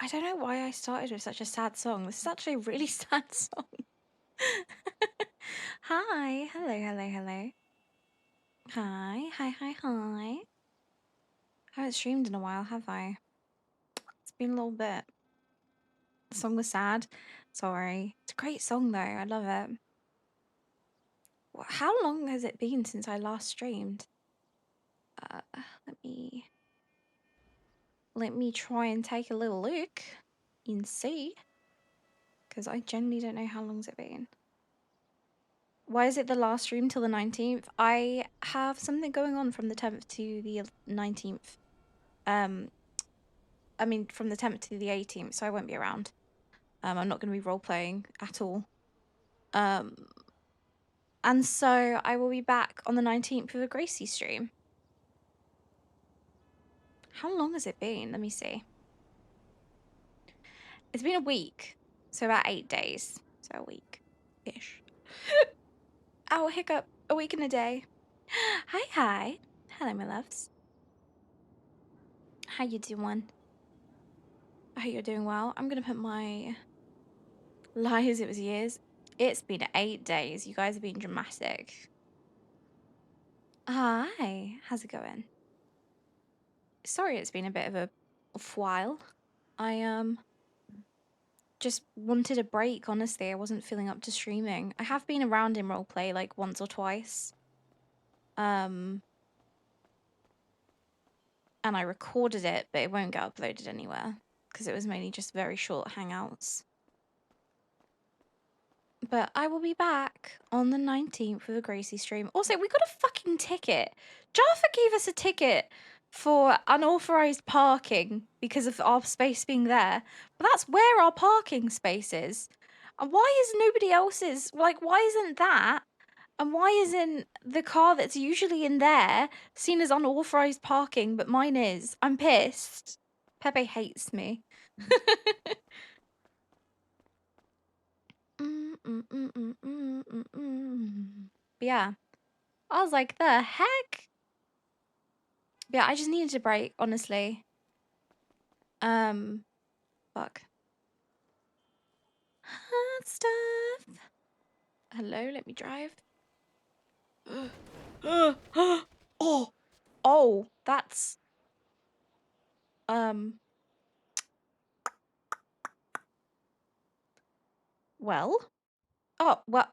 I don't know why I started with such a sad song. This is actually a really sad song. Hi. Hello, hello, hello. Hi, hi, hi, hi. I haven't streamed in a while, have I? It's been a little bit. The song was sad. Sorry. It's a great song, though. I love it. How long has it been since I last streamed? Let me try and take a little look and see. Because I genuinely don't know how long's it been. Why is it the last stream till the 19th? I have something going on from the 10th to the 19th. I mean, from the 10th to the 18th, so I won't be around. I'm not going to be role-playing at all. And so I will be back on the 19th with a Gracie stream. How long has it been? Let me see. It's been a week, so about 8 days. So a week-ish. Ow, hiccup. A week and a day. Hi, hi. Hello, my loves. How you doing? I hope you're doing well. I'm gonna put my lies, it was years. It's been 8 days. You guys have been dramatic. Hi, how's it going? Sorry it's been a bit of a while. I just wanted a break, honestly. I wasn't feeling up to streaming. I have been around in roleplay like once or twice. And I recorded it, but it won't get uploaded anywhere because it was mainly just very short hangouts. But I will be back on the 19th with a Gracie stream. Also, we got a fucking ticket. Jaffa gave us a ticket for unauthorized parking because of our space being there. But that's where our parking space is. And why is nobody else's? Like, why isn't that? And why isn't the car that's usually in there seen as unauthorized parking, but mine is? I'm pissed. Pepe hates me. But yeah, I was like, the heck? But yeah, I just needed a break, honestly. Fuck. Hot stuff. Hello, let me drive. Oh, that's well. Oh, well,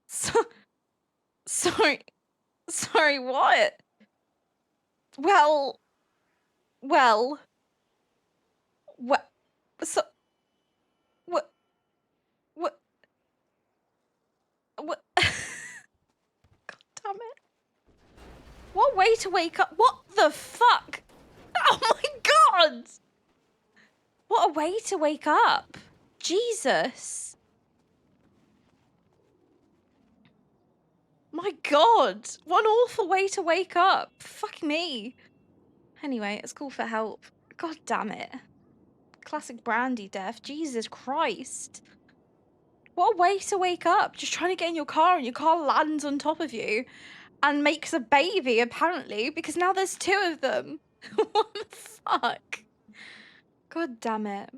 so, sorry, what? Well, what, so, what, what, what, God damn it. What way to wake up? What the fuck? Oh my god! What a way to wake up. Jesus. My god. What an awful way to wake up. Fuck me. Anyway, it's called for help. God damn it. Classic Brandi death. Jesus Christ. What a way to wake up. Just trying to get in your car and your car lands on top of you and makes a baby, apparently, because now there's 2 of them. What the fuck? God damn it.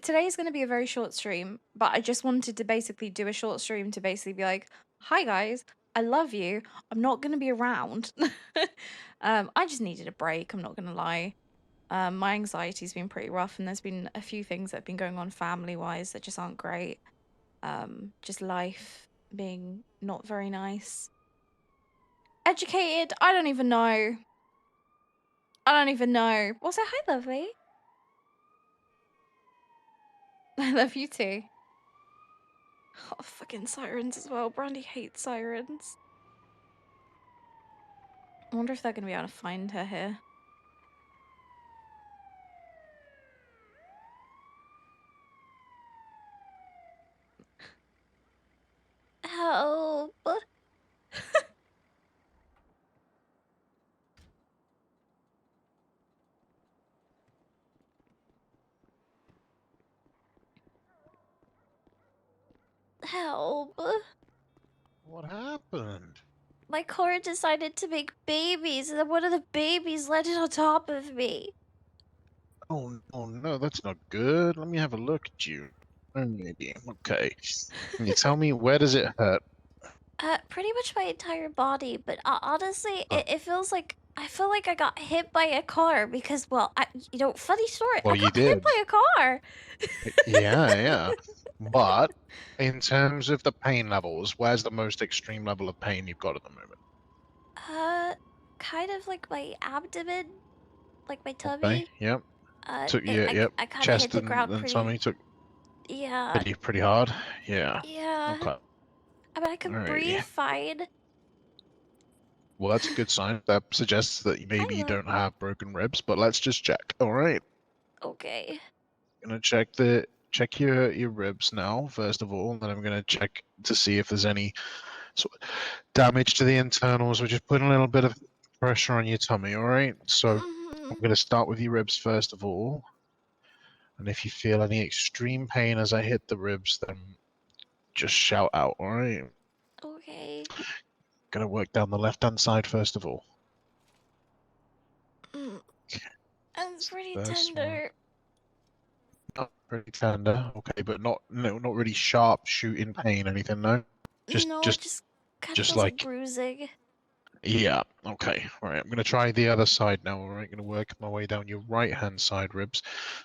Today is going to be a very short stream, but I just wanted to basically do a short stream to basically be like, hi guys, I love you. I'm not going to be around. I just needed a break. I'm not going to lie. My anxiety's been pretty rough and there's been a few things that have been going on family wise that just aren't great. Just life being not very nice. Educated? I don't even know. I don't even know. Also, hi lovely. I love you too. Oh, fucking sirens as well. Brandi hates sirens. I wonder if they're going to be able to find her here. Help! Help! What happened? my car decided to make babies, and then one of the babies landed on top of me. Oh, no, that's not good. Let me have a look at you. Maybe. Okay. Can you tell me where does it hurt? Pretty much my entire body, but honestly, Uh, it feels like I feel like I got hit by a car because, well, funny story, I well, you got hit did. by a car. Yeah, yeah. But in terms of the pain levels, where's the most extreme level of pain you've got at the moment? Uh, kind of like my abdomen, like my Okay. tummy. Yep. Took It, you. Yep. I kind of hit Chest the ground and tummy took yeah, pretty hard. Yeah. yeah. Okay. I mean, I can breathe Alrighty. fine, Well, that's a good sign. That suggests that maybe kind you of. don't have broken ribs, but let's just check. All right. Okay. Gonna check your ribs now, first of all, and then I'm gonna check to see if there's any sort of damage to the internals. We're just putting a little bit of pressure on your tummy, all right? So Hmm. I'm gonna start with your ribs first of all, and if you feel any extreme pain as I hit the ribs, then just shout out, all right? Okay. Gonna work down the left-hand side first of all. Mm. It's pretty First one. tender. Not pretty tender, okay, but not really sharp shooting pain, anything, no? Just No, it just just kind of just feels like like bruising. yeah, okay. All right, I'm gonna try the other side now, all right? Gonna work my way down your right hand side ribs.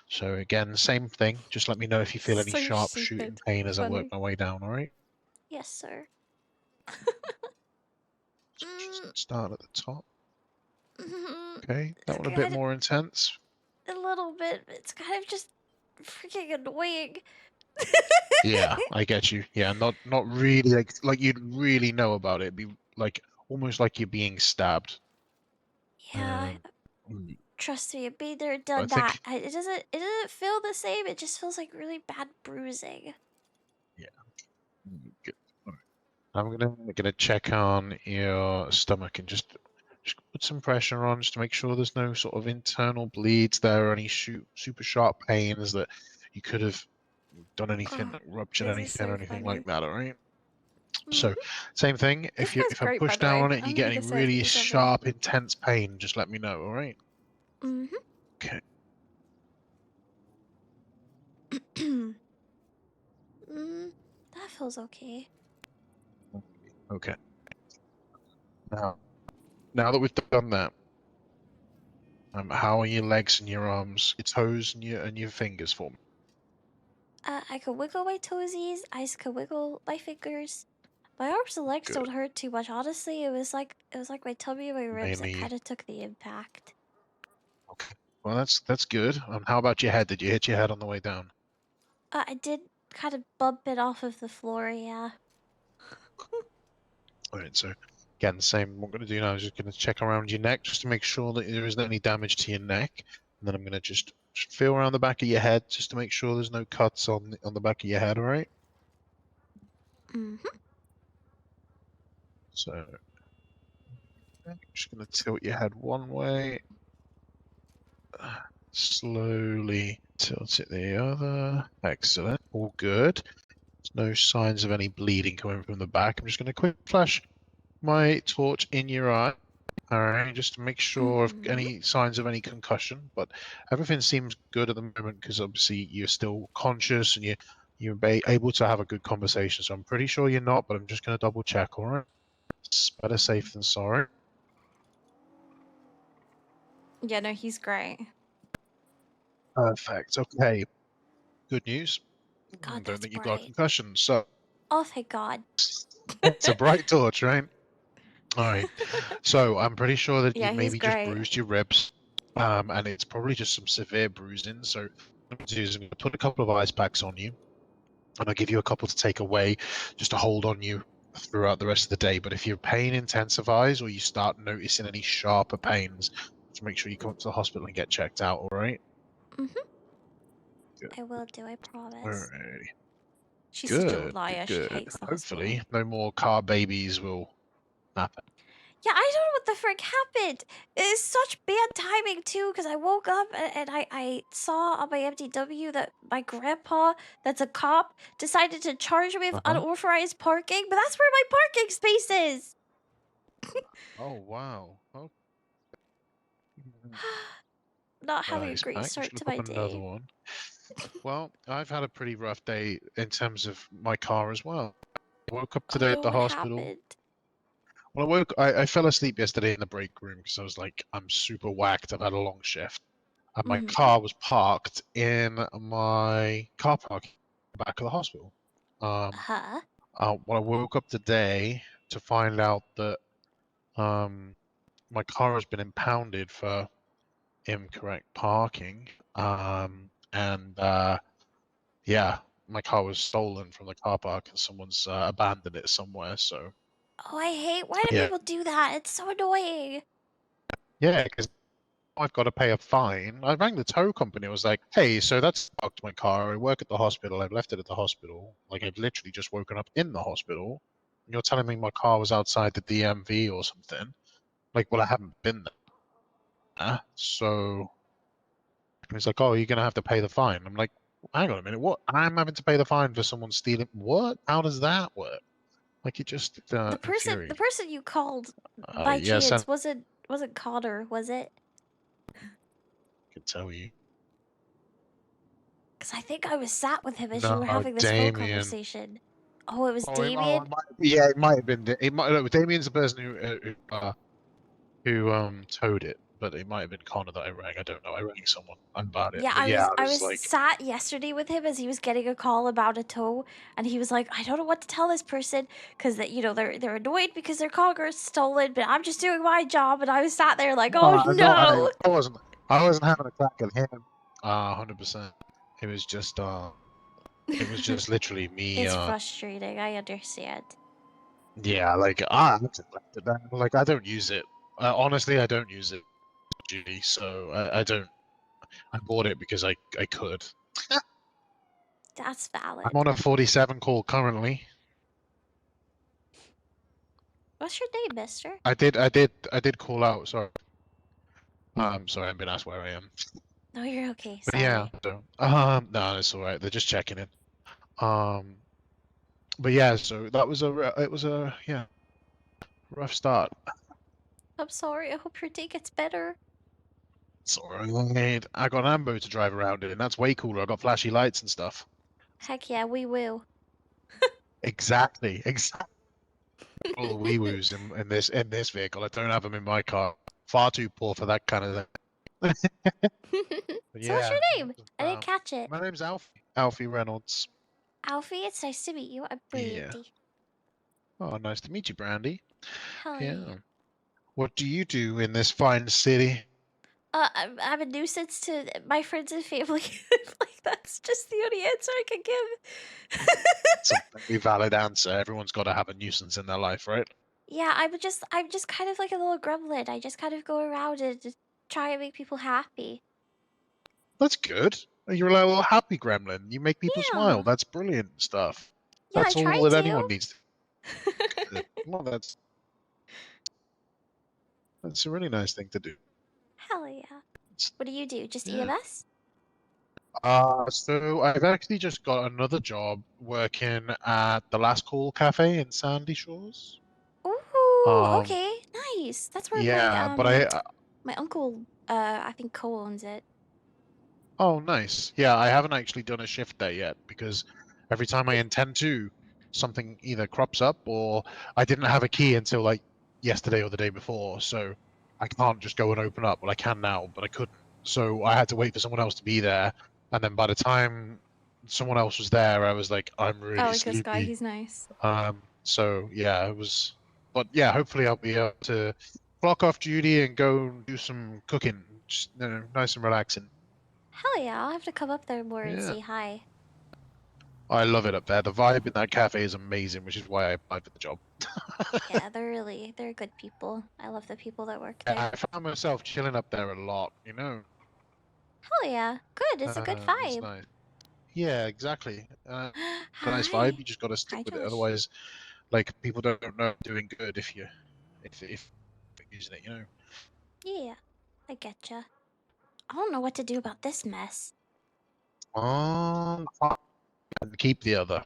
So again, same thing. Just let me know if you feel any So sharp shooting stupid. pain as I work Funny. my way down, all right? Yes, sir. So just Mm, start at the top. mhm. Okay, that It's one a bit kind of more intense. a little bit. It's kind of just freaking annoying. Yeah, I get you. Yeah, not really like you'd really know about it. It'd be like almost like you're being stabbed. Yeah, Um, mm, trust me, I've been there, I done that. think It doesn't feel the same. It just feels like really bad bruising. yeah. Good. All right. I'm gonna check on your stomach and just put some pressure on just to make sure there's no sort of internal bleeds there or any super sharp pains that you could have done anything, Oh, like ruptured this is anything or so anything like funny. that, all right? Hmm. So same thing, This if feels I great, by push the down way. on it and you I'm get not any gonna say I think really it's lovely. sharp, intense pain, just let me know, all right? Mm-hmm. Mm, that feels okay. Okay. Now now that we've done that, how are your legs and your arms, your toes and your fingers for me? I could wiggle my toesies. I could wiggle my fingers. My arms and legs Good. don't hurt too much. Honestly, it was like my tummy and my ribs that Mainly kind of took the impact. okay. Well, that's good. How about your head? Did you hit your head on the way down? I did kind of bump it off of the floor. Yeah. All right. So again, same. What I'm going to do now is just going to check around your neck just to make sure that there isn't any damage to your neck, and then I'm going to just feel around the back of your head just to make sure there's no cuts on the back of your head. All right. Mm-hmm. So I'm just going to tilt your head one way, slowly tilt it the other. Excellent. All good. There's no signs of any bleeding coming from the back. I'm just going to quick flash my torch in your eye. All right, just to make sure of Mm-hmm. any signs of any concussion, but everything seems good at the moment because obviously you're still conscious and you're able to have a good conversation. So I'm pretty sure you're not, but I'm just going to double check. All right, it's better safe than sorry. Yeah. No, he's great. Perfect. Okay, good news. God, Don't that's think you've got a bright. concussion, so Oh, thank God. it's a bright torch, right? All right. So I'm pretty sure that Yeah, you've he's maybe just great. bruised your ribs, and it's probably just some severe bruising. So what I'm going to do is I'm going to put a couple of ice packs on you, and I'll give you a couple to take away, just to hold on you throughout the rest of the day. But if your pain intensifies or you start noticing any sharper pains, just make sure you come to the hospital and get checked out. All right? Mm-hmm. Good. I will do. I All promise. right. She's such a Good. Good. liar. She Good. hates the hospital. Hopefully, no more car babies will happen. Yeah, I don't know what the frick happened. It's such bad timing too, because I woke up and I saw on my MDW that my grandpa, that's a cop, decided to charge me with Uh huh. unauthorized parking, but that's where my parking space is. Oh wow. Oh, Not having a ice great pack. I'm just start gonna to pop my another day. one. Well, I've had a pretty rough day in terms of my car as well. I woke up Oh today at no, the what hospital. happened? Well, I fell asleep yesterday in the break room because I was like, I'm super whacked. I've had a long shift. And my Mm-hmm. car was parked in my car park in the back of the hospital. Um, Huh? when I woke up today to find out that my car has been impounded for incorrect parking. And yeah, my car was stolen from the car park and someone's abandoned it somewhere. So Oh, I hate. Why do yeah, people do that? It's so annoying. yeah, because I've got to pay a fine. I rang the tow company. I was like, hey, so that's parked my car. I work at the hospital. I've left it at the hospital. Like, I've literally just woken up in the hospital. And you're telling me my car was outside the DMV or something. Like, well, I haven't been there. So he's like, oh, you're going to have to pay the fine. I'm like, hang on a minute. What? I'm having to pay the fine for someone stealing? What? How does that work? Like, it just The infuriates. person you called by Yes, I chance wasn't Connor, was it? can tell you. Because I think I was sat with him as you No, were having this phone Damien. conversation. Oh, it was Oh, Damien? yeah, it might have been. It might. No, Damien's the person who towed it, but it might have been Connor that I rang. I don't know. I rang someone about it, Yeah, but yeah, I I was was like, sat yesterday with him as he was getting a call about a tow, and he was like, I don't know what to tell this person because that they're annoyed because their car got stolen, but I'm just doing my job, and I was sat there like, oh no, no. I wasn't having a crack at him. 100%. It was just, it was just literally me. It's frustrating. I understand. Yeah, like I just left it there. Like I don't use it. Honestly, I don't use it duty, so I don't. I bought it because I could. That's I'm valid. on a 47 call currently. What's your name, mister? I did call out. Sorry. Sorry, I've been asked where I am. No, you're okay. But yeah, Sorry. so, no, it's all right. They're just checking in. Um, but yeah, so that was it was a yeah rough start. I'm sorry. I hope your day gets better. It's all right. I got an Ambo to drive around in, and that's way cooler. I got flashy lights and stuff. Heck yeah, we will. Exactly. All the wee woos in this vehicle. I don't have them in my car. Far too poor for that kind of thing. But So what's yeah, your name? I didn't um, catch it. my name's Alfie Reynolds. Alfie, it's nice to meet you. I'm Yeah. Brandi. Oh, nice to meet you, Brandy. Hell yeah. Yeah. What do you do in this fine city? I'm a nuisance to my friends and family. Like that's just the only answer I can give. It's a very valid answer. Everyone's got to have a nuisance in their life, right? Yeah, I'm just kind of like a little gremlin. I just kind of go around and just try and make people happy. That's good. You're a little happy gremlin. You make people smile. Yeah. That's brilliant stuff. Yeah, I That's try all that anyone to. needs to do. Well, that's a really nice thing to do. Hell yeah. It's- What do you do? Just yeah. EMS? So I've actually just got another job working at the Last Call Cafe in Sandy Shores. Ooh, Um, okay. Nice. That's where yeah, but my uncle I think co-owns it. oh, nice. Yeah, I haven't actually done a shift there yet because every time I intend to, something either crops up or I didn't have a key until like yesterday or the day before, so I can't just go and open up. Well, I can now, but I couldn't. So I had to wait for someone else to be there, and then by the time someone else was there, I was like, I'm I really like this guy. sleepy. He's nice. So yeah, it was, but yeah, hopefully I'll be able to clock off duty and go and do some cooking, just, nice and relaxing. Hell yeah, I'll have to come up there more and Yeah. say hi. I love it up there. The vibe in that cafe is amazing, which is why I applied for the job. Yeah, they're good people. I love the people that work there. I found myself chilling up there a lot, you know. Hell yeah. Good. It's a good It's vibe. nice. Yeah, exactly. It's a nice vibe. Hi. You just got to stick Hi, with it. Josh. Otherwise, like people don't know you're doing good if you're using it, you know. Yeah, I getcha. I don't know what to do about this mess. Fine, and keep the other.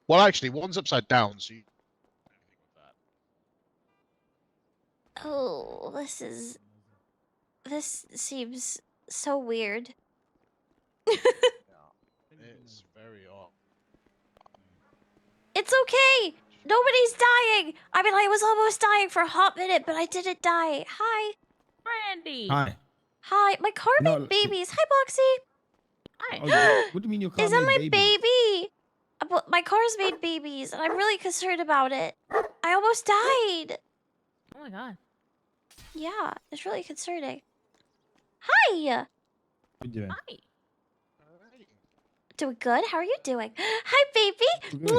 Well, actually, one's upside down, so you can do anything with that. Oh, this seems so weird. It's very odd. It's okay. Nobody's dying. I mean, I was almost dying for a hot minute, but I didn't die. Hi. Brandi. Hi. Hi. My car You know, made babies. Hi, Hi. Boxy. what do you mean your car Is that made my babies? baby? My car's made babies, and I'm really concerned about it. I almost died. Oh my god. Yeah, it's really concerning. Hi. What you doing? Hi. Alright. Doing good. How are you doing? Hi, baby. Good.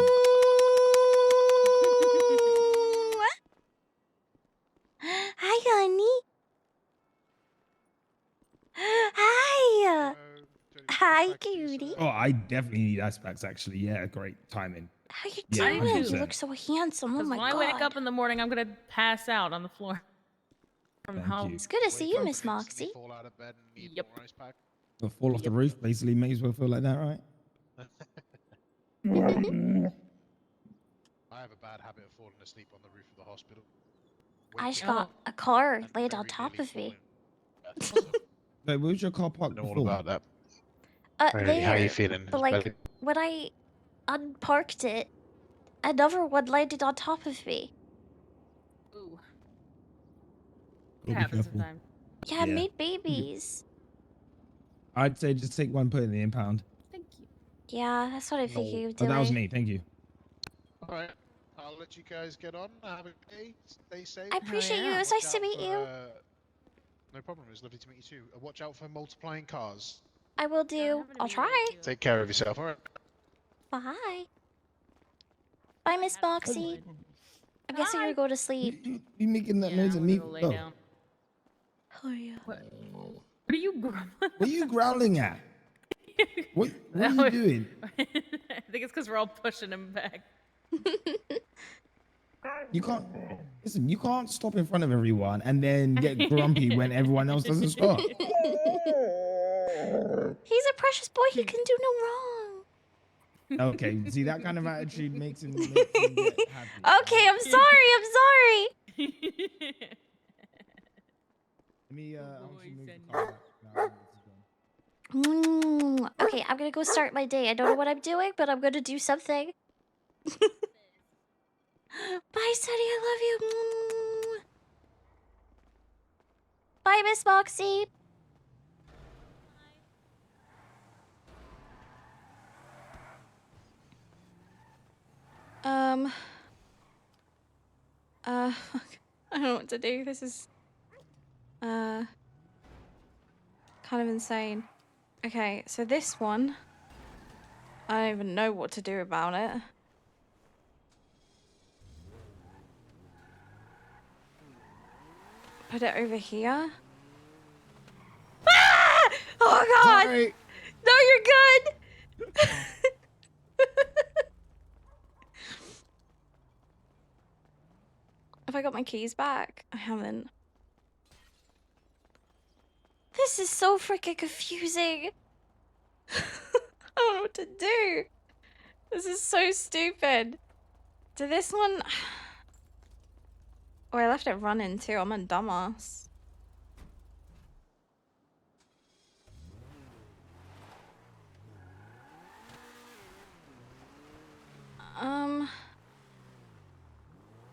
Hi, honey. Hi. Hi, Back to yourself. cutie. Oh, I definitely need ice packs, actually. Yeah, great timing. How you Yeah, doing? You 100%. look so handsome. Oh Because my when I god. wake up in the morning, I'm gonna pass out on the floor. From Thank how you. It's good to see Wake you, up Miss and instantly Moxie. fall out of bed and need Yep. more ice pack. I'll fall off the Yep. roof, basically. May as well feel like that, right? I have a bad habit of falling asleep on the roof of the hospital. I just Waking got up a car and laid on very top nearly of me. falling. So Wait, where was your car I parked know all before? about that. How you There. feeling? But Is like, better? when I unparked it, another one landed on top of me. Ooh, it Gotta be happens careful. sometimes. Yeah, it Yeah. made babies. I'd say just take one, put it in the impound. Thank you. Yeah, that's what I No. figured you were Oh, that was doing. me. Thank you. All right, I'll let you guys get on. Have a good day. Stay safe. I appreciate you. yeah. It was Watch nice to out meet for, you. No problem. It's lovely to meet you too. Watch out for multiplying cars. I will do. Having a I'll meeting try. too. Take care of yourself. All right. Bye. Bye, Miss Had a Boxy. good- I'm guessing Hi. you're going to sleep. You making that Yeah, noise I'm at gonna me? go lay Oh. down. Oh, yeah. What? What are you grumbling? What are you growling at? What are No, you doing? I think it's because we're all pushing him back. You can't listen. You can't stop in front of everyone and then get grumpy when everyone else doesn't stop. He's a precious boy. He can do no wrong. Okay, see that kind of attitude makes him get happy. Okay, I'm sorry. I'm sorry. Let me Oh, actually move boy, the car back. Now this is gone. Okay, I'm gonna go start my day. I don't know what I'm doing, but I'm gonna do something. Bye, Sunny. I love you. Bye, Miss Moxie. I don't know what to do. This is, kind of insane. Okay, so this one, I don't even know what to do about it. Put it over here. Ah! Oh god! Sorry. No, you're good! Have I got my keys back? I haven't. This is so freaking confusing. I don't know what to do. This is so stupid. To this one... Oh, I left it running too. I'm a dumbass.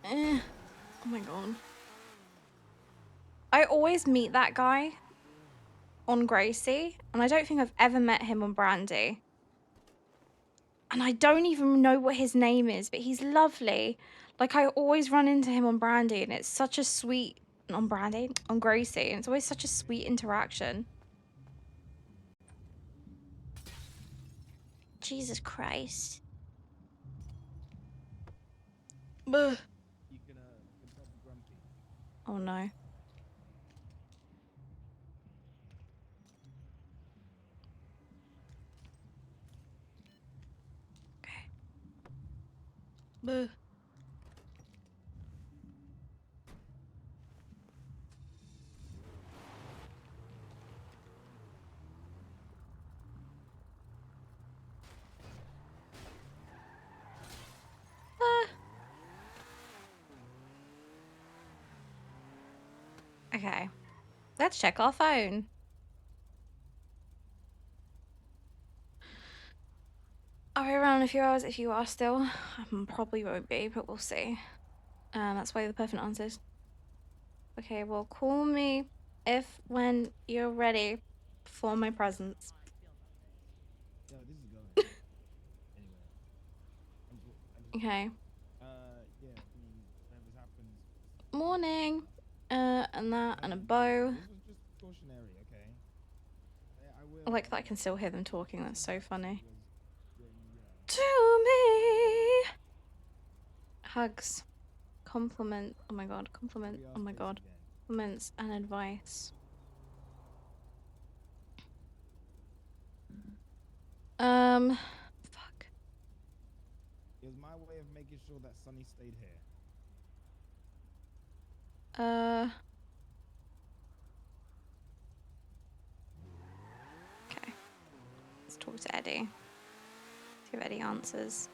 Oh my god. I always meet that guy on Gracie, and I don't think I've ever met him on Brandi. And I don't even know what his name is, but he's lovely. Like, I always run into him on Brandi, and it's such a sweet... On Brandi? On Gracie, and it's always such a sweet interaction. Jesus Christ. Ugh. You can probably grumpy. Oh no. Okay. Ugh. Ah. Okay. Let's check our phone. Are we around in a few hours? If you are still, probably won't be, but we'll see. That's why the perfect answers. Okay, well, call me when you're ready for my presents. Yo, this is going. Anyway. Okay. Yeah, please. Whatever happens. Morning. And that, and a bow. This was just cautionary, okay? I will. I like that I can still hear them talking. That's so funny. You know. To me. Hugs. Compliment. Oh my god. Compliment. Oh my god. Compliments and advice. Fuck. It was my way of making sure that Sunny stayed here. Okay. Let's talk to Eddie. See if Eddie answers.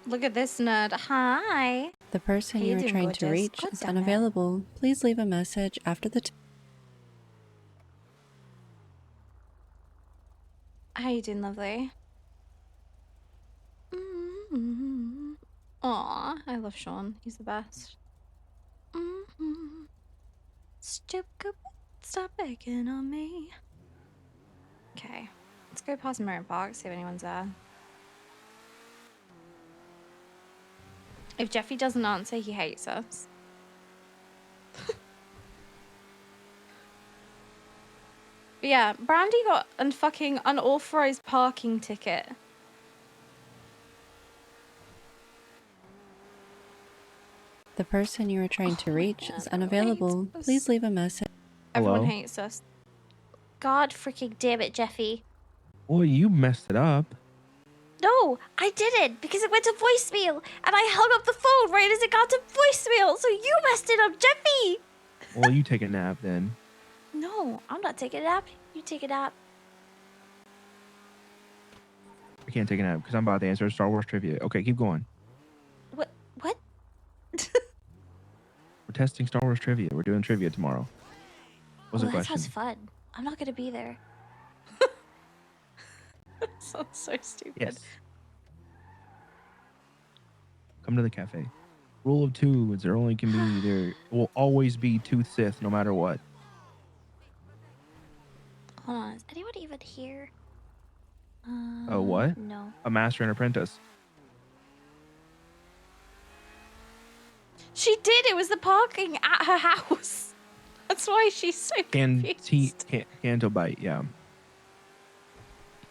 Look at this nerd. Hi. The person How you you are doing, trying to gorgeous? reach God is damn it. unavailable. Please leave a message after the How you doing, lovely? Mm-hmm. Aw, I love Sean. He's the best. Mm-hmm. Stupid, stop begging on me. Okay, let's go past Mirror Park, see if anyone's there. If Jeffy doesn't answer, he hates us. But yeah, Brandi got a fucking unauthorized parking ticket. The person you are trying to reach God, is everyone unavailable. hates us. Please leave a message. Everyone Hello? hates us. God freaking damn it, Jeffy. Well, you messed it up. No, I didn't, because it went to voicemail, and I hung up the phone right as it got to voicemail, so you messed it up, Jeffy! Well, you take a nap then. No, I'm not taking a nap. You take a nap. I can't take a nap because I'm about to answer Star Wars trivia. Okay, keep going. What? What? We're testing Star Wars trivia. We're doing trivia tomorrow. What's the that question? sounds fun. I'm not gonna be there. That sounds so stupid. Yes. Come to the cafe. Rule of two is there only can be there will always be two Sith no matter what. Hold on, is anyone even here? What? No. A master and apprentice. She did. It was the parking at her house. That's why she's so confused. Canto bite, yeah.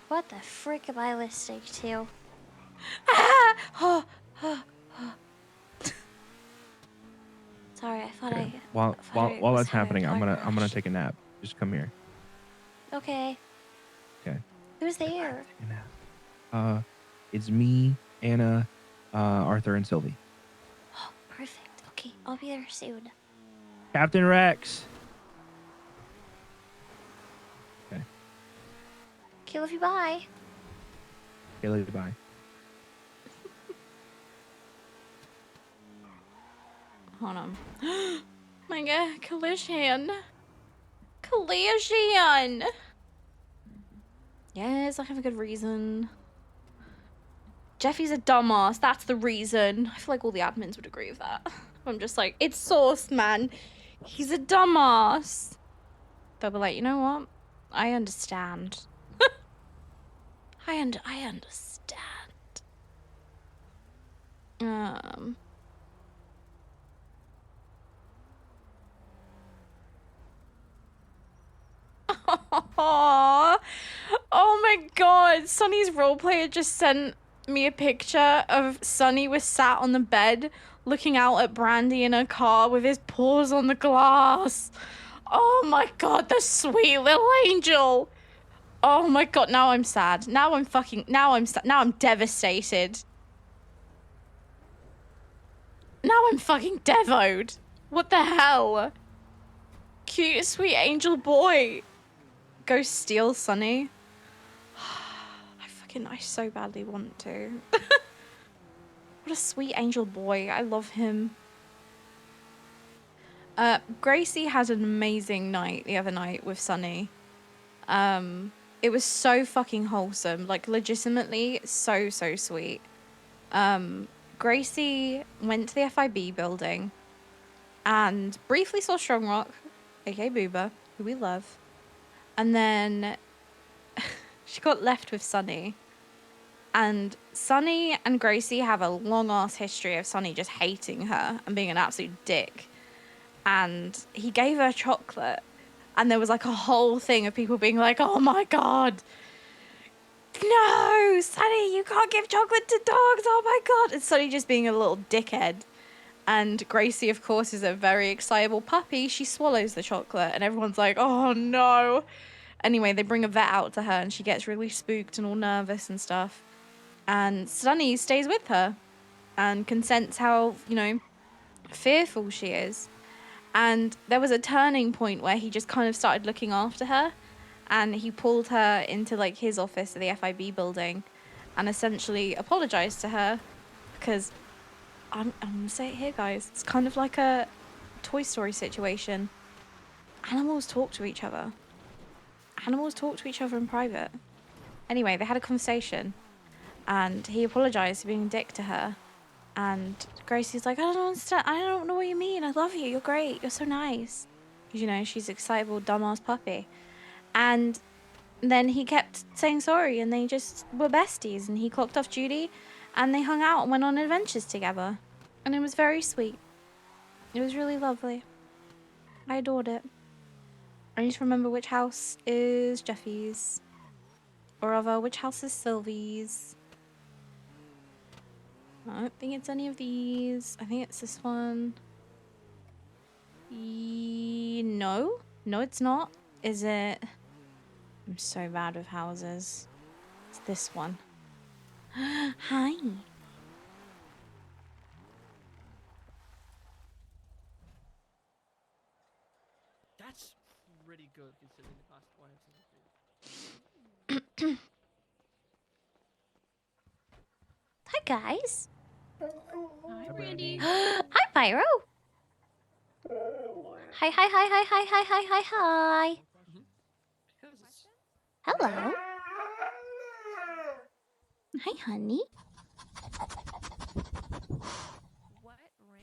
What the frick am I listening to? Ah! Oh, oh, oh. Sorry, I thought Okay. I. While thought I was that's having a happening, I'm car gonna crash. take a nap. Just come here. Okay. Okay. Who's there? Take a nap. It's me, Anna, Arthur, and Sylvie. Oh, perfect. Okay, I'll be there soon. Captain Rex. Okay. Okay, love you. Bye. Okay, love you. Bye. Hold on. My god, collision. Collision. Yes, I have a good reason. Jeffy's a dumbass. That's the reason. I feel like all the admins would agree with that. I'm just like, it's sourced, man. He's a dumbass. They'll be like, you know what? I understand. I understand. Aww. Oh my god, Sunny's roleplayer just sent me a picture of Sunny was sat on the bed looking out at Brandi in her car with his paws on the glass. Oh my god, the sweet little angel. Oh my god, now I'm sad. Now I'm devastated. Now I'm fucking devoed. What the hell? Cute, sweet angel boy. Go steal Sunny. I so badly want to. What a sweet angel boy. I love him. Gracie had an amazing night the other night with Sunny. It was so fucking wholesome. Like, legitimately, so sweet. Gracie went to the FIB building and briefly saw Strong Rock, aka Booba, who we love. And then she got left with Sunny. And Sunny and Gracie have a long-ass history of Sunny just hating her and being an absolute dick. And he gave her chocolate. And there was like a whole thing of people being like, oh my god, no, Sunny, you can't give chocolate to dogs, oh my god. And Sunny just being a little dickhead. And Gracie, of course, is a very excitable puppy. She swallows the chocolate and everyone's like, oh no. Anyway, they bring a vet out to her and she gets really spooked and all nervous and stuff. And Sunny stays with her and can sense how, you know, fearful she is. And there was a turning point where he just kind of started looking after her. And he pulled her into like his office at the FIB building and essentially apologized to her because I'm gonna say it here, guys. It's kind of like a Toy Story situation. Animals talk to each other. Animals talk to each other in private. Anyway, they had a conversation and he apologized for being a dick to her. And Gracie's like, I don't understand. I don't know what you mean. I love you. You're great. You're so nice. You know, she's an excitable, dumbass puppy. And then he kept saying sorry and they just were besties. And he clocked off duty and they hung out and went on adventures together. And it was very sweet. It was really lovely. I adored it. I need to remember which house is Jeffy's. Or rather, which house is Sylvie's. I don't think it's any of these. I think it's this one. No. No, it's not. Is it? I'm so bad with houses. It's this one. Hi. That's pretty good considering the past ONX. Hi, guys. Hi, Brandi. Hi, Pyro. Hi. Hello. Hi, honey.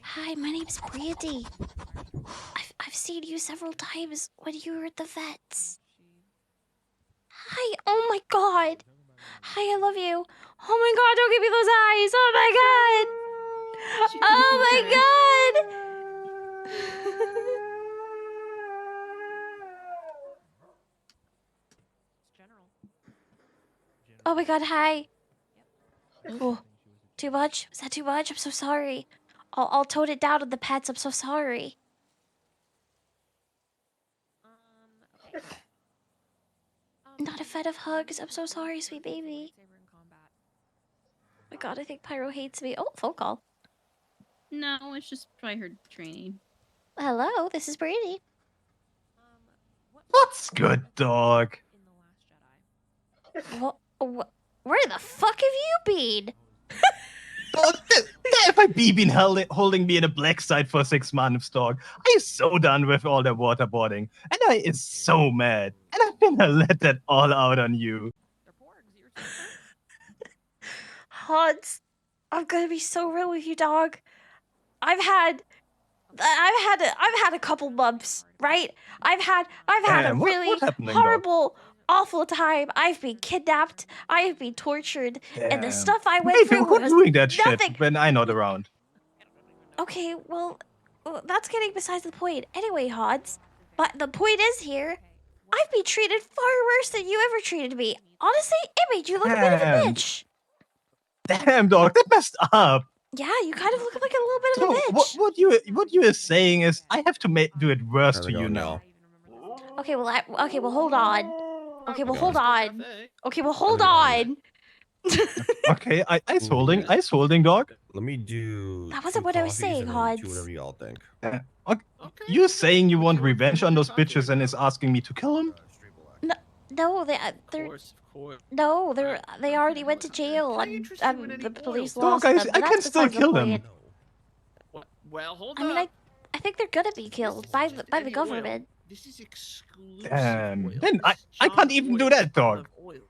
Hi, my name's Brandi. I've seen you several times when you were at the vets. Hi. Oh my god. Hi, I love you. Oh my god, don't give me those eyes. Oh my god. Oh my god. Oh my god, hi. Oh, too much? Was that too much? I'm so sorry. I'll tone it down on the pets. I'm so sorry. Not a fan of hugs. I'm so sorry, sweet baby. Oh my god, I think Pyro hates me. Oh, phone call. No, it's just probably her training. Hello, this is Brandi. What's good, dog? Where the fuck have you been? Oh, the FIB been holding me in a black site for 6 months, dog. I is so done with all the waterboarding, and I is so mad. And I'm gonna let that all out on you. Hans, I'm gonna be so real with you, dog. I've had a couple months, right? I've had a really what happening, horrible, awful time. I've been kidnapped. I have been tortured, and the Damn. stuff I went Maybe through who's was doing that nothing. shit when I'm not around? Okay, well, that's getting besides the point. Anyway, Hans, but the point is here, I've been treated far worse than you ever treated me. Honestly, it made you look a bit of a Damn. bitch. Damn, dog, that messed up. Yeah, you kind of look like a little bit of So a bitch. what you are saying is I have to do it worse to you now. Okay, well, hold on. Okay, well, hold on. Okay, well, hold on. Okay, ice holding, dog. Let me do. That 2 wasn't what I was coffees saying, and then Hodge. 2 whatever y'all think. Okay. Okay. You saying you Would want you want revenge on those coffee or bitches and no? is asking me to kill them? No, no, Of they're course, of course. no, Alright, they I'm already here, went to helicopter. jail Can I and interest you in any the police oil? lost Dog, them. I But can that's still besides the kill point. them. Well, hold I mean, up. I think they're gonna be killed by Just the any oil. government. This is exclusive Damn. oil. Then This I can't John even do Boyle that, Olive dog. Oil.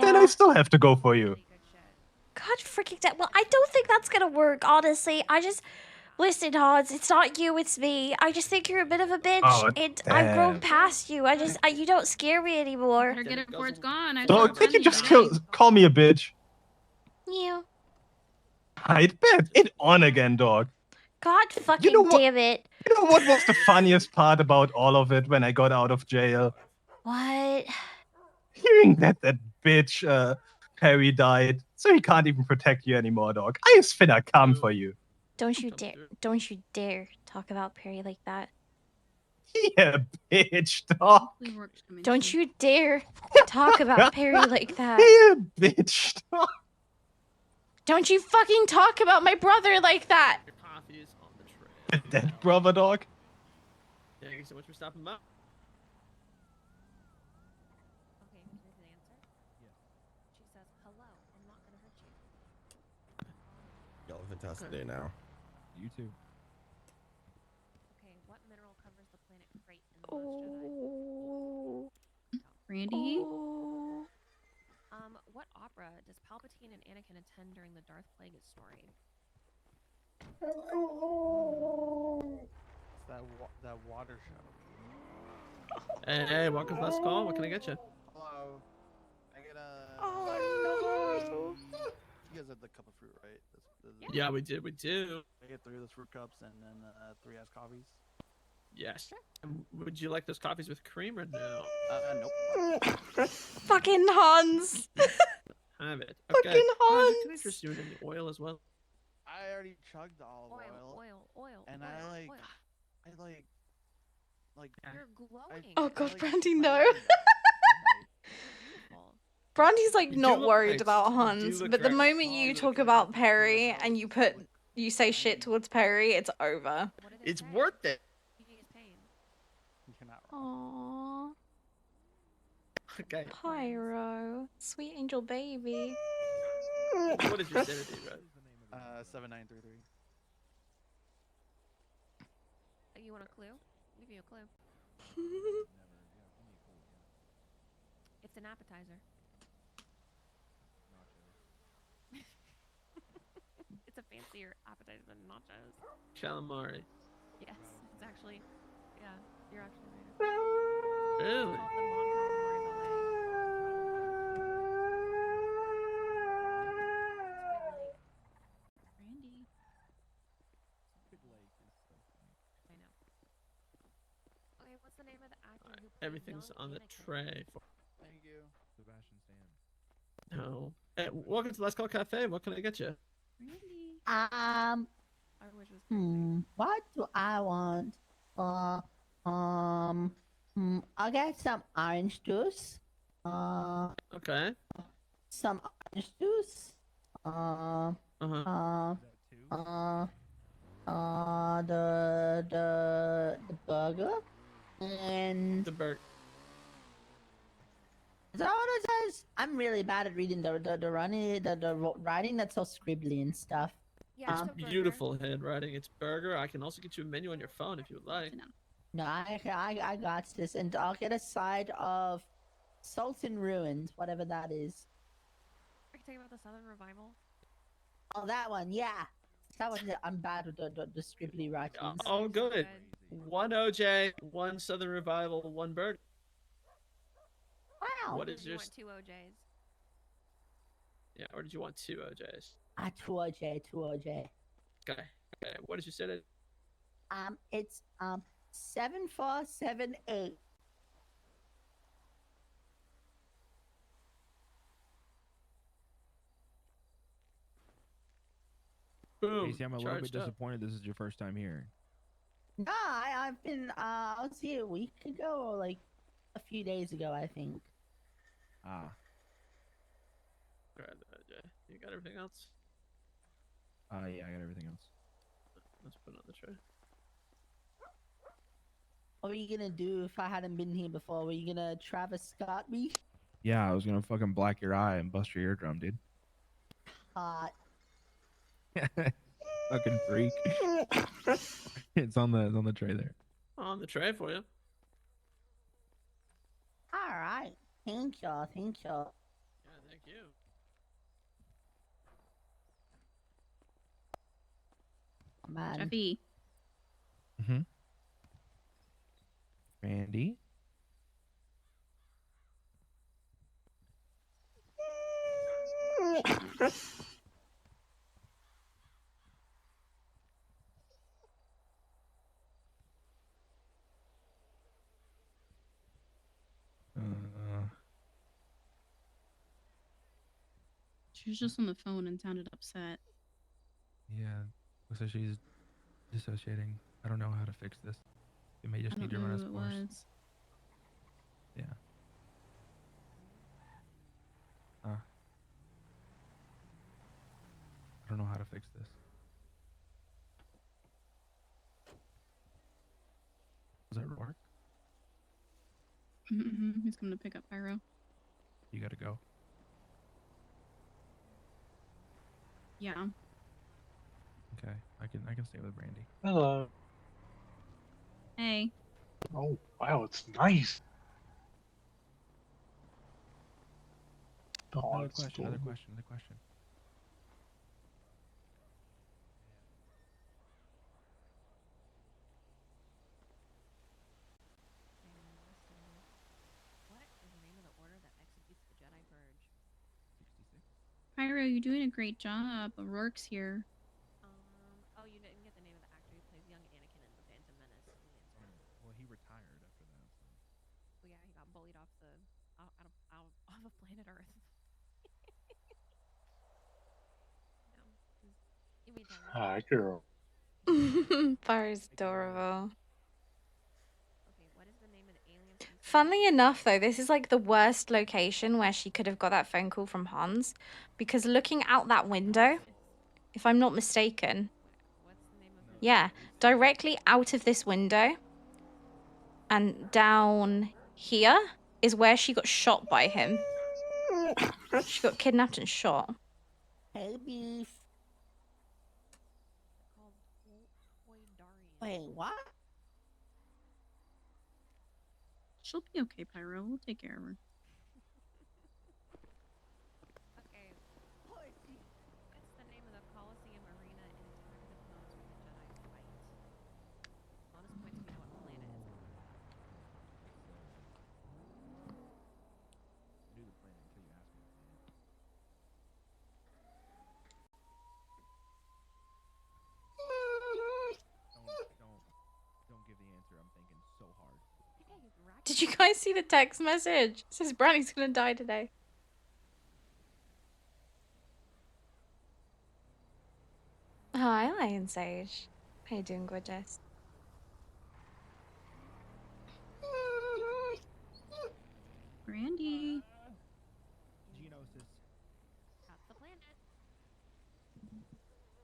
Then I Yeah. still have to go for you. God freaking damn. Well, I don't think that's gonna work. Honestly, listen, Hans. It's not you. It's me. I just think you're a bit of a bitch, Oh, and I've grown damn. past you. You don't scare me anymore. Better get it before it's gone. I Dog, saw did you plenty just of call me a bitch? Yeah. I'd bet it on again, dog. God fucking You know what? damn it. You know what was the funniest part about all of it when I got out of jail? What? Hearing that bitch Perry died, so he can't even protect you anymore, dog. I just finna come for you. Don't you dare talk about Perry like that. Yeah, bitch, dog. Don't you dare talk about Perry like that. Yeah, bitch, dog. Don't you fucking talk about my brother like that. Your coffee is on the tray. Dead brother, dog. Thank you so much for stopping by. Okay, here's the answer. Yes. She says, "Hello, I'm not gonna hurt you." Y'all have a fantastic day now. You too. Okay, what mineral covers the planet Crate in the Last Jedi? Brandi? What opera does Palpatine and Anakin attend during the Darth Plagueis story? It's that water show. Hey, welcome to last call. What can I get you? Hello. I get a. Oh no. You guys had the cup of fruit, right? Yeah, we do. We do. I get 3 of those fruit cups and then 3 iced coffees. Yes. And would you like those coffees with cream or no? Nope. Fucking Hans. Have it. Fucking Okay. Hans. Can I interest you in any oil as well? I already chugged the olive Oil. and oil, I like, oil. I like. You're glowing. Oh god, like, Brandi, my no. leg Beautiful. Brandy's like You do not look worried nice. about You do Hans, look but the great. moment you talk about Perry and you say shit towards Perry, it's over. What did it It's say? worth it. He is pain. You're not wrong. Aww. Okay. Pyro. Sweet angel baby. What is your sanity, right? 7933. You want a clue? I'll give you a clue. It's an appetizer. It's a fancier appetizer than nachos. Calamari. Yes, it's actually. Yeah, you're actually right. Really? It's called the Mon Calamari Ballet. Brandi. I know. Okay, what's the name of the actor who played Everything's young on the Anakin? tray. Thank you. Sebastian Stan. No. Hey, welcome to Last Call Cafe. What can I get you? Brandi. Our wish was What do I want? I'll get some orange juice. Okay. Some orange juice. Uh-huh. The burger and The bird. is that what it says? I'm really bad at reading the writing that's so scribbly and stuff. Yeah, It's beautiful handwriting. It's burger. I can also get you a menu on your phone if you would like. No, I got this, and I'll get a side of salt and ruins, whatever that is. Are you talking about the Southern Revival? Oh, that one, yeah. That was it. I'm bad with the scribbly writings. Oh, good. 1 OJ, 1 Southern Revival, 1 burger. Wow. What is you your... want 2 OJs? Yeah, or did you want 2 OJs? 2 OJ. Okay. Okay. What did you say? It's 7478. Boom. Casey, I'm a little bit Charged up. disappointed this is your first time here. No, I've been I was here a week ago or like a few days ago, I think. Ah. Alright, OJ. You got everything else? Yeah, I got Let's put it on the tray. What were you gonna do if I hadn't been here before? Were you gonna Travis Scott me? Yeah, I was gonna fucking black your eye and bust your eardrum, dude. Hot. Fucking freak. It's on the tray there. On the tray for you. All right. Thank you. Thank you. Yeah, thank you. Man. Jeffy. Mm-hmm. Randy. She was just on the phone and sounded upset. Yeah, looks like she's dissociating. I don't know how to fix this. You may I just don't need to know run who its it course. was. Yeah. I don't know how to fix this. Does that work? He's coming to pick up Pyro. You gotta go. Yeah. Okay, I can stay with Brandi. Hello. Hey. Oh wow, it's nice. Oh, Another it's question. Another adorable. question. Another question. What is the name of the order that executes the Jedi Purge? 66. Pyro, you're doing a great job. O'Rourke's here. Oh, you didn't get the name of the actor who plays young Anakin in The Phantom Menace. The answer. Well, he retired after that. So. Well, yeah, he got bullied off the off of planet Earth. No, you mean Tyler? Hi, girl. Pyro's adorable. Okay, what is the name of the alien species? Funnily enough, though, this is like the worst location where she could have got that phone call from Hans, because looking out that window, if I'm not mistaken, What's the name of yeah, directly out of this window and down here is where she got shot by him. She got kidnapped and shot. Hey, beef. called Hoydarian? Wait, what? She'll be okay, Pyro. We'll take care of her. Okay. What's the name of the Colosseum arena in Attack of the Clones where the Jedi fight? Bonus points if you know what planet it's on. I knew the planet until you asked me the planet. Don't give the answer. I'm thinking so hard. Did you guys see the text message? It says Brandy's gonna die today. Hi, Lion Sage. How you doing, gorgeous? Brandy. Geonosis. That's the planet.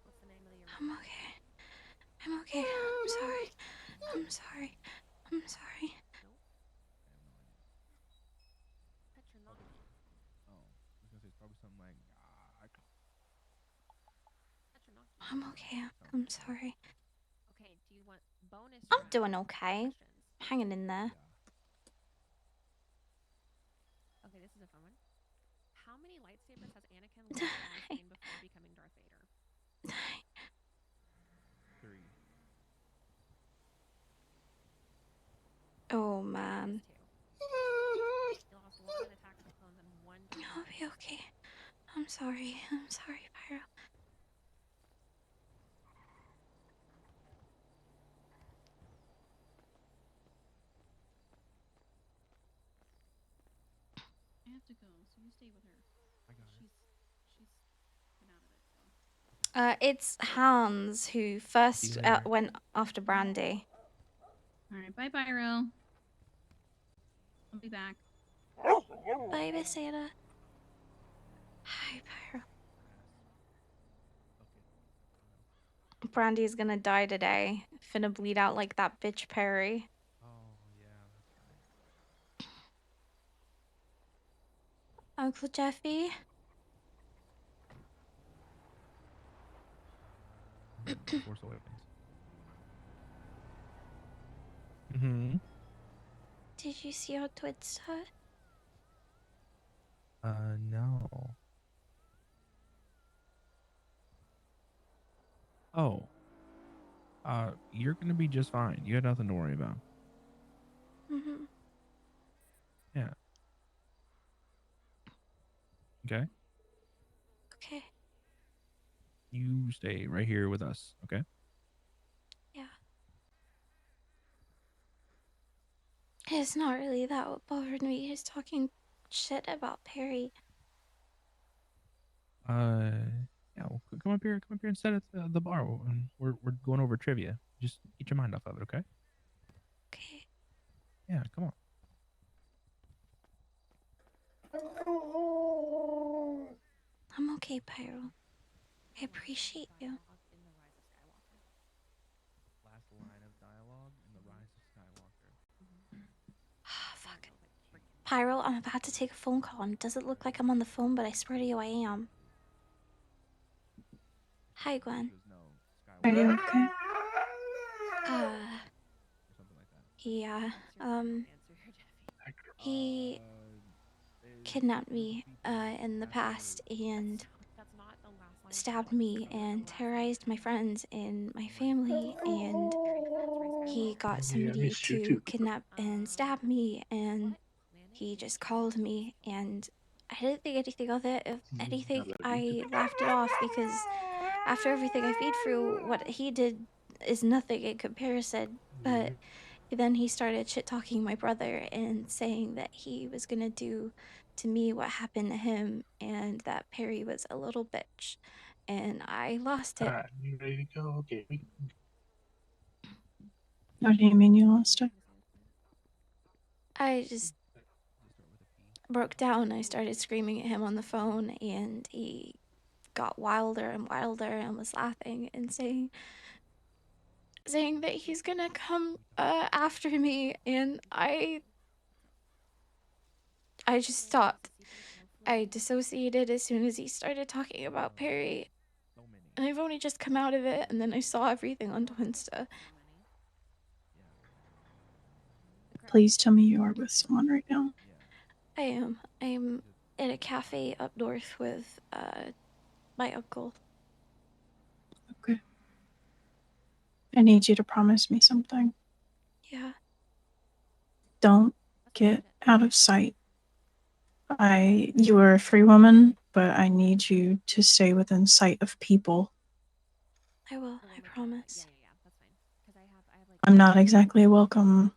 What's the name of the arena? I'm okay. I'm okay. I'm sorry. I'm sorry. I'm sorry. Petronaki. Oh, I was gonna say it's probably something like. Petronaki. I'm okay. I'm sorry. Okay, do you want bonus I'm round doing okay. questions? Hanging in there. Okay, this is a fun one. How many lightsabers has Anakin lit on screen before becoming Darth Vader? 3. Oh man. He lost one in Attack of the Clones and one. I'll be okay. I'm sorry. I'm sorry, Pyro. I have to go, so you stay with her. I got it. She's been out of it, so. It's Hans who first went after Brandy. Alright, bye, Pyro. I'll be back. Bye, Basada. Hi, Pyro. Brandy's gonna die today. Finna bleed out like that bitch Perry. Oh yeah, that's Uncle Jeffy? right. Force Awakens. Mm-hmm. Did you see how Twitsta? No. Oh. You're gonna be just fine. You got nothing to worry about. Mm-hmm. Yeah. Okay. Okay. You stay right here with us. Okay. Yeah. It's not really that what bothered me. He's talking shit about Perry. Yeah. Well, come up here. Come up here and sit at the bar, and we're going over trivia. Just get your mind off of it. Okay. Okay. Yeah. Come on. I'm okay, Pyro. I appreciate you. Last line of dialogue in The Rise of Skywalker. Fuck. Pyro, I'm about to take a phone call and it doesn't look like I'm on the phone, but I swear to you I am. Hi, Gwen. Are you okay? Yeah. He kidnapped me in the past and stabbed me and terrorized my friends and my family, and he got I somebody missed you to too. kidnap and stab me, and he just called me, and I didn't think anything of it. If anything, I laughed it off because after everything I've been through, what he did is nothing in comparison. But then he started shit talking my brother and saying that he was gonna do to me what happened to him, and that Perry was a little bitch, and I lost it. Alright, you ready to go? Okay. What do you mean you lost it? I just broke down. I started screaming at him on the phone, and he got wilder and wilder and was laughing and saying that he's gonna come after me, and I just stopped. I dissociated as soon as he started talking about Perry. And I've only just come out of it, and then I saw everything on Twinsta. Please tell me you are with someone right now. I am. I'm at a cafe up north with my uncle. Okay. I need you to promise me something. Yeah. Don't get out of sight. You are a free woman, but I need you to stay within sight of people. I will. I promise. I'm not exactly welcome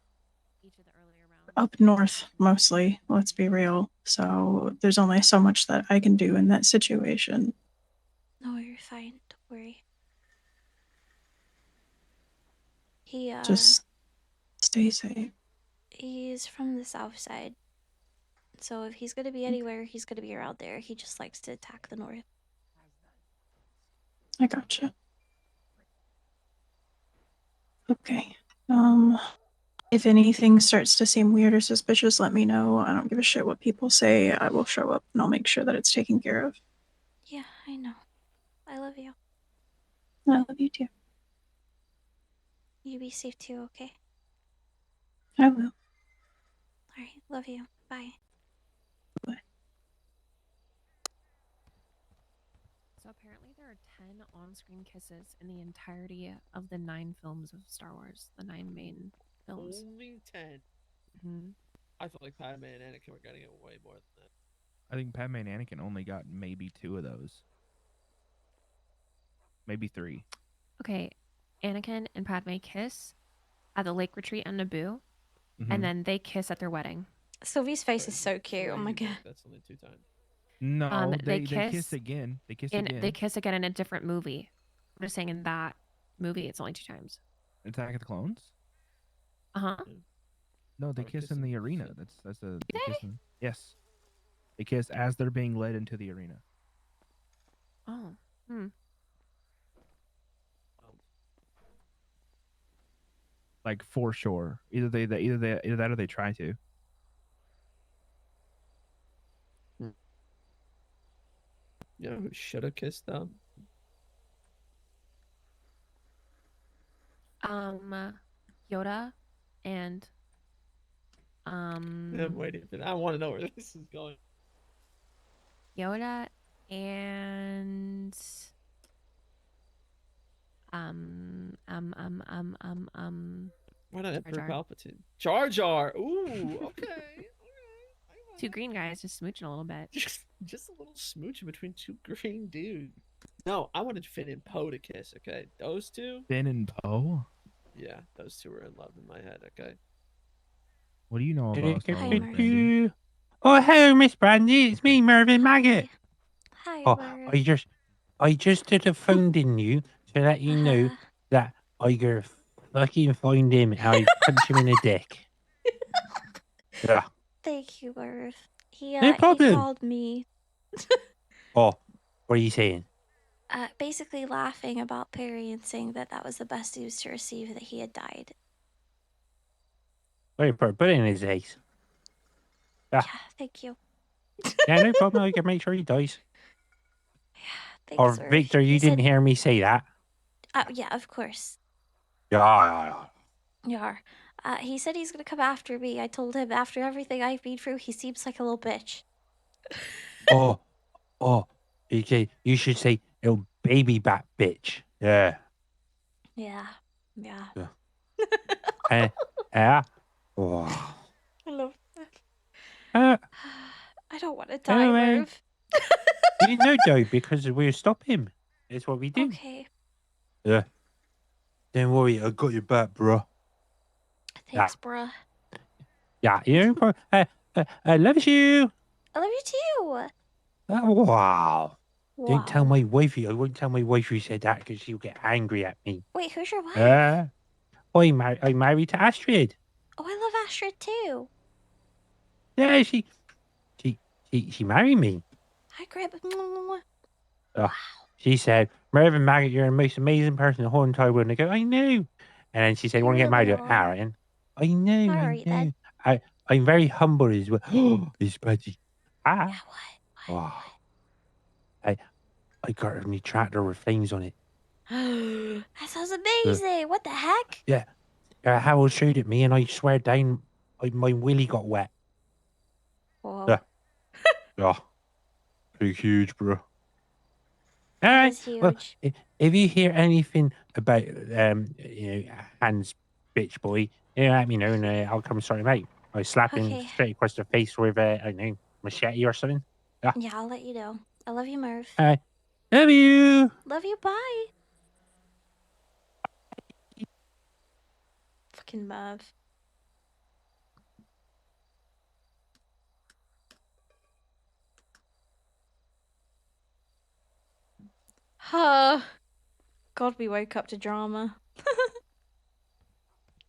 up north, mostly, let's be real. So there's only so much that I can do in that situation. No, you're fine. Don't worry. He Just stay safe. he's from the south side. So if he's gonna be anywhere, he's gonna be around there. He just likes to attack the north. I gotcha. Okay. If anything starts to seem weird or suspicious, let me know. I don't give a shit what people say. I will show up and I'll make sure that it's taken care of. Yeah, I know. I love you. I love you too. You be safe too, okay? I will. Alright, love you. Bye. So apparently there are 10 on-screen kisses in the entirety of the 9 films of Star Wars, the 9 main films. Only 10. Hmm. I feel like Padme and Anakin were getting it way more than that. I think Padme and Anakin only got maybe 2 of those. Maybe 3. Okay, Anakin and Padme kiss at the lake retreat on Naboo, Mhm. and then they kiss at their wedding. Sylvie's face is so cute. Oh my god. That's only 2 times. No, They they kiss again. They kiss again. They kiss again in a different movie. I'm just saying in that movie, it's only 2 times. Attack of the Clones? Uh-huh. No, they kiss in the arena. That's a they kiss in, yes. They kiss as they're being led into the arena. Oh. Hmm. like for sure. Either that or they try to. You know who should have kissed them? Yoda and I'm waiting for that. I want to know where this is going. Yoda and Why not Jar Emperor Jar. Palpatine? Jar Jar. Ooh, okay. Two green guys just smooching a little bit. Just a little smooch between two green dudes. No, I wanted Finn and Poe to kiss. Okay, those two. Finn and Poe. Yeah, those two were in love in my head. Okay. What do you know about Star Hi, Wars, Merv. Brandi? Oh, hello, Miss Brandy. It's me, Mervyn Maggot. Hi, Oh, Merv. I just did a phoning you to let you know that I go fucking find him and I punch him in the dick. Yeah. Thank you, Merv. No He problem. called me, Oh, what are you saying? basically laughing about Perry and saying that that was the best news to receive, that he had died. Wait, put it in his face. Yeah. Thank you. Yeah, no problem. I can make sure he dies. Thanks, Or Merv. Victor, you He didn't said, hear me say that. yeah, of course. Yeah. You are. He said he's gonna come after me. I told him after everything I've been through, he seems like a little bitch. Oh, you should say, "Oh, baby bat bitch." Yeah. Yeah. Yeah. Yeah. Oh. I love that. I don't want to die, Anyway, Merv. you know, though, because we'll stop him. That's what we do. Okay. Yeah. Don't worry, I got your back, bro. Thanks, bruh. Yeah, you know, I love you. I love you too. Oh, wow. Don't tell Wow. my wifey. I won't tell my wife you said that because she'll get angry at me. Wait, who's your wife? I'm married to Astrid. Oh, I love Astrid too. Yeah, she married me. Hi, Grib. She said, Mervyn Maggot, you're the most amazing person in the whole entire world. And I go, I know. And then she said, You want to get really married? are. Aaron. I know, Alright, I know. then. I'm very humble as well. Oh, it's Budgie. Yeah, what? Oh. I got a new tractor with flames on it. That sounds amazing. What the heck? Yeah. Harold showed it me and I swear down my willy got wet. Whoa. Yeah. Yeah. Pretty huge, bro. All That right. is huge. Well, if you hear anything about Hans bitch boy, let me know and I'll come sort him out. I slap him Okay. straight across the face with I don't know, machete or something. Yeah. Yeah, I'll let you know. I love you, Merv. All right. Love you. Love you. Bye. Fucking Merv. Huh. God, we woke up to drama.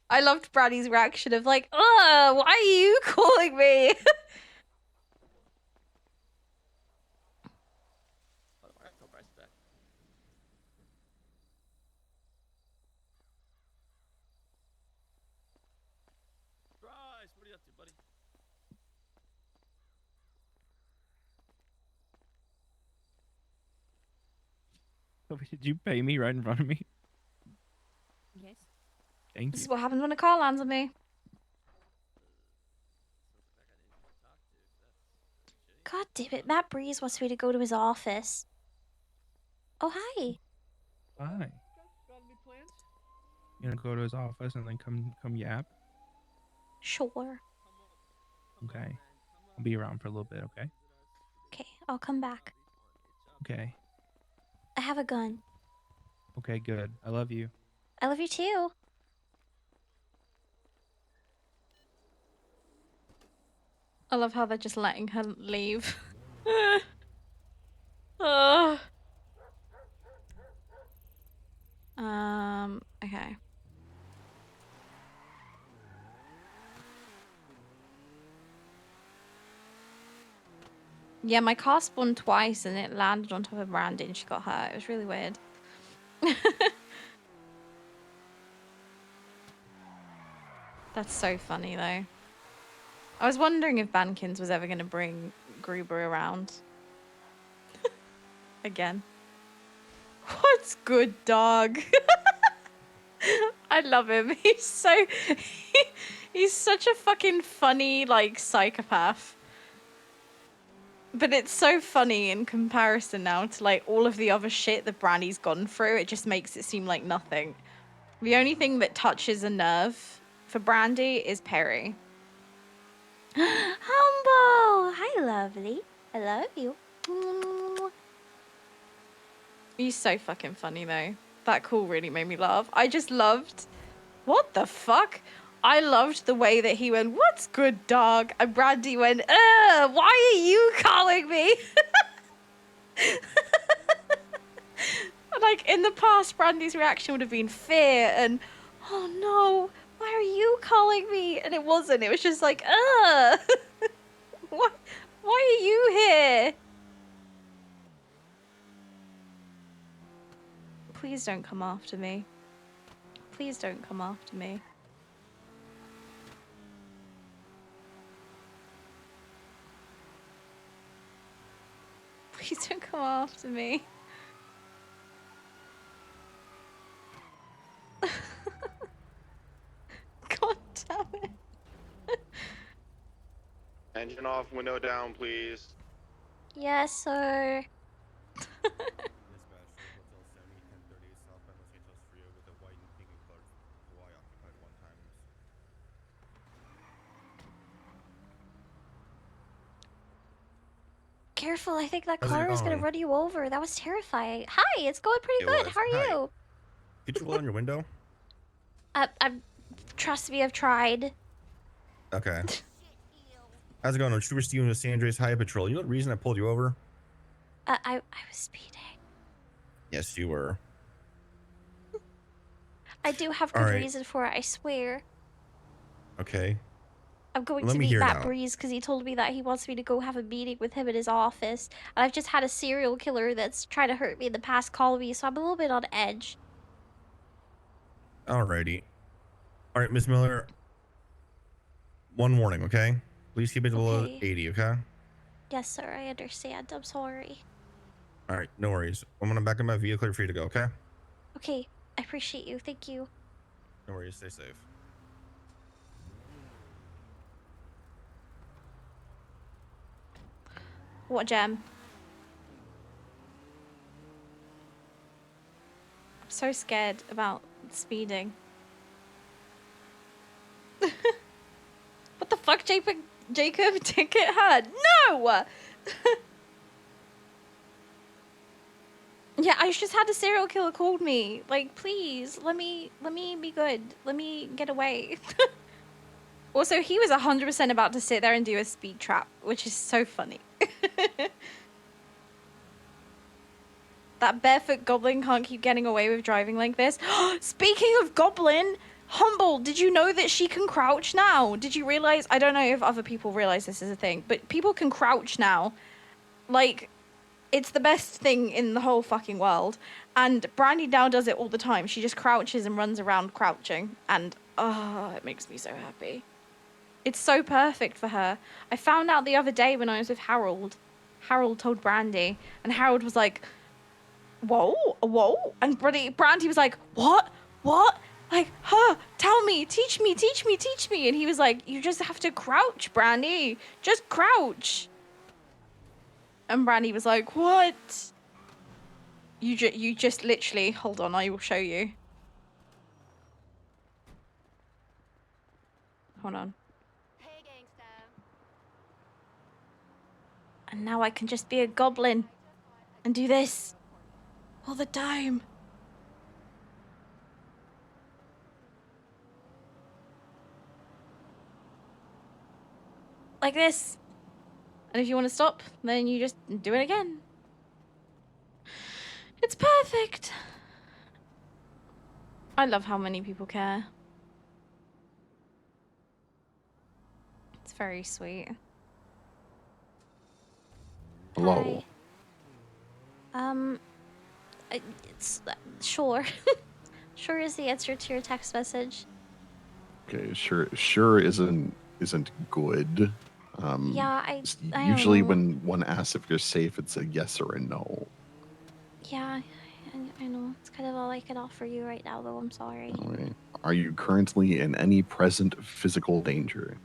I loved Brandy's reaction of like, why are you calling me? Bryce, what are you up to, buddy? Did you pay me right in front of me? Yes. Thank This is you. what happens when a car lands on me. God damn it, Matt Breeze wants me to go to his office. Oh, hi. Hi. You gonna go to his office and then come yap? Sure. Okay. I'll be around for a little bit, okay? Okay, I'll come back. Okay. I have a gun. Okay, good. I love you. I love you too. I love how they're just letting her leave. Okay. Yeah, my car spun twice and it landed on top of Brandi and she got hurt. It was really weird. That's so funny though. I was wondering if Bankins was ever going to bring Gruber around. Again. What's good, dog? I love him. He's such a fucking funny, like, psychopath. But it's so funny in comparison now to, like, all of the other shit that Brandy's gone through. It just makes it seem like nothing. The only thing that touches a nerve for Brandy is Perry. Humble! Hi, lovely. I love you. He's so fucking funny, though. That call really made me laugh. I just loved... What the fuck? I loved the way that he went, what's good, dog? And Brandy went, why are you calling me? Like, in the past, Brandy's reaction would have been fear and, oh no, why are you calling me? And it wasn't. It was just like, Why are you here? Please don't come after me. Please don't come after me. Please don't come after me. God damn it. Engine off, window down, please. Yes, sir. Careful, I think that How's it car is gonna going? run you over. That was terrifying. Hi, it's going pretty good. was. How are Hi. you? Could you roll down your window? Trust me, I've tried. Okay. How's it going? I'm Trooper Steven with San Andreas Highway Patrol. You know the reason I pulled you over? I was speeding. Yes, you were. I do have All good right. reason for it, I swear. Okay. I'm going Let to me meet hear that now. Breeze because he told me that he wants me to go have a meeting with him in his office. And I've just had a serial killer that's tried to hurt me in the past call me, so I'm a little bit on edge. Alrighty. All right, Miss Miller. One warning, okay? Please keep it below Okay. 80, okay? Yes, sir, I understand. I'm sorry. All right, no worries. I'm gonna back up my vehicle for you to go, okay? Okay, I appreciate you. Thank you. No worries. Stay safe. What gem? I'm so scared about speeding. What the fuck, Jacob? Ticket her? No! Yeah, I just had a serial killer called me. Like, please, let me be good. Let me get away. Also, he was 100% about to sit there and do a speed trap, which is so funny. That barefoot goblin can't keep getting away with driving like this. Speaking of goblin, Humble, did you know that she can crouch now? Did you realize? I don't know if other people realize this is a thing, but people can crouch now. Like, it's the best thing in the whole fucking world. And Brandi now does it all the time. She just crouches and runs around crouching. And, oh, it makes me so happy. It's so perfect for her. I found out the other day when I was with Harold. Harold told Brandi, and Harold was like, whoa, whoa. And Brandi was like, what? Like, tell me, teach me. And he was like, you just have to crouch, Brandi. Just crouch. And Brandi was like, what? You just literally, hold on, I will show you. Hold on. And now I can just be a goblin and do this all the time. Like this. And if you want to stop, then you just do it again. It's perfect. I love how many people care. It's very sweet. Hello. Hi. It's sure. Sure is the answer to your text message. Okay, sure isn't good. Yeah, I don't Usually know. when one asks if you're safe, it's a yes or a no. Yeah, I know. It's kind of all I can offer you right now, though. I'm sorry. Alright. Are you currently in any present physical danger?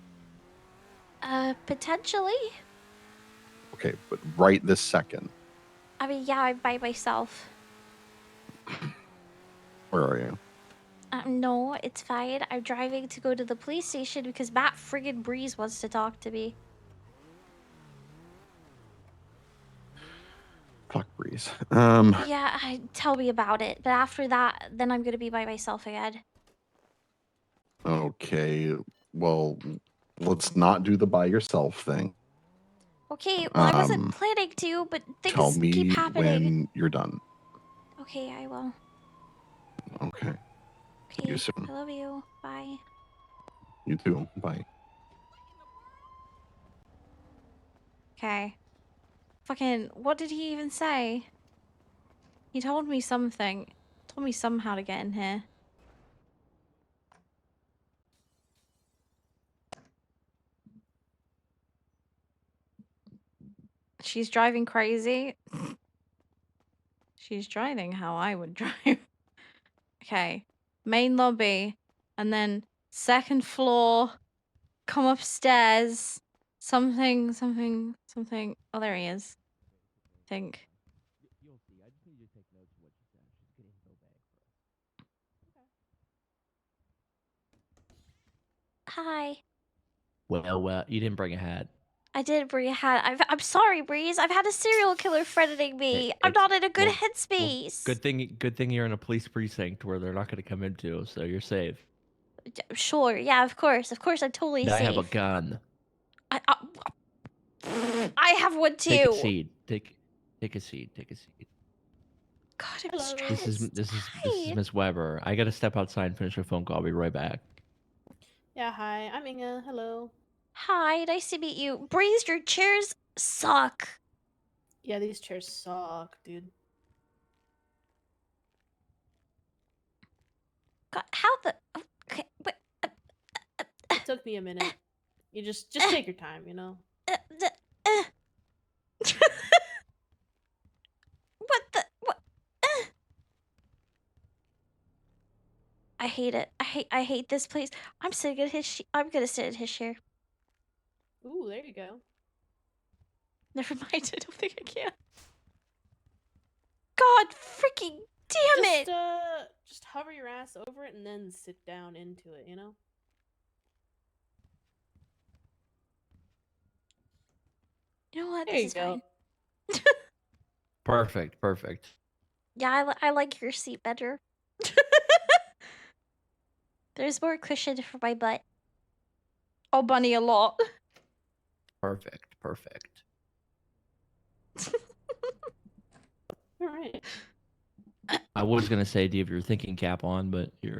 Potentially. Okay, but right this second, I mean, yeah, I'm by myself. where are you? No, it's fine. I'm driving to go to the police station because Matt friggin' Breeze wants to talk to me. Fuck Breeze. Yeah, tell me about it. But after that, then I'm gonna be by myself again. Okay, well, let's not do the by yourself thing. Okay, well, I wasn't planning to, but Tell things keep me happening. when you're done. Okay, I will. Okay. See you Okay, soon. I love you. Bye. You too. Bye. Okay. Fucking, what did he even say? He told me something. Told me somehow to get in here. She's driving crazy. She's driving how I would drive. Okay. Main lobby. And then second floor. Come upstairs. Something. Oh, there he is. I think. Hi. Well, you didn't bring a hat. I did bring a hat. I'm sorry, Breeze. I've had a serial killer threatening me. I'm not in a good headspace. Good thing you're in a police precinct where they're not going to come into, so you're safe. Sure. Yeah, of course. Of course, I'm totally I safe. have a gun. I have one too. Take a seat. Take a seat. Take a seat. God, I'm stressed. This is Miss Weber. I got to step outside and finish a phone call. I'll be right back. Yeah, hi. I'm Inga. Hello. Hi, nice to meet you. Breeze, your chairs suck. Yeah, these chairs suck, dude. God, how the? Okay, wait. It took me a minute. You just take your time, you know. What the? What? I hate it. I hate this place. I'm sitting in his. I'm gonna sit in his chair. Ooh, there you go. Never mind. I don't think I can. God freaking damn it! Just hover your ass over it and then sit down into it, you know? You know what? There This you is go. fine. Perfect. Yeah, I like your seat better. There's more cushion for my butt. Oh, bunny, a lot. Perfect. All right. I was gonna say, do you have your thinking cap on? But you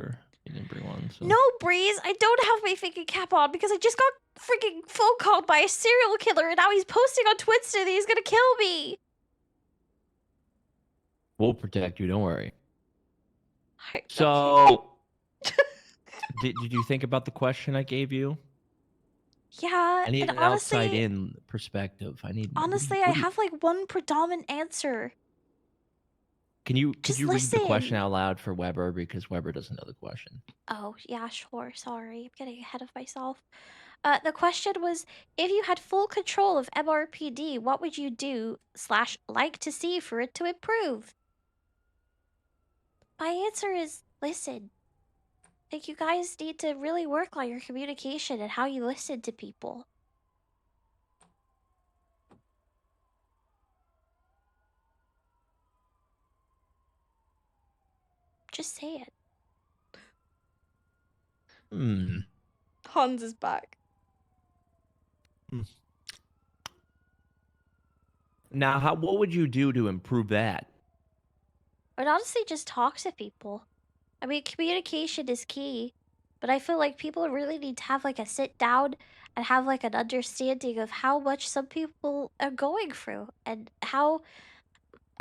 didn't bring one. So. No, Breeze, I don't have my thinking cap on because I just got freaking phone called by a serial killer and now he's posting on Twitter that he's gonna kill me. We'll protect you. Don't worry. Okay. So, did you think about the question I gave you? Yeah, I need and an outside-in perspective. honestly, I have like one predominant answer. Could you read the question listen. out loud for Weber because Weber doesn't know the question? Oh, yeah, sure. Sorry. I'm getting ahead of myself. The question was, if you had full control of MRPD, what would you do / like to see for it to improve? My answer is, listen. Like, you guys need to really work on your communication and how you listen to people. Just say it. Hans is back. Now, what would you do to improve that? I'd honestly just talk to people. I mean, communication is key, but I feel like people really need to have like a sit down and have like an understanding of how much some people are going through and how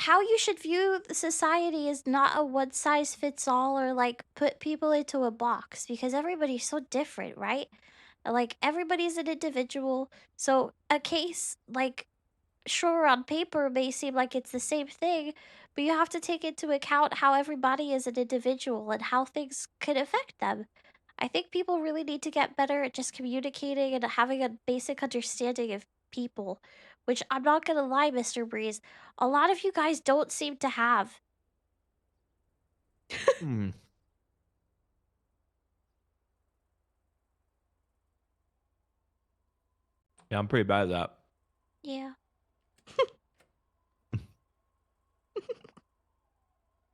how you should view the society is not a one size fits all or like put people into a box because everybody's so different, right? Like everybody's an individual. So a case like sure on paper may seem like it's the same thing, but you have to take into account how everybody is an individual and how things could affect them. I think people really need to get better at just communicating and having a basic understanding of people, which I'm not gonna lie, Mr. Breeze, a lot of you guys don't seem to have. Hmm. Yeah, I'm pretty bad at that. Yeah.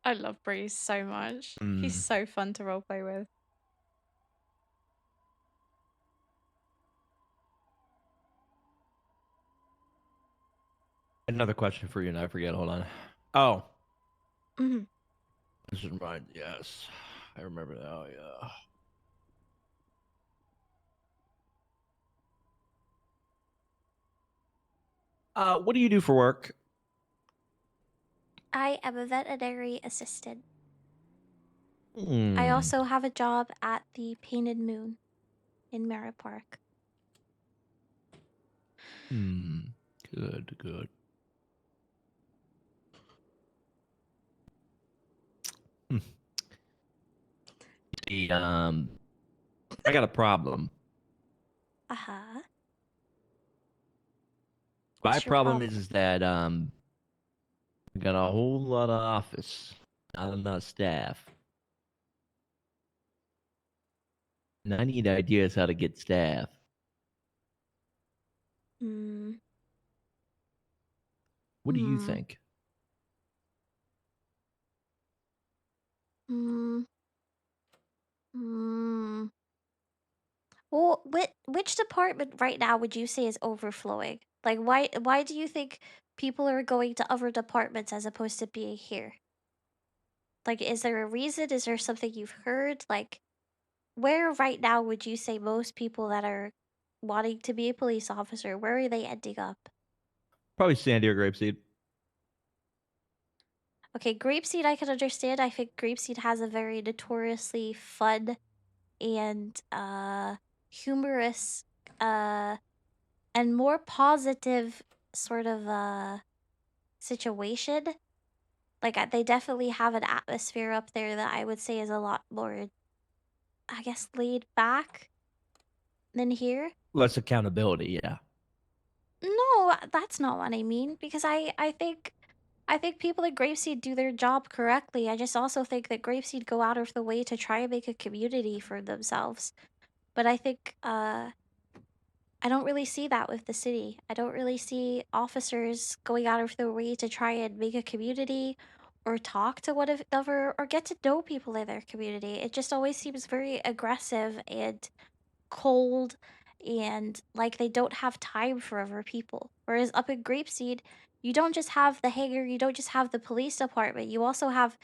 I love Breeze so much. He's Mm. so fun to roleplay with. Another question for you, and I forget. Hold on. Oh, Mm-hmm. this is mine. Yes, I remember now. Yeah. What do you do for work? I am a veterinary assistant. I Hmm. also have a job at the Painted Moon in Merritt Park. Hmm. Good. Good. Hmm. See, I got a problem. Uh-huh. My What's your problem problem? is that I got a whole lot of office, not enough staff, and I need ideas how to get staff. Hmm. What do you Hmm. think? Hmm. Hmm. Well, which department right now would you say is overflowing? Like, why do you think people are going to other departments as opposed to being here? Like, is there a reason? Is there something you've heard? Like, where right now would you say most people that are wanting to be a police officer, where are they ending up? Probably Sandy or Grapeseed. Okay, Grapeseed I can understand. I think Grapeseed has a very notoriously fun and humorous and more positive sort of situation. Like they definitely have an atmosphere up there that I would say is a lot more, I guess, laid back than here. Less accountability. Yeah. No, that's not what I mean because I think people at Grapeseed do their job correctly. I just also think that Grapeseed go out of the way to try and make a community for themselves. But I think I don't really see that with the city. I don't really see officers going out of their way to try and make a community or talk to one another or get to know people in their community. It just always seems very aggressive and cold and like they don't have time for other people. Whereas up in Grapeseed, you don't just have the hangar, you don't just have the police department, you also have,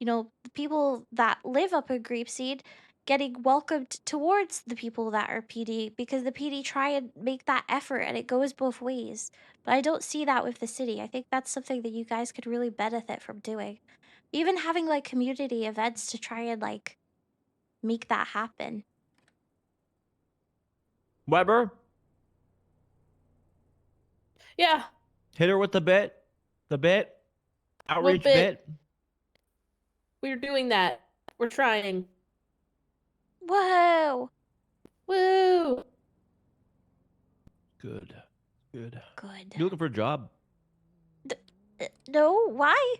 the people that live up in Grapeseed getting welcomed towards the people that are PD because the PD try and make that effort and it goes both ways. But I don't see that with the city. I think that's something that you guys could really benefit from doing. Even having like community events to try and like make that happen. Weber, Yeah. hit her with the bit. The bit. Outreach bit? bit. We're doing that. We're trying. Whoa! Woo! Good. Good. Good. You looking for a job? No, why?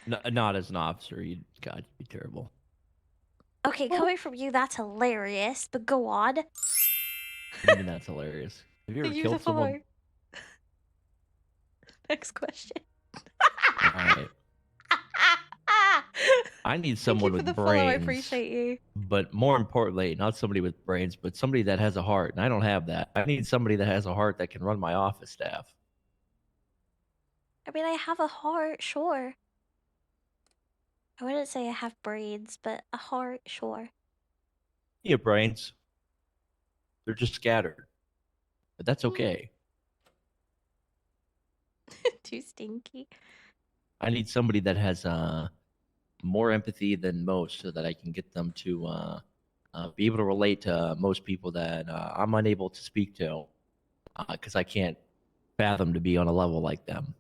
No, not as an officer. God, you'd be terrible. Okay, coming from you, that's hilarious, but go on. Even that's hilarious. Have you ever You the killed someone? following. Next question. All right. I need Thank you someone for with the follow. I brains. appreciate you. But more importantly, not somebody with brains, but somebody that has a heart. And I don't have that. I need somebody that has a heart that can run my office staff. I mean, I have a heart, sure. I wouldn't say I have brains, but a heart, sure. You have brains. They're just scattered. But that's okay. Too stinky. I need somebody that has more empathy than most, so that I can get them to be able to relate to most people that I'm unable to speak to, because I can't fathom to be on a level like them.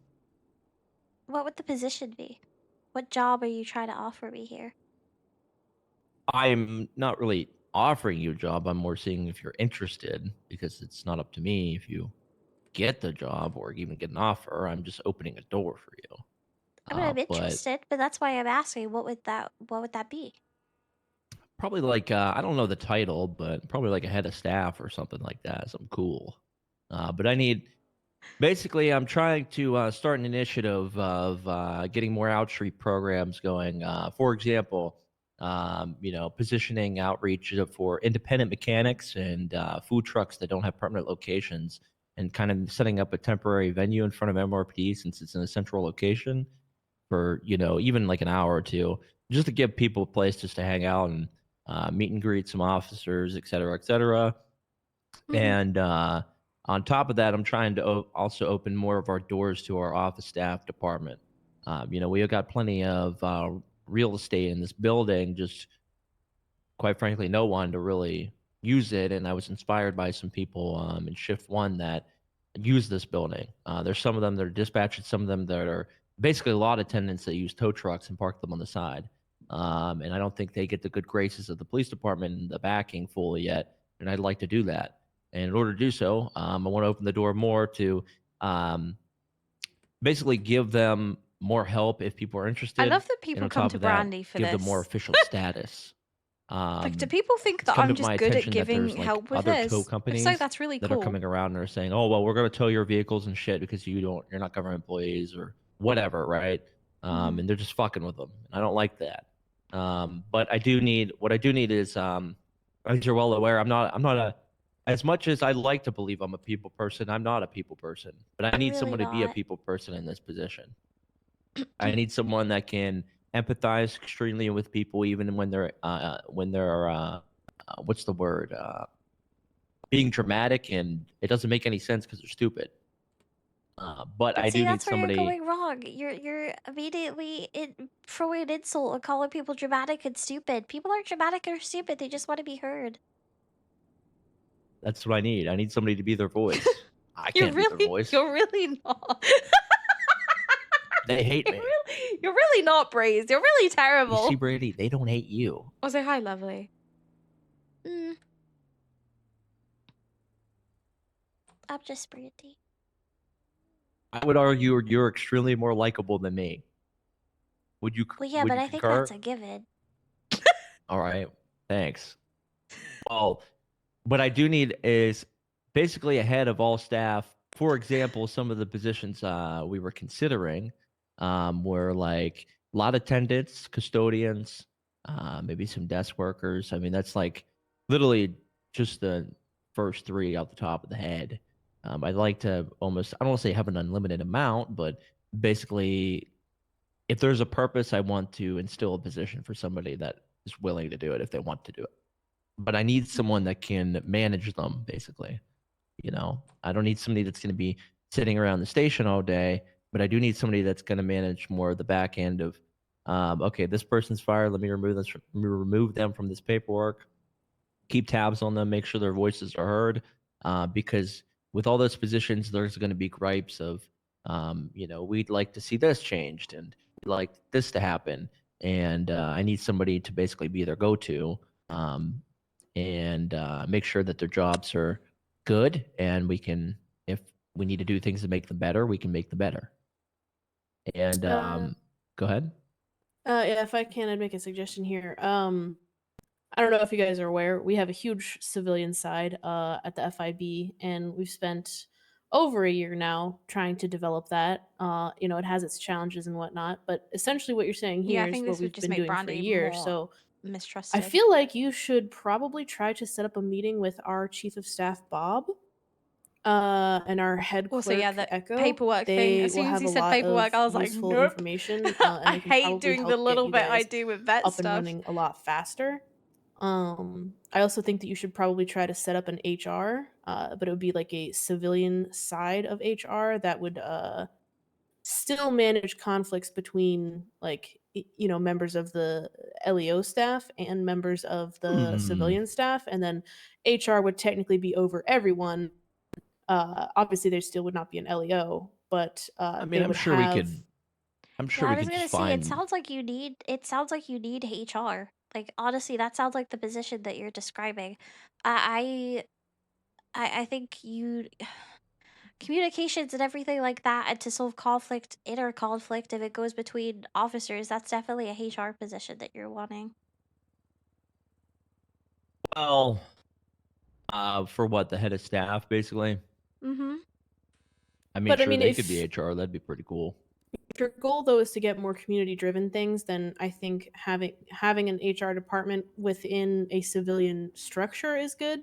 What would the position be? What job are you trying to offer me here? I'm not really offering you a job. I'm more seeing if you're interested, because it's not up to me if you get the job or even get an offer. I'm just opening a door for you. I mean, I'm But interested, but that's why I'm asking. What would that be? probably like I don't know the title, but probably like a head of staff or something like that. Something cool. But I need basically I'm trying to start an initiative of getting more outreach programs going. For example, positioning outreach for independent mechanics and food trucks that don't have permanent locations, and kind of setting up a temporary venue in front of MRPD since it's in a central location for even like an hour or two, just to give people a place just to hang out and meet and greet some officers, et cetera, et cetera. And on top of that, I'm trying to also open more of our doors to our office staff department. We have got plenty of real estate in this building, just quite frankly, no one to really use it. And I was inspired by some people in Shift 1 that use this building. There's some of them that are dispatched, some of them that are basically a lot of attendants that use tow trucks and park them on the side. And I don't think they get the good graces of the police department and the backing fully yet. And I'd like to do that. And in order to do so, I want to open the door more to basically give them more help if people are interested. I love that And people on come top to of that, Brandi for give them more this. official status. Like, do people think It's that come I'm to my just good at attention that giving there's like help with other tow this? If so, companies that's really that are cool. coming around and are saying, "Oh, well, we're going to tow your vehicles and shit because you're not government employees or whatever," right? And they're just fucking with them. And I don't like that. But what I do need is, as you're well aware, I'm not as much as I like to believe I'm a people person, I'm not a people person. But I You're need really someone to be a not. people person in this position. I need someone that can empathize extremely with people, even when they're what's the word? Being dramatic, and it doesn't make any sense because they're stupid. But But I see, do need that's where you're somebody. going wrong. You're immediately throwing an insult and calling people dramatic and stupid. People aren't dramatic or stupid. They just want to be heard. That's what I need. I need somebody to be their voice. I You're can't be their really, voice. you're really not. They hate me. You're really not, Braze. You're really You terrible. see, Brady, they don't hate you. I'll say hi, lovely. I'm just Brandi. I would argue you're extremely more likable than me. Would you? Well, yeah, Would but you I think concur? that's a given. All right. Thanks. Well, what I do need is basically a head of all staff. For example, some of the positions we were considering were like lot attendants, custodians, maybe some desk workers. I mean, that's like literally just the first three off the top of the head. I'd like to almost, I don't want to say have an unlimited amount, but basically, if there's a purpose, I want to instill a position for somebody that is willing to do it if they want to do it. But I need someone that can manage them, basically. I don't need somebody that's going to be sitting around the station all day, but I do need somebody that's going to manage more of the back end of, okay, this person's fired. Let me remove them from this paperwork. Keep tabs on them. Make sure their voices are heard. Because with all those positions, there's going to be gripes of, we'd like to see this changed and we'd like this to happen. And I need somebody to basically be their go-to. And make sure that their jobs are good, and we can, if we need to do things to make them better, we can make them better. And go ahead. Yeah, if I can, I'd make a suggestion here. I don't know if you guys are aware, we have a huge civilian side at the FIB, and we've spent over a year now trying to develop that. It has its challenges and whatnot, but essentially what you're saying Yeah, here I is think what this would we've just been make doing for a Brandi year. more So I mistrusted. feel like you should probably try to set up a meeting with our chief of staff, Bob, and our head clerk, Also, yeah, that Echo. paperwork thing. They As will soon as have he a said lot paperwork, of I was like, useful nope. information, and I they can hate probably doing the help get little you bit I guys do with vet up stuff. and running a lot faster. I also think that you should probably try to set up an HR, but it would be like a civilian side of HR that would still manage conflicts between like members of the LEO staff and members of the civilian staff, and then HR would technically be over everyone. Obviously, there still would not be an LEO, but I they mean, I'm would sure we have. could. I'm sure Yeah, I we was could gonna just say find. it sounds like you need HR. Like honestly, that sounds like the position that you're describing. I think you communications and everything like that, and to solve conflict, inner conflict, if it goes between officers, that's definitely a HR position that you're wanting. Well, for what, the head of staff, basically. Mm-hmm. I mean, But I sure, mean, they if could be HR. That'd be pretty cool. if your goal though is to get more community driven things, then I think having an HR department within a civilian structure is good.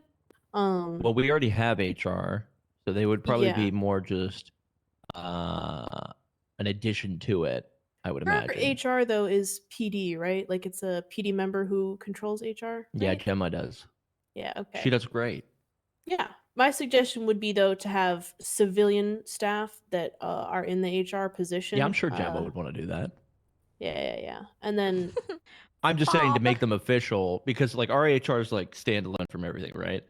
Well, we already have HR, so they would probably Yeah. be more just an addition to it, I would Her imagine. HR though is PD, right? Like it's a PD member who controls HR. Yeah, right? Gemma does. Yeah. Okay. She does great. Yeah. My suggestion would be though to have civilian staff that are in the HR position. Yeah, I'm sure Gemma would want to do that. Yeah. And then I'm just saying to make them official because like our HR is like standalone from everything, right?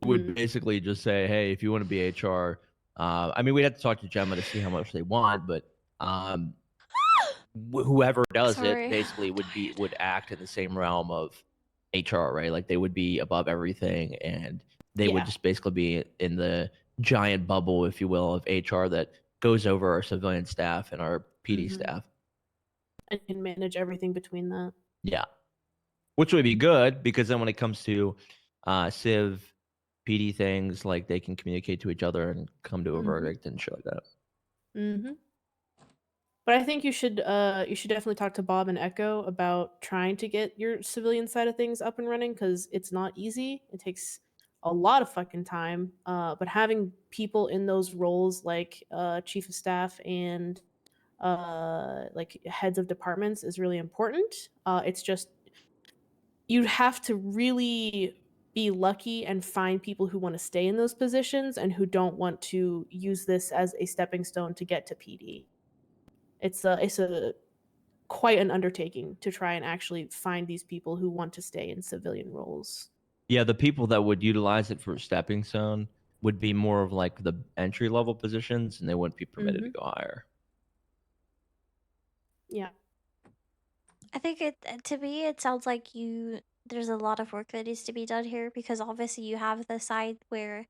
We would basically just say, hey, if you want to be HR, I mean, we'd have to talk to Gemma to see how much they want, but whoever does Sorry. it basically would act in the same realm of HR, right? Like they would be above everything, and they would Yeah. just basically be in the giant bubble, if you will, of HR that goes over our civilian staff and our PD Mhm. staff. and can manage everything between that. Yeah. Which would be good because then when it comes to Civ PD things, like they can communicate to each other and come to a Mhm. verdict and shit like that. Mm-hmm. But I think you should definitely talk to Bob and Echo about trying to get your civilian side of things up and running because it's not easy. It takes a lot of fucking time. But having people in those roles like chief of staff and like heads of departments is really important. It's just you'd have to really be lucky and find people who want to stay in those positions and who don't want to use this as a stepping stone to get to PD. It's a quite an undertaking to try and actually find these people who want to stay in civilian roles. Yeah, the people that would utilize it for a stepping stone would be more of like the entry level positions and they wouldn't be permitted to go higher. Yeah. I think to me it sounds like there's a lot of work that needs to be done here because obviously you have the side where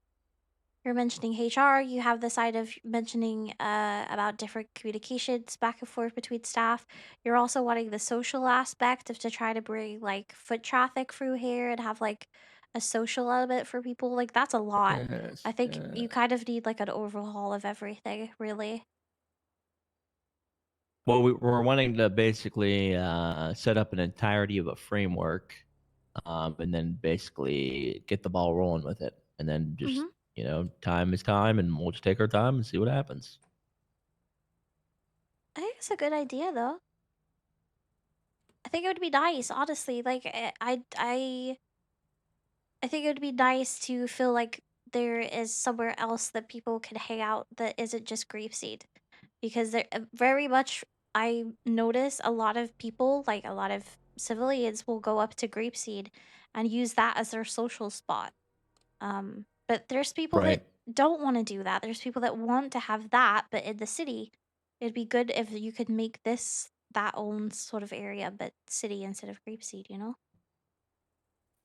you're mentioning HR, you have the side of mentioning about different communications back and forth between staff. You're also wanting the social aspect of to try to bring like foot traffic through here and have like a social element for people. Like that's a lot. I think you kind of need like an overhaul of everything, really. Well, we're wanting to basically set up an entirety of a framework and then basically get the ball rolling with it. And then just, time is time and we'll just take our time and see what happens. I think it's a good idea though. I think it would be nice, honestly. Like I think it would be nice to feel like there is somewhere else that people can hang out that isn't just Grapeseed. Because there very much I notice a lot of people, like a lot of civilians will go up to Grapeseed and use that as their social spot. But there's people that don't want to do that. There's people that want to have that, but in the city, it'd be good if you could make this that own sort of area, but city instead of Grapeseed, you know?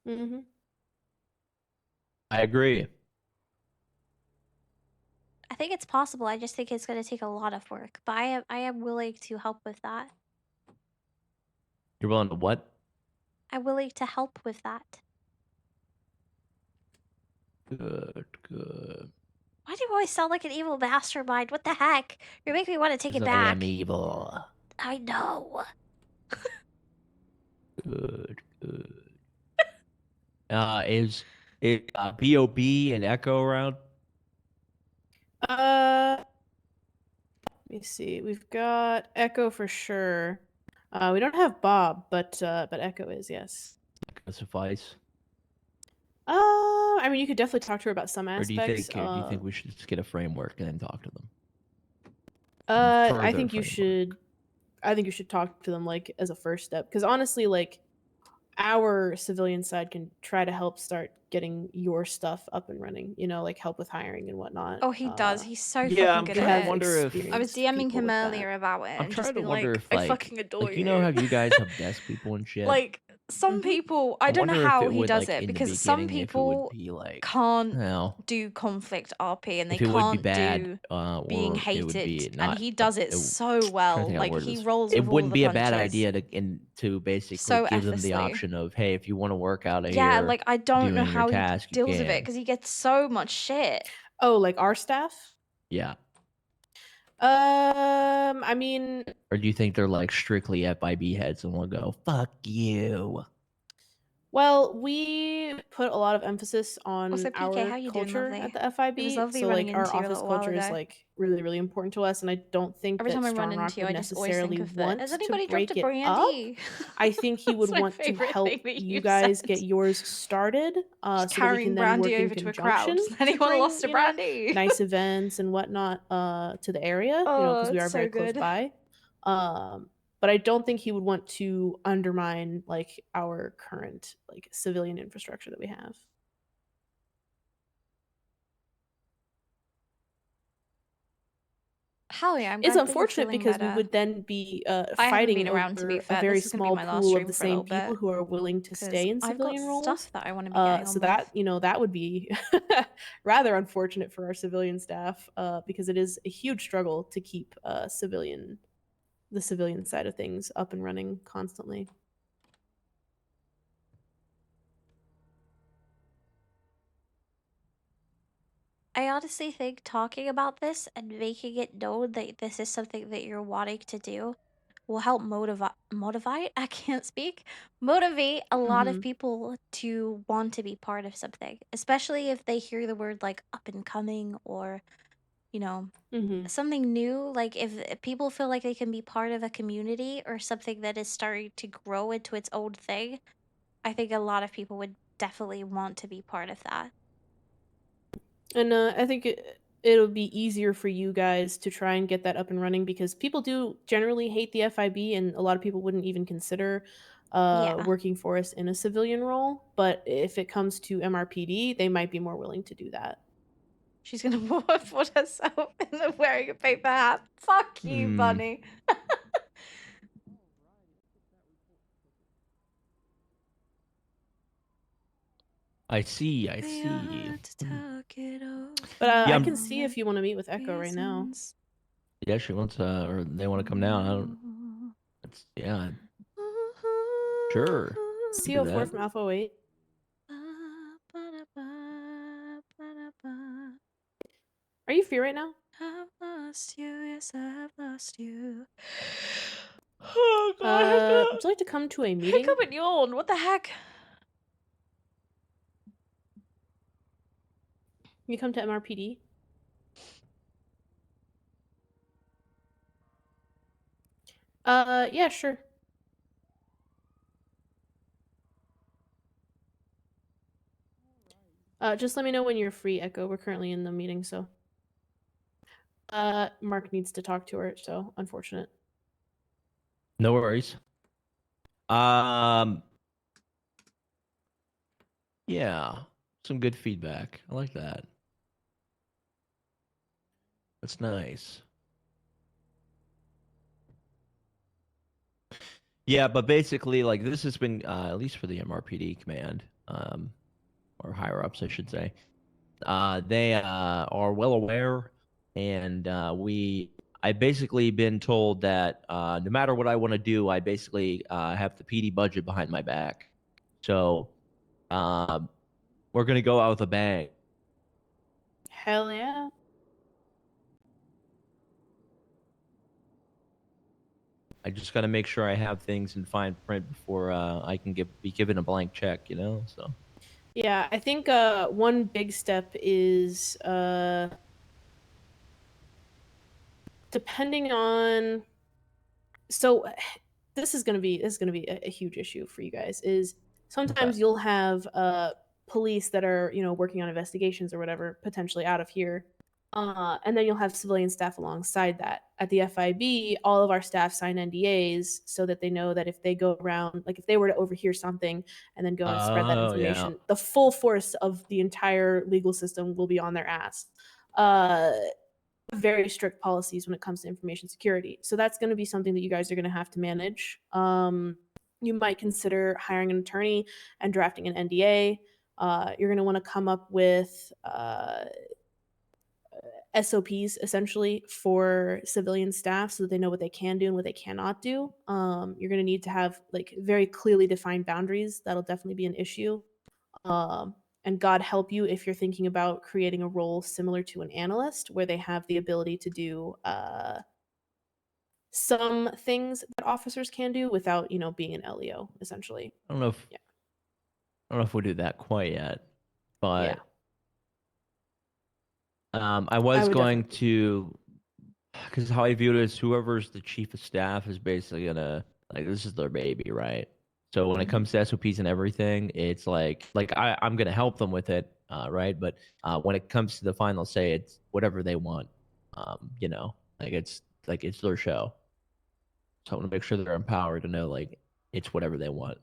Mm-hmm. I agree. I think it's possible. I just think it's going to take a lot of work, but I am willing to help with that. You're willing to what? I'm willing to help with that. Good. Why do you always sound like an evil mastermind? What the heck? You're making me want to take it 'Cause back. I am evil. I know. Good. Is it B.O.B. and Echo around? Let me see. We've got Echo for sure. We don't have Bob, but Echo is, yes. Echo suffice. I mean, you could definitely talk to her about some Or aspects. do you think we should just get a framework and then talk to them? I think you framework. should. I think you should talk to them like as a first step, because honestly, like our civilian side can try to help start getting your stuff up and running. You know, like help with hiring and whatnot. Oh, he does. He's so Yeah, fucking I'm good trying at to it. wonder if I was experienced DMing people him with that. earlier about it I'm and trying just to being wonder like, if I like fucking adore you know you. how you guys have desk people and shit. Like some people, I don't know wonder if how it he would does like it in the because some beginning if it would people be like can't no do conflict RP and they if it would be can't bad do or being it would be hated, and not. he does it so Trying to well. think of Like word he this. rolls It with all wouldn't the be a bad punches idea to basically so give them the effortlessly. option of hey, if you want to work out of Yeah, here like I don't know doing your how he task, you deals with it can. because he gets so much shit. Oh, like our staff? Yeah. I mean, Or do you think they're like strictly FIB heads and will go fuck you? well, we put a lot of emphasis on Also, PK, our how you doing, culture lovely? at the It was FIB. lovely So, running like, our into you a office little while culture is ago. like really, really important to us, and I don't think Every that time I run Strong Rock into you, would I just always think necessarily of the, want has to anybody dropped a break it up. Brandy? I think he would That's my want to favorite help thing that you you guys said. get yours started, Just so that we carrying can then Brandy work in over to a crowd. conjunction Has to anyone bring, lost a you know, Brandy? nice events and whatnot to the area. You know, because Oh, we it's are so very close good. by. But I don't think he would want to undermine like our current like civilian infrastructure that we have. Hell yeah, I'm It's glad that you're unfortunate feeling because we better. would then be I haven't fighting been around, to be over a fair. very This is gonna be small my last pool of stream the for a little same people bit who are willing to 'cause stay in I've got civilian roles. stuff that I want to be getting So on that, with. you know, that would be rather unfortunate for our civilian staff, because it is a huge struggle to keep the civilian side of things up and running constantly. I honestly think talking about this and making it known that this is something that you're wanting to do will help motivate. I can't speak. Motivate a lot of Mhm. people to want to be part of something, especially if they hear the word like up and coming or, you know, Mhm. something new. Like if people feel like they can be part of a community or something that is starting to grow into its own thing, I think a lot of people would definitely want to be part of that. And I think it'll be easier for you guys to try and get that up and running because people do generally hate the FIB, and a lot of people wouldn't even consider Yeah. working for us in a civilian role. But if it comes to MRPD, they might be more willing to do that. She's gonna put herself in the wearing a paper hat. Fuck you, bunny. I see. I see. But Yeah, I can see if you want to meet with Echo right now. Yeah, she wants or they want to come down. I don't. It's, yeah. Sure. we can do CO4 that. from Alpha 8. Are you free right now? I've lost you, yes, I've lost you. Oh god, Would you like to come to a meeting? hiccup and yawn. What the heck? You come to MRPD? Yeah, sure. Just let me know when you're free, Echo. We're currently in the meeting, so. Mark needs to talk to her, so unfortunate. No worries. Yeah, some good feedback. I like that. That's nice. Yeah, but basically, like this has been at least for the MRPD command, or higher ups, I should say. They are well aware, and I basically been told that no matter what I want to do, I basically have the PD budget behind my back. So we're gonna go out with a bang. Hell yeah. I just got to make sure I have things in fine print before I can be given a blank check, you know? So. Yeah, I think one big step is depending on so this is gonna be a huge issue for you guys is sometimes you'll have police that are, you know, working on investigations or whatever, potentially out of here. And then you'll have civilian staff alongside that. At the FIB, all of our staff sign NDAs so that they know that if they go around, like if they were to overhear something and then go and spread that Oh, yeah. information, the full force of the entire legal system will be on their ass. Very strict policies when it comes to information security. So that's going to be something that you guys are going to have to manage. You might consider hiring an attorney and drafting an NDA. You're going to want to come up with SOPs essentially for civilian staff so that they know what they can do and what they cannot do. You're going to need to have like very clearly defined boundaries. That'll definitely be an issue. And God help you if you're thinking about creating a role similar to an analyst where they have the ability to do some things that officers can do without, being an LEO essentially. I don't know if we'll do that quite yet, but I was would going to, because how I view it is whoever's the chief of staff is basically gonna, like, this is their baby, right? So when it comes to SOPs and everything, it's like I'm gonna help them with it, right? But when it comes to the final say, it's whatever they want. It's their show. So I want to make sure they're empowered to know like it's whatever they want.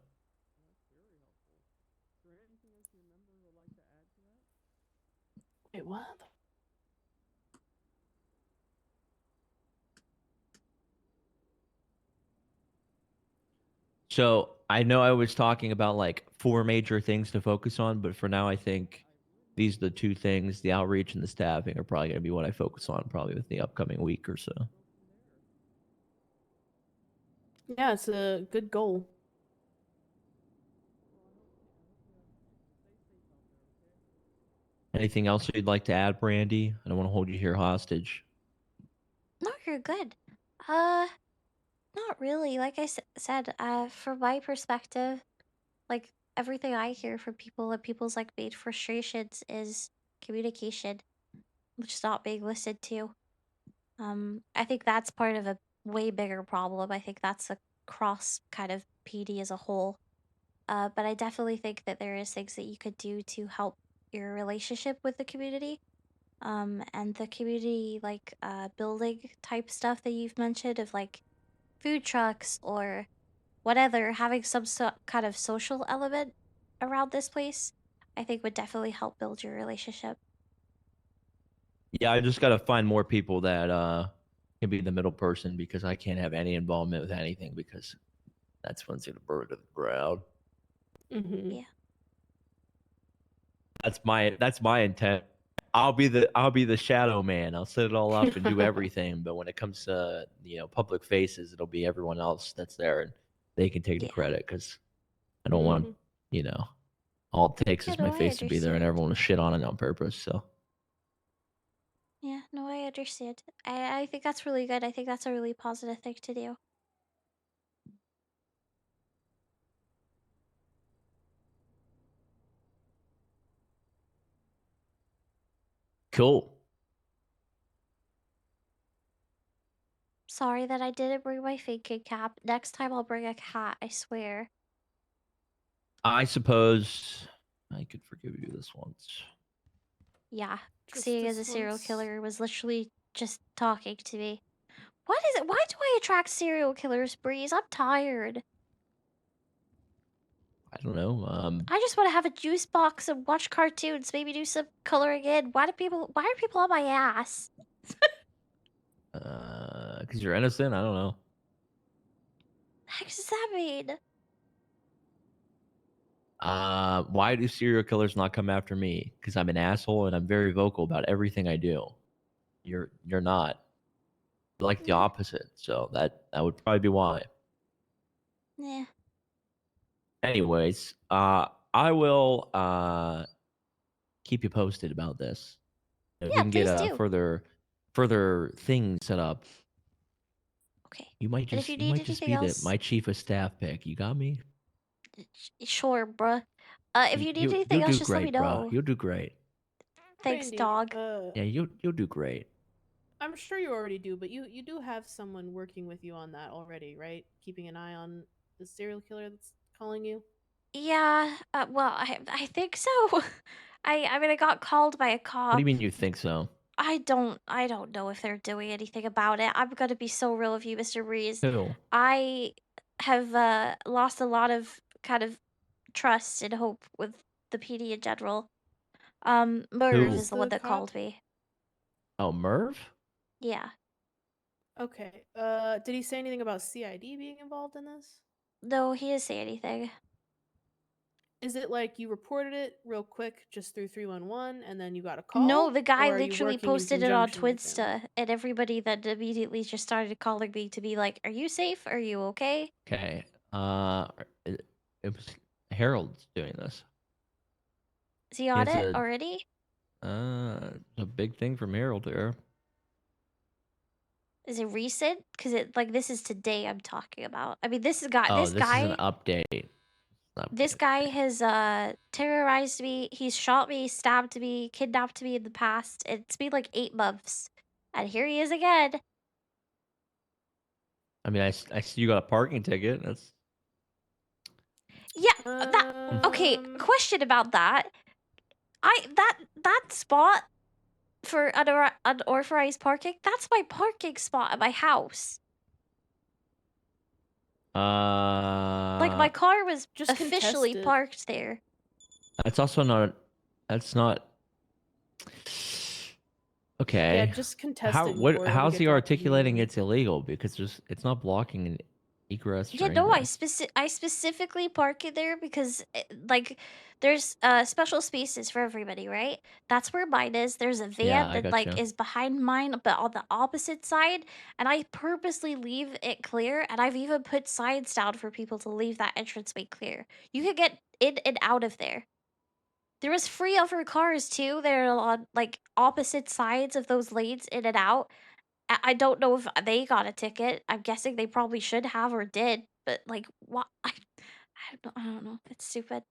Wait, what? So I know I was talking about like 4 major things to focus on, but for now I think these are the 2 things, the outreach and the staffing are probably going to be what I focus on probably with the upcoming week or so. Yeah, it's a good goal. Anything else you'd like to add, Brandi? I don't want to hold you here hostage. No, you're good. Not really. Like I said, from my perspective, like everything I hear from people and people's like main frustrations is communication, which is not being listened to. I think that's part of a way bigger problem. I think that's across kind of PD as a whole. But I definitely think that there is things that you could do to help your relationship with the community. And the community like building type stuff that you've mentioned of like food trucks or whatever, having some kind of social element around this place, I think would definitely help build your relationship. Yeah, I just got to find more people that can be the middle person because I can't have any involvement with anything because that's what's going to burn to the ground. Mm-hmm. Yeah. That's my intent. I'll be the shadow man. I'll set it all up and do everything. But when it comes to public faces, it'll be everyone else that's there and they can take the credit because I don't want all it takes is my no, I face to be there and understand. everyone will shit on it on purpose. So Yeah, no, I understand. I think that's really good. I think that's a really positive thing to do. cool. Sorry that I didn't bring my thinking cap. Next time I'll bring a cat, I swear. I suppose I could forgive you this once. Yeah, Just seeing as a this serial once. killer was literally just talking to me. What is it? Why do I attract serial killers, Breeze? I'm tired. I don't know. I just want to have a juice box and watch cartoons, maybe do some coloring in. Why are people on my ass? Because you're innocent. I don't know. Heck does that mean? Why do serial killers not come after me? Because I'm an asshole and I'm very vocal about everything I do. You're not. Like the opposite. So that would probably be why. Yeah. Anyways, I will keep you posted about this. If we Yeah, can please get do. further things set up. Okay. You might And if just you need anything else, my chief of staff pick. You got me? sure, bruh. If you need You'll anything else, do just let me great, bro. know. You'll do great. Thanks, Brandi, dog. Yeah, you'll do great. I'm sure you already do, but you do have someone working with you on that already, right? Keeping an eye on the serial killer that's calling you. Yeah. Well, I think so. I mean, I got called by a What cop. do you mean you think so? I don't know if they're doing anything about it. I'm gonna be so real with you, Mr. Breeze. Who? I have lost a lot of kind of trust and hope with the PD in general. Merv Who? is the one The that cop? called me. Oh, Merv? Yeah. Okay. Did he say anything about CID being involved in this? No, he didn't say anything. Is it like you reported it real quick just through 311 and then you got a call? No, the guy or are you literally working in posted it on conjunction with him? Twinsta, and everybody then immediately just started calling me to be like, "Are you safe? Are you okay?" Okay. It was Harold's doing this. Is he He on has it already? a big thing from Harold here. Is it recent? Because this is today I'm talking about. I mean, this Oh, this is an guy, update. this guy has terrorized me. He's shot me, stabbed me, kidnapped me in the past. It's been like 8 months, and here he is again. I mean, I see you got a parking ticket. That's Yeah, that okay. Question about that. That spot for unauthorized parking. That's my parking spot at my house. Like my car was Just officially contest it. parked there. That's also not. That's not. Okay. Yeah, just contest it in What? court. It'll How's get he dropped articulating immediately. it's illegal? Because it's not blocking an egress Yeah, or no, ingress. I specifically park it there because there's special spaces for everybody, right? That's where mine is. There's a Yeah, van I that gotcha. is behind mine but on the opposite side, and I purposely leave it clear, and I've even put signs down for people to leave that entranceway clear. You could get in and out of there. There was free other cars too. They're on opposite sides of those lanes in and out. I don't know if they got a ticket. I'm guessing they probably should have or did, but what? I don't know. It's stupid.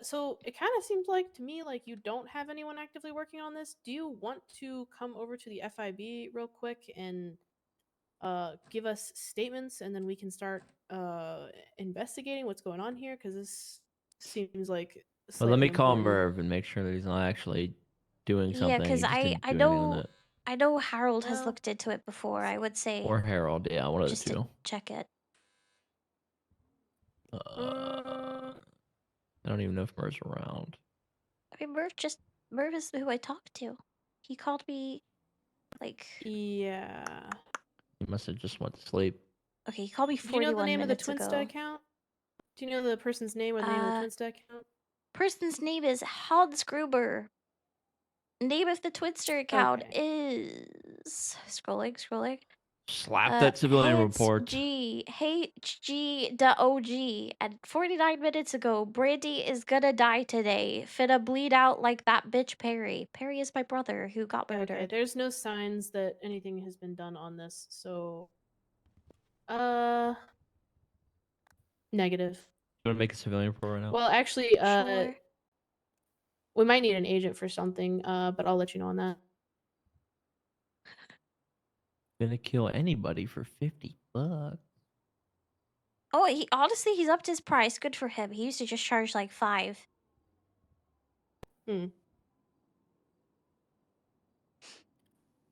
So it kind of seems like to me like you don't have anyone actively working on this. Do you want to come over to the FIB real quick and give us statements, and then we can start investigating what's going on here? Because this seems like Well, let slightly me call important. Merv and make sure that he's not actually doing Yeah, something. because He just I didn't I do anything with know it. I know Harold has Well, looked into it before. I would say Or Harold. Yeah, one of the just to two. check it. I don't even know if Merv's around. I mean, Merv is who I talked to. He called me yeah. He must have just went to sleep. Okay, he called me Do you know the 41 name of the minutes Twinsta ago. account? Do you know the person's name or the name of the Twinsta account? Person's name is Hans Gruber. Name of the Twinster account is scrolling. Slap that civilian report. HG.OG. And 49 minutes ago, Brandi is gonna die today. Finna bleed out like that bitch Perry. Perry is my brother who got murdered. Okay, there's no signs that anything has been done on this, so negative. You want to make a civilian report right now? Well, actually, Sure. we might need an agent for something, but I'll let you know on that. Gonna kill anybody for $50. Oh, he's upped his price. Good for him. He used to just charge like 5.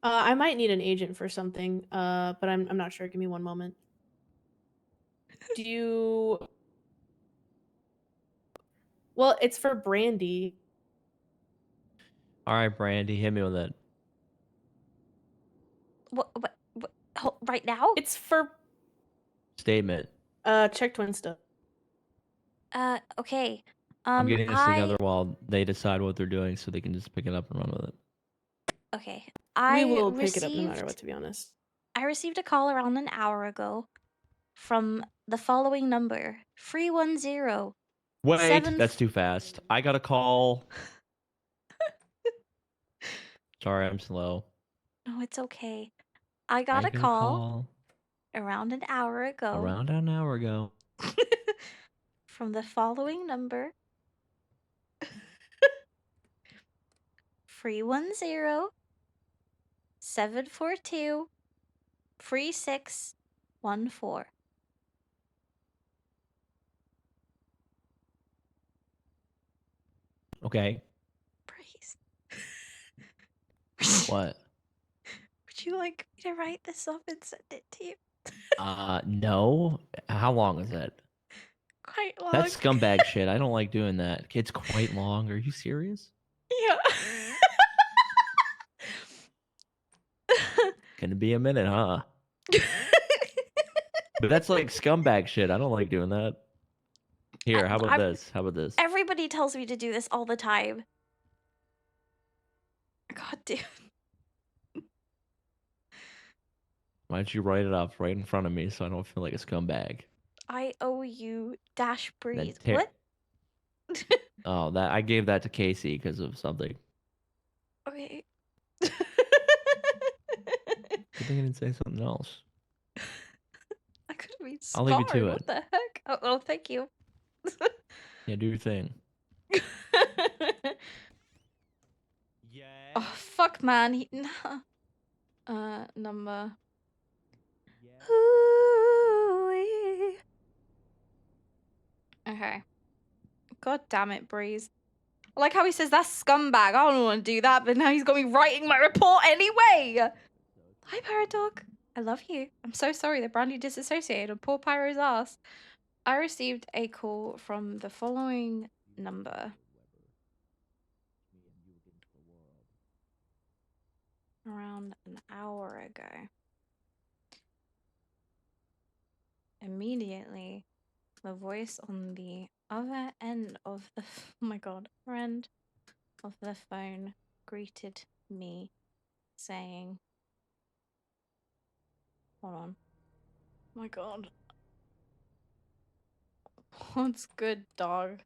I might need an agent for something, but I'm not sure. Give me one moment. Do you? Well, it's for Brandi. All right, Brandi, hit me with it. What right now? It's for Statement. check Twinsta. Okay. I'm getting this together while they decide what they're doing, so they can just pick it up and run with it. Okay. We will pick it up no matter what, to be honest. I received a call around an hour ago from the following number: 310. Wait, that's too fast. I got a call. Sorry, I'm slow. No, it's okay. I I got a got call around an hour ago around an hour ago. from the following number: 310 742 3614. Okay. Praise. What? Would you like me to write this up and send it to you? No. How long is it? Quite long. That's scumbag shit. I don't like doing that. It's quite long. Are you serious? Yeah. Gonna be a minute, huh? But that's like scumbag shit. I don't like doing that. Here, how about this? How about this? Everybody tells me to do this all the time. God damn. Why don't you write it up right in front of me so I don't feel like a scumbag? I owe you dash Then breeze. tear- What? Oh, that I gave that to Casey because of something. Okay. Good thing I didn't say something else. I could have been I'll scarred. leave you to What it. the heck? Oh, thank you. Yeah, do your thing. Oh, fuck, man. Number. Ooh-wee. Okay. God damn it, Breeze. I like how he says that's scumbag. I don't want to do that, but now he's got me writing my report anyway. Hi, Pirate Dog. I love you. I'm so sorry that Brandi disassociated. Poor Pyro's ass. I received a call from the following number. Around an hour ago. Immediately, the voice on the other end of the oh my god, friend of the phone greeted me saying, hold on. Oh my god. What's good, dog?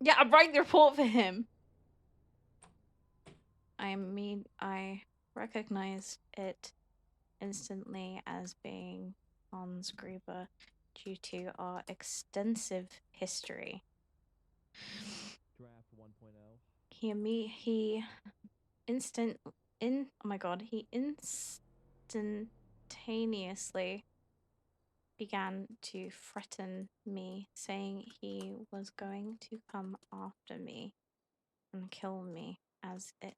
Yeah, I'm writing the report for him. I recognized it instantly as being Hans Gruber due to our extensive history. Draft 1.0. He oh my god, he instantaneously began to threaten me, saying he was going to come after me and kill me, as it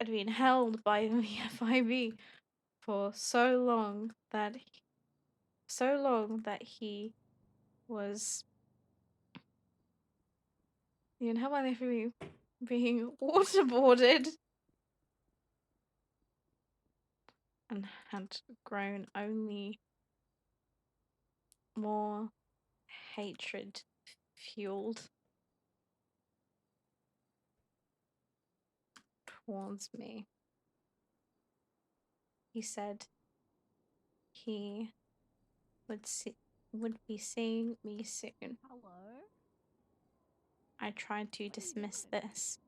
had been held by the FIB for so long that he was being held by the FIB being waterboarded and had grown only more hatred fueled towards me. He said he would be seeing me soon. Hello? I tried to dismiss this,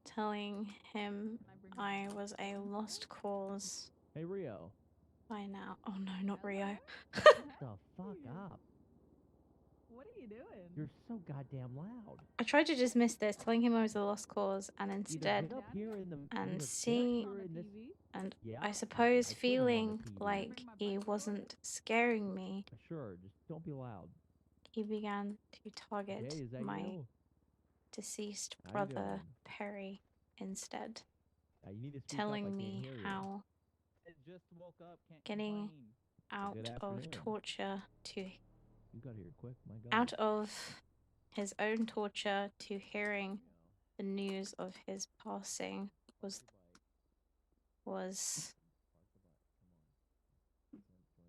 telling him I was a lost cause Hey, Rio. by now. Oh no, not Rio. Shut the fuck up. What are you doing? You're so goddamn loud. I tried to dismiss this, telling him I was a lost cause, and instead, Get up here in the and get up seeing, here in this. and Yeah, I suppose I put him on the feeling TV. like he wasn't scaring me, Sure, just don't be loud. he began to target Jay, is that my you? deceased How you brother, doing? Perry, instead, You need to speak up. I telling can't me hear you. how I just woke up. Can't getting complain. out Good of afternoon. torture to You got here quick, my God. out of his own torture to hearing the news of his passing was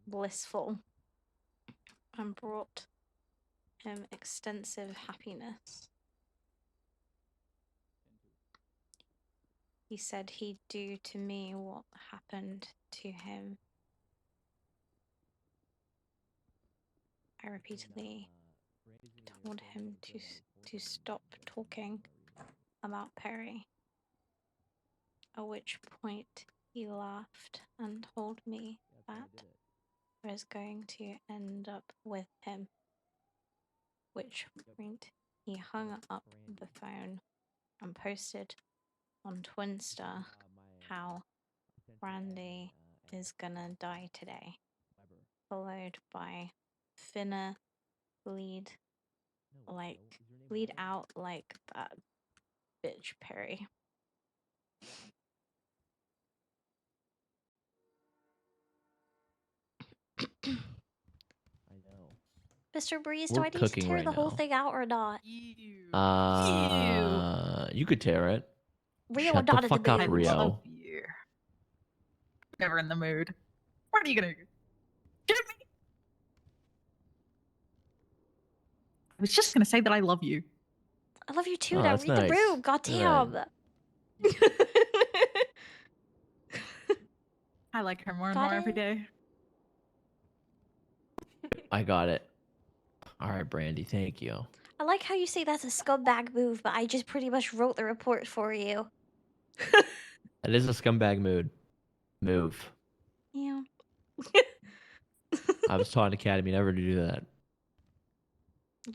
blissful and brought him extensive happiness. He said he'd do to me what happened to him. I repeatedly told him to stop talking about Perry, at which point he laughed and told me that I was going to end up with him, which point he hung up the phone and posted on Twinstar how Brandi is gonna die today, followed by Finna bleed out like that. Bitch, Perry. I know. Mr. Breeze, do We're I need to cooking tear right the whole now. thing out or not? You could tear it. Rio, Shut the not in the fuck up, mood. Rio. you. Never in the mood. What are you gonna do? Get me! I was just gonna say that I love you. I love you too. Oh, Now that's read the nice. room. Goddamn. I like her more and Got more every it? day. I got it. All right, Brandy. Thank you. I like how you say that's a scumbag move, but I just pretty much wrote the report for you. That is a scumbag move. Yeah. I was taught in academy never to do that.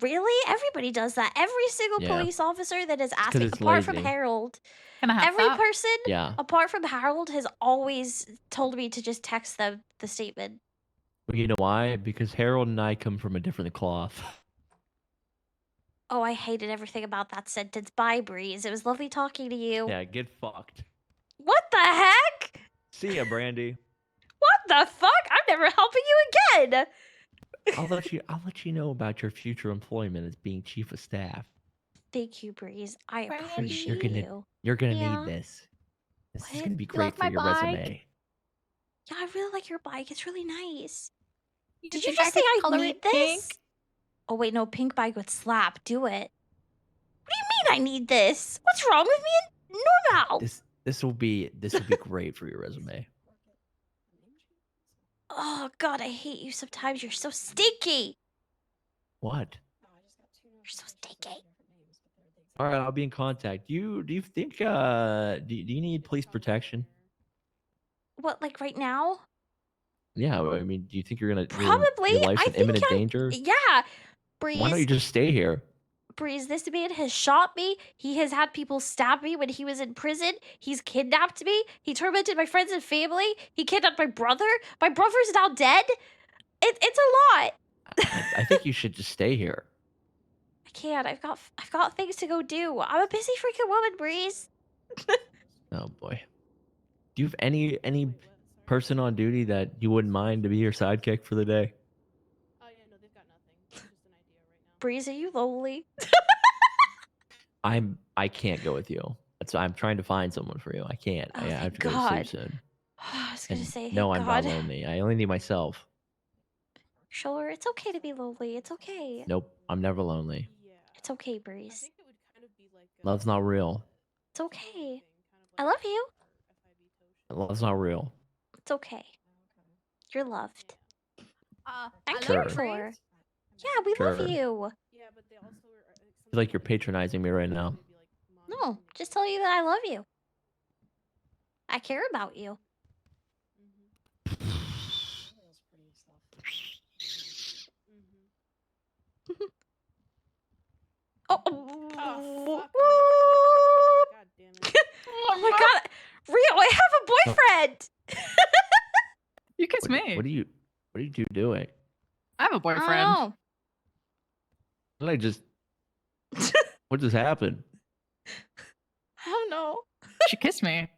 Really? Everybody does that. Every single Yeah. police officer that has asked 'cause me, it's apart from lazy. Harold, Can I have every that? person Yeah. apart from Harold has always told me to just text them the statement. Well, you know why? Because Harold and I come from a different cloth. Oh, I hated everything about that sentence. Bye, Breeze. It was lovely talking to you. Yeah, get fucked. What the heck? See ya, Brandy. What the fuck? I'm never helping you again. I'll let you know about your future employment as being chief of staff. Thank you, Breeze. I You're appreciate gonna you. you're gonna Yeah. need this. This is What? gonna be You great like for my your bike? resume. Yeah, I really like your bike. It's really nice. Did you think just I say could I color need it this? pink? Oh wait, no, pink bike would slap. Do it. What do you mean I need this? What's wrong with me? Normal. This will be great for your resume. Oh god, I hate you sometimes. You're so stinky. What? You're so stinky. All right, I'll be in contact. Do you think do you need police protection? What, like right now? Yeah, I mean, do you think your Probably. life's I in think imminent I'm. danger? Yeah, Why don't you Breeze. just stay here? Breeze, this man has shot me. He has had people stab me when he was in prison. He's kidnapped me. He tormented my friends and family. He kidnapped my brother. My brother's now dead. It's a lot. I think you should just stay here. I can't. I've got things to go do. I'm a busy freaking woman, Breeze. Oh boy. Do you have any person on duty that you wouldn't mind to be your sidekick for the day? Breeze, are you lonely? I can't go with you. I'm trying to find someone for you. I can't. Oh, I have thank to go to God. sleep soon. I was gonna And say, no, thank I'm God. not lonely. I only need myself. Sure, it's okay to be lonely. It's okay. Nope, I'm never lonely. It's okay, Breeze. Love's not real. It's okay. I love you. Love's not real. It's okay. You're loved. I I'm Sure. cared for. Yeah, we Sure. love you. I feel like you're patronizing me right now. No, just tell you that I love you. I care about you. Oh, oh my god, Rio, I have a boyfriend. You kiss me. What are you doing? I have a I boyfriend. don't know. What did I just? What just happened? I don't know. She kissed me.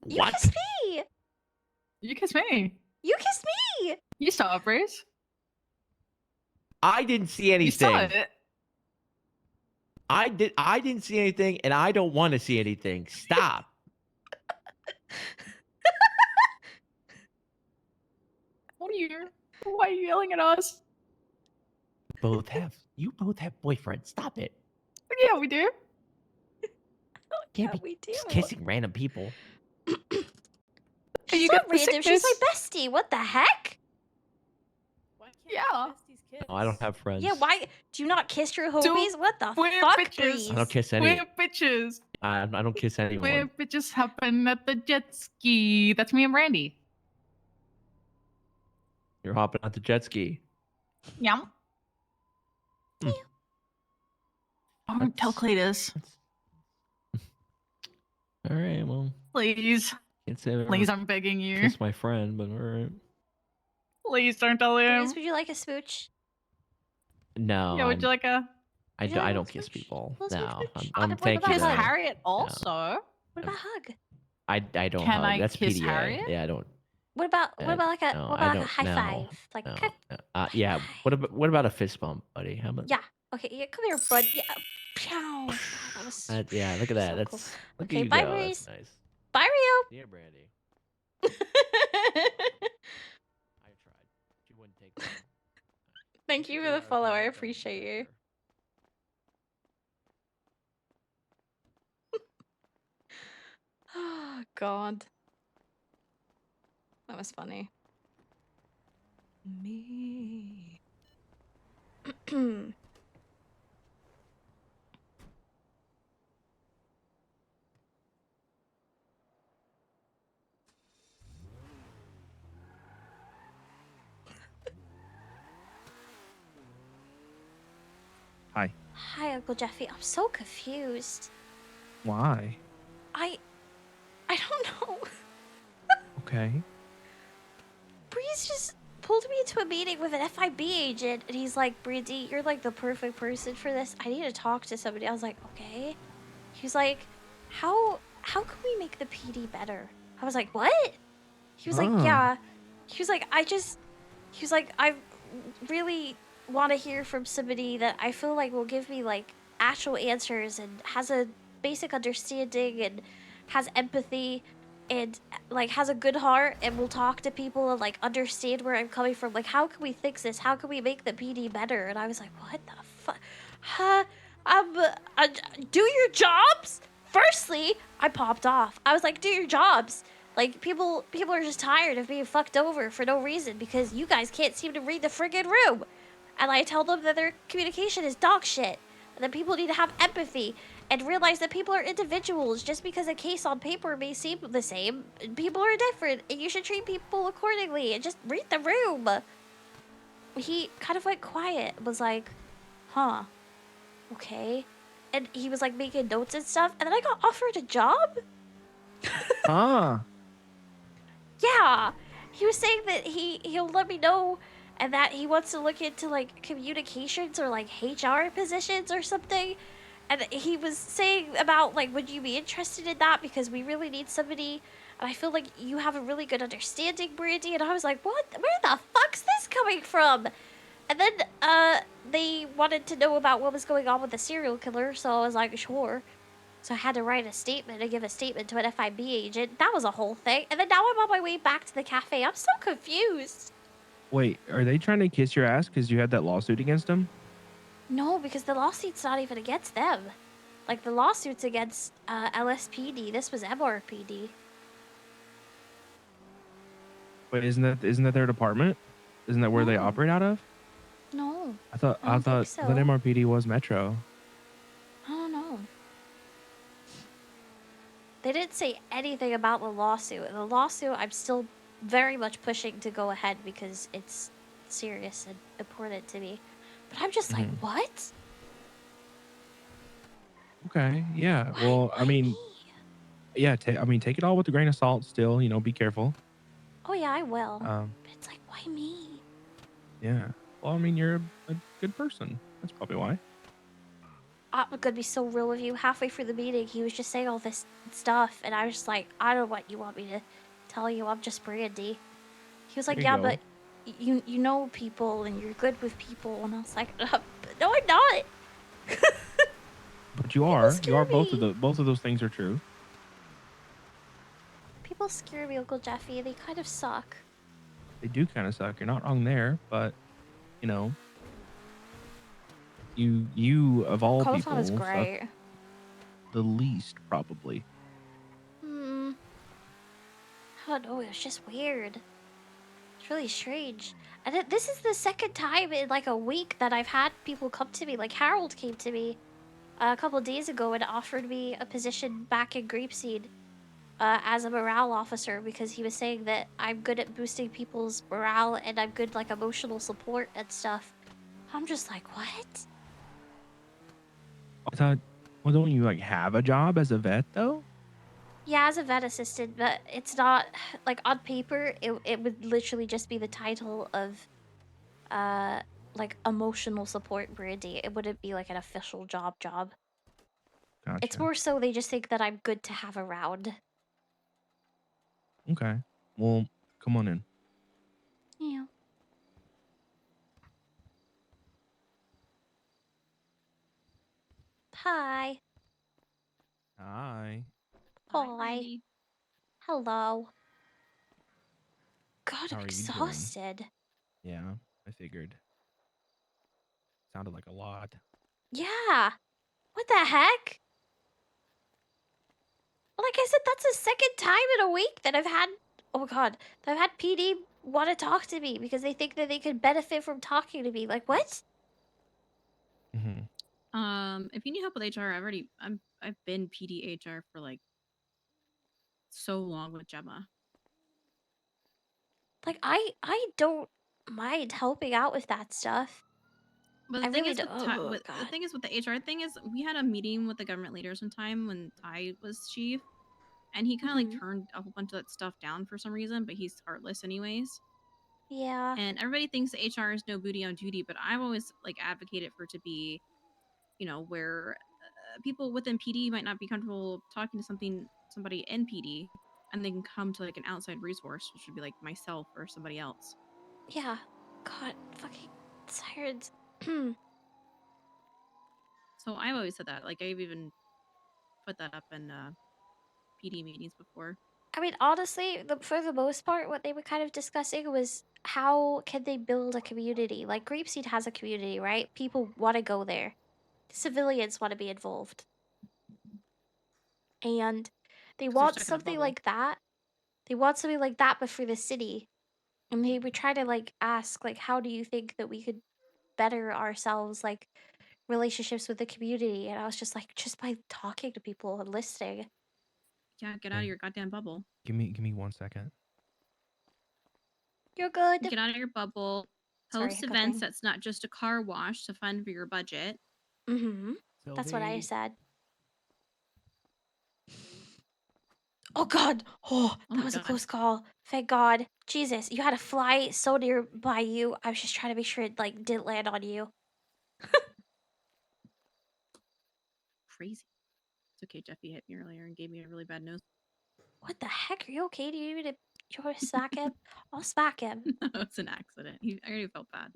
You What? kissed me. You kissed me. You kissed me. You saw it, Breeze. I didn't see You anything. saw it. I didn't see anything, and I don't want to see anything. Stop. What are you? Why are you yelling at us? You both have boyfriends. Stop it. Yeah, we do. Can't Yeah, be we do. just kissing random people. She's You not got the random. She's my sickness. bestie. What the heck? Yeah. No, I don't have friends. Yeah, why do you not kiss your homies? What the we're fuck, bitches. Breeze? I don't kiss any. We're bitches. I don't kiss anyone. We're bitches hopping at the jet ski. That's me and Brandi. You're hopping on the jet ski. Yum. Don't tell Cletus. All right, well, Please. can't say I've Please, ever I'm begging you. kissed my friend, but all right. Please don't tell him. Breeze, would you like a smooch? No. Yeah, would you like a? I, You do, like I a don't little kiss smooch? people. Little No, smooch? I'm What thank about you Kiss a though. hug? Harriet No, also. What about a hug? I don't Can hug. I That's kiss PDA. Harriet? Yeah, I don't. What about like a No, what I about like a don't. high No, five? Like no. okay, no. Yeah. What about a fist bump, buddy? How about? yeah. Okay, yeah, come here, bud. Yeah. Pew. God, that was Yeah, look at that. so cool. That's look at Okay, you bye, go. That's Breeze. nice. Bye, Yeah, Brandy. Rio. I tried. She wouldn't take that. Thank you for the follow. I appreciate you. Oh God, that was funny. Me. Hi. Hi, Uncle Jeffy. I'm so confused. Why? I don't know. Okay. Breeze just pulled me into a meeting with an FIB agent, and he's like, Brandi, you're like the perfect person for this. I need to talk to somebody. I was like, okay. He was like, how can we make the PD better? I was like, what? He was like, yeah. He was like, I really want to hear from somebody that I feel like will give me like actual answers and has a basic understanding and has empathy and like has a good heart and will talk to people and like understand where I'm coming from. Like, how can we fix this? How can we make the PD better? And I was like, what the fuck? Huh? Do your jobs? Firstly, I popped off. I was like, do your jobs. Like, people are just tired of being fucked over for no reason because you guys can't seem to read the friggin' room. And I tell them that their communication is dog shit. And that people need to have empathy and realize that people are individuals. Just because a case on paper may seem the same, people are different. And you should treat people accordingly and just read the room. He kind of went quiet, was like, huh, okay. And he was like making notes and stuff. And then I got offered a job? Ah. Yeah, he was saying that he'll let me know and that he wants to look into like communications or like HR positions or something. And he was saying about like, would you be interested in that? Because we really need somebody. And I feel like you have a really good understanding, Brandi. And I was like, what? Where the fuck's this coming from? And then they wanted to know about what was going on with the serial killer. So I was like, sure. So I had to write a statement and give a statement to an FIB agent. That was a whole thing. And then now I'm on my way back to the cafe. I'm so confused. Wait, are they trying to kiss your ass because you had that lawsuit against them? No, because the lawsuit's not even against them. Like, the lawsuit's against LSPD. This was MRPD. Wait, isn't that their department? Isn't that where they operate out of? No. I thought I don't think that so. MRPD was Metro. I don't know. They didn't say anything about the lawsuit. The lawsuit, I'm still very much pushing to go ahead because it's serious and important to me. But I'm just like, what? Okay, yeah. Well, I mean, yeah. Take it all with a grain of salt. Still, be careful. Oh, yeah, I will. Um, But it's like, why me? yeah. Well, I mean, you're a good person. That's probably why. I'm gonna be so real with you. Halfway through the meeting, he was just saying all this stuff, and I was just like, I don't know what you want me to tell you. I'm just Brandi. He was like, There you yeah, go. but you know people, and you're good with people. And I was like, no, I'm not. But you are. scare Both me. of those things are true. People scare me, Uncle Jeffy. They kind of suck. They do kind of suck. You're not wrong there, but you of all Colophon people is suck great. the least probably. I don't know. It was just weird. It's really strange. And this is the second time in like a week that I've had people come to me. Like Harold came to me a couple days ago and offered me a position back in Grapeseed as a morale officer because he was saying that I'm good at boosting people's morale and I'm good like emotional support and stuff. I'm just like, what? I thought, well, don't you like have a job as a vet though? Yeah, as a vet assistant, but it's not like on paper. It would literally just be the title of, like emotional support, Brandi. It wouldn't be like an official job. It's Gotcha. more so they just think that I'm good to have around. Okay. Well, come on in. Yeah. Hi. Hi. Hi. Hello. God, How I'm are you doing? exhausted. Yeah, I figured. Sounded like a lot. Yeah. What the heck? Like I said, that's the second time in a week that I've had, oh God, that I've had PD want to talk to me because they think that they could benefit from talking to me. Like, what? If you need help with HR, I've been PD HR for like so long with Gemma. Like, I don't mind helping out with that stuff. But I the thing really is don't. Oh, the God. thing is with the HR thing is we had a meeting with the government leaders one time when Ty was chief, and he kind of like Mhm. turned a whole bunch of that stuff down for some reason, but he's heartless anyways. Yeah. And everybody thinks the HR is no booty on duty, but I've always like advocated for it to be, you know, where people within PD might not be comfortable talking to somebody in PD, and they can come to like an outside resource, which would be like myself or somebody else. Yeah. God, fucking tired. So I've always said that. Like I've even put that up in PD meetings before. I mean, honestly, for the most part, what they were kind of discussing was how can they build a community? Like Grapeseed has a community, right? People want to go there. Civilians want to be involved. And they 'Cause they're want stuck in a something bubble. like that. They want something like that, but for the city. And they would try to like ask, like, how do you think that we could better ourselves, like relationships with the community? And I was just like, just by talking to people and listening. Yeah, get out of your goddamn bubble. Give me 1 second. You're good. Get out of your bubble. Sorry, Host events hiccuping. that's not just a car wash to fund for your budget. Mm-hmm. That's what I Sylvie. said. Oh God! Oh, Oh that my was a God. close call. Thank God. Jesus, you had a fly so nearby you. I was just trying to make sure it like didn't land on you. Crazy. It's okay, Jeffy hit me earlier and gave me a really bad nose. What the heck? Are you okay? Do you need me to? You want to smack him? I'll smack him. No, it's an accident. I already felt bad.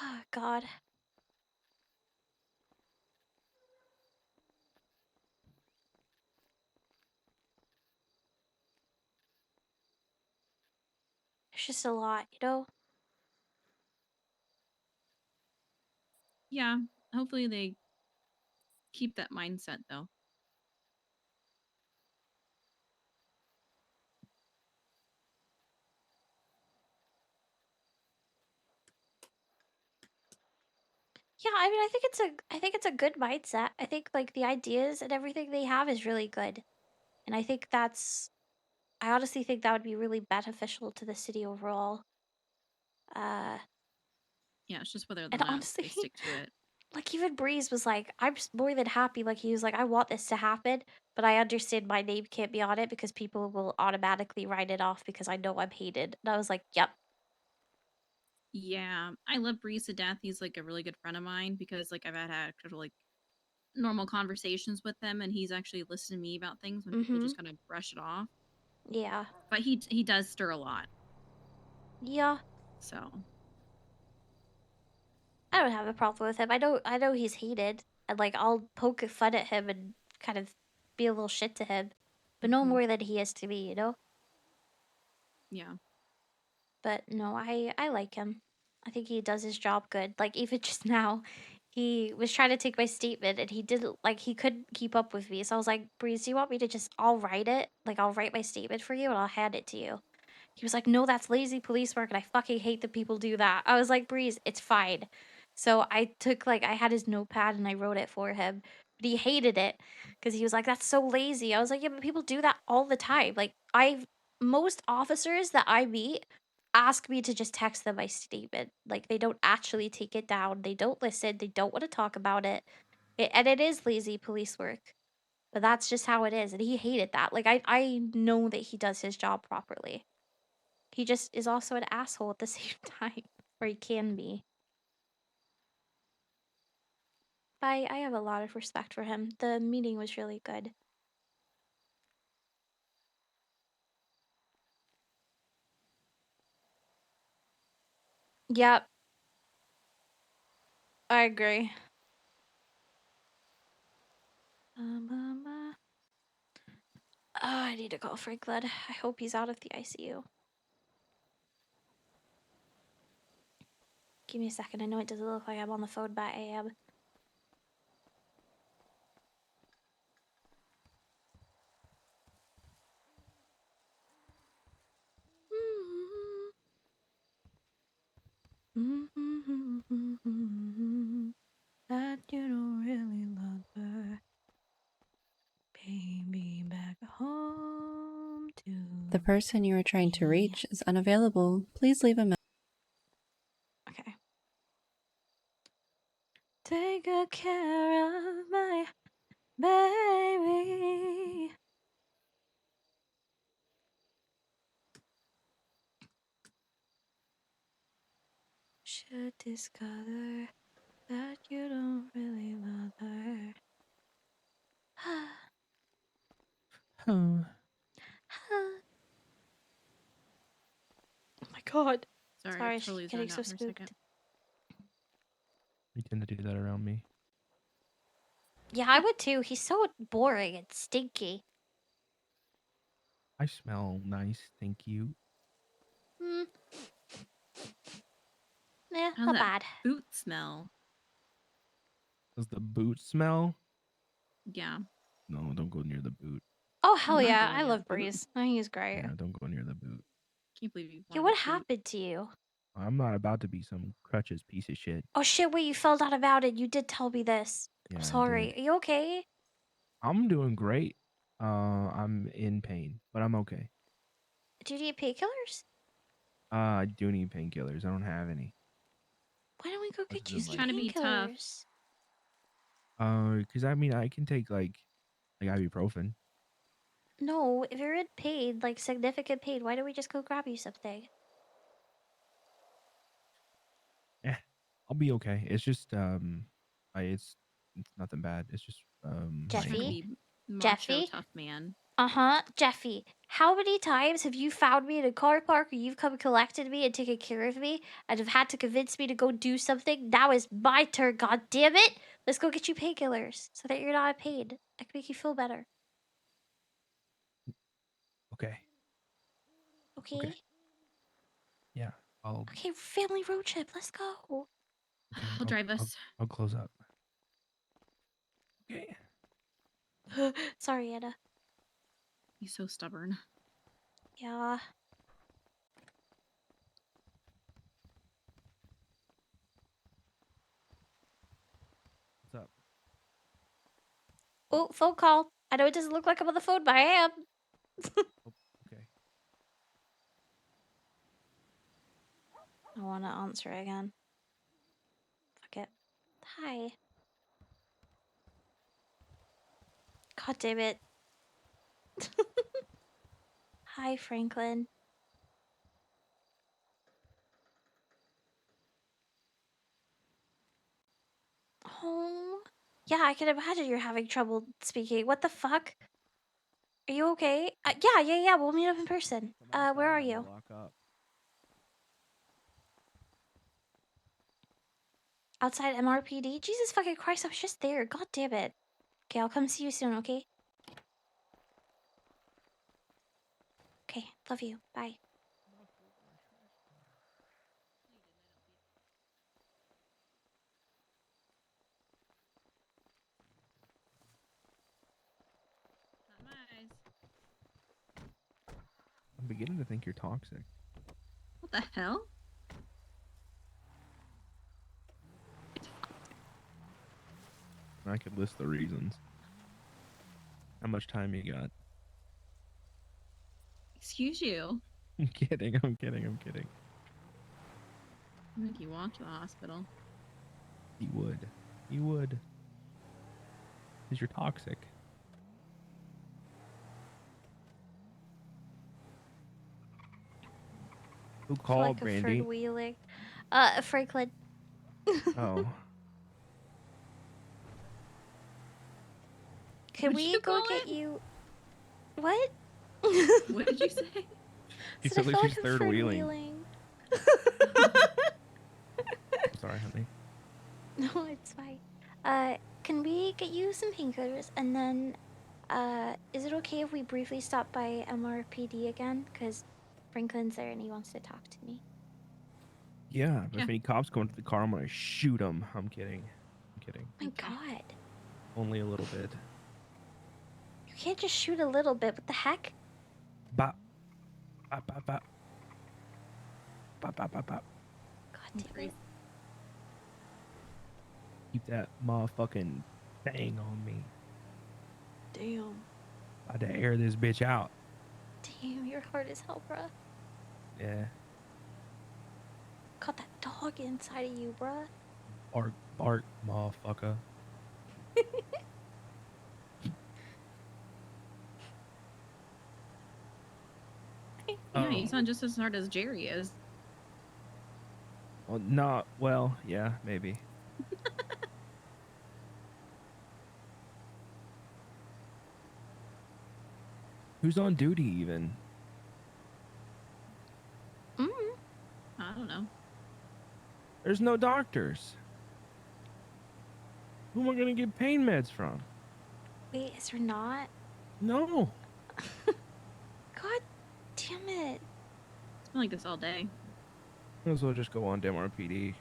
Oh God. It's just a lot, you know? Yeah, hopefully they keep that mindset though. Yeah, I mean, I think it's a good mindset. I think like the ideas and everything they have is really good. And I honestly think that would be really beneficial to the city overall. Yeah, it's just whether or And not honestly, they stick to it. like even Breeze was like, I'm just more than happy. Like he was like, I want this to happen, but I understand my name can't be on it because people will automatically write it off because I know I'm hated. And I was like, yep. Yeah, I love Breeze to death. He's like a really good friend of mine because like I've had actual like normal conversations with him, and he's actually listened to me about things when people Mm-hmm. just kind of brush it off. Yeah. But he does stir a lot. Yeah. So I don't have a problem with him. I know he's hated. And like I'll poke fun at him and kind of be a little shit to him. But no more than he is to me, you know? yeah. But no, I like him. I think he does his job good. Like even just now, he was trying to take my statement and he didn't like he couldn't keep up with me. So I was like, Breeze, do you want me to just I'll write it? Like I'll write my statement for you and I'll hand it to you. He was like, no, that's lazy police work and I fucking hate that people do that. I was like, Breeze, it's fine. So I took like I had his notepad and I wrote it for him. But he hated it because he was like, that's so lazy. I was like, yeah, but people do that all the time. Like most officers that I meet ask me to just text them my statement. Like they don't actually take it down. They don't listen. They don't want to talk about it. And it is lazy police work. But that's just how it is. And he hated that. Like I know that he does his job properly. He just is also an asshole at the same time, or he can be. But I have a lot of respect for him. The meeting was really good. Yep. I agree. Oh, I need to call Franklin. I hope he's out of the ICU. Give me a second. I know it doesn't look like I'm on the phone, but I am. That you don't really love her. Baby, back home to The person you are trying to reach is unavailable. Please leave a message. Okay. Take good care of my baby. Should discover that you don't really love her. Huh. Oh my god. Sorry, Sorry, I she's totally getting zoned so out for a spooked. second. You tend to do that around me. Yeah, I would too. He's so boring and stinky. I smell nice, thank you. Hmm. Yeah, How's not that bad. boot smell? Does the boot smell? Yeah. No, don't go near the boot. Oh, I'm hell not yeah. going I near the love boot. Breeze. I think he's great. Yeah, don't go near the boot. Can't believe you Yeah, wanted what a boot. happened to you? I'm not about to be some crutches piece of shit. Oh shit, wait, you fell down about it. You did tell me this. Yeah, I'm I sorry. did. Are you okay? I'm doing great. I'm in pain, but I'm okay. Do you need painkillers? I do need painkillers. I don't have any. Why don't we go Other get you than some like, Trying to be tough. painkillers? Because I mean, I can take like ibuprofen. No, if you're in pain, like significant pain, why don't we just go grab you something? Yeah, I'll be okay. It's just it's nothing bad. It's just my Trying to ankle. Jeffy? be macho Jeffy? tough man. Uh-huh, Jeffy. How many times have you found me in a car park or you've come and collected me and taken care of me and have had to convince me to go do something? Now is my turn, god damn it! Let's go get you painkillers so that you're not in pain. I can make you feel better. Okay. Okay? Okay. Yeah. I'll Okay, family road trip. Let's go. okay. I'll drive us. I'll close up. Okay. Sorry, Anna. He's so stubborn. Yeah. What's up? Oh, phone call. I know it doesn't look like I'm on the phone, but I am. Okay. I want to answer it again. Fuck it. Hi. God damn it. Hi, Franklin. Oh. Yeah, I can imagine you're having trouble speaking. What the fuck? Are you okay? Yeah. We'll meet up in person. Where are you? Lock up. Outside MRPD? Jesus fucking Christ, I was just there. God damn it. Okay, I'll come see you soon, okay? Okay, love you. Bye. Not my eyes. I'm beginning to think you're toxic. What the hell? I could list the reasons. How much time you got? Excuse you. I'm kidding. I'm kidding. I think you walked to the hospital. He would. He would. Because you're toxic. Who for called like a third Brandy? wheeling. Franklin. Oh. Can What'd we you go call get it? you? What? What did you say? She So I said like feel she's like I'm third third wheeling. wheeling. Sorry, honey. No, it's fine. Can we get you some painkillers and then, is it okay if we briefly stop by MRPD again? Because Franklin's there and he wants to talk to me. Yeah, but Yeah. if any cops come into the car, I'm gonna shoot them. I'm kidding. I'm kidding. My God. Only a little bit. You can't just shoot a little bit. What the heck? Bop. Bop, bop, bop. Bop, bop, bop, bop. God damn it. Keep that motherfucking thing on me. Damn. About to air this bitch out. Damn, you're hard as hell, bruh. Yeah. Got that dog inside of you, bruh. Bark, bark, motherfucker. Yeah, you sound just as hard as Jerry is. Well, not well. Yeah, maybe. Who's on duty even? I don't know. There's no doctors. Who am I gonna get pain meds from? Wait, is there not? No. God damn it. It's been like this all day. Might as well just go on to MRPD.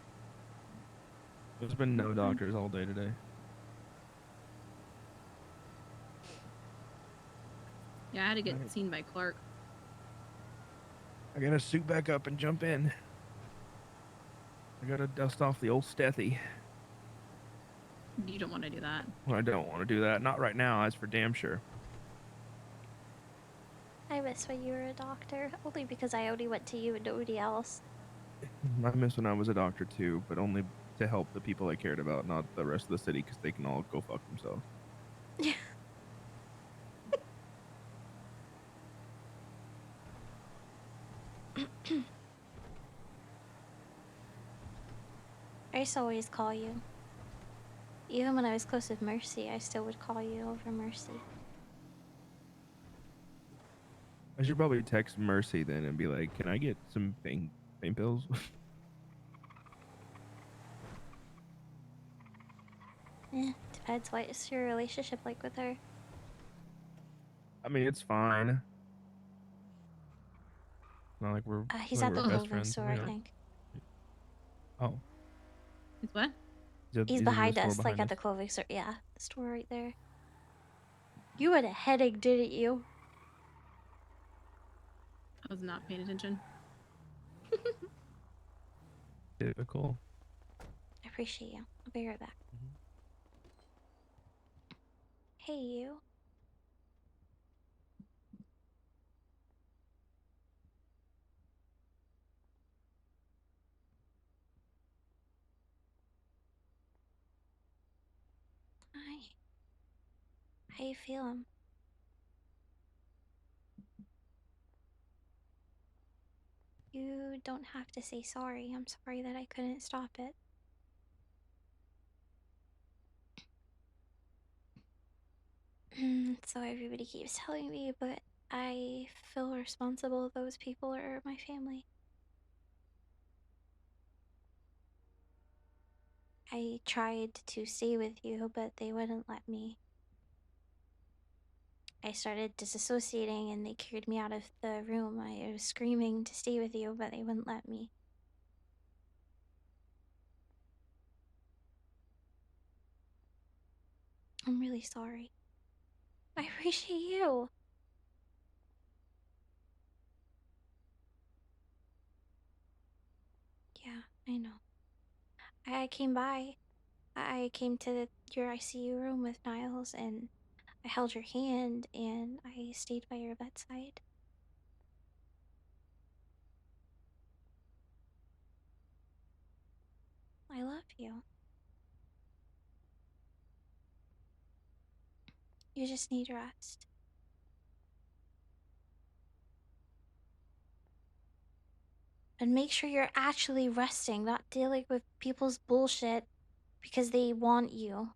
There's been no doctors all day today. Yeah, I had to get seen by Clark. I gotta suit back up and jump in. I gotta dust off the old Stethy. You don't want to do that. Well, I don't want to do that. Not right now, that's for damn sure. I miss when you were a doctor. Only because I only went to you and nobody else. I miss when I was a doctor too, but only to help the people I cared about, not the rest of the city, because they can all go fuck themselves. I used to always call you. Even when I was close with Mercy, I still would call you over Mercy. I should probably text Mercy then and be like, "Can I get some pain pills?" Depends. What is your relationship like with her? I mean, it's fine. Not like we're He's like at the we're best clothing friends. store, We I don't- think. Oh, It's what? He's he's in the behind store us, like behind at the us. clothing store. Yeah, the store right there. You had a headache, didn't you? I was not paying attention. Typical. I appreciate you. I'll be right back. Hey, you. Hi. How you feeling? You don't have to say sorry. I'm sorry that I couldn't stop it. So everybody keeps telling me, but I feel responsible. Those people are my family. I tried to stay with you, but they wouldn't let me. I started disassociating and they carried me out of the room. I was screaming to stay with you, but they wouldn't let me. I'm really sorry. I appreciate you. Yeah, I know. I came by. I came to your ICU room with Niles and I held your hand and I stayed by your bedside. I love you. You just need rest. And make sure you're actually resting, not dealing with people's bullshit because they want you.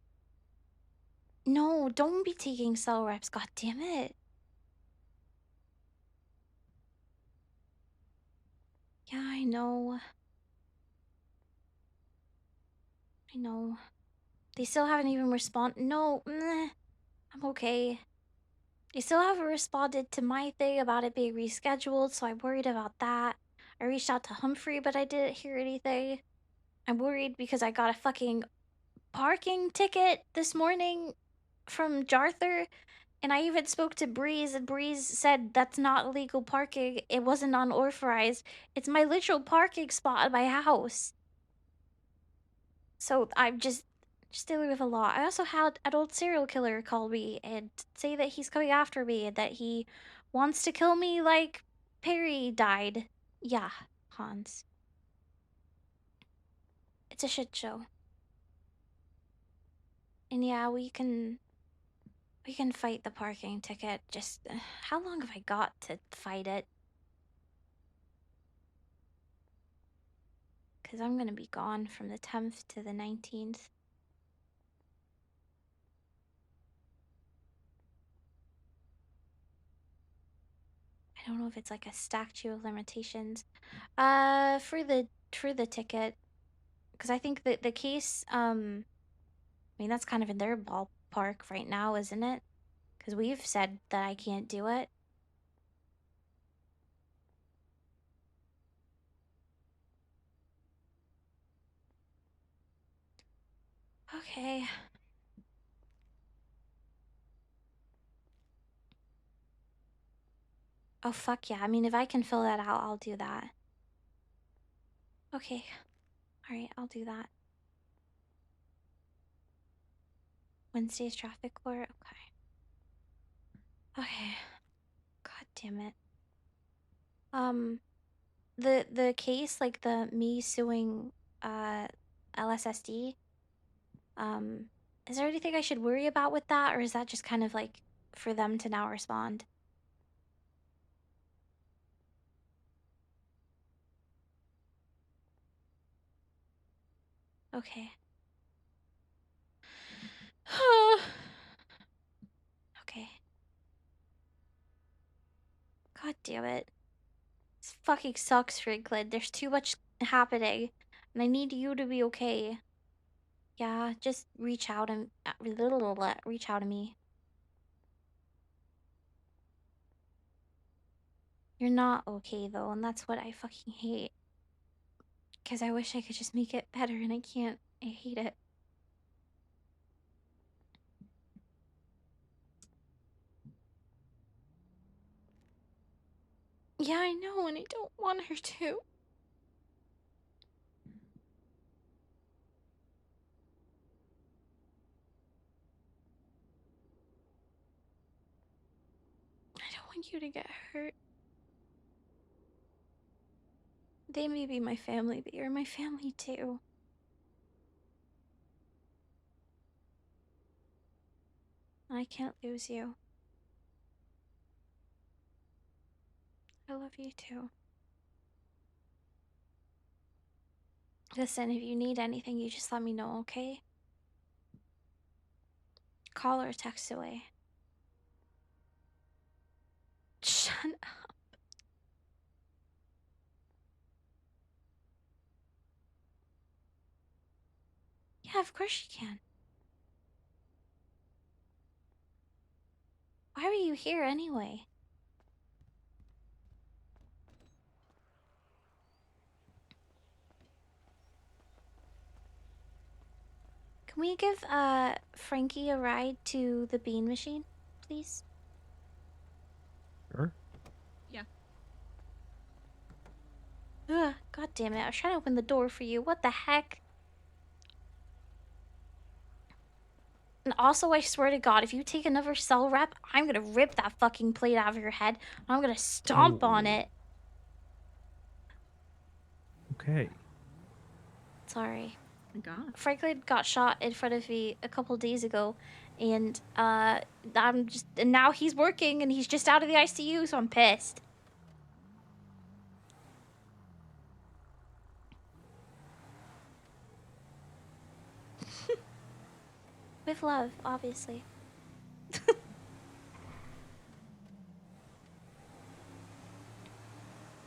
No, don't be taking cell reps, god damn it. Yeah, I know. I know. They still haven't even responded. No, I'm okay. They still haven't responded to my thing about it being rescheduled, so I'm worried about that. I reached out to Humphrey, but I didn't hear anything. I'm worried because I got a fucking parking ticket this morning from Jarther, and I even spoke to Breeze, and Breeze said that's not illegal parking. It wasn't unauthorized. It's my literal parking spot at my house. So I'm just dealing with a lot. I also had an old serial killer call me and say that he's coming after me and that he wants to kill me like Perry died. Yeah, Hans. It's a shit show. And yeah, we can fight the parking ticket. Just how long have I got to fight it? Cuz I'm going to be gone from the 10th to the 19th. I don't know if it's like a statute of limitations. For the ticket, because I think that the case, I mean that's kind of in their ballpark right now, isn't it? Because we've said that I can't do it. Okay. Oh fuck yeah! I mean, if I can fill that out, I'll do that. Okay. All right, I'll do that. Wednesday's traffic court. Okay. Okay. God damn it. The case, like the me suing LSSD, is there anything I should worry about with that, or is that just kind of like for them to now respond? Okay. Okay. God damn it. This fucking sucks, Franklin. There's too much happening, and I need you to be okay. Yeah, just reach out and reach out to me. You're not okay though, and that's what I fucking hate. Because I wish I could just make it better, and I can't. I hate it. Yeah, I know, and I don't want her to. I don't want you to get hurt. They may be my family, but you're my family too. I can't lose you. I love you too. Listen, if you need anything, you just let me know, okay? Call or text away. Shut up. Yeah, of course you can. Why were you here anyway? Can we give Frankie a ride to the bean machine, please? Sure. Yeah. Ugh, god damn it. I was trying to open the door for you. What the heck? And also, I swear to God, if you take another cell rep, I'm gonna rip that fucking plate out of your head. And I'm gonna stomp on Oh. it. Okay. Sorry. Oh my God. Franklin got shot in front of me a couple days ago, and and now he's working and he's just out of the ICU, so I'm pissed. With love, obviously.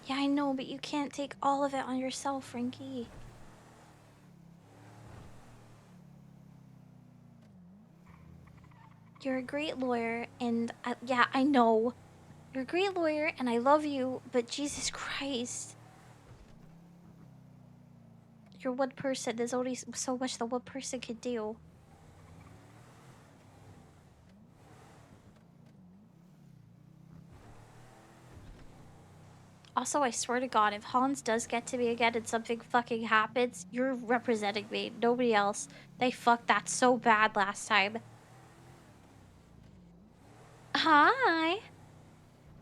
Yeah, I know, but you can't take all of it on yourself, Frankie. You're a great lawyer, and yeah, I know. You're a great lawyer, and I love you, but Jesus Christ. You're one person. There's only so much that one person could do. Also, I swear to God, if Hans does get to me again and something fucking happens, you're representing me. Nobody else. They fucked that so bad last time. Hi.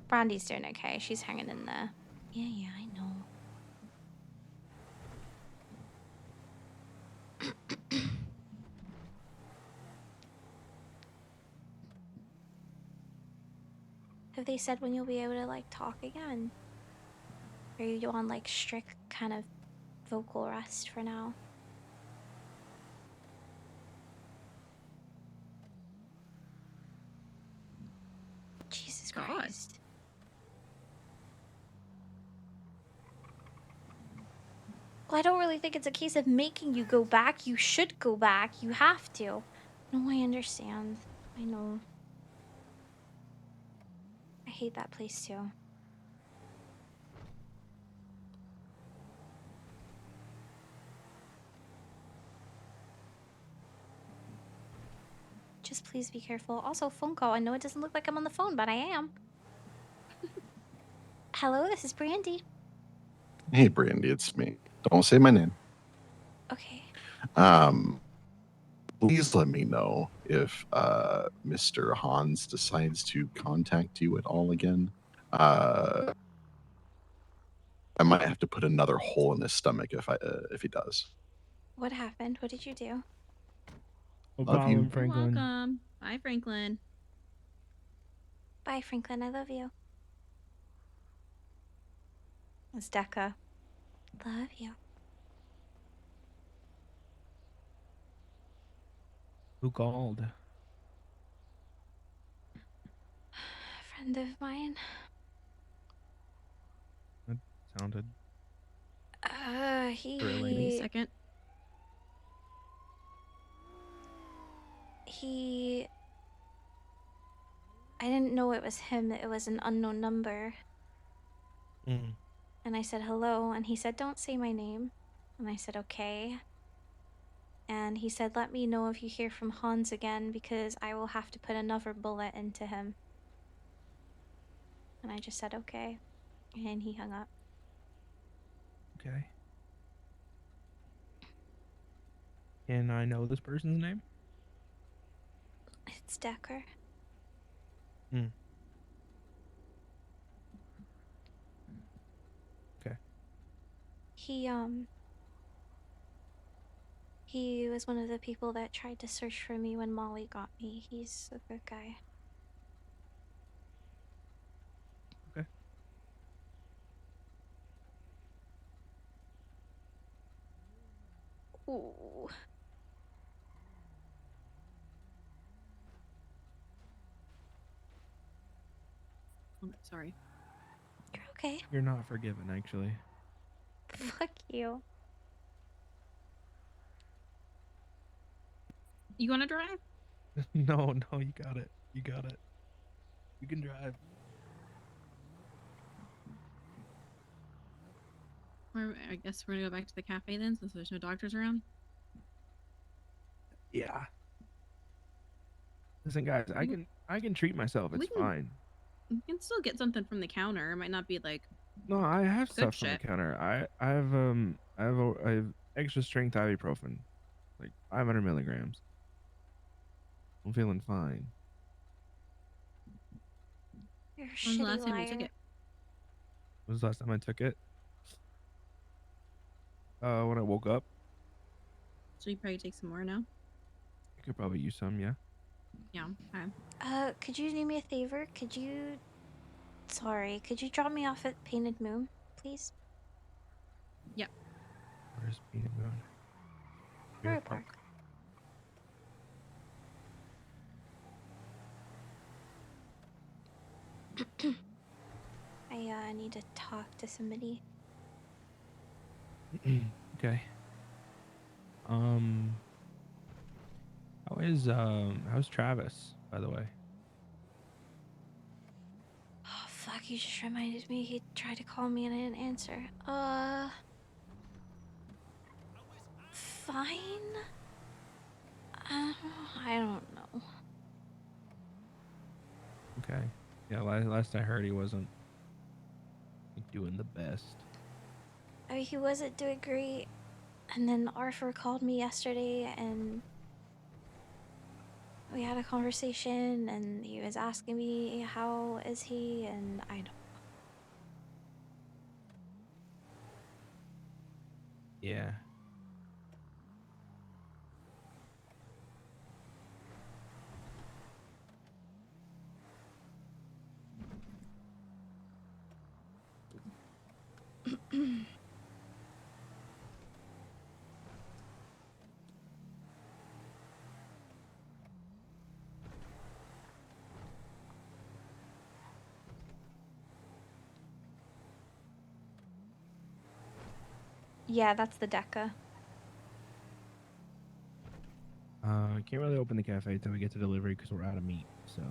Brandy's doing okay. She's hanging in there. Yeah, I know. Have they said when you'll be able to, like, talk again? Or are you on, like, strict kind of vocal rest for now? Jesus Christ. Well, I don't really think it's a case of making you go back. You should go back. You have to. No, I understand. I know. I hate that place too. Just please be careful. Also, phone call. I know it doesn't look like I'm on the phone, but I am. Hello, this is Brandi. Hey, Brandi, it's me. Don't say my name. Okay. Please let me know if Mr. Hans decides to contact you at all again. I might have to put another hole in his stomach if he does. What happened? What did you do? No Love you. problem, Franklin. Welcome. Bye, Franklin. Bye, Franklin. I love you. It's Decca. Love you. Who called? Friend of mine. That sounded Wait a He... second. He... I didn't know it was him. It was an unknown number. Mm. And I said hello, and he said, don't say my name. And I said, okay. And he said, let me know if you hear from Hans again, because I will have to put another bullet into him. And I just said, okay. And he hung up. Okay. Can I know this person's name? It's Decker. Hmm. Okay. He was one of the people that tried to search for me when Molly got me. He's a good guy. Okay. Ooh. Sorry. You're okay. You're not forgiven, actually. Fuck you. You want to drive? No, you got it. You got it. You can drive. Or I guess we're gonna go back to the cafe then, since there's no doctors around. Yeah. Listen, guys, I can treat myself. It's We can- fine. You can still get something from the counter. It might not be like No, I have good stuff from the shit. counter. I have extra strength ibuprofen, like 500 milligrams. I'm feeling fine. You're a When's the shitty last time you took liar. it? When was the last time I took it? When I woke up. So you probably take some more now. I could probably use some, yeah. Yeah. Okay. Could you do me a favor? Could you drop me off at Painted Moon, please? Yep. Where's Painted Moon? Borough Park. I need to talk to somebody. Okay. How's Travis, by the way? Oh fuck! You just reminded me. He tried to call me and I didn't answer. Fine. I don't know. Okay. Yeah, last I heard he wasn't doing the best. I mean, he wasn't doing great. And then Arthur called me yesterday and we had a conversation and he was asking me how is he and I don't. Yeah. Yeah, that's the Deca. I can't really open the cafe until we get to delivery because we're out of meat. So.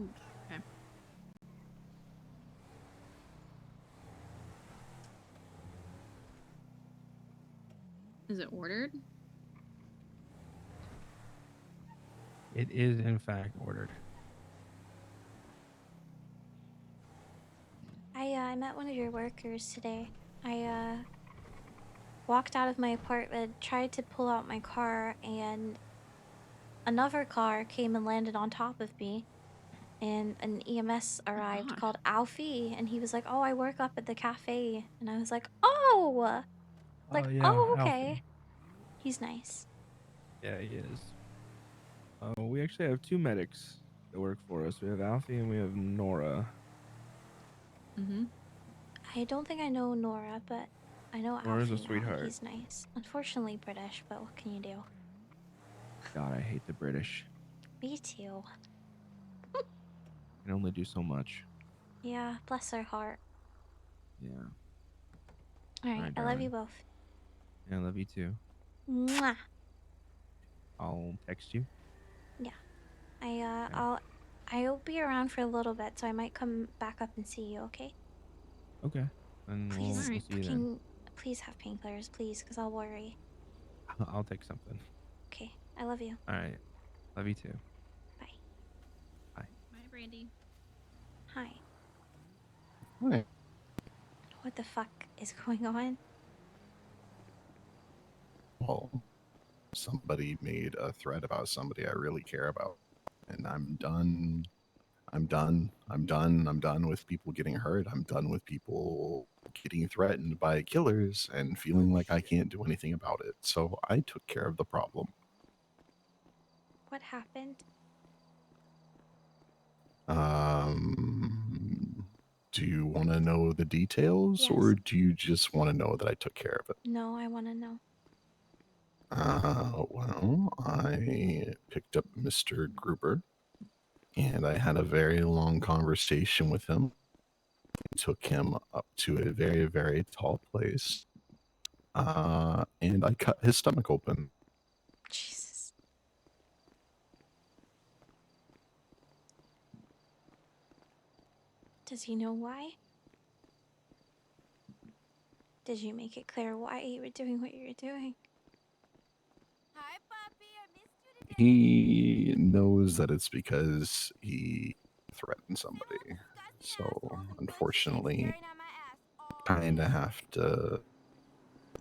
Okay. Is it ordered? It is in fact ordered. I met one of your workers today. I walked out of my apartment, tried to pull out my car, and another car came and landed on top of me. And an EMS arrived God. called Alfie, and he was like, "Oh, I work up at the cafe," and I was like, "Oh, like, Yeah, oh, okay." Alfie. He's nice. Yeah, he is. We actually have two medics that work for us. We have Alfie and we have Nora. Mm-hmm. I don't think I know Nora, but I know Nora's a Alfie now. sweetheart. He's nice. Unfortunately British, but what can you do? God, I hate the British. Me too. Can only do so much. Yeah, bless their heart. Yeah. Alright, I love you both. Yeah, I love you too. Mwah. I'll text you. Yeah. I'll be around for a little bit, so I might come back up and see you, okay? Okay. And we'll Please, see you then. please have painkillers, please, because I'll worry. I'll take something. Okay, I love you. All right. Love you too. Bye. Bye. Bye, Brandi. Hi. Hi. What the fuck is going on? Well, somebody made a threat about somebody I really care about, and I'm done. I'm done with people getting hurt. I'm done with people getting threatened by killers and feeling like I can't do anything about it. So I took care of the problem. What happened? Do you want to know the details, Yes. or do you just want to know that I took care of it? No, I want to know. Well, I picked up Mr. Gruber, and I had a very long conversation with him. I took him up to a very, very tall place, and I cut his stomach open. Jesus. Does he know why? Did you make it clear why you were doing what you were doing? He knows that it's because he threatened somebody. So, unfortunately, kind of have to,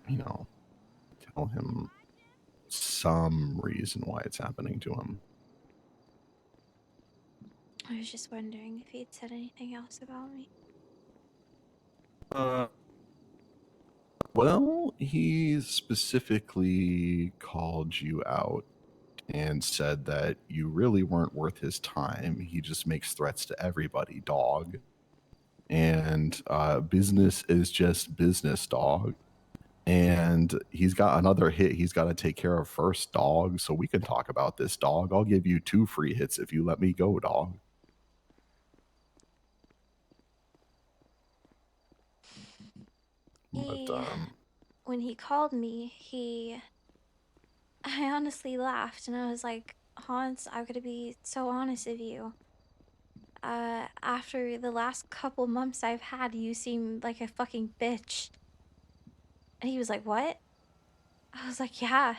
tell him some reason why it's happening to him. I was just wondering if he'd said anything else about me. Well, he specifically called you out and said that you really weren't worth his time. He just makes threats to everybody, dog. And business is just business, dog. And he's got another hit he's got to take care of first, dog. So we can talk about this, dog. I'll give you 2 free hits if you let me go, dog. when he called me, I honestly laughed and I was like, Hans, I'm gonna be so honest with you. After the last couple months I've had, you seem like a fucking bitch. And he was like, what? I was like, yeah,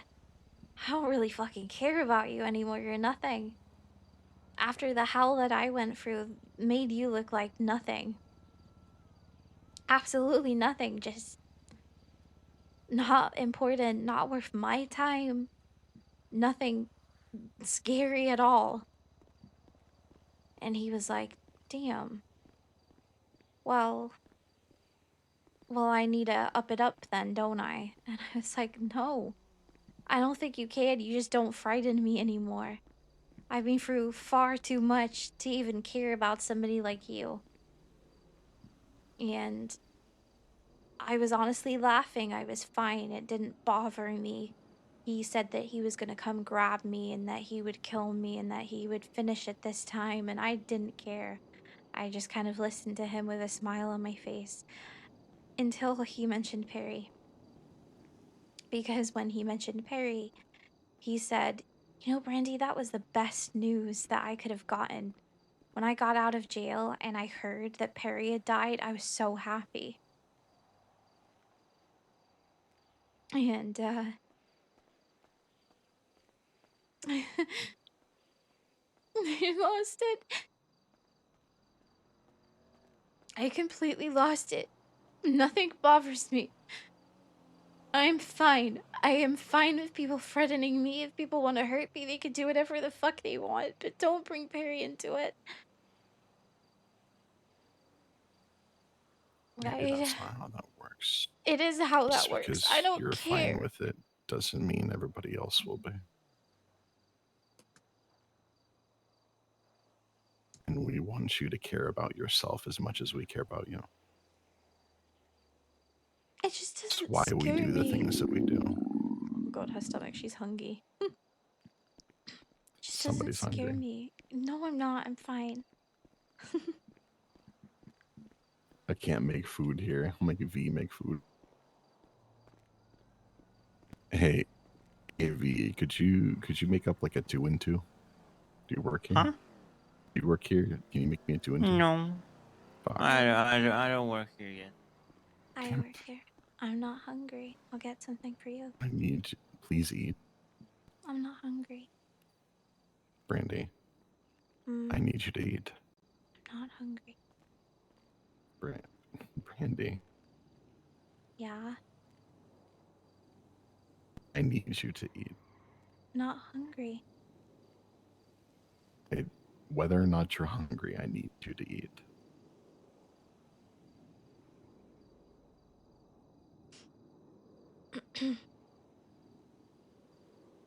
I don't really fucking care about you anymore. You're nothing. After the hell that I went through, made you look like nothing. Absolutely nothing. Just not important, not worth my time. Nothing scary at all. And he was like, damn. Well, I need to up it up then, don't I? And I was like, no. I don't think you can. You just don't frighten me anymore. I've been through far too much to even care about somebody like you. And I was honestly laughing. I was fine. It didn't bother me. He said that he was going to come grab me and that he would kill me and that he would finish it this time, and I didn't care. I just kind of listened to him with a smile on my face until he mentioned Perry. Because when he mentioned Perry, he said, you know, Brandi, that was the best news that I could have gotten. When I got out of jail and I heard that Perry had died, I was so happy. And, I lost it. I completely lost it. Nothing bothers me. I'm fine. I am fine with people threatening me. If people want to hurt me, they can do whatever the fuck they want, but don't bring Perry into it. Maybe that's not how that works. It is how Just that works. because I don't you're care. fine with it doesn't mean everybody else will be. And we want you to care about yourself as much as we care about you. It just That's doesn't why we scare do the me. things that we do. Oh God, her stomach. She's hungry. Just Somebody's doesn't scare hungry. me. No, I'm not. I'm fine. I can't make food here. I'll make V make food. Hey, V, could you make up like a 2 and 2? Do you work here? Huh? Do you work here? Can you make me a 2 and 2? No. Fuck. I don't work here yet. I work here. I'm not hungry. I'll get something for you. I need you. Please eat. I'm not hungry. Brandi, I Mm, need you to eat. I'm not hungry. Brandi, Yeah, I need you to eat. not hungry. Whether or not you're hungry, I need you to eat.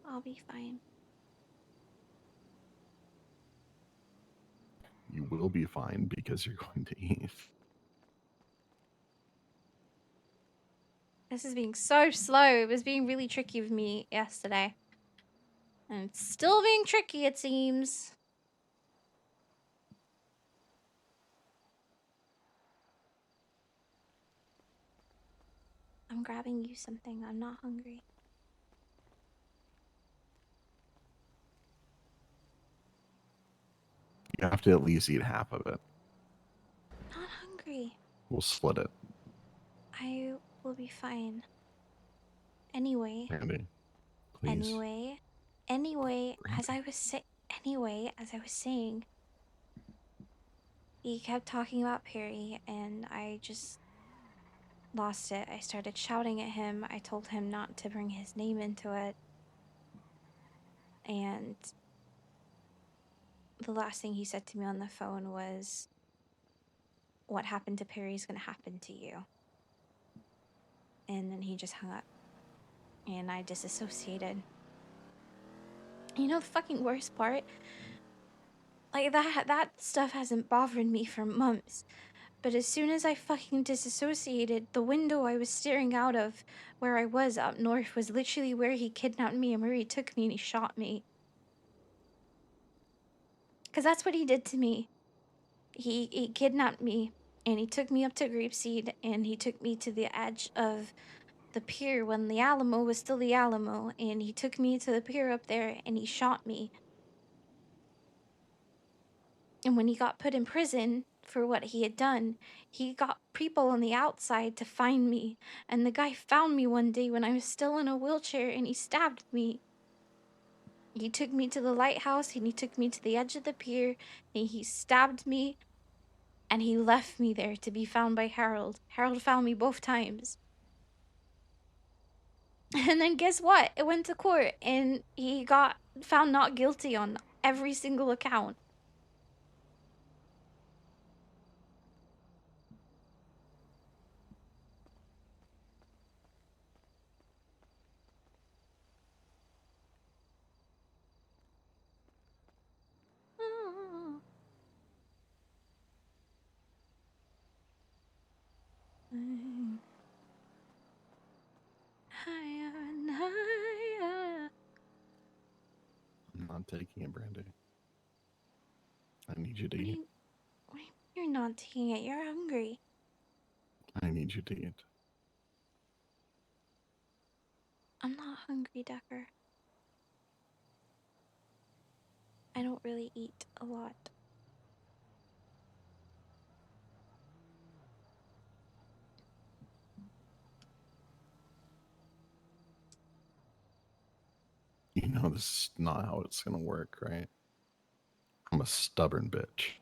I'll be fine. You will be fine because you're going to eat. This is being so slow. It was being really tricky with me yesterday. And it's still being tricky, it seems. I'm grabbing you something. I'm not hungry. You have to at least eat half of it. Not hungry. We'll split it. I will be fine. Anyway. Brandi, please. Anyway, as I was saying, he kept talking about Perry and I just lost it. I started shouting at him. I told him not to bring his name into it. And the last thing he said to me on the phone was, what happened to Perry is going to happen to you. And then he just hung up. And I disassociated. You know the fucking worst part? Like, that stuff hasn't bothered me for months. But as soon as I fucking disassociated, the window I was staring out of where I was up north was literally where he kidnapped me and where he took me and he shot me. Because that's what he did to me. He kidnapped me and he took me up to Grapeseed, and he took me to the edge of the pier when the Alamo was still the Alamo, and he took me to the pier up there, and he shot me. And when he got put in prison for what he had done, he got people on the outside to find me. And the guy found me one day when I was still in a wheelchair, and he stabbed me. He took me to the lighthouse, and he took me to the edge of the pier, and he stabbed me, and he left me there to be found by Harold. Harold found me both times. And then guess what? It went to court, and he got found not guilty on every single account. Higher and higher. I'm not taking it, Brandi. I need you to What do eat. you're not taking it. You're hungry. I need you to eat. I'm not hungry, Decker. I don't really eat a lot. You know this is not how it's gonna work, right? I'm a stubborn bitch.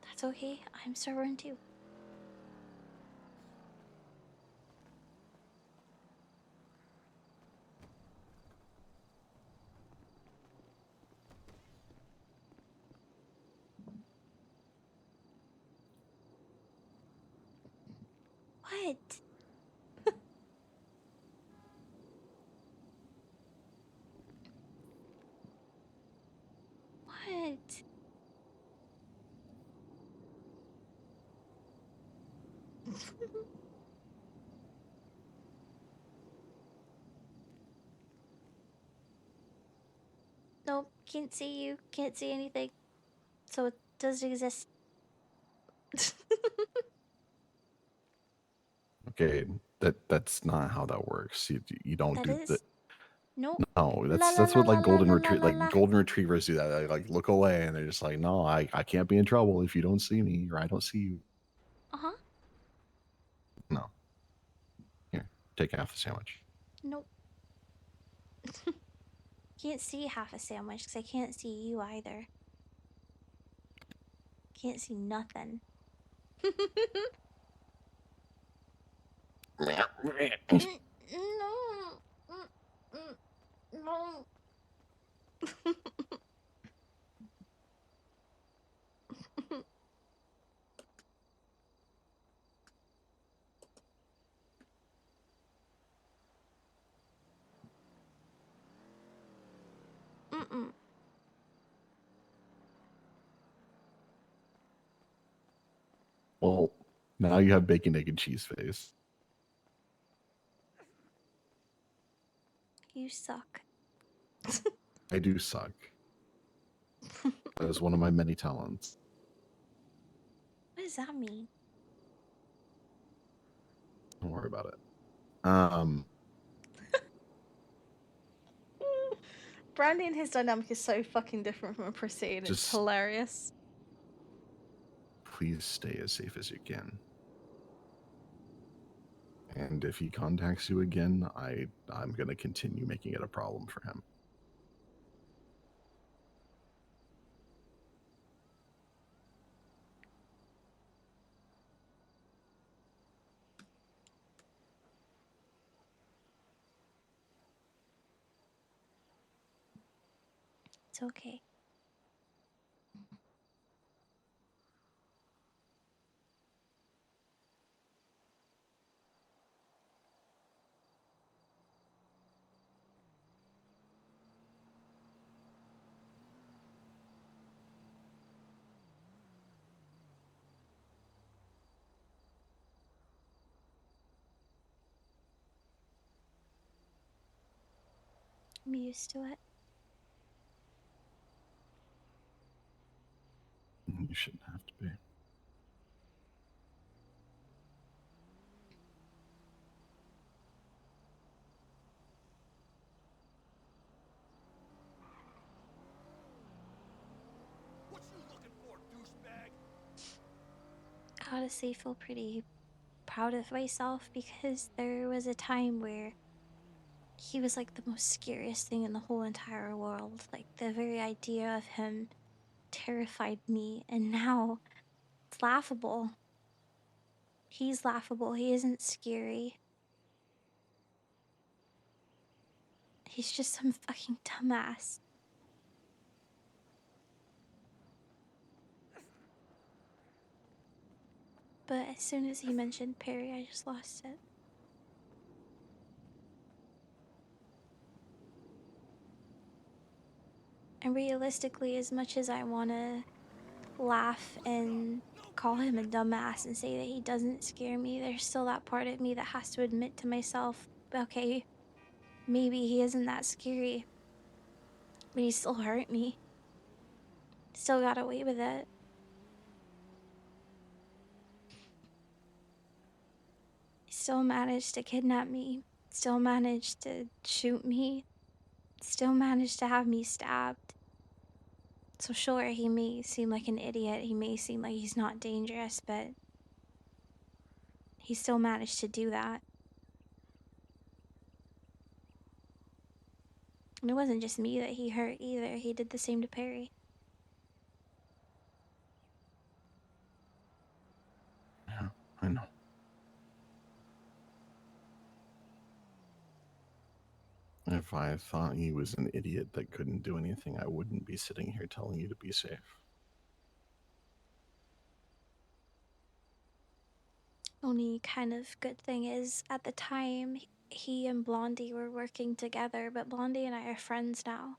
That's okay. I'm stubborn too. What? What? Nope, can't see you, can't see anything. So it doesn't exist. Okay, that's not how that works. You don't That do is. that. Nope. No, La that's la la what la like la golden la la retrieve la like la. golden retrievers do that. They like look away and they're just like, no, I can't be in trouble if you don't see me or I don't see you. Uh-huh. No. Here, take half the sandwich. Nope. Can't see half a sandwich because I can't see you either. Can't see nothing. No. No. Mm-mm. Well, now you have bacon, egg, and cheese face. You suck. I do suck. That is one of my many talents. What does that mean? Don't worry about it. Brandi and his dynamic is so fucking different from a Prissy, and it's Just- hilarious. Please stay as safe as you can. And if he contacts you again, I'm gonna continue making it a problem for him. It's okay. I'm used to it. You shouldn't have to be. honestly feel pretty proud of myself because there was a time where he was like the most scariest thing in the whole entire world. Like the very idea of him terrified me, and now it's laughable. He's laughable. He isn't scary. He's just some fucking dumbass. But as soon as he mentioned Perry, I just lost it. And realistically, as much as I want to laugh and call him a dumbass and say that he doesn't scare me, there's still that part of me that has to admit to myself, okay, maybe he isn't that scary, but he still hurt me. Still got away with it. He still managed to kidnap me. Still managed to shoot me. Still managed to have me stabbed. So sure, he may seem like an idiot. He may seem like he's not dangerous, but he still managed to do that. And it wasn't just me that he hurt either. He did the same to Perry. Yeah, I know. If I thought he was an idiot that couldn't do anything, I wouldn't be sitting here telling you to be safe. Only kind of good thing is, at the time, he and Blondie were working together, but Blondie and I are friends now.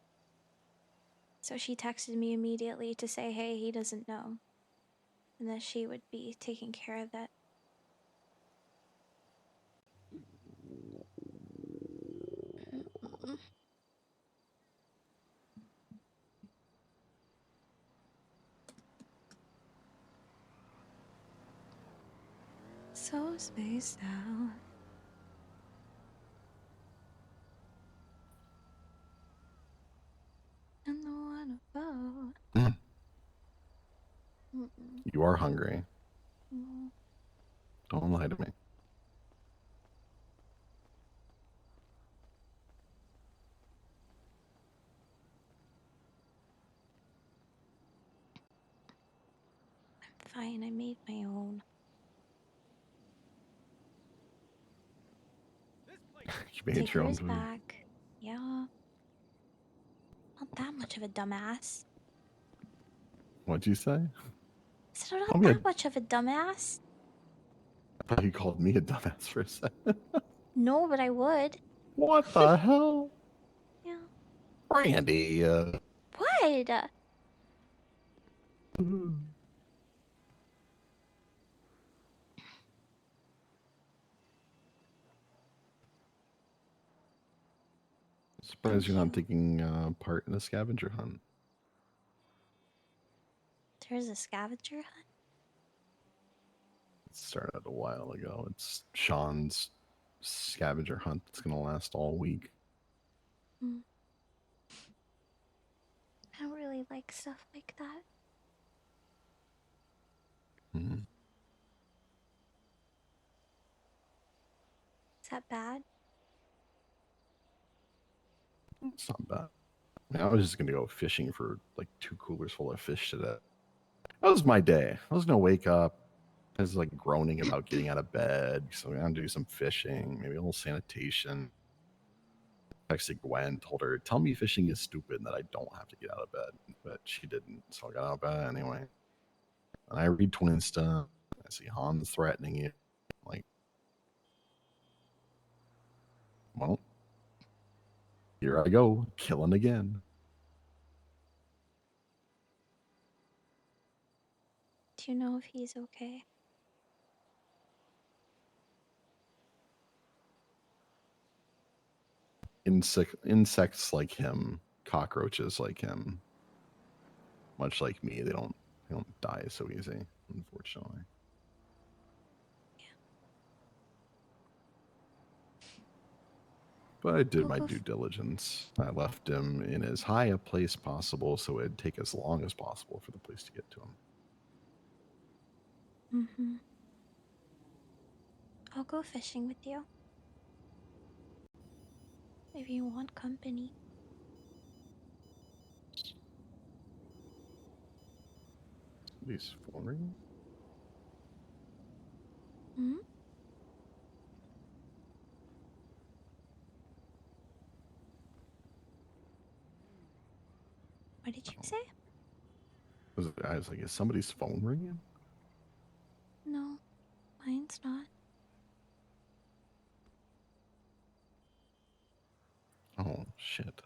So she texted me immediately to say, hey, he doesn't know. And that she would be taking care of that. So spaced out. And the one above. You are hungry. No. Don't lie to me. I'm fine, I made my own. You made Take your own yours food. back. Yeah. Not that much of a dumbass. What'd you say? So I'm Call not me a, that much of a dumbass. I thought you called me a dumbass for a second. No, but I would. What the hell? Yeah. Brandi, What? Surprised you're not taking part in the scavenger hunt. There's a scavenger hunt? It started a while ago. It's Sean's scavenger hunt that's going to last all week. Hmm. I don't really like stuff like that. Mhm. Is that bad? It's not bad. I mean, I was just going to go fishing for like 2 coolers full of fish today. That was my day. I was going to wake up. I was like groaning about getting out of bed. So I'm going to do some fishing, maybe a little sanitation. Texted Gwen, told her, tell me fishing is stupid and that I don't have to get out of bed. But she didn't. So I got out of bed anyway. And I read Twinsta. I see Hans threatening you. Like, well, here I go, killing again. Do you know if he's okay? Insects like him, cockroaches like him, much like me, they don't die so easy, unfortunately. But I did my due diligence. I left him in as high a place possible so it'd take as long as possible for the police to get to him. Mm-hmm. I'll go fishing with you. If you want company. Somebody's phone ringing? Hmm? What did you say? I was like, is somebody's phone ringing? No, mine's not. Oh, shit.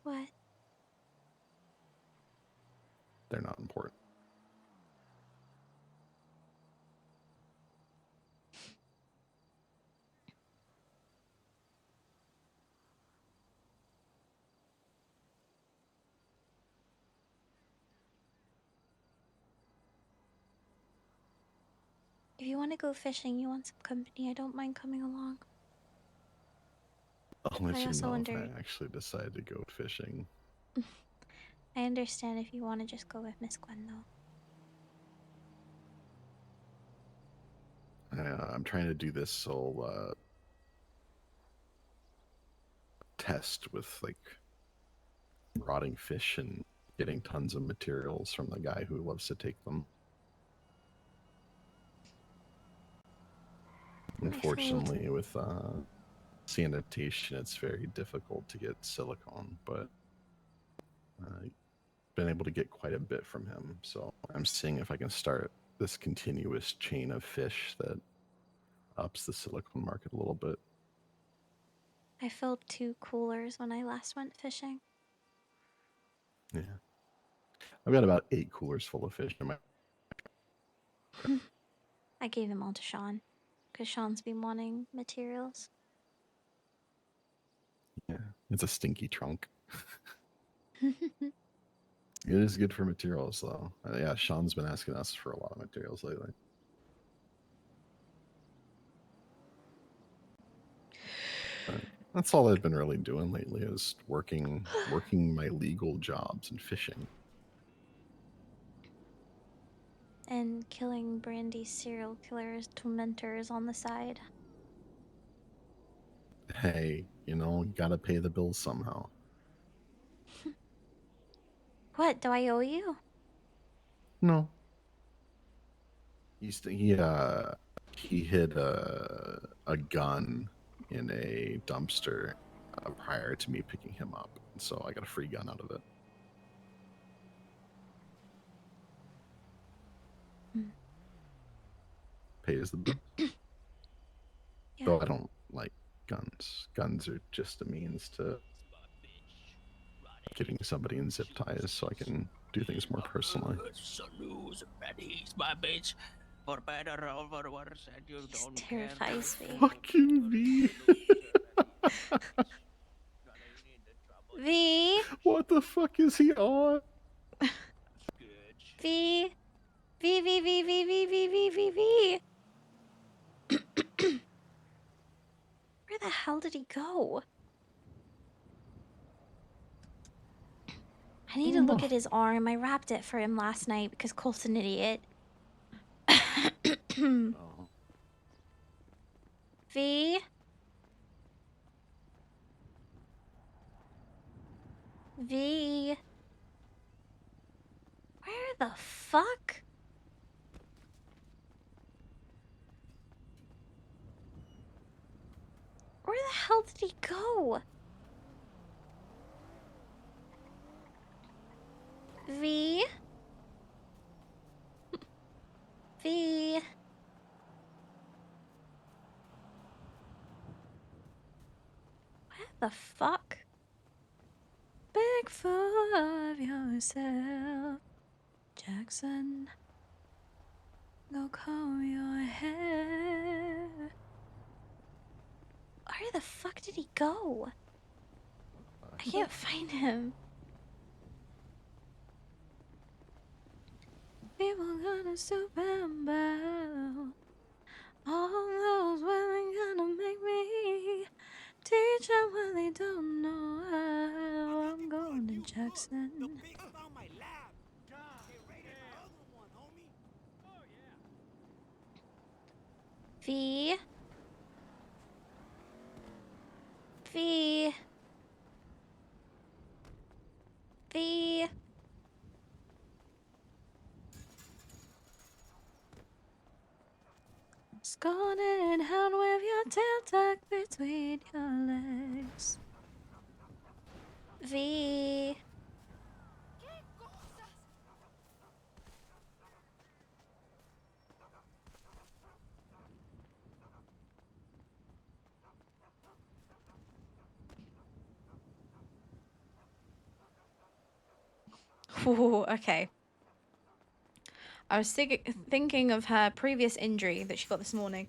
What? They're not important. If you want to go fishing, you want some company, I don't mind coming along. I'll let I you also know wonder. if I actually decide to go fishing. I understand if you want to just go with Miss Gwen, though. I'm trying to do this whole test with like rotting fish and getting tons of materials from the guy who loves to take them. Unfortunately, with sanitation, it's very difficult to get silicone, but I've been able to get quite a bit from him. So I'm seeing if I can start this continuous chain of fish that ups the silicone market a little bit. I filled 2 coolers when I last went fishing. Yeah. I've got about 8 coolers full of fish in my. I gave them all to Sean, because Sean's been wanting materials. Yeah, it's a stinky trunk. It is good for materials, though. Yeah, Sean's been asking us for a lot of materials lately. But that's all I've been really doing lately is working my legal jobs and fishing. And killing Brandy's serial killers, tormentors on the side. Hey, you know, you gotta pay the bills somehow. What, do I owe you? No. He hid a gun in a dumpster prior to me picking him up, so I got a free gun out of it. Pays the bill. Though I don't like guns. Guns are just a means to getting somebody in zip ties so I can do things more personally. He's my bitch. For better or for worse, and you don't terrifies me. Fuck you, V. V. What the fuck is he on? V. V, V, V, V, V, V, V, V, V. Where the hell did he go? I need to look at his arm. I wrapped it for him last night because Colt's an idiot. V. V. Where the fuck? Where the hell did he go? V. V. Where the fuck? Beg for of yourself, Jackson. Go comb your hair. Where the fuck did he go? I can't find him. People gonna stoop and bow. All those women gonna make me teach them what they don't know how. I'm going to Jackson. V. Gone in hand with your tail tucked between your legs. V. Ooh, okay. I was thinking of her previous injury that she got this morning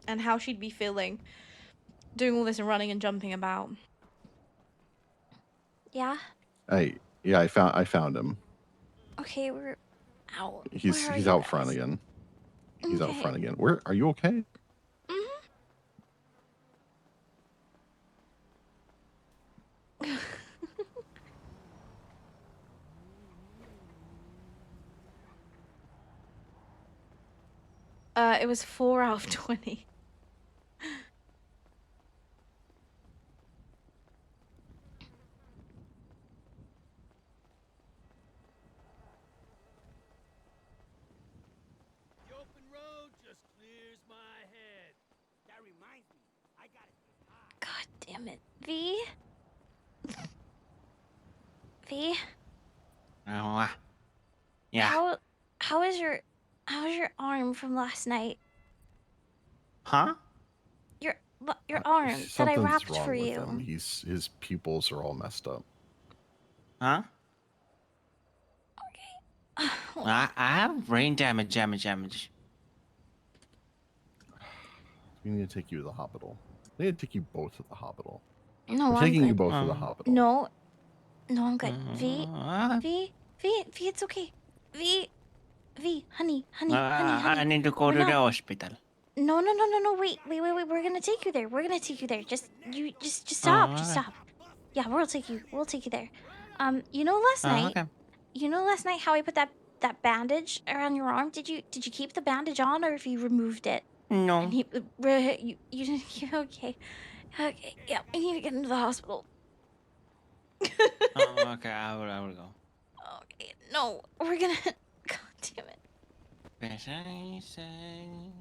and how she'd be feeling doing all this running and jumping about. Yeah? Yeah, I found him. Okay, we're out. He's Where are he's you out guys? front again. He's out Okay. front again. Where are you okay? It was 4 out of 20. The open road just clears my head. That reminds me, I gotta get high. God damn it. V? V? Oh, yeah. How's your arm from last night? Huh? Your arm that I Something's wrapped wrong for with you. him. His pupils are all messed up. Huh? I have brain damage. We need to take you to the hospital. We need to take you both to the hospital. No, We're I'm taking you good. both to the hospital. No, I'm good. V, it's okay. V, honey. I need to go We're to the not- hospital. No, wait. We're gonna take you there. Just stop. Yeah, we'll take you there. Last night, Okay. last night how I put that bandage around your arm? Did you keep the bandage on or if you removed it? No. And you didn't. Okay. Yeah, I need to get into the hospital. Oh, okay, I will go. Okay, no, we're gonna. God damn it. Best I say,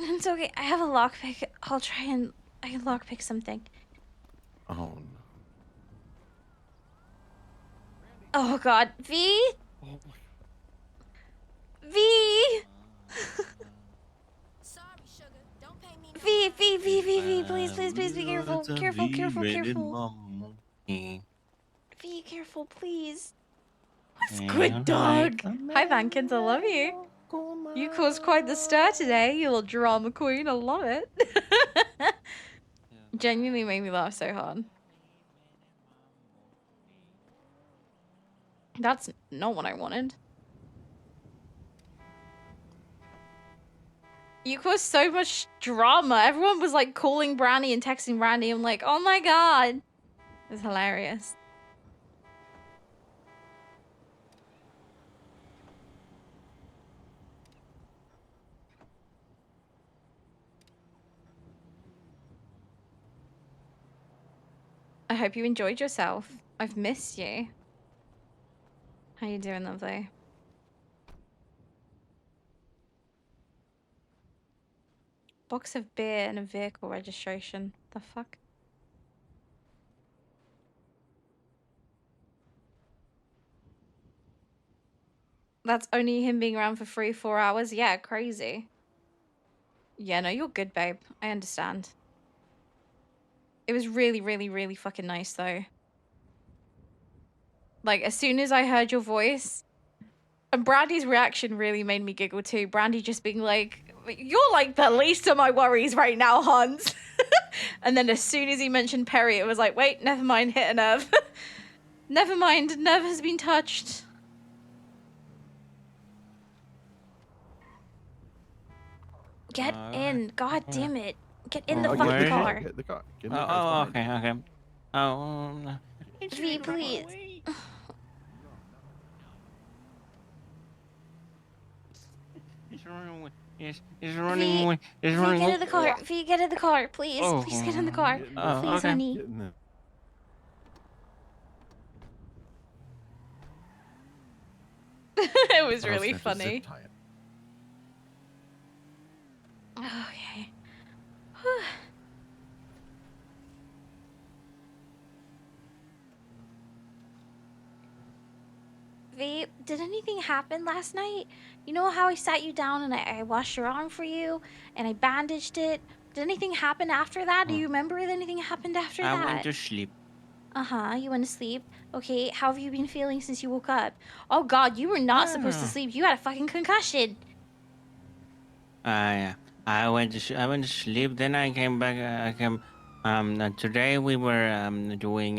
It's okay. I have a lockpick. I'll try and I can lockpick something. Oh no. Oh God, V. V. V, please be careful. Careful. V, careful, please. What's good, dog? Hi, Vankins, I love you. You caused quite the stir today, you little drama queen. I love it. Genuinely made me laugh so hard. That's not what I wanted. You caused so much drama. Everyone was like calling Brandi and texting Brandi. I'm like, oh my God. It's hilarious. I hope you enjoyed yourself. I've missed you. How you doing, lovely? Box of beer and a vehicle registration. The fuck? That's only him being around for 3-4 hours? Yeah, crazy. Yeah, no, you're good, babe. I understand. It was really fucking nice, though. Like, as soon as I heard your voice, and Brandy's reaction really made me giggle too. Brandi just being like, you're like the least of my worries right now, Hans. And then as soon as he mentioned Perry, it was like, wait, never mind, hit a nerve. Never mind, nerve has been touched. Get in, god damn it. Get in the Get fucking the car. Get the car. Get in the car. It's fine. okay. Oh, V, please. It's running away. It's running V, away. It's V, running get away. in the car. V, get in the car, please. Oh, Please get in the car. Please, okay. honey. Get in there. It was Thought I really gonna have to zip funny. tie it. Okay. Whew. V, did anything happen last night? You know how I sat you down and I washed your arm for you and I bandaged it? Did anything happen after that? Do you remember if anything happened after I that? went to sleep. Uh-huh, you went to sleep. Okay, how have you been feeling since you woke up? Oh god, you were not supposed to sleep. You had a fucking concussion. I went to sleep. Then I came back. I came. Today we were doing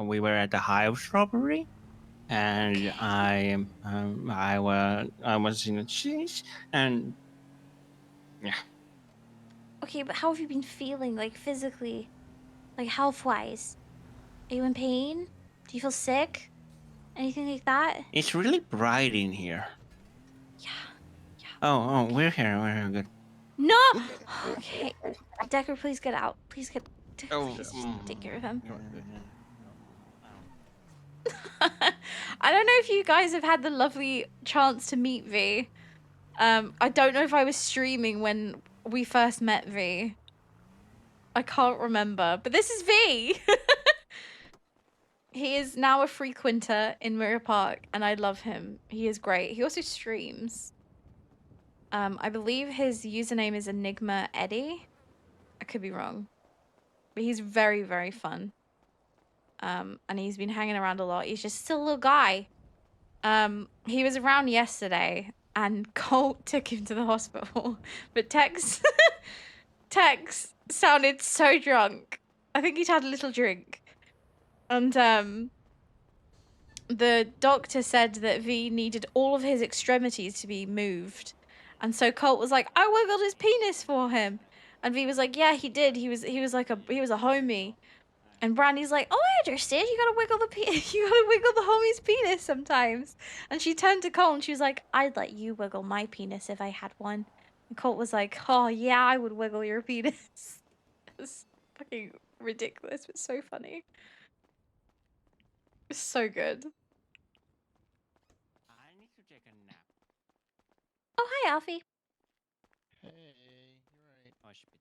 we were at the house robbery, and I was in a cheese, and yeah. Okay, but how have you been feeling, like physically? Like health-wise? Are you in pain? Do you feel sick? Anything like that? It's really bright in here. Yeah. Oh, we're here. We're here. Good. No! Okay. Decker, please get out. Please get... Oh, Please just take care of him. I don't know if you guys have had the lovely chance to meet V. I don't know if I was streaming when we first met V. I can't remember, but this is V. He is now a frequenter in Mirror Park, and I love him. He is great. He also streams. I believe his username is Enigma Eddie. I could be wrong, but he's very, very fun. And he's been hanging around a lot. He's just still a little guy. He was around yesterday, and Colt took him to the hospital, but Tex sounded so drunk. I think he'd had a little drink. And the doctor said that V needed all of his extremities to be moved. And so Colt was like, I wiggled his penis for him. And V was like, yeah, he did. He was a homie. And Brandy's like, oh, I understand. You gotta wiggle the homie's penis sometimes. And she turned to Colt and she was like, I'd let you wiggle my penis if I had one. And Colt was like, oh yeah, I would wiggle your penis. It's fucking ridiculous, but so funny. It's so good. I need to take a nap. Oh, hi, Alfie. Hey, you're right. Oh, I should be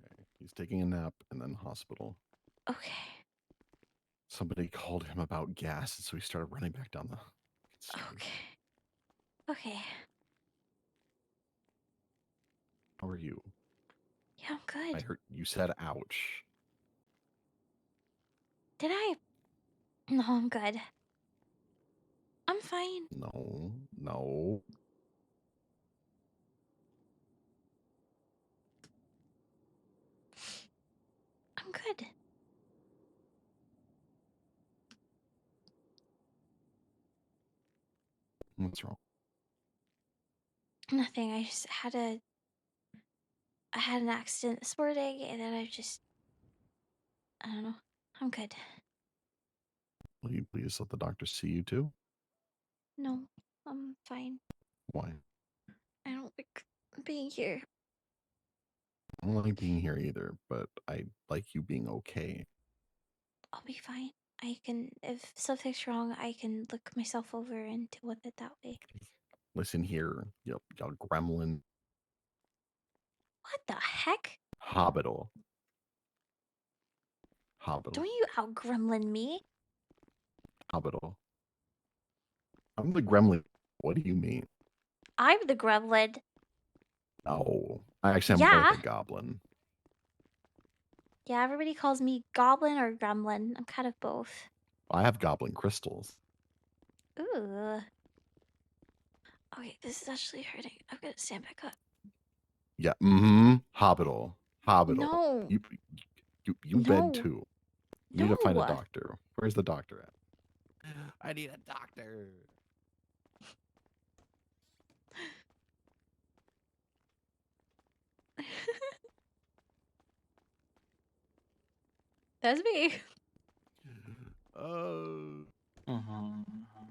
done. Okay. He's taking a nap and then hospital. Okay. Somebody called him about gas, and so he started running back down the stairs. Okay. How are you? Yeah, I'm good. I heard you said ouch. Did I? No, I'm good. I'm fine. No. I'm good. What's wrong? Nothing. I just had an accident this morning, and then I don't know. I'm good. Will you please let the doctor see you too? No, I'm fine. Why? I don't like being here. I don't like being here either, but I like you being okay. I'll be fine. If something's wrong, I can look myself over and deal with it that way. Listen here, y'all gremlin. What the heck? Hospital. Don't you out gremlin me? Hospital. I'm the gremlin. What do you mean? I'm the gremlin. Oh, I actually am more Yeah. like a goblin. Yeah, everybody calls me goblin or gremlin. I'm kind of both. I have goblin crystals. Ooh. Okay, this is actually hurting. I'm gonna stand back up. Yeah. Hospital. No. You bed too. You need to find a No. doctor. Where's the doctor at? I need a doctor. That's me. Oh.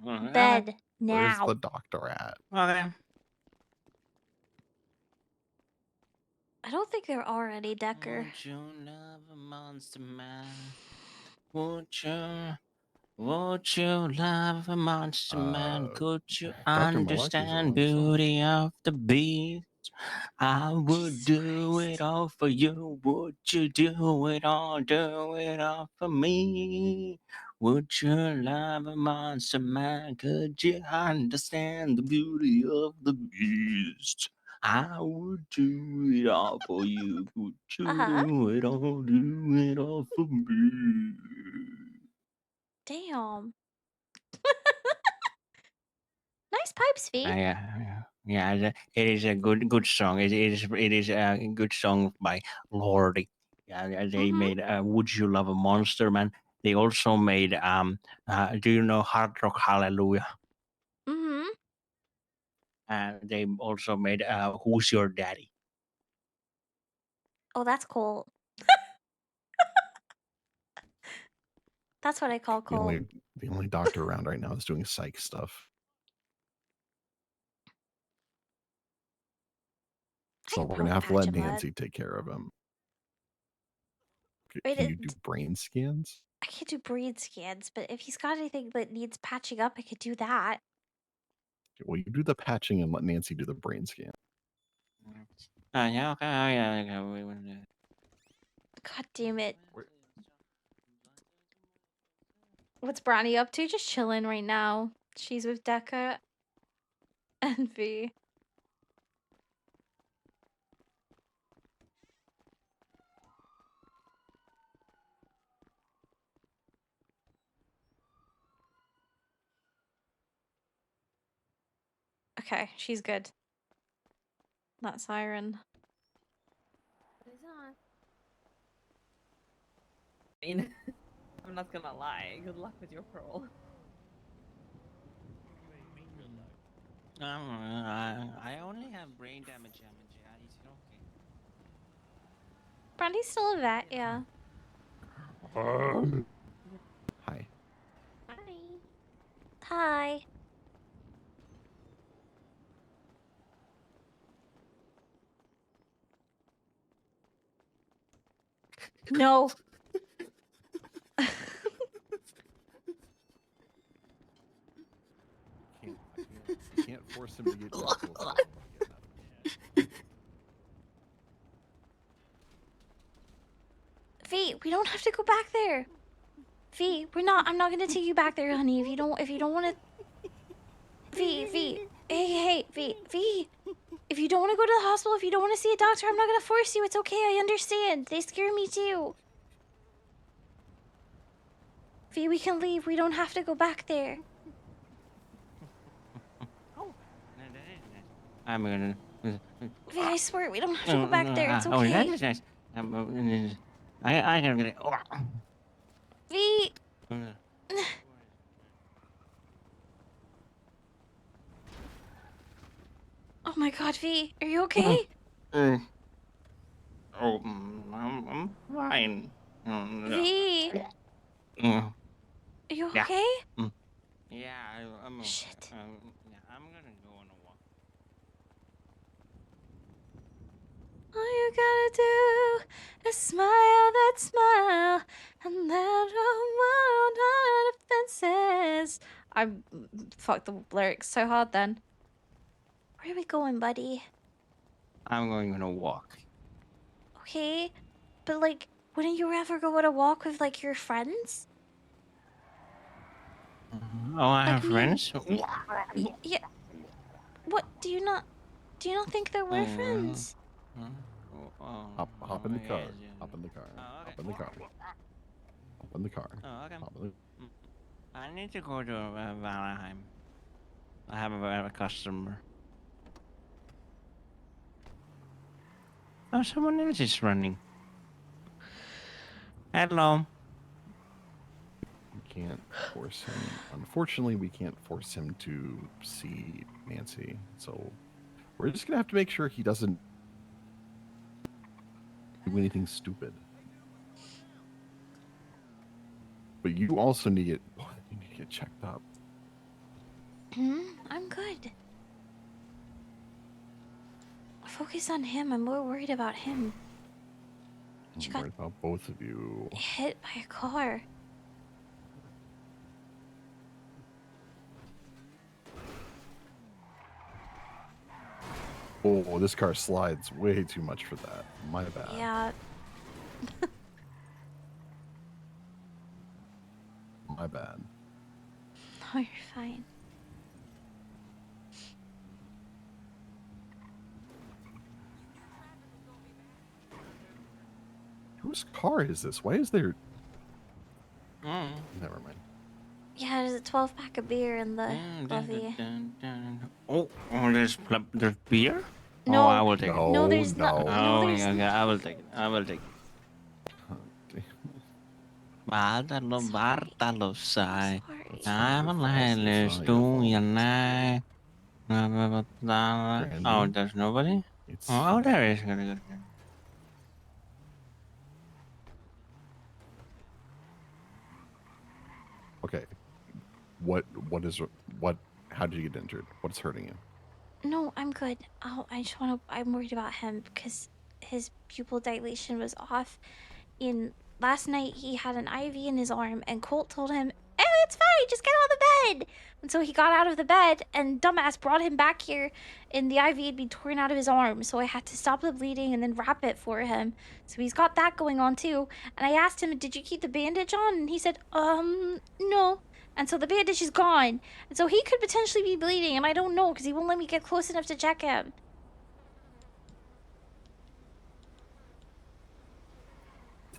Bed Where's now. the doctor at? Okay. I don't think there are any, Decker. Would you love a monster man? Would you? Would you love a monster man? Could you Dr. Malak is understand wrong song. beauty of the beast? I would do it all for you. Would you do it all for me? Would you love a monster man? Could you understand the beauty of the beast? I would do it all for you. Would you do it all for me? Damn. Nice pipes, Fee. Yeah. It is a good song. It is a good song by Lordy. Yeah, they made "Would You Love a Monster Man." They also made do you know Hard Rock Hallelujah? Mm-hmm. They also made "Who's Your Daddy?" Oh, that's cool. That's what I call The cool. only doctor around right now is doing psych stuff. So we're gonna have to patch let him up. Nancy take care of him. Wait, Can you do brain scans? I can't do brain scans, but if he's got anything that needs patching up, I could do that. Well, you do the patching and let Nancy do the brain scan. Yeah, okay, yeah. We will do it. God damn it. What's Brandi up to? Just chilling right now. She's with Deca and V. Okay, she's good. That siren. I mean, I'm not gonna lie. Good luck with your pearl. I only have brain damage. It's okay. Brandi's still a vet, yeah. Hi. Hi. No. You can't force him to get medical attention. V, we don't have to go back there. V, I'm not gonna take you back there, honey. If you don't wanna V, hey, V. If you don't wanna go to the hospital, if you don't wanna see a doctor, I'm not gonna force you. It's okay, I understand. They scare me too. V, we can leave. We don't have to go back there. I'm gonna. V, I swear, we don't have to go back there. It's Oh, that okay. is nice. I can get it. V. Oh my god, V, are you okay? I'm fine. V. Mm. Are you Yeah. okay? Yeah, I'm. Shit. Yeah, I'm gonna go on a walk. All you gotta do is smile that smile and let a world out of fences. I fucked the lyrics so hard then. Where are we going, buddy? I'm going on a walk. Okay, but like, wouldn't you ever go on a walk with like your friends? Oh, I Like have me and friends. yeah. What do you not think that we're friends? Hop in the car. Hop in the car. Hop in the car. Hop in the car. Oh, okay. Hop in the... I need to go to Valheim. I have a customer. Oh, someone else is running. Hello. We can't force him. Unfortunately, we can't force him to see Nancy. So we're just gonna have to make sure he doesn't do anything stupid. But you also need to get checked up. I'm good. Focus on him. I'm more worried about him. I'm worried about both of you. Hit by a car. Oh, this car slides way too much for that. My bad. Yeah. My bad. No, you're fine. Whose car is this? Why is there... Never mind. Yeah, there's a 12-pack of beer in the glovey. Oh, there's beer? No. Oh, I will take it. No, there's not. No, Oh, there's okay, I will take it. I will take it. Bártalo sai. I'm a landless doing night. Oh, there's nobody? Oh, there is. Good. Okay. How did you get injured? What's hurting you? No, I'm good. I'm worried about him because his pupil dilation was off. Last night he had an IV in his arm, and Colt told him, "Oh, it's fine. Just get out of the bed." And so he got out of the bed, and dumbass brought him back here, and the IV had been torn out of his arm. So I had to stop the bleeding and then wrap it for him. So he's got that going on too. And I asked him, "Did you keep the bandage on?" And he said, no. And so the bandage is gone. And so he could potentially be bleeding, and I don't know because he won't let me get close enough to check him.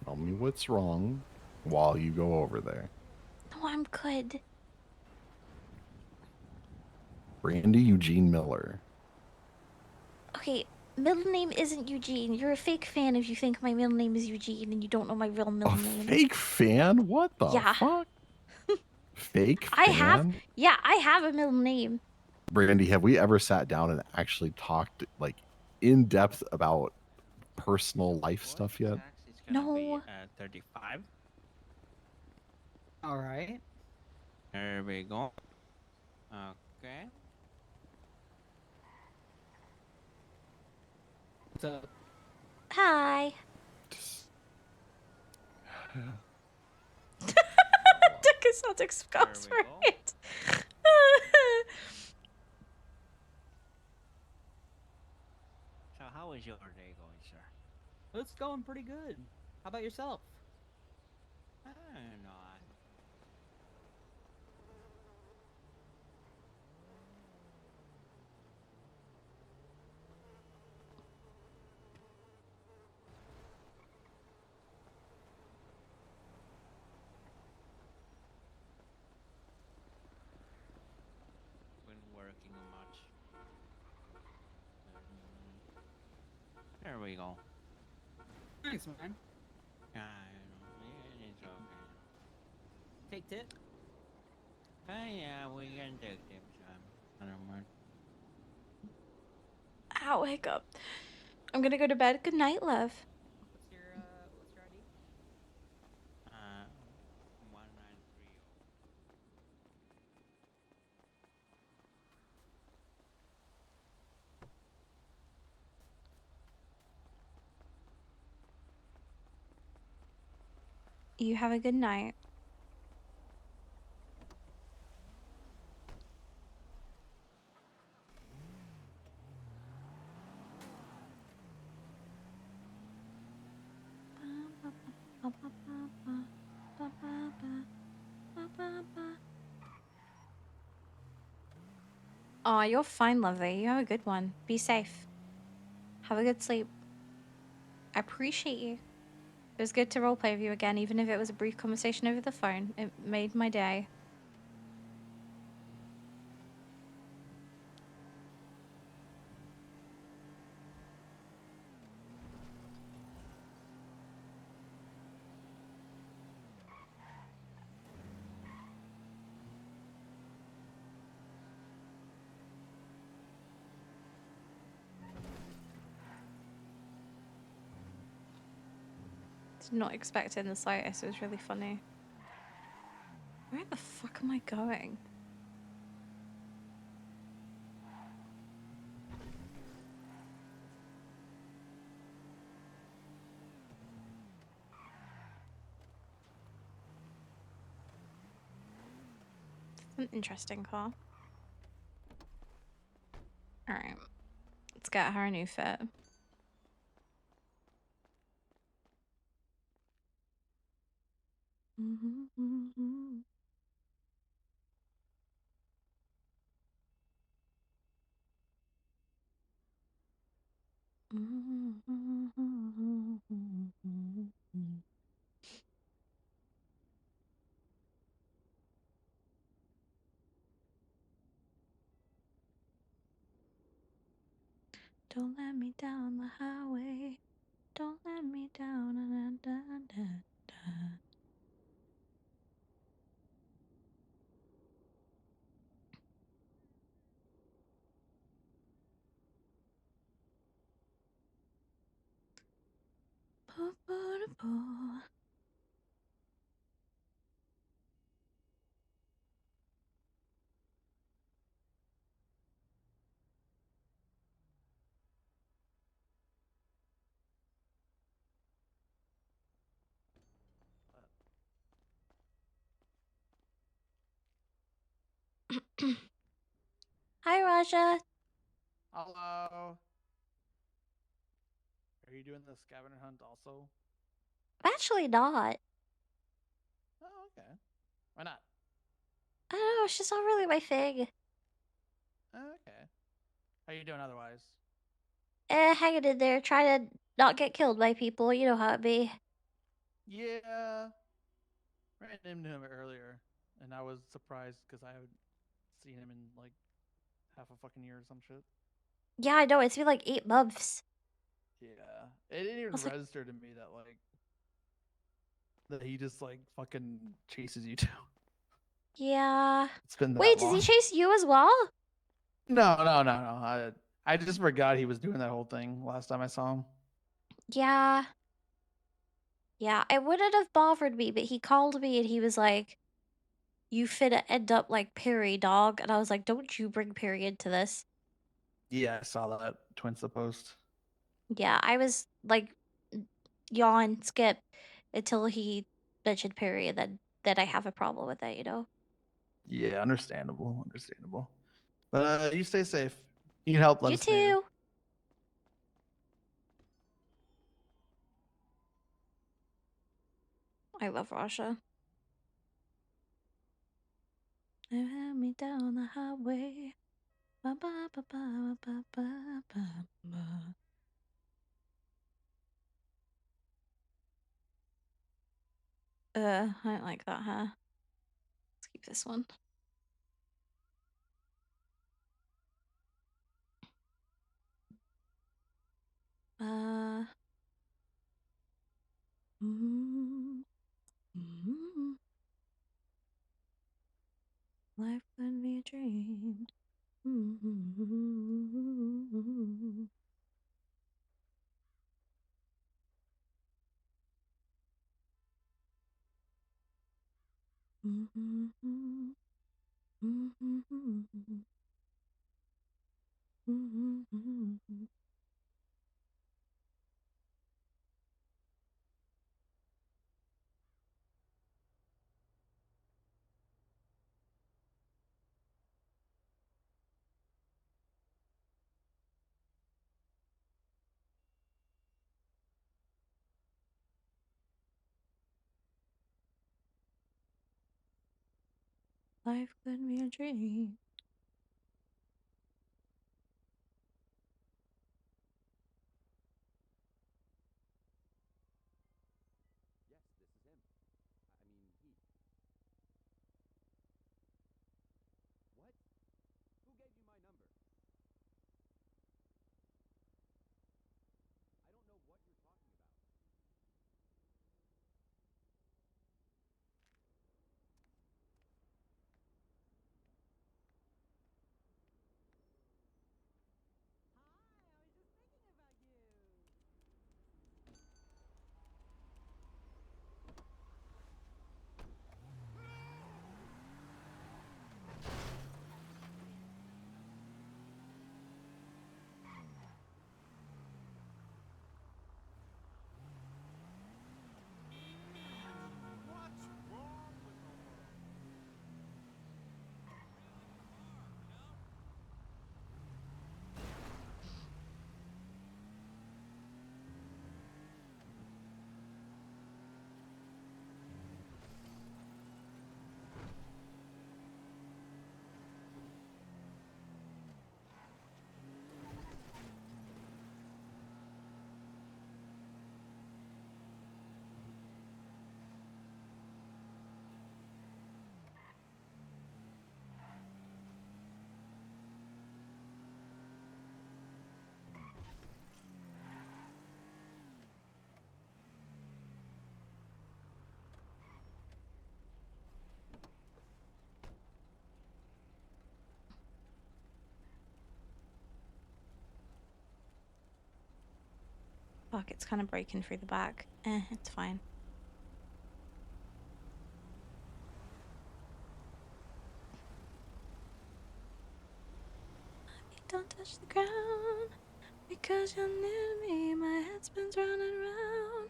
Tell me what's wrong while you go over there. No, I'm good. Brandi Eugene Miller. Okay, middle name isn't Eugene. You're a fake fan if you think my middle name is Eugene and you don't know my real middle name. Fake fan? What the Yeah. fuck? Fake I have a middle name. Brandi, have we ever sat down and actually talked like in depth about personal life stuff yet? No. 35. All right. There we go. Okay. What's up? Hi. Took a Celtic spells for it. So how is your day going, sir? It's going pretty good. How about yourself? No, been working much. There we go. Thanks, man. It's okay. Take tip. Yeah, we can take tips. I don't mind. Ow, hiccup. I'm gonna go to bed. Good night, love. What's your ID? 1930. You have a good night. Aw, you're fine, lovely. You have a good one. Be safe. Have a good sleep. I appreciate you. It was good to roleplay with you again, even if it was a brief conversation over the phone. It made my day. Did not expect it in the slightest. It was really funny. Where the fuck am I going? An interesting car. Alright. Let's get her a new fit. Don't let me down the highway. Don't let me down. Da, da, da, da. Ba, ba, da, ba. Hi, Raja. Hello. Are you doing the scavenger hunt also? Actually, not. Oh, okay. Why not? I don't know. It's just not really my thing. Oh, okay. How you doing otherwise? Hanging in there, trying to not get killed by people. You know how it be. Yeah. Ran into him earlier, and I was surprised because I haven't seen him in like half a fucking year or some shit. Yeah, I know. It's been like 8 months. Yeah. It didn't even was like- register to me that like that he just like fucking chases you too. Yeah. It's been that Wait, does he long. chase you as well? No. I just forgot he was doing that whole thing last time I saw him. Yeah. Yeah, it wouldn't have bothered me, but he called me and he was like, "You finna end up like Perry, dog." And I was like, "Don't you bring Perry into this." Yeah, I saw that Twins the post. Yeah, I was like, yawn, skip, until he mentioned Perry, and then I have a problem with that, you know? Yeah, understandable. But you stay safe. You can help. Let You us know. too. I love Rasha. They had me down the highway. Ba, ba, ba, ba, ba, ba, ba, ba. I don't like that, huh? Let's keep this one. Uh. Mm, mm, life could be a dream. Mm. Life could be a dream. fuck, it's kind of breaking through the back. It's fine. Don't touch the ground because you're near me. My head spins round and round.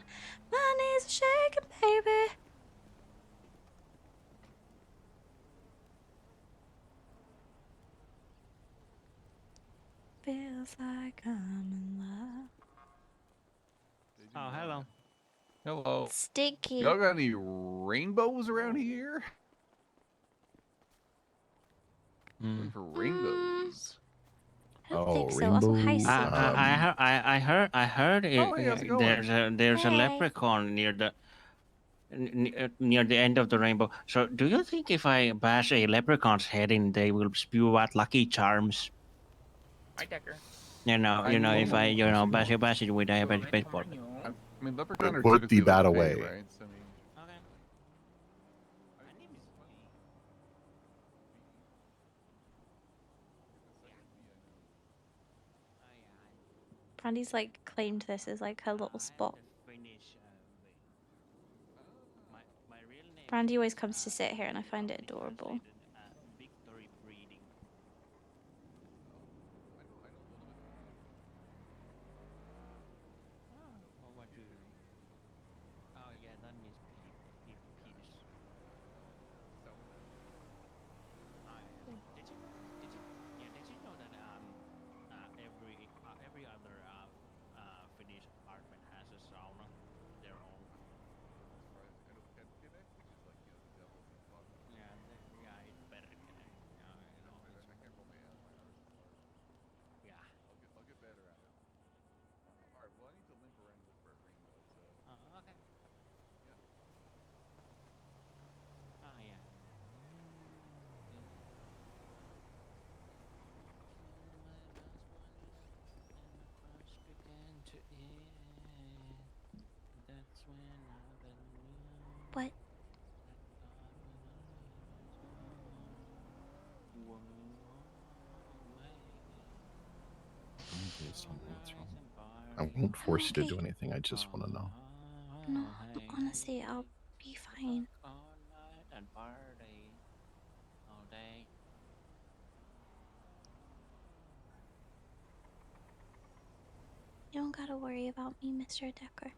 My knees are shaking, baby. Feels like I'm in love. Oh, hello. Hello. Sticky. Y'all got any rainbows around here? Looking for rainbows. I don't Oh, think so. Also, hi, rainbow. Sticky. I heard Oh, hey, how's it going? there's a Hey. leprechaun near the near the end of the rainbow. So, do you think if I bash a leprechaun's head in, they will spew out lucky charms? Hi, Decker. If I, bash it with a baseball. I mean, leprechaun are Put the typically bat like fae, away. right? So, I mean, Brandy's like claimed this as like her little spot. Brandy always comes to sit here and I find it adorable. Oh yeah, that means penis. Did you know that every other Finnish apartment has a sauna, their own? Yeah, it's better. Yeah. I'll get better at it. All right. Well, I need to limp around and look for a rainbow. So. Okay. Yeah. Oh yeah. What? Please tell me what's wrong. I won't force you to do anything. I just want to know. No, honestly, I'll be fine. All night and party all day. You don't gotta worry about me, Mr. Decker.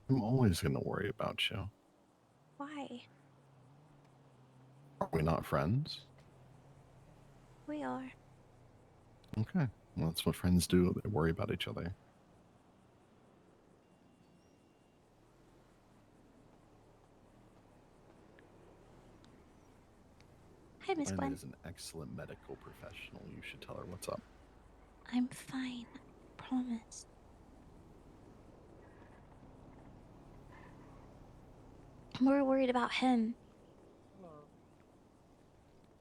I'm always going to worry about you. Why? Are we not friends? We are. Okay. Well, that's what friends do. They worry about each other. Hi, Miss Brandi Gwen. is an excellent medical professional. You should tell her what's up. I'm fine. Promise. We're worried about him.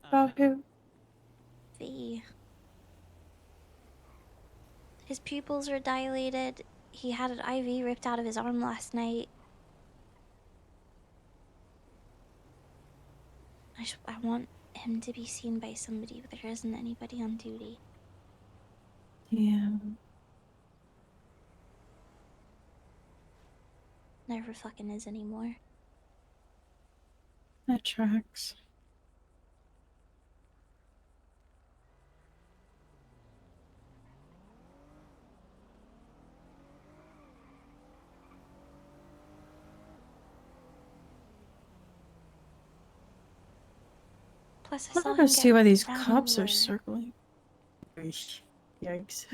About who? V. His pupils are dilated. He had an IV ripped out of his arm last night. I want him to be seen by somebody, but there isn't anybody on duty. Yeah. Never fucking is anymore. That tracks. Plus, I I'm saw not him gonna see why get these ran cops are over. circling. Eesh. Yikes.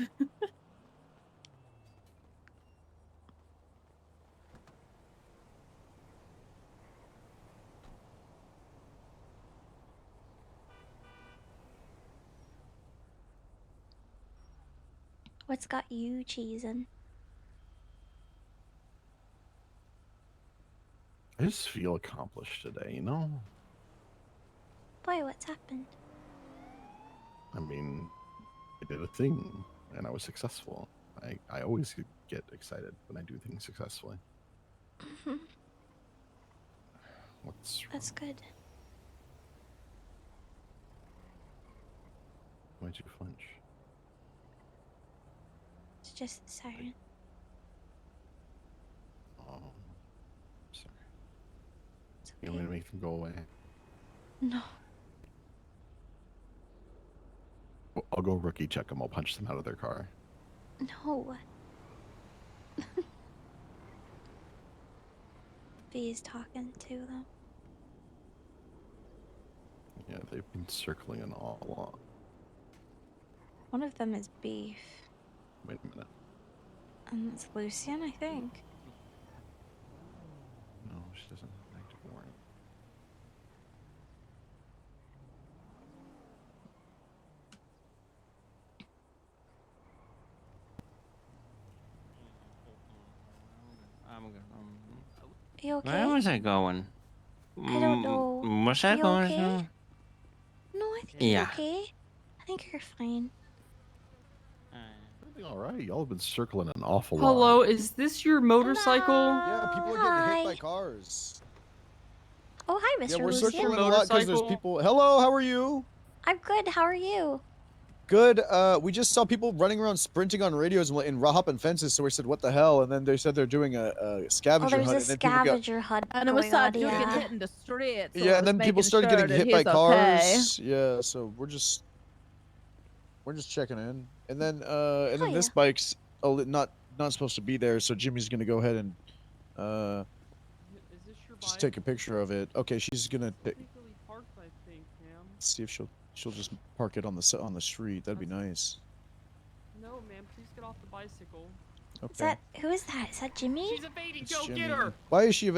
What's got you cheesing? I just feel accomplished today, you know? Boy, what's happened? I mean, I did a thing and I was successful. I always get excited when I do things successfully. What's wrong? That's good. Why'd you flinch? It's just the siren. You want me to make them go away? No. I'll go rookie check them. I'll punch them out of their car. No. Bee's talking to them. Yeah, they've been circling an awful lot. One of them is Beef. Wait a minute. And it's Lucian, I think. No, she doesn't have an active warrant. You okay? Where was I going? I don't know. Was I You going? okay? to- No, I think Yeah. you're okay. I think you're fine. Everything all right? Y'all have been circling an awful lot. Hello, is this your motorcycle? Yeah, people are getting hit by cars. Oh, hi, Mr. Yeah, we're Lucian. circling a lot because there's people. Hello, how are you? I'm good. How are you? Good. We just saw people running around sprinting on radios and hopping fences, so we said, "What the hell?" And then they said they're doing a scavenger Oh, there's hunt. a and then people got- scavenger hunt And it was going on, dude getting yeah. hit in the street. So yeah, and then people started getting hit by cars. Okay. Yeah, so we're just checking in, and then Oh, this bike's not supposed to be there, so Jimmy's gonna go ahead and just take a picture of it. Okay, she's gonna Legally parked, I think, ma'am. see if she'll just park it on the street. That'd be nice. No, ma'am, please get off the bicycle. Okay. Who is that? Is that Jimmy? She's evading. It's Go Jimmy. get her. Why is she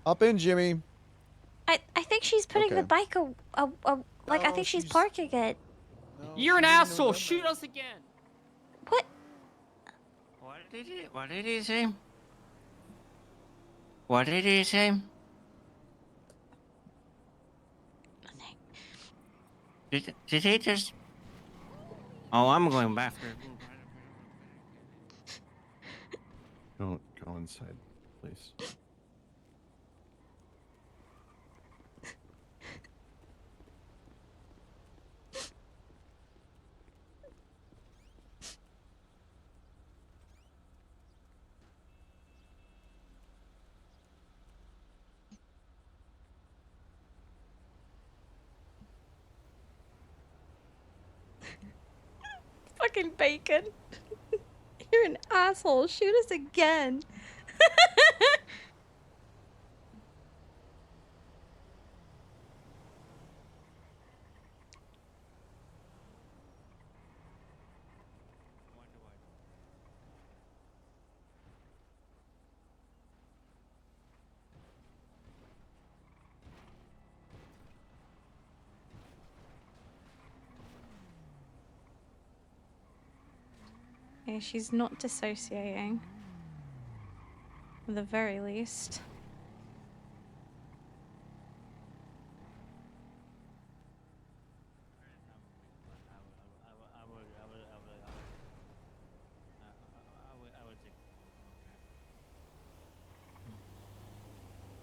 Hop in, Jimmy. I think she's putting the Okay. bike like I think she's parking it. You're an asshole. Shoot us again. What? What did he say? What did he say? Did he just? Oh, I'm going back. Don't go inside, please. Fucking bacon. You're an asshole. Shoot us again. Okay, she's not dissociating. At the very least.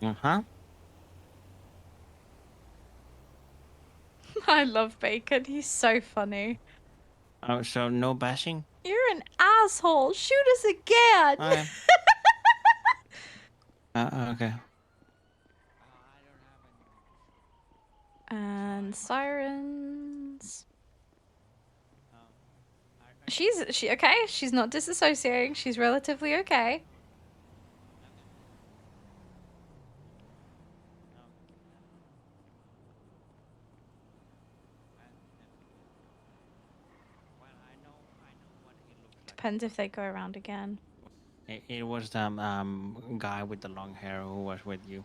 Uh-huh. I love Bacon. He's so funny. Oh, so no bashing? You're an asshole. Shoot us again. Okay. Okay. And sirens. She okay? She's not disassociating. She's relatively okay. Depends if they go around again. It was the guy with the long hair who was with you.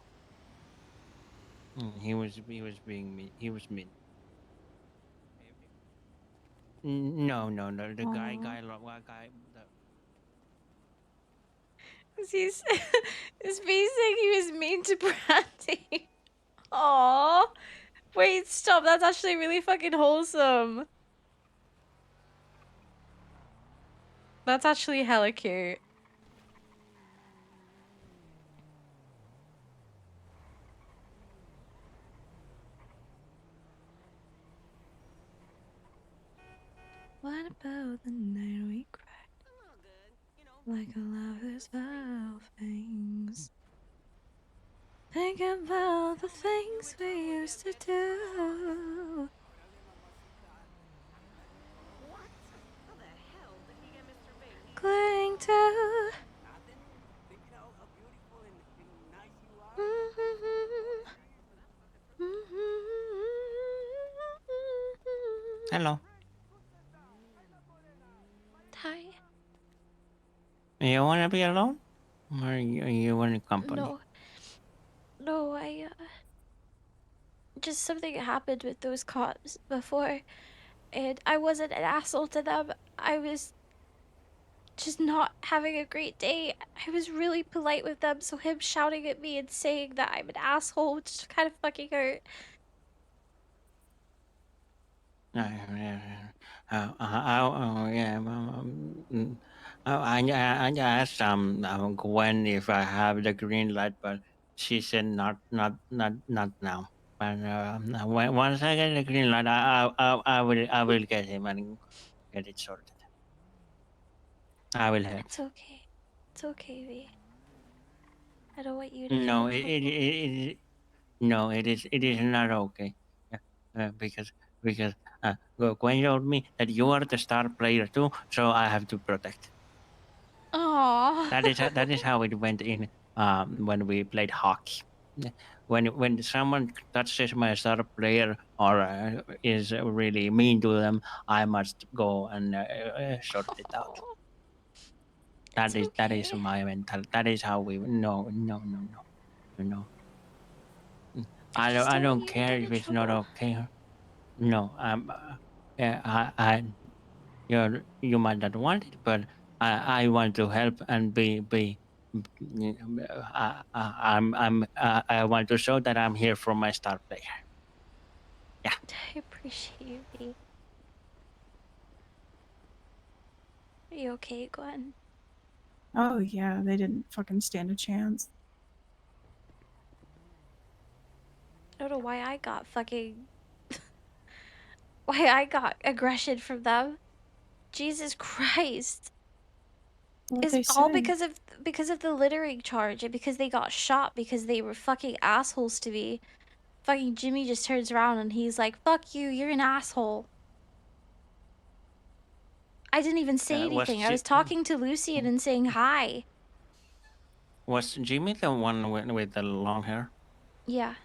He was being mean. He was mean. No. The guy. He's saying he was mean to Brandi. Aww. Wait, stop. That's actually really fucking wholesome. That's actually hella cute. What about the night we cried? Like a lover's vow fangs. Think about the things we used to do. Cling to. Hello. Hi. You wanna be alone? Or you want company? No. No, just something happened with those cops before, and I wasn't an asshole to them. I was just not having a great day. I was really polite with them, so him shouting at me and saying that I'm an asshole just kind of fucking hurt. Yeah. I asked Gwen if I have the green light, but she said not now. But once I get the green light, I will get him and get it sorted. I will help. It's okay. It's okay, V. I don't want you to feel No, trouble. no, it is not okay. Yeah, because Gwen told me that you are the star player too, so I have to protect. Aww. That is how it went in when we played hockey. Yeah. When someone touches my star player or is really mean to them, I must go and sort it out. That is Okay. my mental. That is how we. No. I Don't want don't you to care get if in it's not trouble. okay. No, yeah, you might not want it, but I want to help and I want to show that I'm here for my star player. Yeah. I appreciate you, V. Are you okay, Gwen? Oh yeah, they didn't fucking stand a chance. I don't know why I got why I got aggression from them. Jesus Christ. What It's they all say? because of the littering charge and because they got shot because they were fucking assholes to me. Fucking Jimmy just turns around and he's like, "Fuck you, you're an asshole." I didn't even say anything. I was talking to Lucian and saying hi. Was Jimmy the one with the long hair? Yeah.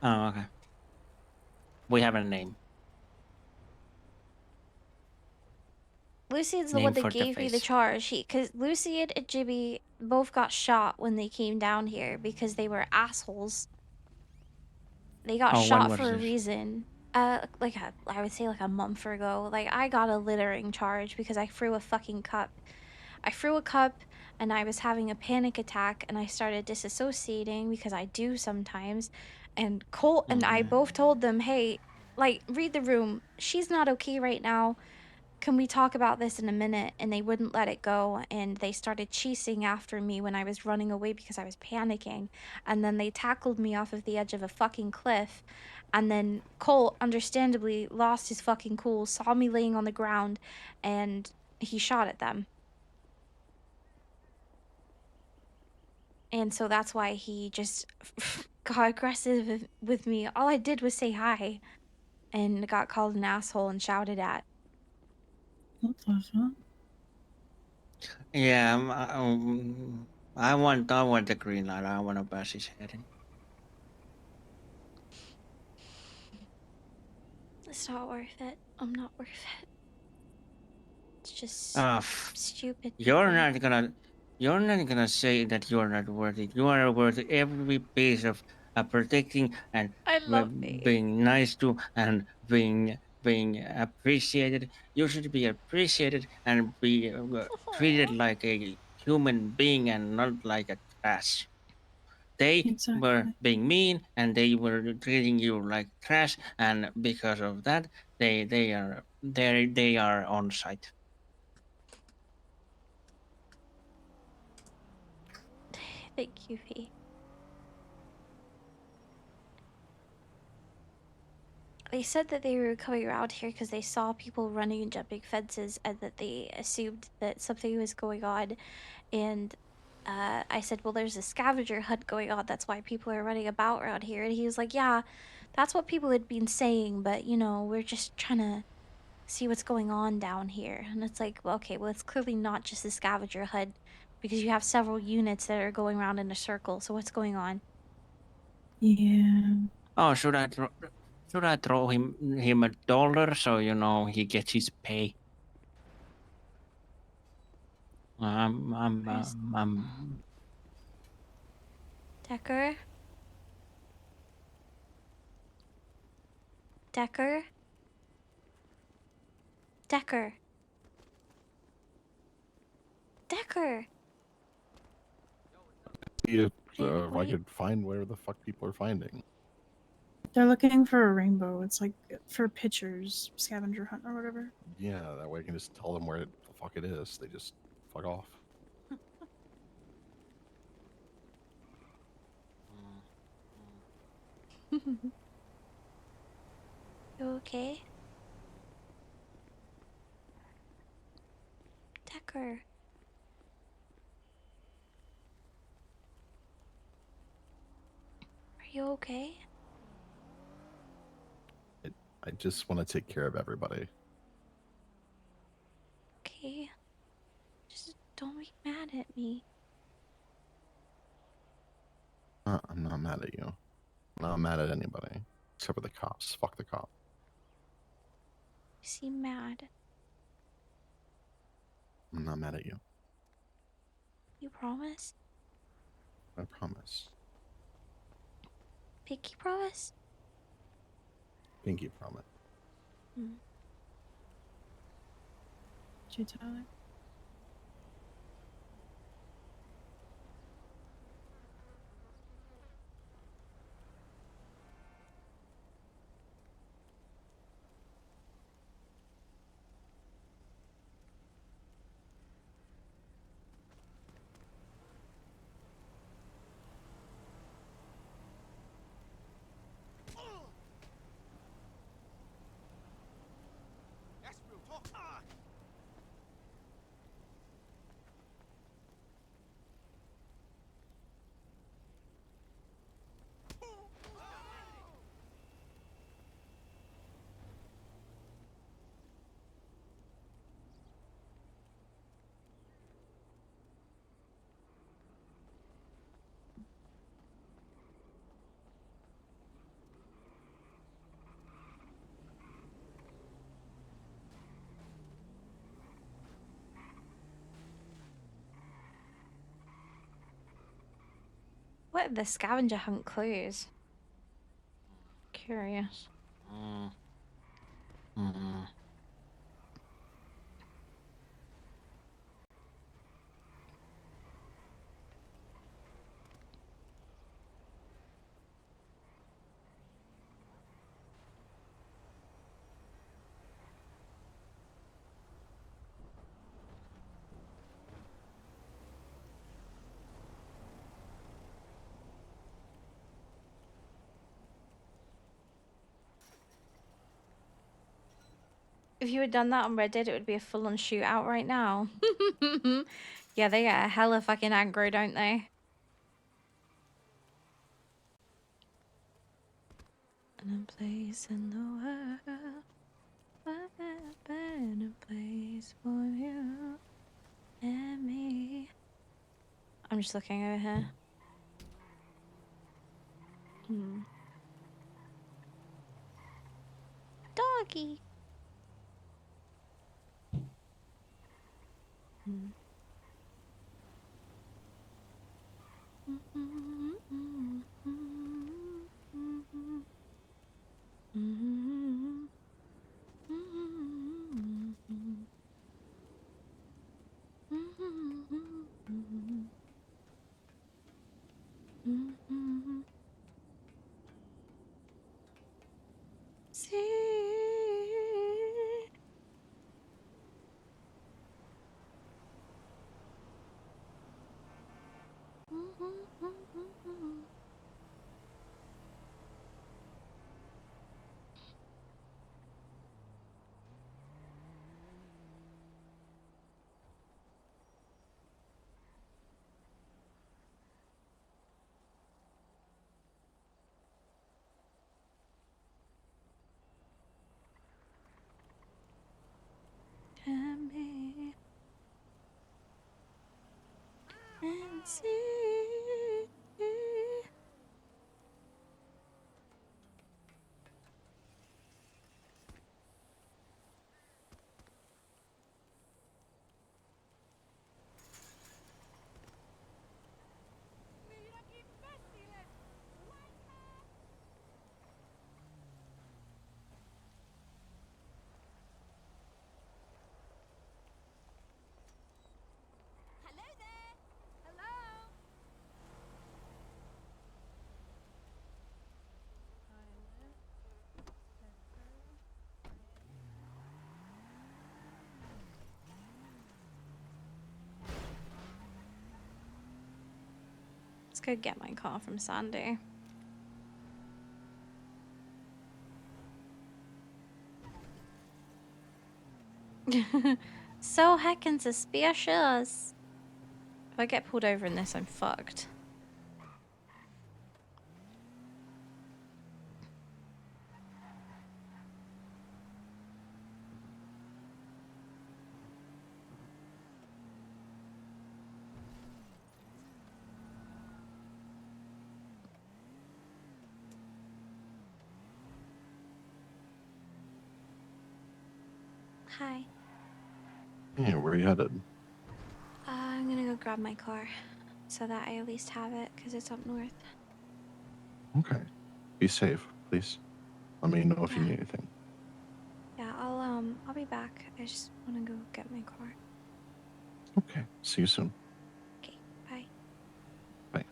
Oh, okay. We have a name. Lucian's the Name one that for the gave me the face. charge. Cause Lucian and Jimmy both got shot when they came down here because they were assholes. They got Oh, when shot was for a this? reason. I would say like a month ago. Like I got a littering charge because I threw a fucking cup. I threw a cup and I was having a panic attack and I started disassociating because I do sometimes. And Colt and I both told them, hey, like, read the room. She's not okay right now. Can we talk about this in a minute? And they wouldn't let it go. And they started chasing after me when I was running away because I was panicking. And then they tackled me off of the edge of a fucking cliff. And then Colt, understandably, lost his fucking cool, saw me laying on the ground, and he shot at them. And so that's why he just got aggressive with me. All I did was say hi and got called an asshole and shouted at. What the fuck? Yeah, I want the green light. I want to bash his head in. It's not worth it. I'm not worth it. It's just Ah, stupid you're people. not gonna say that you're not worth it. You are worth every piece of protecting and I love it. being nice to and being appreciated. You should be appreciated and be treated like a human being and not like a trash. They were Exactly. being mean and they were treating you like trash, and because of that, they are on site. Thank you, V. They said that they were coming around here because they saw people running and jumping fences and that they assumed that something was going on. And I said, well, there's a scavenger hunt going on. That's why people are running about around here. And he was like, yeah, that's what people had been saying. But, you know, we're just trying to see what's going on down here. And it's like, well, okay, well, it's clearly not just a scavenger hunt because you have several units that are going around in a circle. So what's going on? Yeah. Oh, should I throw him $1 so you know he gets his pay? I'm Decker? Decker? Decker? Decker? See if I Wait. could find where the fuck people are finding. They're looking for a rainbow. It's like for pictures, scavenger hunt or whatever. Yeah, that way I can just tell them where the fuck it is. They just fuck off. You okay? Decker? Are you okay? I just want to take care of everybody. Okay. Just don't be mad at me. I'm not mad at you. I'm not mad at anybody except for the cops. Fuck the cop. You seem mad. I'm not mad at you. You promise? I promise. Pinky promise? Pinky promise. Hmm. Did you tell her? That's real talk. What are the scavenger hunt clues? Curious. If you had done that on Reddit, it would be a full-on shootout right now. Yeah, they get hella fucking aggro, don't they? In a place in the world, what a better place for you and me. I'm just looking over here. Hmm. Doggy. Hmm. Let's go get my car from Sandy. So heckin' suspicious. If I get pulled over in this, I'm fucked. Hi. Yeah, where you headed? I'm gonna go grab my car so that I at least have it because it's up north. Okay. Be safe, please. Let me know if you Yeah. need anything. Yeah, I'll be back. I just wanna go get my car. Okay. See you soon. Okay, bye. Bye.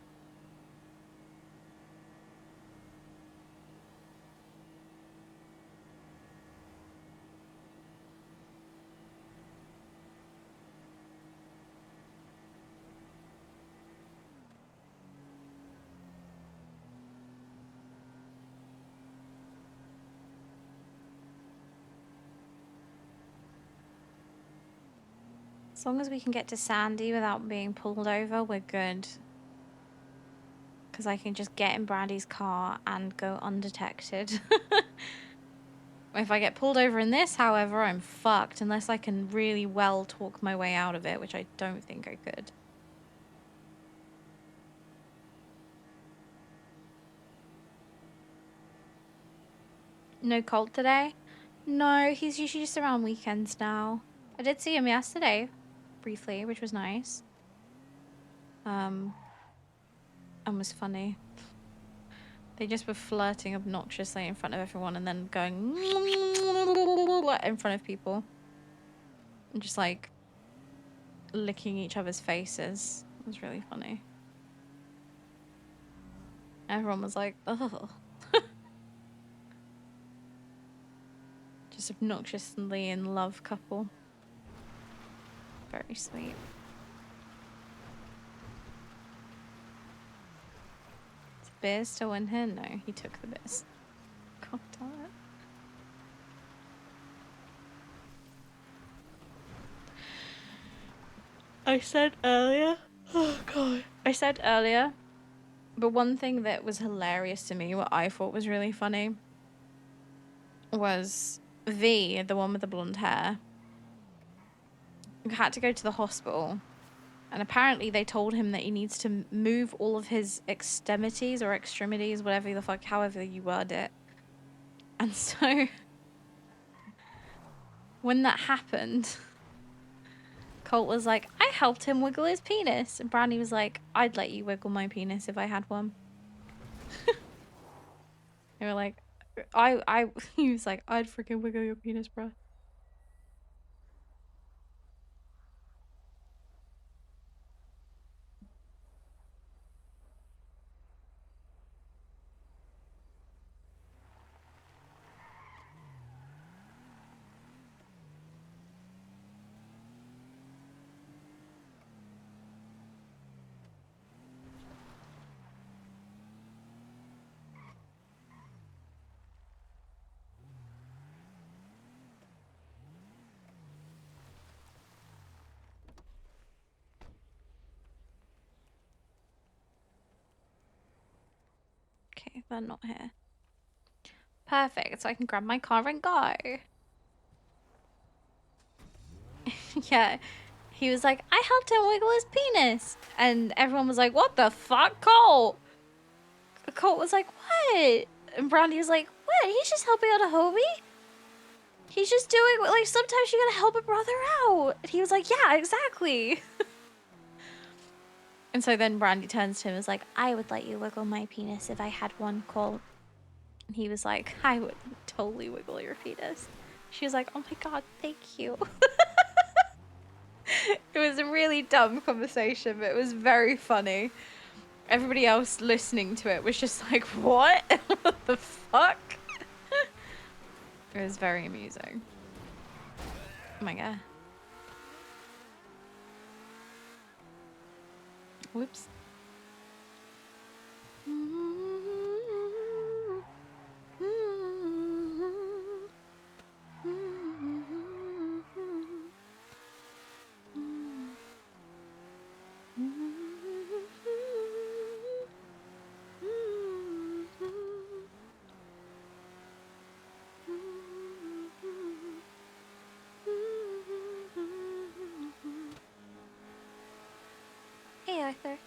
As long as we can get to Sandy without being pulled over, we're good. Because I can just get in Brandy's car and go undetected. If I get pulled over in this, however, I'm fucked unless I can really well talk my way out of it, which I don't think I could. No Colt today? No, he's usually just around weekends now. I did see him yesterday, briefly, which was nice. And was funny. They just were flirting obnoxiously in front of everyone and then going in front of people. And just like licking each other's faces. It was really funny. Everyone was like, oh. Just obnoxiously in love couple. Very sweet. Is Bears still in here? No, he took the Bears. God damn it. I said earlier. Oh god. I said earlier. But one thing that was hilarious to me, what I thought was really funny, was V, the one with the blonde hair, who had to go to the hospital. And apparently they told him that he needs to move all of his extremities or extremities, whatever the fuck, however you word it. And so when that happened, Colt was like, I helped him wiggle his penis. And Brandi was like, I'd let you wiggle my penis if I had one. They were like, he was like, I'd freaking wiggle your penis, bro. Okay, they're not here. Perfect, so I can grab my car and go. Yeah, he was like, I helped him wiggle his penis. And everyone was like, what the fuck, Colt? Colt was like, what? And Brandi was like, what? He's just helping out a homie? He's just doing, like, sometimes you gotta help a brother out. And he was like, yeah, exactly. And so then Brandi turns to him and was like, I would let you wiggle my penis if I had one, Colt. And he was like, I would totally wiggle your penis. She was like, oh my god, thank you. It was a really dumb conversation, but it was very funny. Everybody else listening to it was just like, what? What the fuck? It was very amusing. Oh my god. Whoops. Arthur.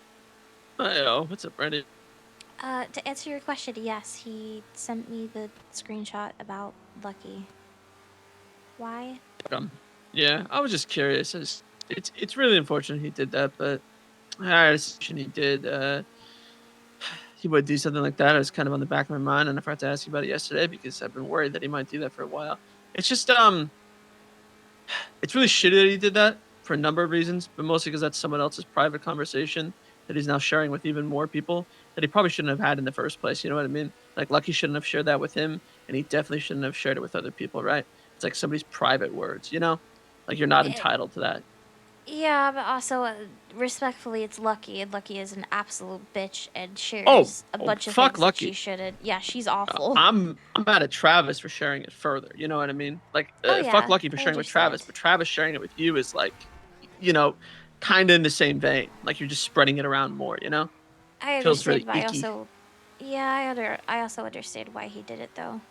Hey, what's up, Brandi? To answer your question, yes, he sent me the screenshot about Lucky. Why? Yeah, I was just curious. It's really unfortunate he did that, but I had a suspicion he did. He would do something like that. It was kind of on the back of my mind, and I forgot to ask you about it yesterday because I've been worried that he might do that for a while. It's just it's really shitty that he did that for a number of reasons, but mostly because that's someone else's private conversation that he's now sharing with even more people that he probably shouldn't have had in the first place. You know what I mean? Like Lucky shouldn't have shared that with him, and he definitely shouldn't have shared it with other people, right? It's like somebody's private words, you know? Like you're not entitled to that. Yeah, but also, respectfully, it's Lucky, and Lucky is an absolute bitch and Oh, shares a oh bunch of fuck things that she Lucky. shouldn't. Yeah, she's awful. I'm mad at Travis for sharing it further. You know what I mean? Like, Oh fuck yeah, Lucky for I sharing it with Travis, understand. but Travis sharing it with you is like, you know, kind of in the same vein. Like you're just spreading it around more. You know? I Feels understand, really but icky. I also understand why he did it though,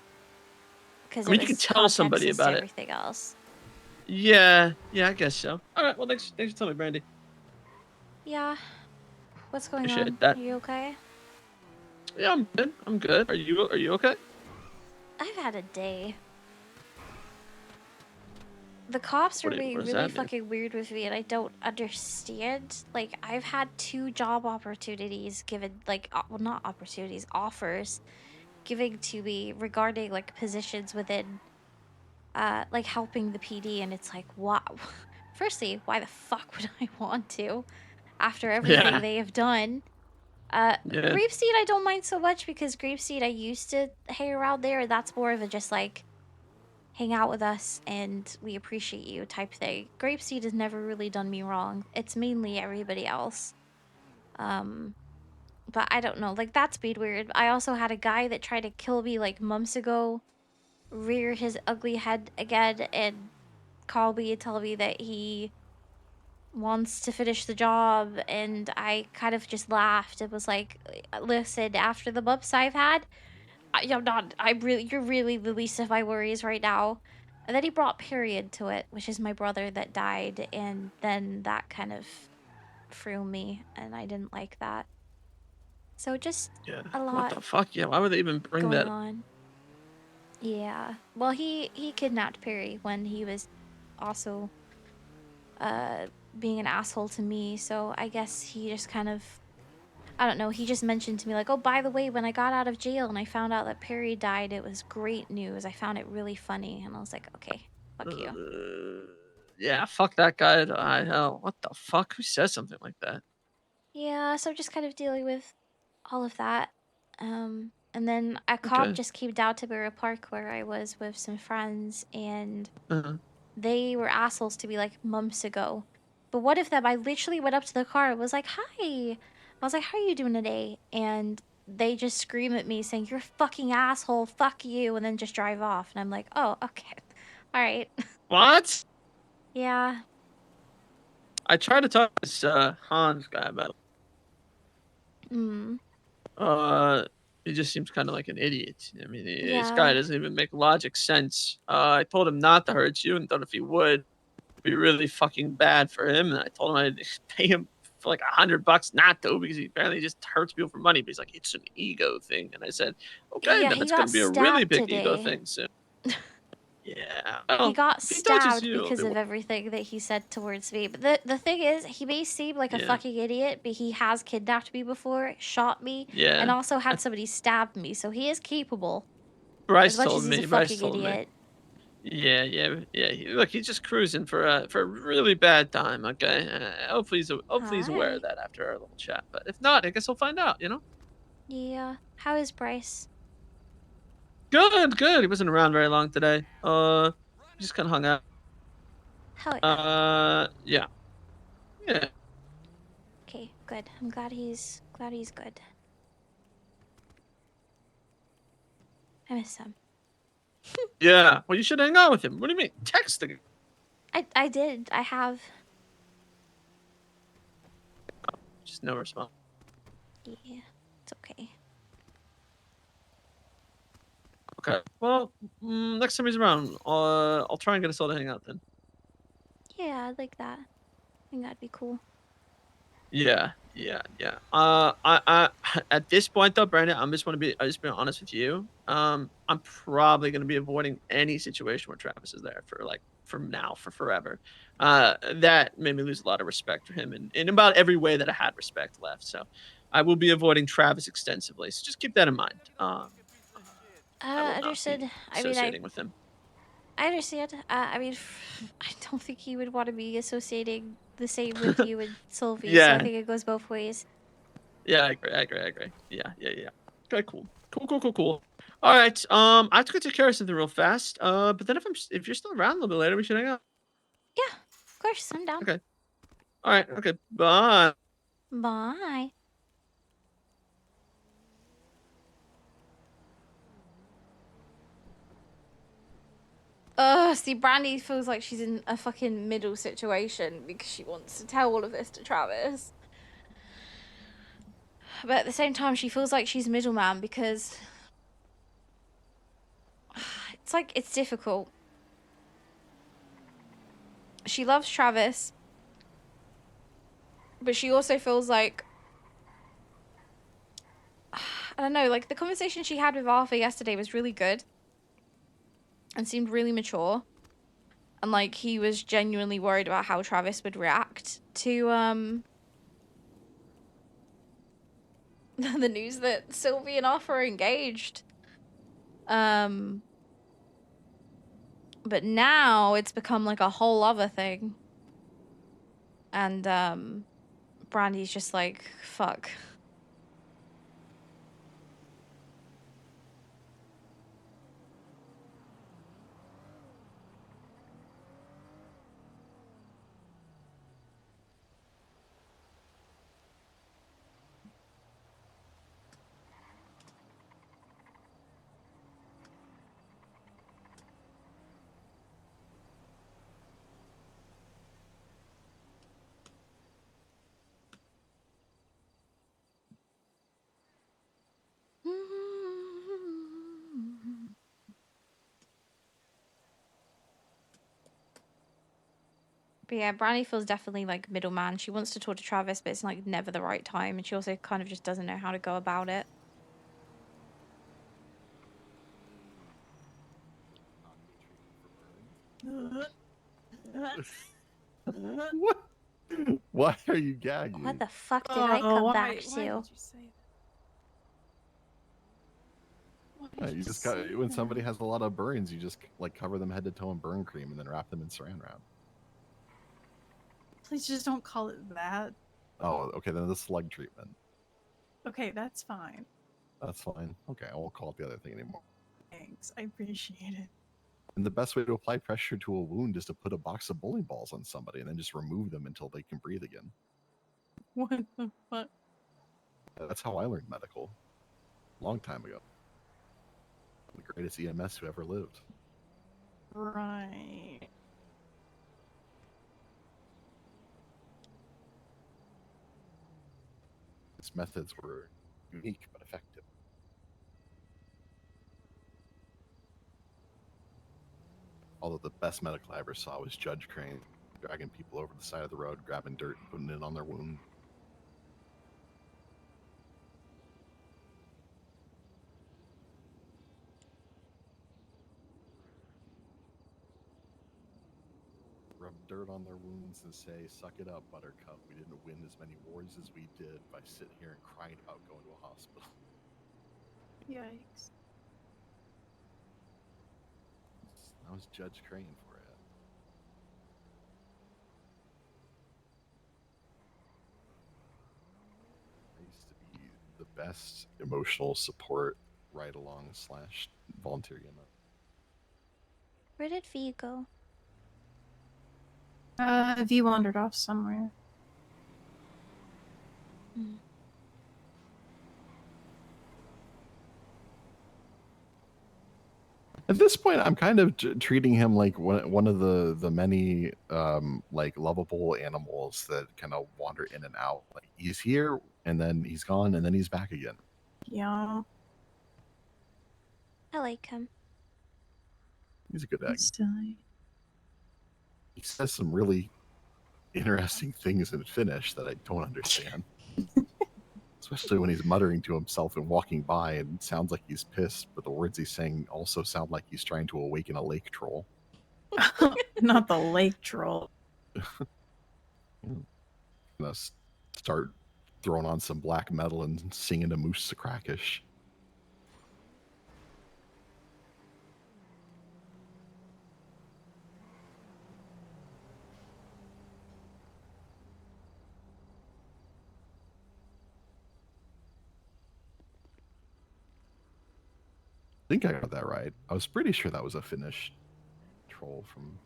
because I it mean, you can was tell somebody context to about it. everything else. Yeah, I guess so. All right, well, thanks for telling me, Brandi. Yeah. What's going on? Appreciate that. Are you okay? Yeah, I'm good. I'm good. Are you okay? I've had a day. The cops are being What does really that mean? fucking weird with me, and I don't understand. Like, I've had 2 job opportunities given, like, well, not opportunities, offers given to me regarding, like, positions within, like, helping the PD, and it's like, wow. Firstly, why the fuck would I want to? After everything Yeah. they have done. Yeah. Grapeseed I don't mind so much because Grapeseed I used to hang around there, and that's more of a just, like, hang out with us and we appreciate you type thing. Grapeseed has never really done me wrong. It's mainly everybody else. But I don't know, like that's been weird. I also had a guy that tried to kill me like months ago rear his ugly head again and call me and tell me that he wants to finish the job, and I kind of just laughed. It was like, listen, after the bumps I've had, you're really the least of my worries right now. And then he brought Period to it, which is my brother that died, and then that kind of threw me, and I didn't like that. So just Yeah. a What lot the fuck? Yeah. Why would they even bring going that? on. Yeah. Well, he kidnapped Perry when he was also being an asshole to me, so I guess he just kind of, I don't know, he just mentioned to me like, "Oh, by the way, when I got out of jail and I found out that Perry died, it was great news. I found it really funny." And I was like, "Okay, fuck you." Yeah. Fuck that guy. Hell. What the fuck? Who says something like that? Yeah, so just kind of dealing with all of that. And then a cop Okay. just came down to Mirror Park where I was with some friends, and Uh-huh. they were assholes to me like months ago. But what if them? I literally went up to the car and was like, "Hi." I was like, "How are you doing today?" And they just scream at me saying, "You're a fucking asshole, fuck you," and then just drive off. And I'm like, "Oh, okay. All right." What? Yeah. I tried to talk to this Hans guy about. Mm. He just seems kind of like an idiot. I mean, this guy Yeah. doesn't even make logic sense. I told him not to hurt you, and thought if he would, it'd be really fucking bad for him. And I told him I'd pay him for like $100 not to, because he apparently just hurts people for money. But he's like, it's an ego thing. And I said, okay, Yeah, then he it's gonna got be a really stabbed big ego today. thing soon. Yeah. He Well, got if he touches stabbed you, it'll because be of everything that he said towards me. But the thing is, he may seem like a Yeah. fucking idiot, but he has kidnapped me before, shot me, Yeah. and also had somebody stab me. So he is capable. As Bryce much told as he's a me. Bryce fucking told me. idiot. Yeah. Look, he's just cruising for a really bad time. Okay. Hopefully he's aware of Alright. that after our little chat. But if not, I guess we'll find out. You know. Yeah. How is Bryce? Good. Good. He wasn't around very long today. Just kind of hung out. Hell yeah. Yeah. Yeah. Okay, good. I'm glad he's good. I miss him. Yeah. Well, you should hang out with him. What do you mean? Texting him. I did. I have. Just no response. Yeah. It's okay. Okay. Well, next time he's around, I'll try and get us all to hang out then. Yeah, I'd like that. I think that'd be cool. Yeah, yeah, yeah. I at this point though, Brandon, I just being honest with you. I'm probably gonna be avoiding any situation where Travis is there for like from now for forever. That made me lose a lot of respect for him in about every way that I had respect left. So I will be avoiding Travis extensively. So just keep that in mind. I will not Understood. be I mean, associating with him. I understand. I mean, I don't think he would want to be associating the same with you and Sylvie, so I Yeah, think it goes both ways. yeah, I agree. Yeah, yeah, yeah. Okay, cool. Cool. All right. I have to go take care of something real fast. But then if you're still around a little bit later, we should hang out. Yeah, of course, I'm down. Okay. All right. Okay. Bye. Bye. See, Brandi feels like she's in a fucking middle situation because she wants to tell all of this to Travis. But at the same time, she feels like she's middleman because it's like, it's difficult. She loves Travis, but she also feels like, I don't know, like the conversation she had with Arthur yesterday was really good and seemed really mature. And like he was genuinely worried about how Travis would react to the news that Sylvie and Arthur are engaged. But now it's become like a whole other thing. And Brandy's just like, fuck. But yeah, Brandy feels definitely like middleman. She wants to talk to Travis, but it's like never the right time. And she also kind of just doesn't know how to go about it. What? Why are you gagging? What the fuck did I come back to? Why did you say that? Yeah, you just got when somebody has a lot of burns, you just like cover them head to toe in burn cream and then wrap them in saran wrap. Please just don't call it that. Oh, okay, then the slug treatment. Okay, that's fine. That's fine. Okay, I won't call it the other thing anymore. Thanks. I appreciate it. And the best way to apply pressure to a wound is to put a box of bowling balls on somebody and then just remove them until they can breathe again. What the fuck? That's how I learned medical. Long time ago. The greatest EMS who ever lived. Right. His methods were unique but effective. Although the best medical I ever saw was Judge Crane dragging people over the side of the road, grabbing dirt and putting it on their wound. Rub dirt on their wounds and say, "Suck it up, Buttercup. We didn't win as many wars as we did by sitting here and crying about going to a hospital." Yikes. That was Judge Crane for you. I used to be the best emotional support ride-along / volunteer unit. Where did V go? V wandered off somewhere. At this point, I'm kind of treating him like one of the many like lovable animals that kind of wander in and out. Like he's here and then he's gone and then he's back again. Yeah. I like him. He's a good egg. Silly. He says some really interesting things in Finnish that I don't understand. Especially when he's muttering to himself and walking by, and it sounds like he's pissed, but the words he's saying also sound like he's trying to awaken a lake troll. Not the lake troll. Gonna start throwing on some black metal and singing to Moose Sakrakish. I think I got that right. I was pretty sure that was a Finnish troll from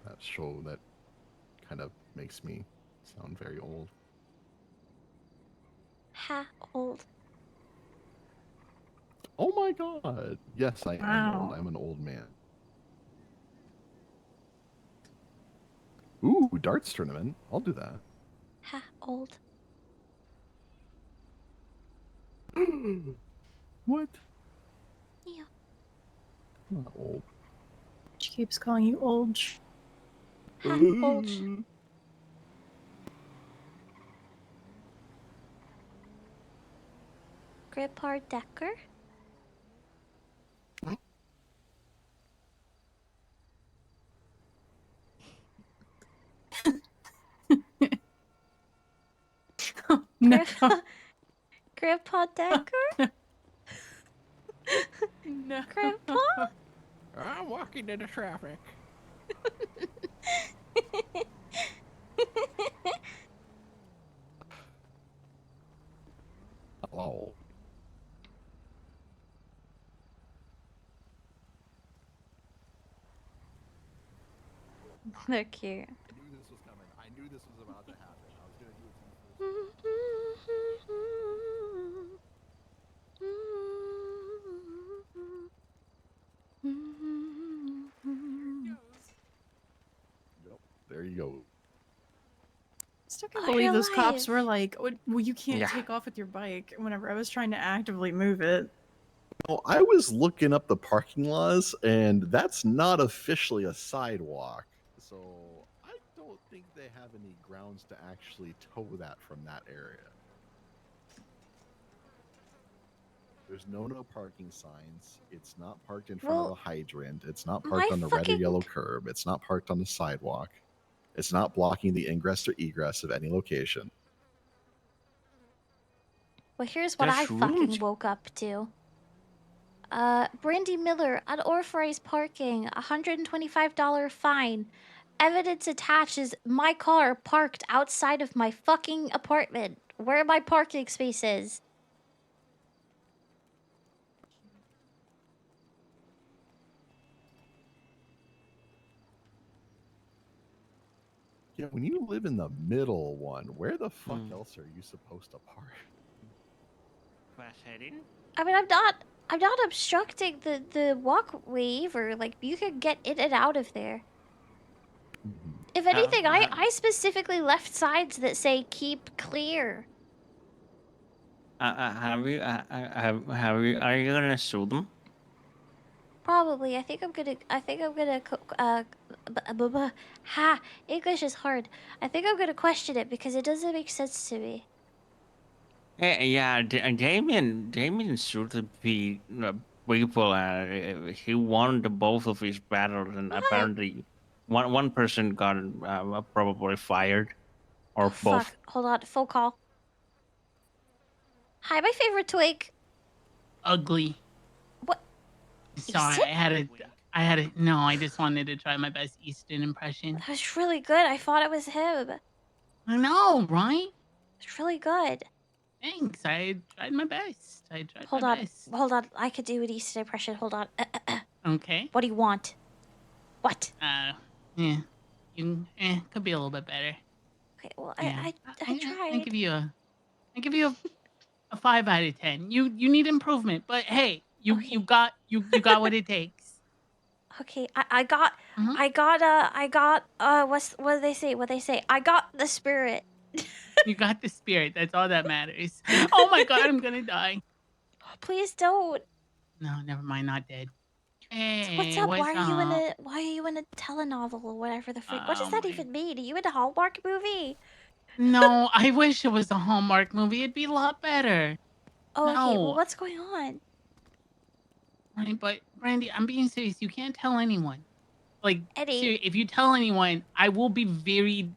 that show that kind of makes me sound very old. Ha, old. Oh my god. Yes, I am old. Wow. I'm an old man. Ooh, darts tournament. I'll do that. Ha, old. What? Yeah. I'm not old. She keeps calling you old. Ha, old. Grandpa Decker? No. Grandpa Decker? No. Grandpa? I'm walking into traffic. Hello. They're cute. I knew this was coming. I knew this was about to happen. I was gonna do it. Yep. There you go. Still can't Oh, believe you're those cops alive. were like, well, you can't Yeah. take off with your bike whenever I was trying to actively move it. Well, I was looking up the parking laws, and that's not officially a sidewalk. So I don't think they have any grounds to actually tow that from that area. There's no parking signs. It's not parked in front of Well, a hydrant. It's not my parked on the red or fucking- yellow curb. It's not parked on the sidewalk. It's not blocking the ingress or egress of any location. Well, here's what That's I fucking rude. woke up to. Brandi Miller, unauthorized parking, $125 fine. Evidence attaches my car parked outside of my fucking apartment. Where are my parking spaces? Yeah, when you live in the middle one, where the fuck else are you supposed to park? I mean, I'm not obstructing the walkway or like you could get in and out of there. If anything, I specifically left signs that say keep clear. Have you? Have you? Are you gonna sue them? Probably. I think I'm gonna. Ha! English is hard. I think I'm gonna question it because it doesn't make sense to me. Yeah, Damien sued the people. He won the both of his battles, and apparently, one person got probably fired, or both. Fuck. Hold on. Full call. Hi, my favorite twig. Ugly. What? Sorry, I had it. No, I just wanted to try my best Easton impression. That was really good. I thought it was him. I know, right? It's really good. Thanks. I tried my best. I tried Hold my on. best. Hold on. I could do an Easton impression. Hold on. Okay. What do you want? What? Yeah. You could be a little bit better. Okay. Well, Yeah. I tried. I give you a 5 out of 10. You need improvement, but hey, you got what it takes. Okay, I got what do they say? What they say? I got the spirit. You got the spirit. That's all that matters. Oh my god, I'm gonna die. Please don't. No, never mind. Not dead. Hey, What's up? what's Why up? are you in a telenovel or whatever the freak? What does Oh that my. even mean? Are you in a Hallmark movie? No, I wish it was a Hallmark movie. It'd be a lot better. Oh, okay. Well, No. what's going on? Right, but Brandy, I'm being serious. You can't tell anyone. Like, Eddie, if you tell anyone, I will be very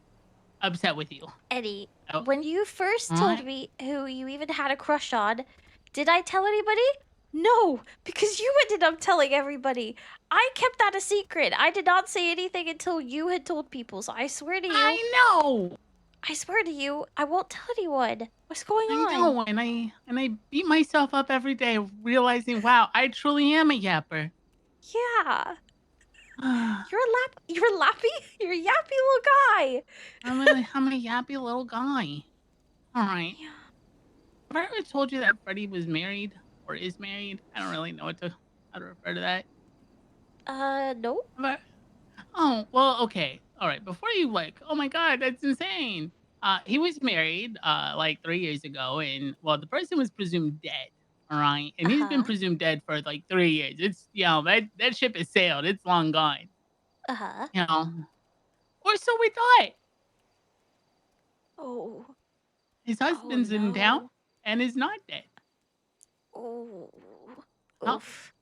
upset with you. Eddie, Oh, when you first told what? me who you even had a crush on, did I tell anybody? No, because you ended up telling everybody. I kept that a secret. I did not say anything until you had told people. So I swear to you. I know. I swear to you, I won't tell anyone. What's going I on? know, and I beat myself up every day, realizing, wow, I truly am a yapper. Yeah. You're lappy? You're a yappy little guy. I'm a yappy little guy. All right. Yeah. Have I ever told you that Freddie was married or is married? I don't really know how to refer to that. No. But oh well, okay, all right. Before you like, oh my god, that's insane. He was married like 3 years ago, and well, the person was presumed dead. All right, and he's been Uh-huh. presumed dead for like 3 years. It's that ship has sailed. It's long gone. Uh-huh. You know, or so we thought. Oh. His Oh husband's in town no. and is not dead. Oh. Huh? Oof.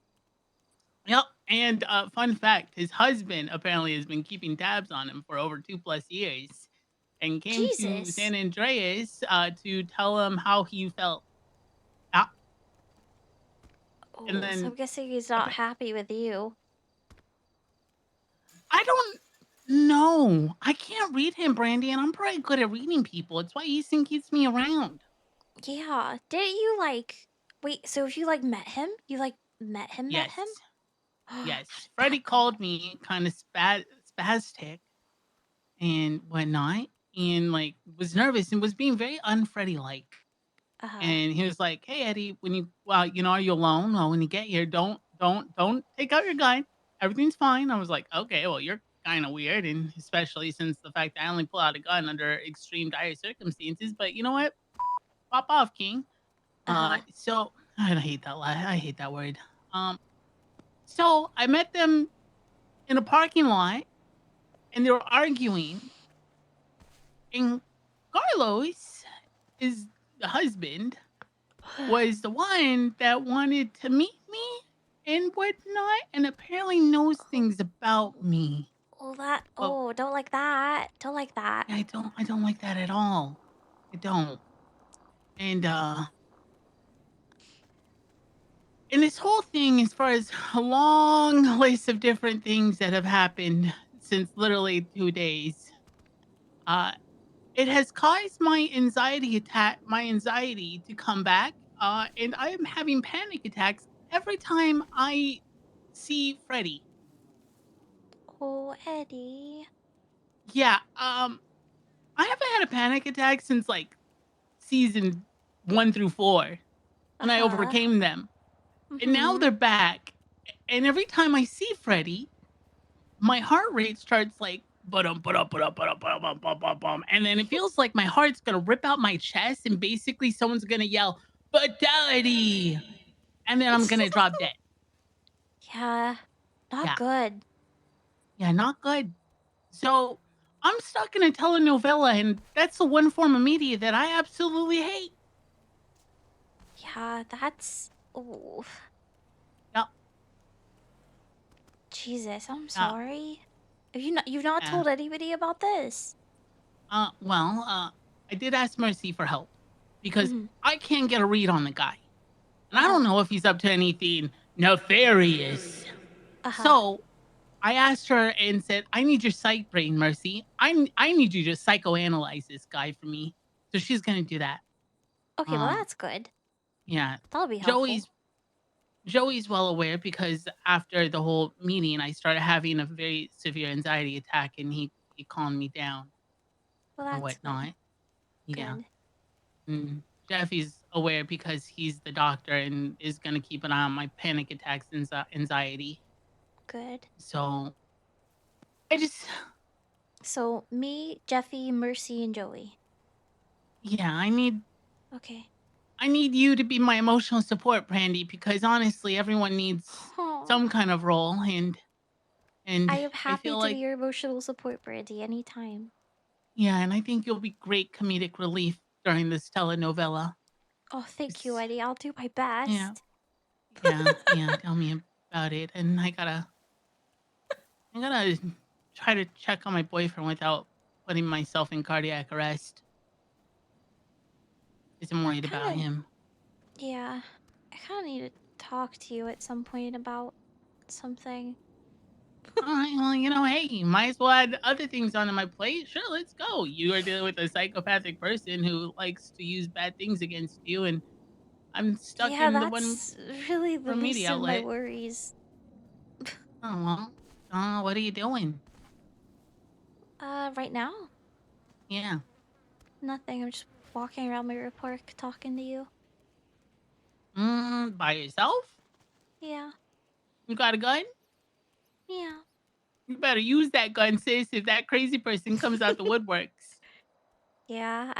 Yep. And fun fact, his husband apparently has been keeping tabs on him for over 2+ years and came to Jesus. San Andreas to tell him how he felt. Uh, and Oh, so I'm then guessing he's not happy with you. I don't know. I can't read him, Brandy, and I'm pretty good at reading people. It's why Easton keeps me around. Yeah. Didn't you wait, so if you met him? You met Yes. him? Yes. Freddie called me kind of spastic and whatnot, and like was nervous and was being very unfreddy like. Uh-huh. And he was like, "Hey Eddie, when you are you alone? Well, when you get here, don't take out your gun. Everything's fine." I was like, "Okay, well, you're kind of weird, and especially since the fact that I only pull out a gun under extreme dire circumstances. But you know what? Pop off, King." Uh-huh. So I hate that I hate that word. So I met them in a parking lot, and they were arguing. And Carlos is the husband. Was the one that wanted to meet me and whatnot, and apparently knows things about me. Well, don't like that. Don't like that. I don't like that at all. I don't. And and this whole thing, as far as a long list of different things that have happened since literally 2 days, uh, it has caused my anxiety to come back. And I am having panic attacks every time I see Freddy. Oh, Eddie. Yeah, I haven't had a panic attack since like season 1 through 4 when I Uh-huh. overcame them. And now Mhm. they're back. And every time I see Freddy, my heart rate starts like ba-dum, and then it feels like my heart's gonna rip out my chest and basically someone's gonna yell fatality, and then I'm gonna drop dead. Yeah. Not Yeah. good. Yeah, not good. So I'm stuck in a telenovela, and that's the one form of media that I absolutely hate. Yeah, that's ooh. Yep. Jesus, I'm Yeah. sorry. You've not told anybody about this? Well, I did ask Mercy for help because Mhm. I can't get a read on the guy. And I Uh-huh. don't know if he's up to anything nefarious. Uh-huh. So I asked her and said, I need your psych brain, Mercy. I need you to psychoanalyze this guy for me. So she's going to do that. Okay, well that's good. Yeah. That'll be helpful. Joey's well aware because after the whole meeting, I started having a very severe anxiety attack and he calmed me down Well, or that's good. whatnot. Yeah. Good. Jeffy's aware because he's the doctor and is going to keep an eye on my panic attacks and anxiety. Good. So So me, Jeffy, Mercy, and Joey. yeah, Okay. I need you to be my emotional support, Brandi, because honestly, everyone needs some kind of role, and I am I happy feel to be like your emotional support, Brandi, anytime. yeah, and I think you'll be great comedic relief during this telenovela. Oh, thank you, It's- Eddie. I'll do my Yeah, best. yeah. Tell me about it, and I gotta try to check on my boyfriend without putting myself in cardiac arrest. 'Cause I'm worried about him. Yeah. I kind of need to talk to you at some point about something. All right, well, hey, you might as well add other things onto my plate. Sure, let's go. You are dealing with a psychopathic person who likes to use bad things against you, and I'm stuck Yeah, in the one that's really the for least media of my outlet. worries. Oh, well. What are you doing? Right now? Yeah. Nothing. I'm just walking around my park talking to you. By yourself? Yeah. You got a gun? Yeah. You better use that gun, sis, if that crazy person comes out the woodworks. Yeah,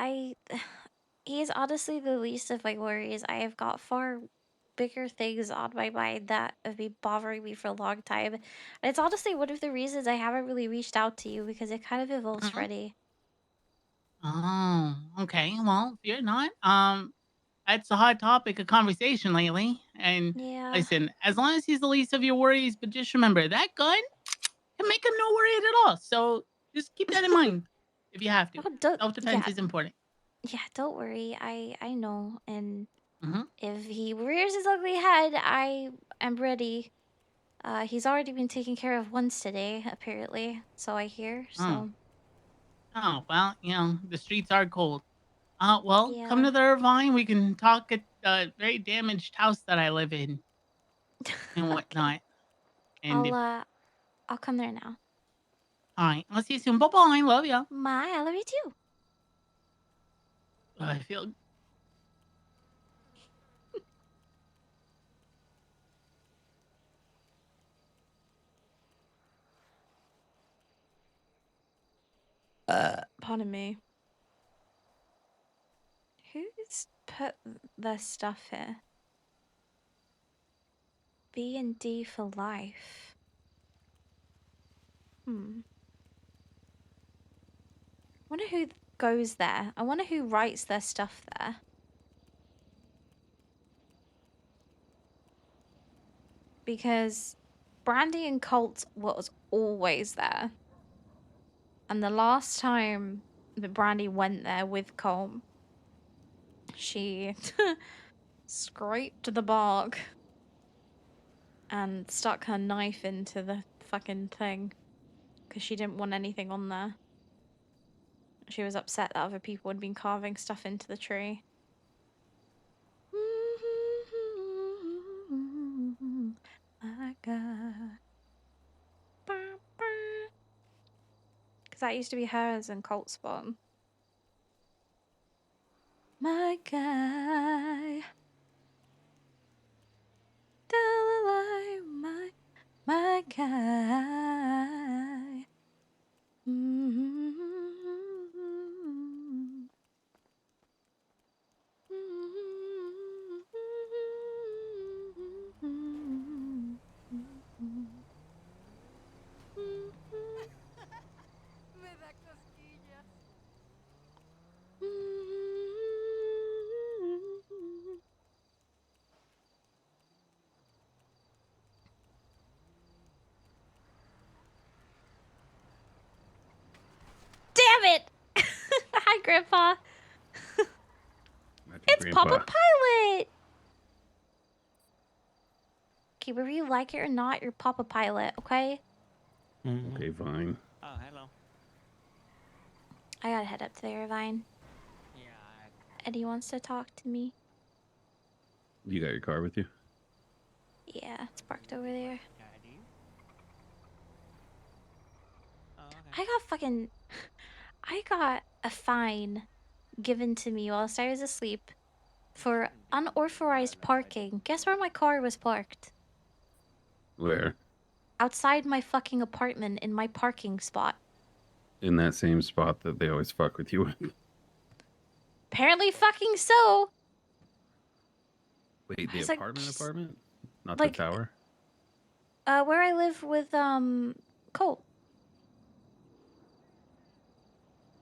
he's honestly the least of my worries. I have got far bigger things on my mind that have been bothering me for a long time. And it's honestly one of the reasons I haven't really reached out to you because it kind of involves Freddy. Oh, okay. Well, fear not. That's a hot topic of conversation lately. And Yeah. listen, as long as he's the least of your worries, but just remember that gun can make him no worried at all. So just keep that in mind if you have to. Oh, don't, Self-defense yeah. is important. Yeah, don't worry. I know. And Mhm. if he rears his ugly head, I am ready. He's already been taken care of once today, apparently. So I hear. So Oh, well, the streets are cold. Well, come yeah. to the Irvine. We can talk at the very damaged house that I live in and whatnot. And if, I'll come there now. all right, I'll see you soon. Bye-bye. Love ya. My, I love you too. I feel Pardon me. Who's put their stuff here? B and D for life. Wonder who goes there. I wonder who writes their stuff there. Because Brandi and Colt was always there. And the last time that Brandi went there with Colt, she scraped the bark and stuck her knife into the fucking thing because she didn't want anything on there. She was upset that other people had been carving stuff into the tree. My God. Because that used to be hers and Colt's spawn. My guy. My guy. Me da cosquillas. Damn it! Hi, Grandpa. It's Papa Pilot. Okay, whether you like it or not, you're Papa Pilot, okay? Okay, fine. Oh, hello. I gotta head up to the Irvine. Yeah. Eddie wants to talk to me. You got your car with you? Yeah, it's parked over there. Daddy? Oh, okay. I got a fine given to me whilst I was asleep for unauthorized parking. Guess where my car was parked? Where? Outside my fucking apartment in my parking spot. In that same spot that they always fuck with you with. Apparently fucking so. Wait, the It's like, apartment? Not like- the tower? Where I live with Colt.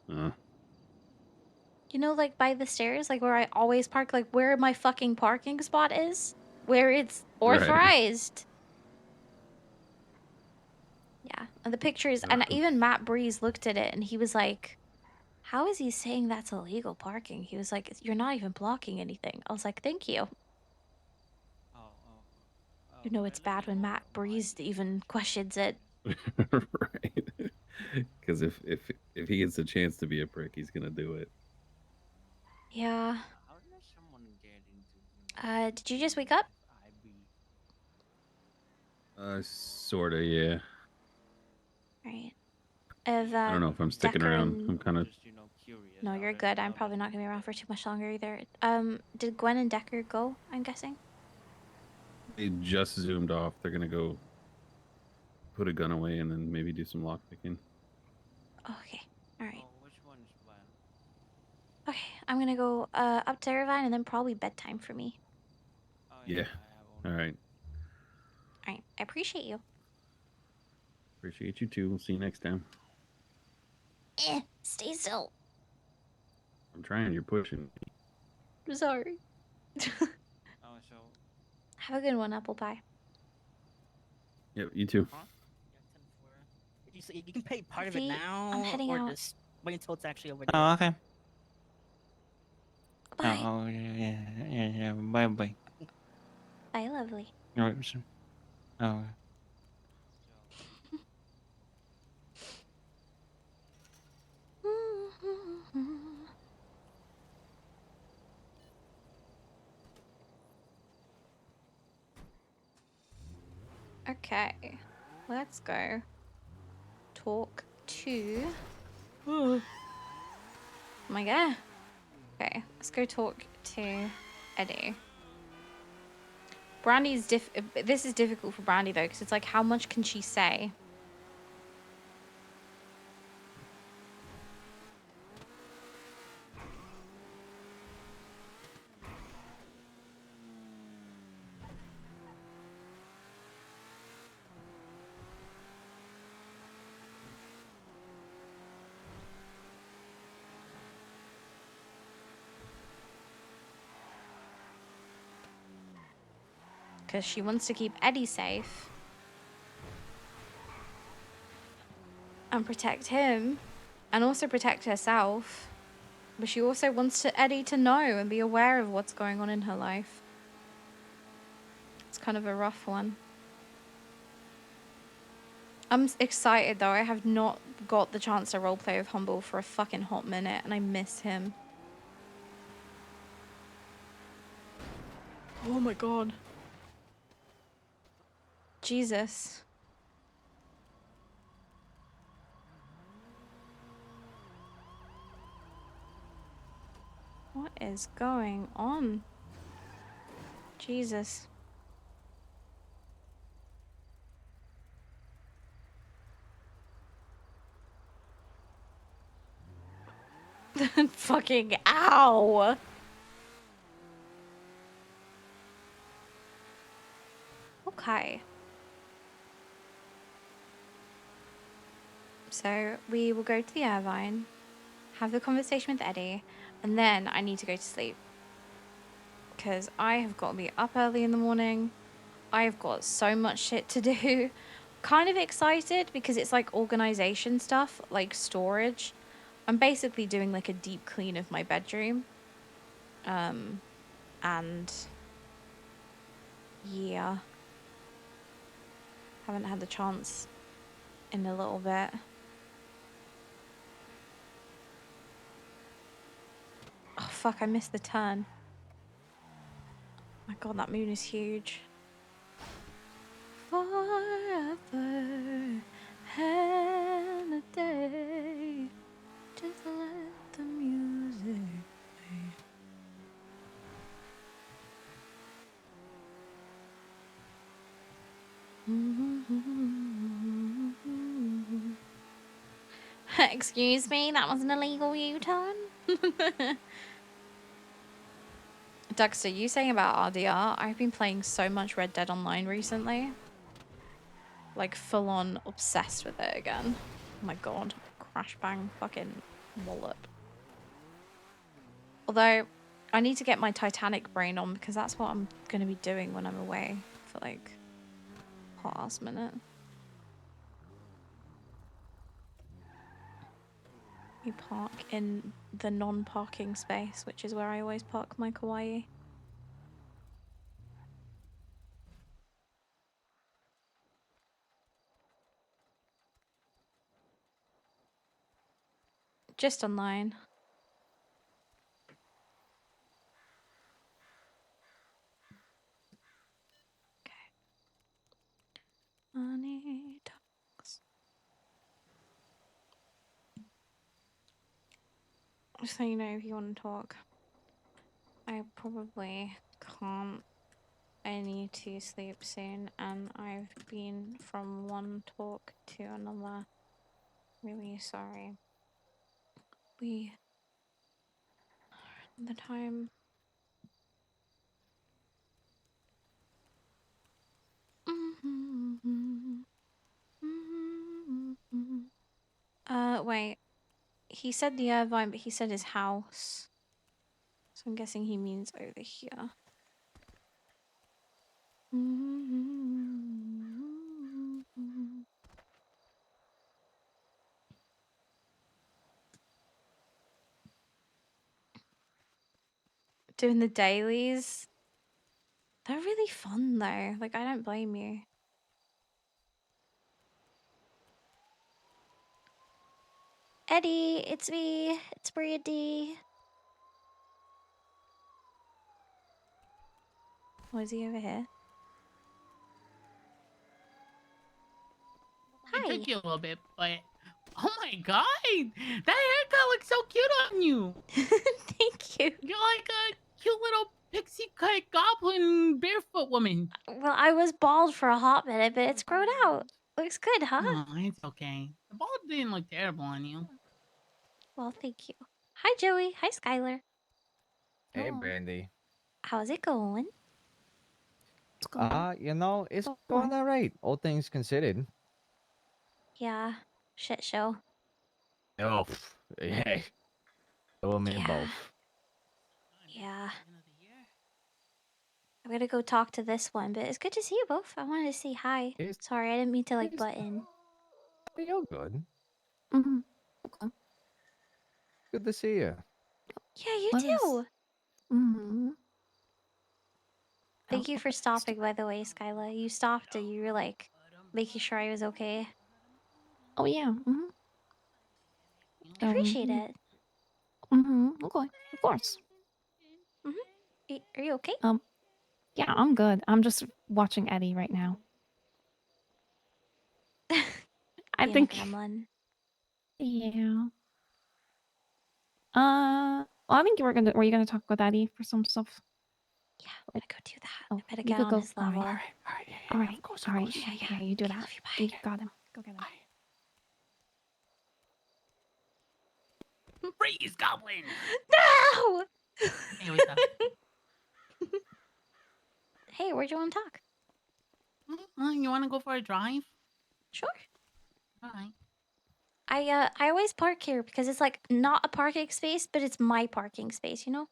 You know, like by the stairs, like where I always park, like where my fucking parking spot is, where it's Right. authorized. Yeah, and the pictures, and even Matt Breeze looked at it and he was like, "How is he saying that's illegal parking?" He was like, "You're not even blocking anything." I was like, "Thank you." You know, it's bad when Matt Breeze even questions it. Right. Because if he gets a chance to be a prick, he's gonna do it. Yeah. How does someone get into Did you just wake up? Sorta, yeah. Right. If I don't know if I'm sticking Decker around. and I'm kind of. no, you're good. I'm probably not gonna be around for too much longer either. Did Gwen and Decker go? I'm guessing. They just zoomed off. They're gonna go put a gun away and then maybe do some lockpicking. Okay. All right. Which one's when? Okay. I'm gonna go up to Irvine and then probably bedtime for me. Yeah. All right. All right. I appreciate you. Appreciate you too. We'll see you next time. Stay still. I'm trying. You're pushing. I'm sorry. Oh, so Have a good one, apple pie. Yep. You too. You can pay part of it V, now, I'm heading or out. just wait until it's actually over. Oh, okay. Bye. Oh, yeah. Bye, bye. Bye, lovely. All right. Oh. Okay. Let's go talk to. Oh my god. Okay, let's go talk to Eddie. Brandy's this is difficult for Brandy though, because it's like, how much can she say? Because she wants to keep Eddie safe and protect him and also protect herself. But she also wants Eddie to know and be aware of what's going on in her life. It's kind of a rough one. I'm excited though. I have not got the chance to roleplay with Humble for a fucking hot minute and I miss him. Oh my god. Jesus. What is going on? Jesus. Fucking ow. Okay. So we will go to the Irvine, have the conversation with Eddie, and then I need to go to sleep. Because I have got to be up early in the morning. I've got so much shit to do. Kind of excited because it's like organization stuff, like storage. I'm basically doing like a deep clean of my bedroom. And yeah. Haven't had the chance in a little bit. Oh fuck, I missed the turn. My god, that moon is huge. Forever and a day. Just let the music play. Excuse me, that was an illegal U-turn. Dexter, you saying about RDR? I've been playing so much Red Dead Online recently. like full on obsessed with it again. Oh my god. Crash bang fucking wallop. Although I need to get my Titanic brain on because that's what I'm gonna be doing when I'm away for like a hot ass minute. You park in the non-parking space, which is where I always park my kawaii. Just online. Money talks. Just so you know, if you want to talk, I probably can't. I need to sleep soon, and I've been from one talk to another. Really sorry. The time. Wait. He said the Irvine, but he said his house. So I'm guessing he means over here. Doing the dailies. They're really fun though. Like, I don't blame you. Eddie, it's me. It's Brandi. Oh, is he over here? It Hi. took you a little bit, but oh my god, that haircut looks so cute on you. Thank you. You're like a cute little pixie cut goblin barefoot woman. Well, I was bald for a hot minute, but it's grown out. Looks good, huh? Oh, it's okay. The bald didn't look terrible on you. Well, thank you. Hi, Joey. Hi, Skylar. Hey, Brandi. How's it going? You know, it's going all right, all things considered. Yeah. Shit show. Oh, hey. You and me Yeah. both. Yeah. I'm gonna go talk to this one, but it's good to see you both. I wanted to say hi. Sorry, I didn't mean to like butt in. You're good. Mm-hmm. Good to see you. Yeah, you too. Mm-hmm. Thank you for stopping, by the way, Skyla. You stopped and you were like making sure I was okay. Oh yeah. I appreciate it. Okay. Of course. Are you okay? Yeah, I'm good. I'm just watching Eddie right now. I Being think. a gremlin. Yeah. Well, I think were you gonna talk with Eddie for some stuff? Yeah, I'm gonna go do that. Oh, I better you get could on go. his level. All right. Yeah, you do that. You got him. Go get him. Freeze, goblin! No! Hey, what's up? Hey, where'd you want to talk? You want to go for a drive? Sure. All right. I always park here because it's like not a parking space, but it's my parking space, you know?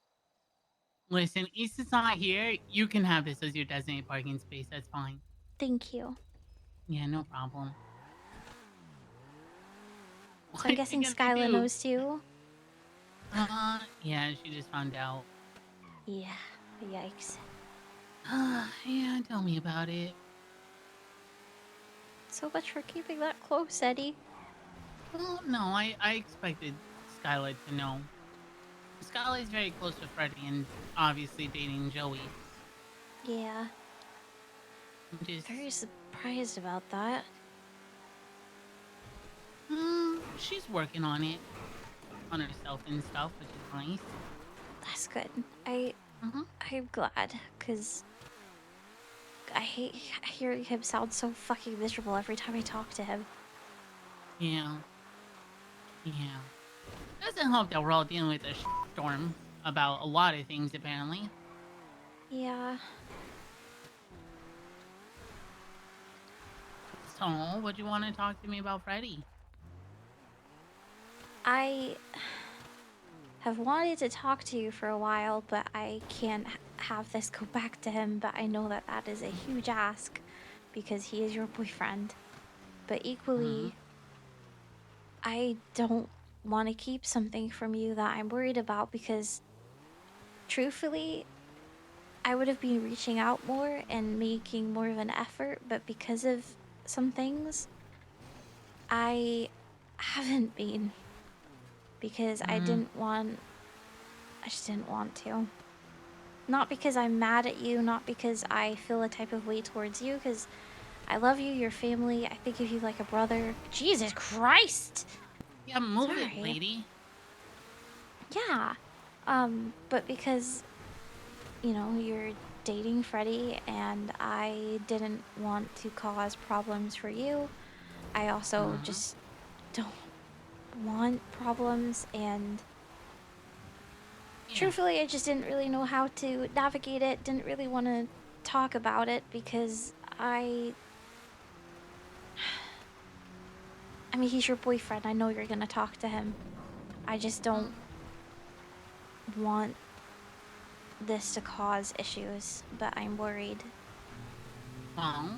Listen, East is not here. You can have this as your designated parking space. That's fine. Thank you. Yeah, no problem. So I'm guessing Skyla knows too. Yeah, she just found out. Yeah. Yikes. Yeah, tell me about it. So much for keeping that close, Eddie. Well, no, I expected Skylight to know. Skylight's very close to Freddy and obviously dating Joey. Yeah. I'm just... very surprised about that. She's working on it. On herself and stuff, which is nice. That's good. I'm glad, because I hate hearing him sound so fucking miserable every time I talk to him. Yeah. Yeah. Doesn't help that we're all dealing with a storm about a lot of things, apparently. Yeah. So, what do you want to talk to me about, Freddy? I have wanted to talk to you for a while, but I can't have this go back to him. But I know that that is a huge ask because he is your boyfriend. But equally, I don't want to keep something from you that I'm worried about because, truthfully, I would have been reaching out more and making more of an effort, but because of some things, I haven't been because I just didn't want to. Not because I'm mad at you, not because I feel a type of way towards you, because I love you, your family, I think of you like a brother. Jesus Christ! Yeah, move it, Sorry. lady. Yeah. But because, you know, you're dating Freddie and I didn't want to cause problems for you. I also just don't want problems and truthfully I just didn't really know how to navigate it, didn't really want to talk about it because I mean he's your boyfriend. I know you're going to talk to him. I just don't want this to cause issues, but I'm worried. Well,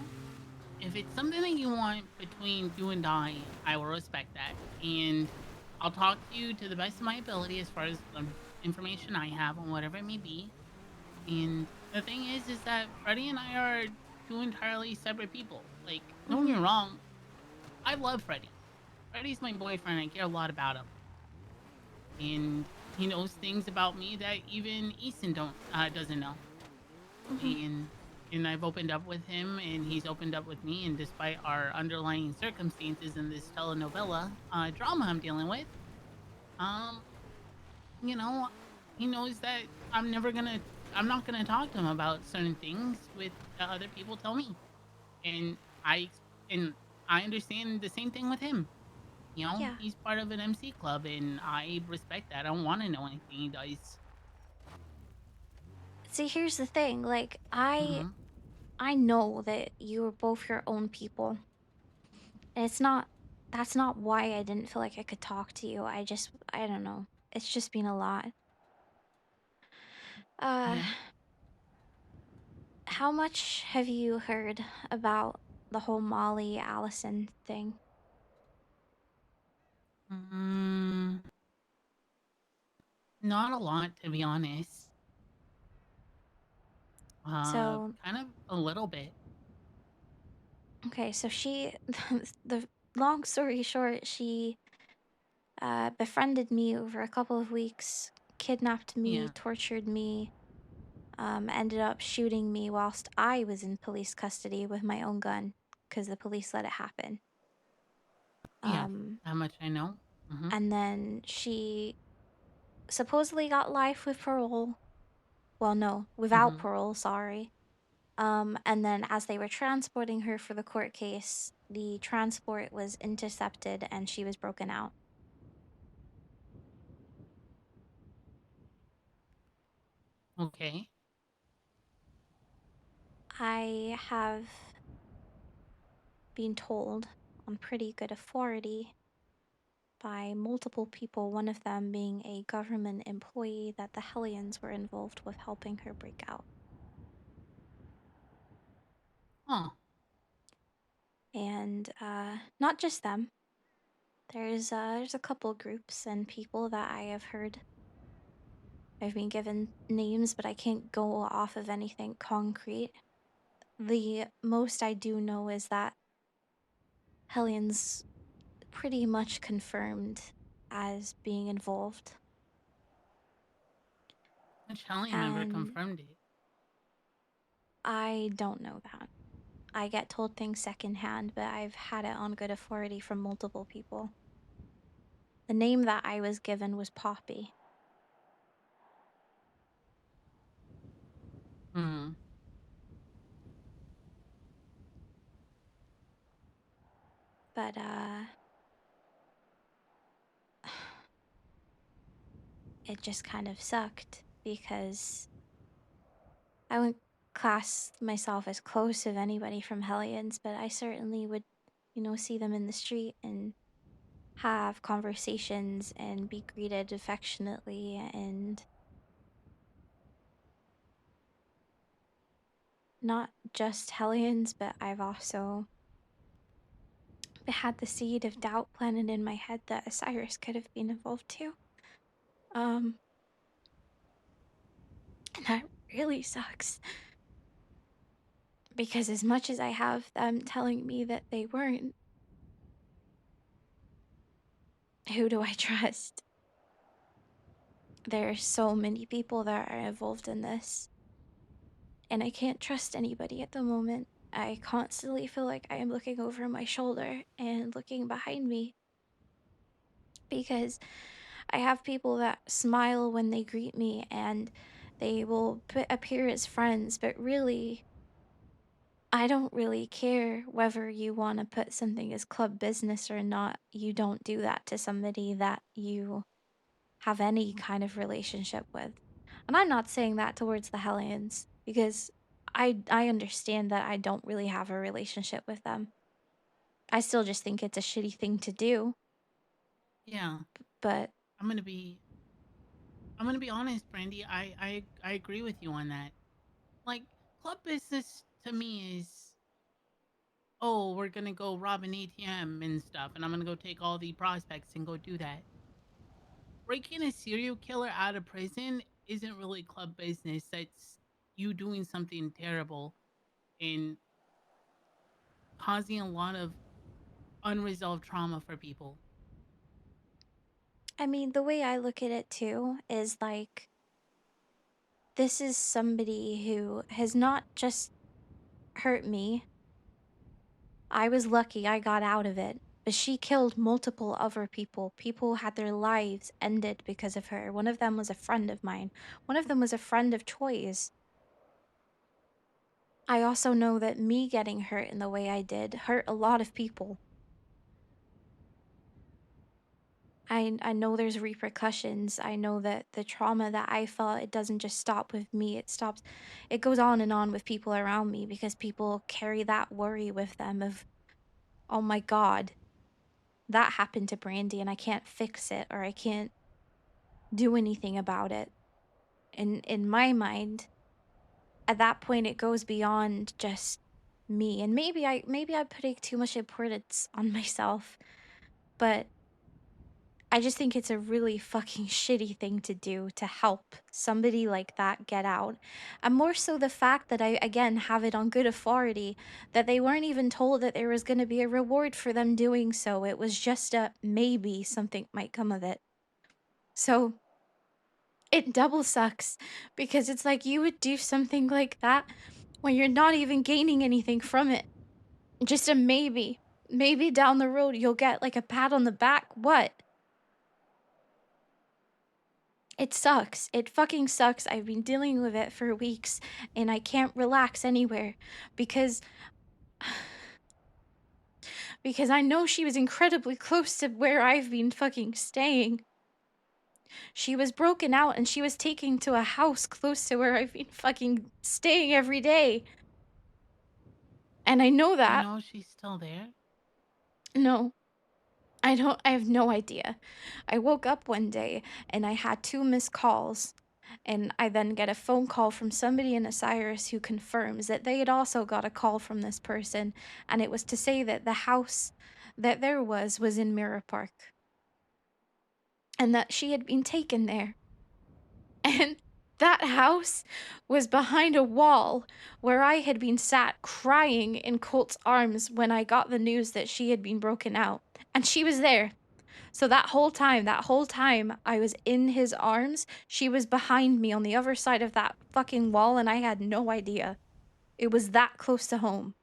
if it's something that you want between you and I will respect that. And I'll talk to you to the best of my ability as far as the information I have on whatever it may be. And the thing is that Freddie and I are two entirely separate people. Like, don't get me wrong, I love Freddie. Freddie's my boyfriend. I care a lot about him. And he knows things about me that even Easton doesn't know. And I've opened up with him, and he's opened up with me. And despite our underlying circumstances in this telenovela drama I'm dealing with, you know, he knows that I'm not gonna talk to him about certain things with other people tell me, and and I understand the same thing with him. You know, Yeah. he's part of an MC club, and I respect that. I don't want to know anything he does. See, here's the thing. Like I know that you are both your own people. And that's not why I didn't feel like I could talk to you. I don't know. It's just been a lot. Uh how much have you heard about the whole Molly Allison thing? Not a lot, to be honest. So, Kind of a little bit. okay, so she the long story short, she befriended me over a couple of weeks, kidnapped me, Yeah. tortured me, ended up shooting me whilst I was in police custody with my own gun because the police let it happen. Yeah, how much I know. And then she supposedly got life with parole. Well, no, without parole, sorry. And then as they were transporting her for the court case, the transport was intercepted and she was broken out. Okay. I have been told on pretty good authority by multiple people, one of them being a government employee, that the Hellions were involved with helping her break out. Huh. And not just them. There's a couple groups and people that I have heard. I've been given names, but I can't go off of anything concrete. The most I do know is that Hellions pretty much confirmed as being involved. Which Hellion ever And confirmed it? I don't know that. I get told things secondhand, but I've had it on good authority from multiple people. The name that I was given was Poppy. But it just kind of sucked because I wouldn't class myself as close of anybody from Hellions, but I certainly would see them in the street and have conversations and be greeted affectionately, and not just Hellions, but I've also had the seed of doubt planted in my head that Osiris could have been involved too. And that really sucks. Because as much as I have them telling me that they weren't, who do I trust? There are so many people that are involved in this, and I can't trust anybody at the moment. I constantly feel like I am looking over my shoulder and looking behind me because I have people that smile when they greet me and they will appear as friends, but really, I don't really care whether you want to put something as club business or not. You don't do that to somebody that you have any kind of relationship with. And I'm not saying that towards the Hellions because I understand that I don't really have a relationship with them. I still just think it's a shitty thing to do. Yeah. But I'm gonna be honest, Brandy. I agree with you on that. Like, club business to me is, oh, we're gonna go rob an ATM and stuff, and I'm gonna go take all the prospects and go do that. Breaking a serial killer out of prison isn't really club business. That's you doing something terrible and causing a lot of unresolved trauma for people. I mean, the way I look at it too is like, this is somebody who has not just hurt me. I was lucky I got out of it, but she killed multiple other people. People had their lives ended because of her. One of them was a friend of mine. One of them was a friend of Troy's. I also know that me getting hurt in the way I did hurt a lot of people. I know there's repercussions. I know that the trauma that I felt, it doesn't just stop with me. It goes on and on with people around me because people carry that worry with them of, oh my God, that happened to Brandi and I can't fix it or I can't do anything about it. And in my mind, at that point, it goes beyond just me. And maybe I'm putting too much importance on myself, but I just think it's a really fucking shitty thing to do to help somebody like that get out. And more so the fact that I, again, have it on good authority that they weren't even told that there was going to be a reward for them doing so. It was just a maybe something might come of it. So it double sucks because it's like you would do something like that when you're not even gaining anything from it. Just a maybe. Maybe down the road you'll get like a pat on the back. What? It sucks. It fucking sucks. I've been dealing with it for weeks and I can't relax anywhere because I know she was incredibly close to where I've been fucking staying. She was broken out and she was taken to a house close to where I've been fucking staying every day. And I know Do you that. know she's still there? No. I have no idea. I woke up one day and I had 2 missed calls. And I then get a phone call from somebody in Osiris who confirms that they had also got a call from this person. And it was to say that the house that there was in Mirror Park. And that she had been taken there. And that house was behind a wall where I had been sat crying in Colt's arms when I got the news that she had been broken out. And she was there. So that whole time I was in his arms, she was behind me on the other side of that fucking wall and I had no idea. It was that close to home.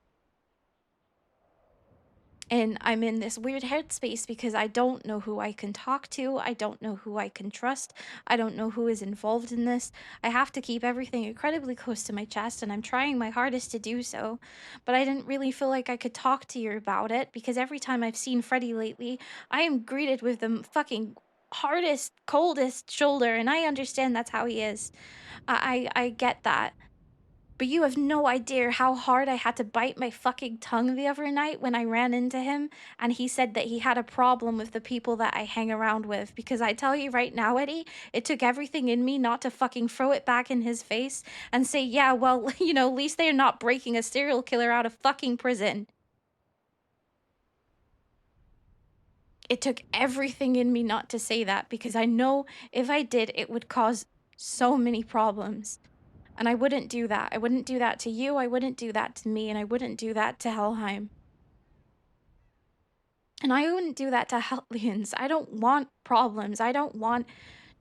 And I'm in this weird headspace because I don't know who I can talk to. I don't know who I can trust. I don't know who is involved in this. I have to keep everything incredibly close to my chest, and I'm trying my hardest to do so. But I didn't really feel like I could talk to you about it because every time I've seen Freddy lately, I am greeted with the fucking hardest, coldest shoulder, and I understand that's how he is. I get that. But you have no idea how hard I had to bite my fucking tongue the other night when I ran into him and he said that he had a problem with the people that I hang around with. Because I tell you right now, Eddie, it took everything in me not to fucking throw it back in his face and say, yeah, well, you know, at least they're not breaking a serial killer out of fucking prison. It took everything in me not to say that because I know if I did, it would cause so many problems. And I wouldn't do that. I wouldn't do that to you. I wouldn't do that to me. And I wouldn't do that to Helheim. And I wouldn't do that to Hellions. I don't want problems. I don't want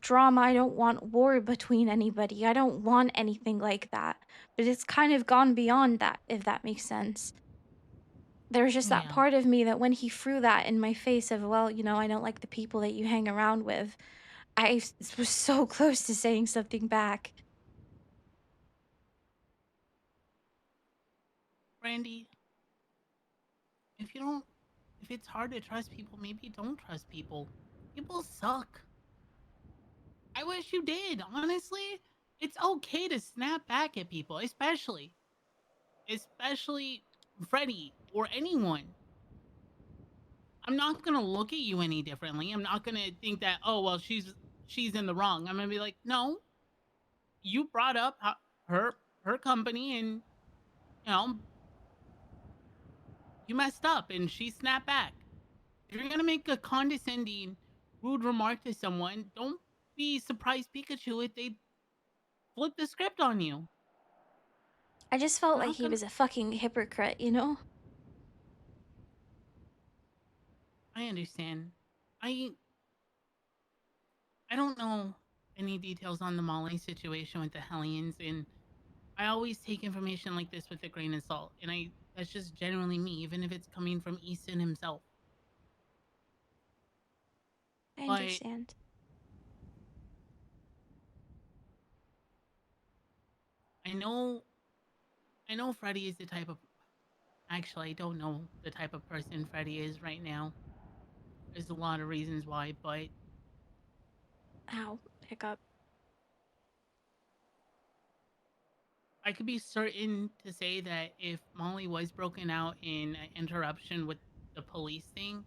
drama. I don't want war between anybody. I don't want anything like that. But it's kind of gone beyond that, if that makes sense. There's just that Yeah. part of me that when he threw that in my face of, well, you know, I don't like the people that you hang around with, was so close to saying something back. Brandi, if it's hard to trust people, maybe don't trust people. People suck. I wish you did, honestly. It's okay to snap back at people, especially Freddy or anyone. I'm not gonna look at you any differently. I'm not gonna think that, oh well, she's in the wrong. I'm gonna be like, no, you brought up her company, and you know you messed up, and she snapped back. If you're gonna make a condescending, rude remark to someone, don't be surprised Pikachu if they flip the script on you. I just felt I'm like not he gonna. was a fucking hypocrite, you know? I understand. I I don't know any details on the Molly situation with the Hellions, and I always take information like this with a grain of salt. And that's just generally me, even if it's coming from Easton himself. I But understand. I know Freddy is the type of. Actually, I don't know the type of person Freddy is right now. There's a lot of reasons why, but Ow, hiccup. I could be certain to say that if Molly was broken out in an interruption with the police thing,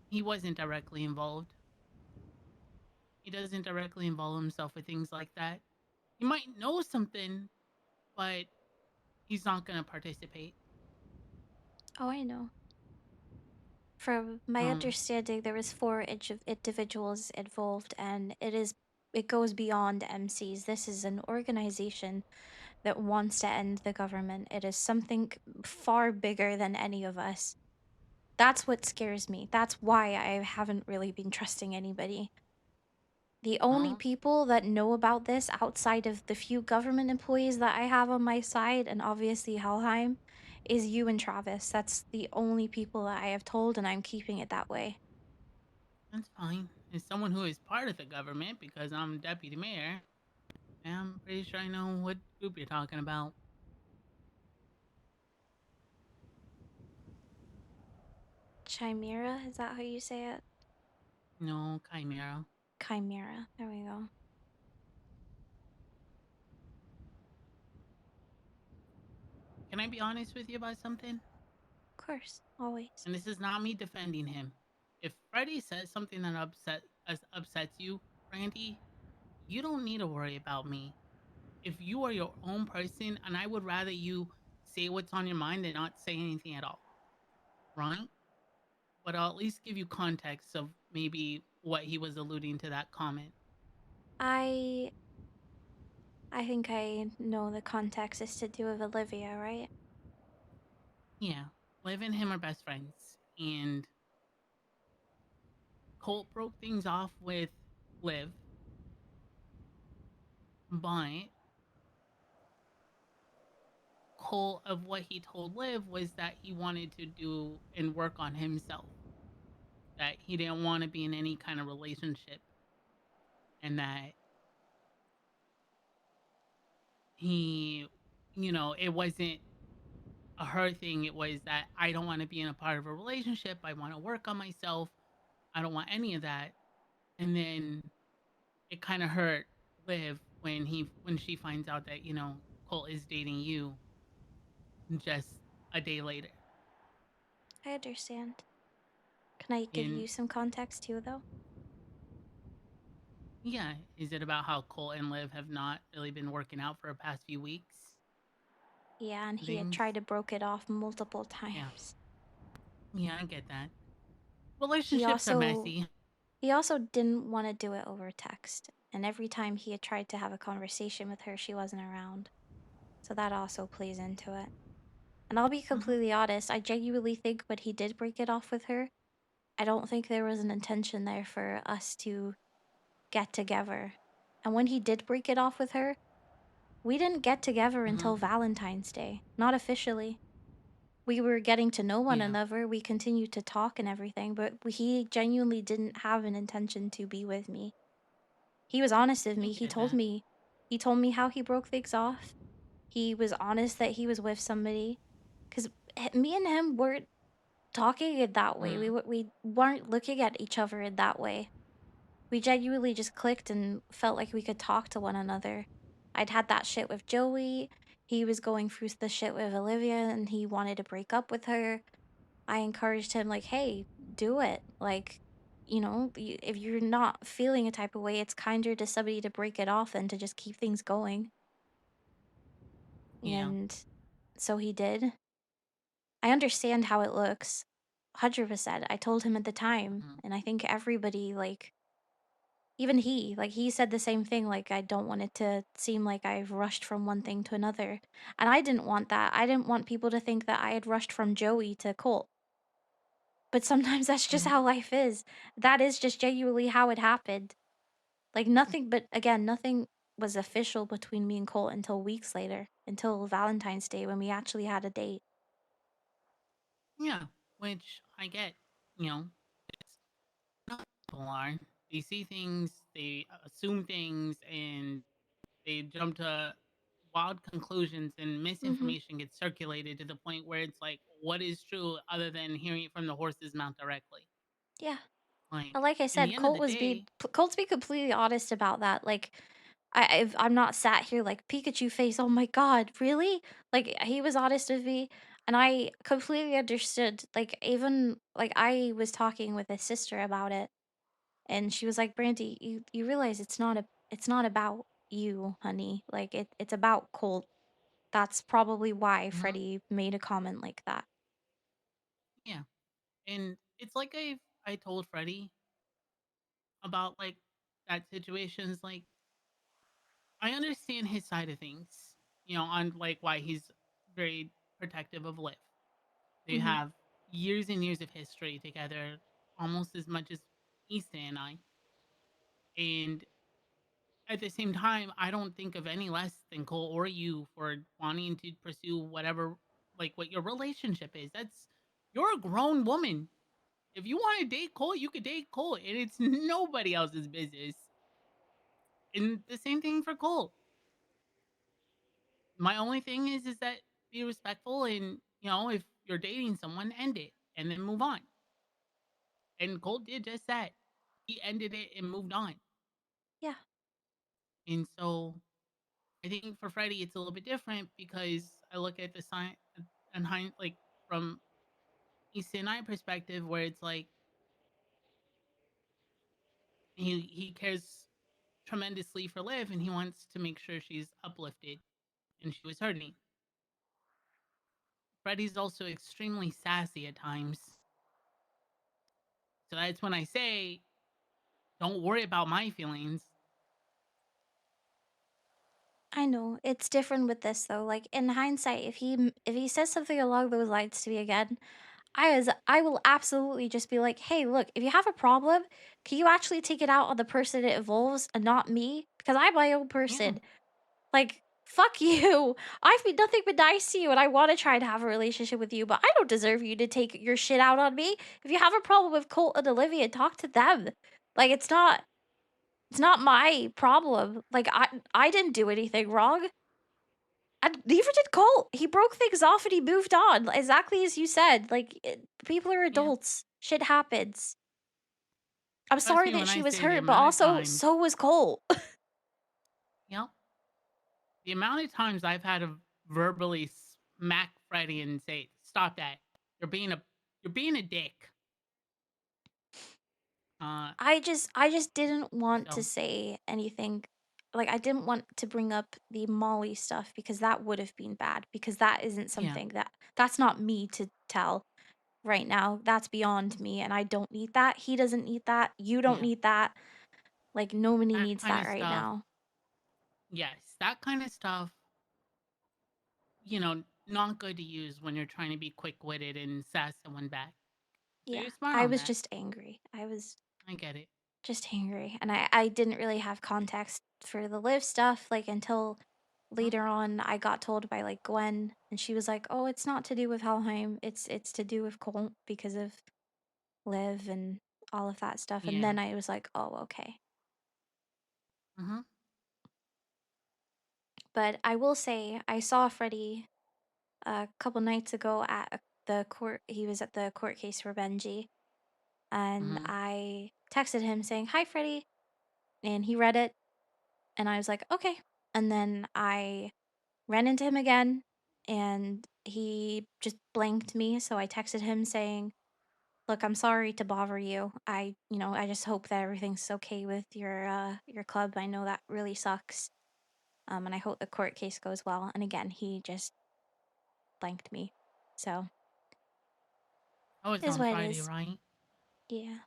he wasn't directly involved. He doesn't directly involve himself with things like that. He might know something, but he's not going to participate. Oh, I know. From my understanding, there was 4 individuals involved, and it goes beyond MCs. This is an organization that wants to end the government. It is something far bigger than any of us. That's what scares me. That's why I haven't really been trusting anybody. The only people that know about this outside of the few government employees that I have on my side, and obviously Helheim, is you and Travis. That's the only people that I have told, and I'm keeping it that way. That's fine. As someone who is part of the government, because I'm deputy mayor, I'm pretty sure I know what group you're talking about. Chimera, is that how you say it? No, Chimera. Chimera. There we go. Can I be honest with you about something? Of course, always. And this is not me defending him. If Freddy says something that upsets you, Randy, you don't need to worry about me. If you are your own person, and I would rather you say what's on your mind than not say anything at all, right? But I'll at least give you context of maybe what he was alluding to that comment. I think I know the context is to do with Olivia, right? Yeah, Liv and him are best friends, and Colt broke things off with Liv, but Colt of what he told Liv was that he wanted to do and work on himself, that he didn't want to be in any kind of relationship, and that he, it wasn't a her thing. It was that I don't want to be in a part of a relationship. I want to work on myself. I don't want any of that. And then it kind of hurt Liv when she finds out that Colt is dating you just a day later. I understand. Can I give And you some context too, though? yeah, is it about how Colt and Liv have not really been working out for the past few weeks? Yeah, and he had Things? tried to broke it off multiple times. Yeah. Yeah, I get that. He Relationships are also messy. he also didn't want to do it over text, and every time he had tried to have a conversation with her, she wasn't around. So that also plays into it. And I'll be completely honest, I genuinely think when he did break it off with her, I don't think there was an intention there for us to get together. And when he did break it off with her, we didn't get together until Valentine's Day, not officially. We were getting to know one Yeah. another, we continued to talk and everything, but he genuinely didn't have an intention to be with me. He was honest with me. get that. He told me how he broke things off. He was honest that he was with somebody. Cause me and him weren't talking in that way. We weren't looking at each other in that way. We genuinely just clicked and felt like we could talk to one another. I'd had that shit with Joey. He was going through the shit with Olivia and he wanted to break up with her. I encouraged him like, "Hey, do it." Like, you know, if you're not feeling a type of way, it's kinder to somebody to break it off than to just keep things going. Yeah. And so he did. I understand how it looks. 100%. I told him at the time, and I think everybody like even he, like he said the same thing like I don't want it to seem like I've rushed from one thing to another. And I didn't want that. I didn't want people to think that I had rushed from Joey to Colt. But sometimes that's just how life is. That is just genuinely how it happened. Like nothing but again, nothing was official between me and Colt until weeks later, until Valentine's Day when we actually had a date. Yeah, which I get. You know, it's not people are. They see things, they assume things, and they jump to wild conclusions, and Mhm. misinformation gets circulated to the point where it's like, what is true other than hearing it from the horse's mouth directly? Yeah. Like, But like I in the said, end of the day, Colt's being completely honest about that. Like I'm not sat here like Pikachu face. Oh my god, really? Like he was honest with me, and I completely understood. Like even like I was talking with his sister about it, and she was like, "Brandy, you realize it's not about you, honey. Like it's about Colt. That's probably why Freddie made a comment like that." yeah. And it's like I told Freddie about like that situation is like, I understand his side of things, you know, on like why he's very protective of Liv. They Mhm. have years and years of history together, almost as much as Easton and I. And at the same time, I don't think of any less than Cole or you for wanting to pursue whatever, like what your relationship is. You're a grown woman. If you want to date Cole, you could date Cole, and it's nobody else's business. And the same thing for Cole. My only thing is that be respectful, and you know, if you're dating someone, end it and then move on. And Cole did just that. He ended it and moved on. Yeah. And so I think for Freddie, it's a little bit different because I look at the sign and like from Easton and I perspective, where it's like he cares tremendously for Liv, and he wants to make sure she's uplifted, and she was hurting. Freddie's also extremely sassy at times, so that's when I say, don't worry about my feelings. I know. It's different with this though. Like in hindsight, if he says something along those lines to me again, I will absolutely just be like, "Hey, look, if you have a problem, can you actually take it out on the person it involves and not me? Because I'm my own person. Like, fuck you. I've been nothing but nice to you and I want to try to have a relationship with you, but I don't deserve you to take your shit out on me. If you have a problem with Colt and Olivia, talk to them. Like it's not my problem. Like I didn't do anything wrong. And neither did Colt. He broke things off and he moved on, exactly as you said. Like people are adults. Shit happens. I'm Trust sorry me that when she I was say the hurt, but amount of also times. so was Colt. Yep. the amount of times I've had to verbally smack Freddie and say, "Stop that! You're being a dick." I just didn't want to So say anything. Like I didn't want to bring up the Molly stuff because that would have been bad because that isn't Yeah. something that's not me to tell right now. That's beyond me and I don't need that. He doesn't need that. You don't Yeah. need that. Like nobody That needs kind that of right stuff. now. Yes, that kind of stuff. You know, not good to use when you're trying to be quick-witted and sass someone back. So Yeah. you're smart I on was that. just angry. I was I get it. just angry and I didn't really have context for the live stuff like until later on I got told by like Gwen and she was like, "Oh, it's not to do with Helheim. It's to do with Colt because of live and all of that stuff." And Yeah. then I was like, "Oh, okay." Mm-hmm. But I will say I saw Freddie a couple nights ago at the court. He was at the court case for Benji and Mm-hmm. I texted him saying, "Hi, Freddie." And he read it and I was like, "Okay." And then I ran into him again and he just blanked me. So I texted him saying, "Look, I'm sorry to bother you. I just hope that everything's okay with your club. I know that really sucks. And I hope the court case goes well." And again, he just blanked me. So, Oh, it's is on what it Friday, is. right? Yeah.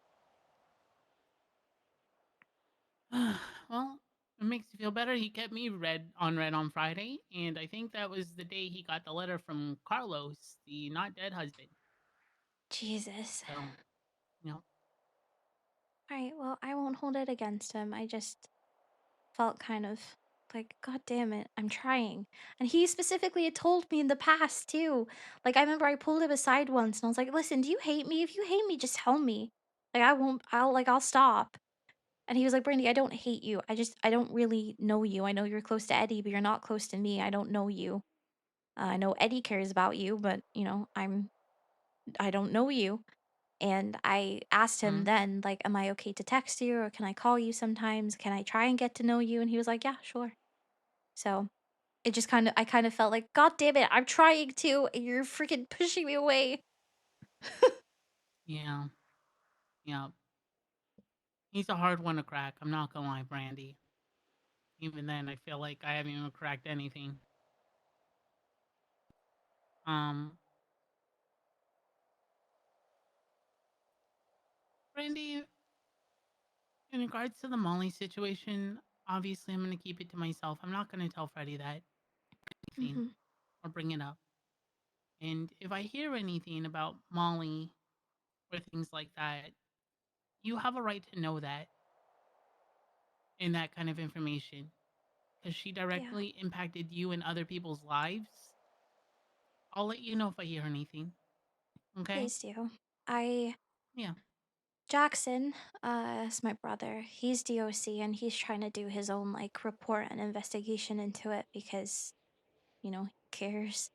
Well, it makes you feel better. He kept me red on Friday, and I think that was the day he got the letter from Carlos, the not dead husband. Jesus. So, you know, All right, well, I won't hold it against him. I just felt kind of like, God damn it, I'm trying. And he specifically had told me in the past too. Like I remember I pulled him aside once and I was like, "Listen, do you hate me? If you hate me, just tell me. Like I won't I'll stop." And he was like, "Brandy, I don't hate you. I don't really know you. I know you're close to Eddie, but you're not close to me. I don't know you. I know Eddie cares about you, but I don't know you." And I asked him mm, then, like, "Am I okay to text you or can I call you sometimes? Can I try and get to know you?" And he was like, "Yeah, sure." So it just I kind of felt like, God damn it, I'm trying to, and you're freaking pushing me away. yeah, yeah. He's a hard one to crack. I'm not gonna lie, Brandy. Even then, I feel like I haven't even cracked anything. Um, Brandy, in regards to the Molly situation, obviously I'm gonna keep it to myself. I'm not gonna tell Freddie that anything Mhm. or bring it up. And if I hear anything about Molly or things like that, you have a right to know that and that kind of information because she Yeah. directly impacted you and other people's lives. I'll let you know if I hear anything. Okay? Please do. I Yeah. Jackson, is my brother. He's DOC and he's trying to do his own like report and investigation into it because, he cares.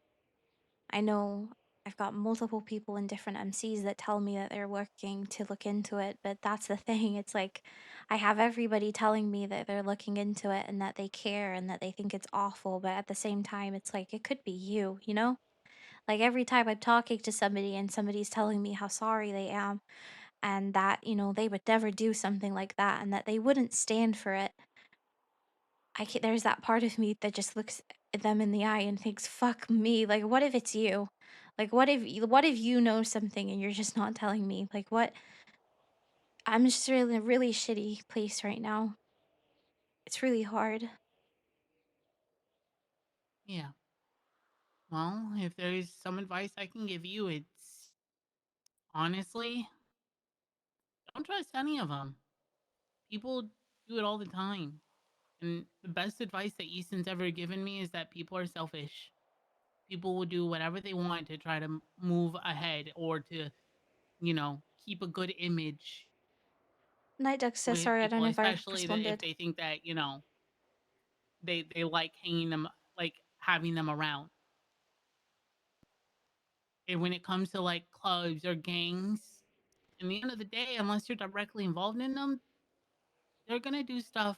I know I've got multiple people in different MCs that tell me that they're working to look into it, but that's the thing. It's like I have everybody telling me that they're looking into it and that they care and that they think it's awful, but at the same time, it's like it could be you, you know? Like every time I'm talking to somebody and somebody's telling me how sorry they am and that, they would never do something like that and that they wouldn't stand for it. There's that part of me that just looks at them in the eye and thinks, "Fuck me." Like, what if it's you? Like, what if you know something and you're just not telling me? Like, what? I'm just really in a really shitty place right now. It's really hard. Yeah. Well, if there's some advice I can give you, it's honestly, don't trust any of them. People do it all the time. And the best advice that Easton's ever given me is that people are selfish. People will do whatever they want to try to move ahead or to, keep a good image Night Duck says with sorry, I don't people, know if I especially if responded. they think that, they like hanging them, like having them around. And when it comes to like clubs or gangs, in the end of the day, unless you're directly involved in them, they're gonna do stuff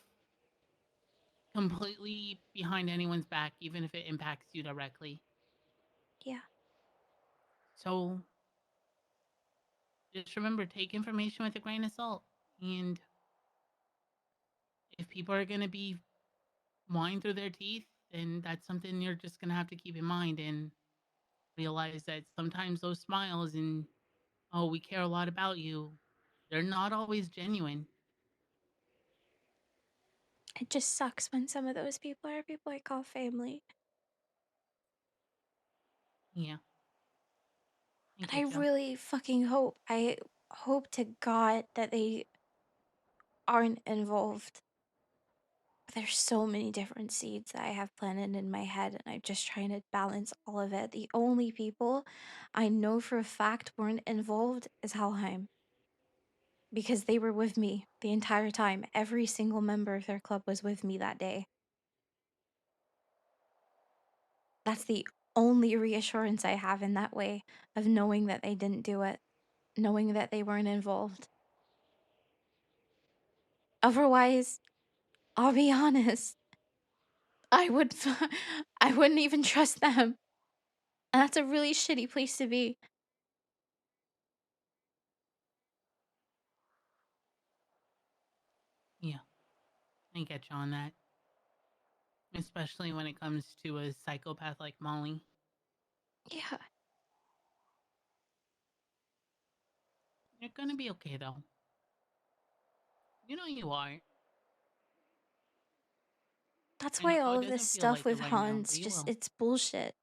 completely behind anyone's back, even if it impacts you directly. Yeah. So just remember, take information with a grain of salt. And if people are going to be lying through their teeth, then that's something you're just going to have to keep in mind and realize that sometimes those smiles and, oh, we care a lot about you, they're not always genuine. It just sucks when some of those people are people I call family. Yeah. And I really fucking I hope to God that they aren't involved. There's so many different seeds that I have planted in my head, and I'm just trying to balance all of it. The only people I know for a fact weren't involved is Helheim. Because they were with me the entire time. Every single member of their club was with me that day. That's the only reassurance I have in that way of knowing that they didn't do it, knowing that they weren't involved. Otherwise, I'll be honest, I would I wouldn't even trust them. And that's a really shitty place to be. Yeah. I get you on that. Especially when it comes to a psychopath like Molly. Yeah. You're gonna be okay, though. You know you are. That's I why know all it of this doesn't feel stuff like it with right now, but Hans you just will. it's bullshit.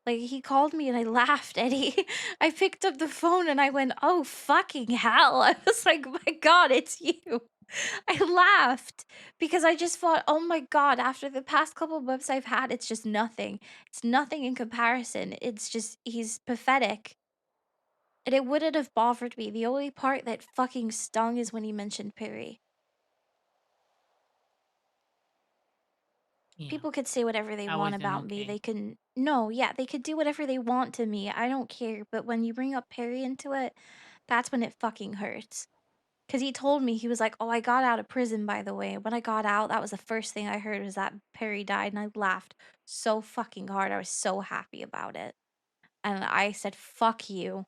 Like he called me and I laughed, Eddie. I picked up the phone and I went, "Oh fucking hell." I was like, "My god, it's you." I laughed because I just thought, "Oh my god, after the past couple months I've had, it's just nothing. It's nothing in comparison. It's just he's pathetic." And it wouldn't have bothered me. The only part that fucking stung is when he mentioned Perry. Yeah. People could say whatever they That want wasn't about me. okay. They can no, yeah, they could do whatever they want to me. I don't care. But when you bring up Perry into it, that's when it fucking hurts. Cause he told me, he was like, "Oh, I got out of prison, by the way. When I got out, that was the first thing I heard was that Perry died." And I laughed so fucking hard. I was so happy about it. And I said, "Fuck you."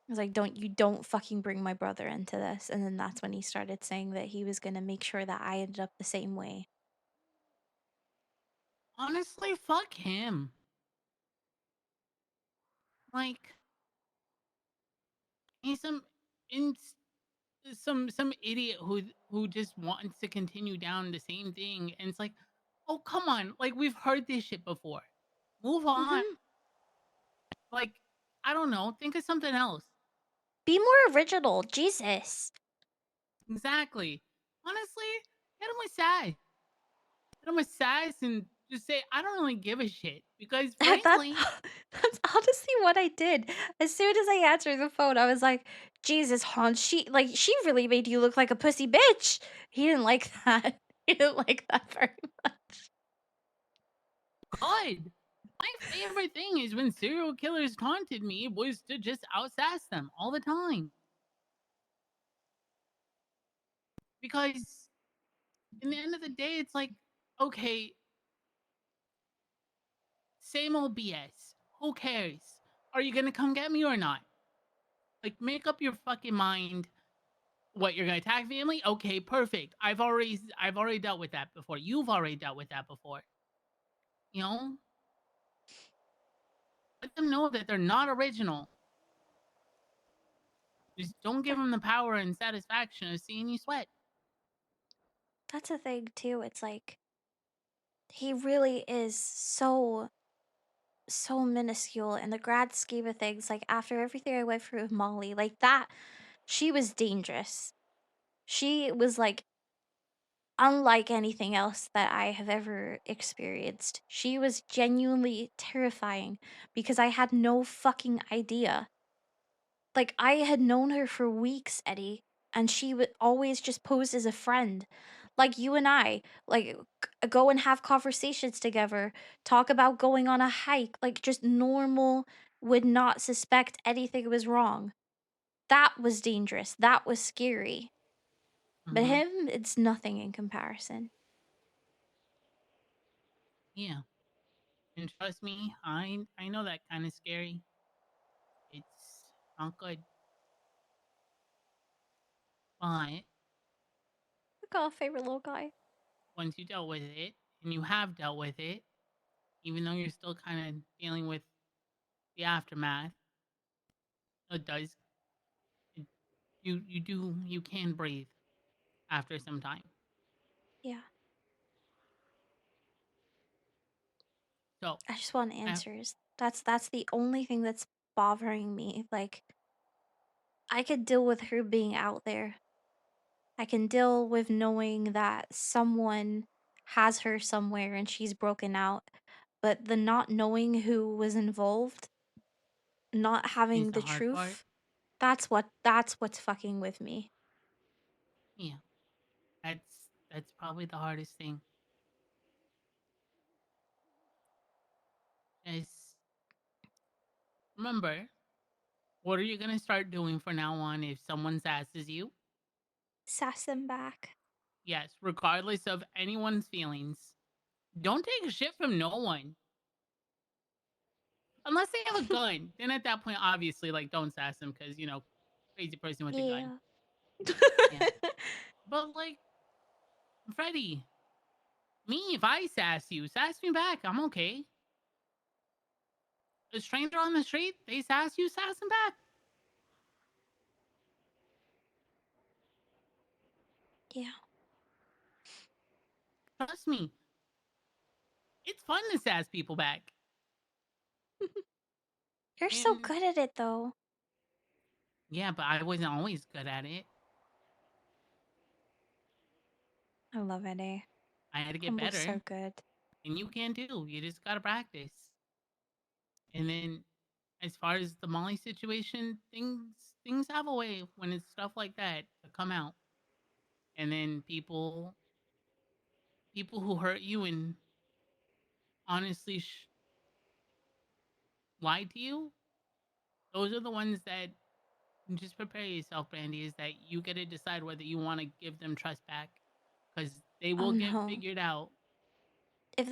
I was like, don't fucking bring my brother into this." And then that's when he started saying that he was gonna make sure that I ended up the same way. Honestly, fuck him. Like, he's in some idiot who just wants to continue down the same thing, and it's like, oh come on, like we've heard this shit before. Move on. Like, I don't know, think of something else. Be more original, Jesus. Exactly. Honestly, hit him with sass. Hit him with sass and just say, I don't really give a shit. Because That's frankly, that's honestly what I did. As soon as I answered the phone, I was like, "Jesus, Hans, she really made you look like a pussy bitch." He didn't like that. He didn't like that very much. good. My favorite thing is when serial killers taunted me was to just outsass them all the time. Because in the end of the day, it's like, okay, same old BS. Who cares? Are you gonna come get me or not? Like, make up your fucking mind. What, you're gonna attack family? Okay, perfect. I've already dealt with that before. You've already dealt with that before. You know? Let them know that they're not original. Just don't give them the power and satisfaction of seeing you sweat. That's a thing too. It's like he really is so minuscule in the grand scheme of things. Like after everything I went through with Molly, like that, she was dangerous. She was like unlike anything else that I have ever experienced. She was genuinely terrifying because I had no fucking idea. Like, I had known her for weeks, Eddie, and she would always just pose as a friend. Like you and I, like go and have conversations together, talk about going on a hike, like just normal, would not suspect anything was wrong. That was dangerous. That was scary. But him, it's nothing in comparison. Yeah. And trust me, I know that kind of scary. It's not good. But Look at our favorite little guy. once you dealt with it, and you have dealt with it, even though you're still kind of dealing with the aftermath, it does. It, you can breathe after some time. Yeah. So I just want I- answers. That's the only thing that's bothering me. Like, I could deal with her being out there. I can deal with knowing that someone has her somewhere and she's broken out. But the not knowing who was involved, not is having the the hard part. truth, that's what's fucking with me. Yeah, that's probably the hardest thing. Is remember, what are you gonna start doing from now on if someone sasses you? Sass them back. Yes, regardless of anyone's feelings. Don't take shit from no one. Unless they have a gun. Then at that point, obviously, like, don't sass them because, crazy person with a gun. Yeah. Yeah. But, like, Freddy, me, if I sass you, sass me back. I'm okay. A stranger on the street, they sass you, sass them back. Yeah. Trust me. It's fun to sass people back. You're so good at it, though. Yeah, but I wasn't always good at it. I love it, eh? I had to get Humble's better. so good. And you can too. You just gotta practice. And then as far as the Molly situation, things have a way when it's stuff like that to come out. And then people who hurt you and honestly lied to you, those are the ones that just prepare yourself, Brandy, is that you get to decide whether you want to give them trust back because they Oh will get no. figured out. If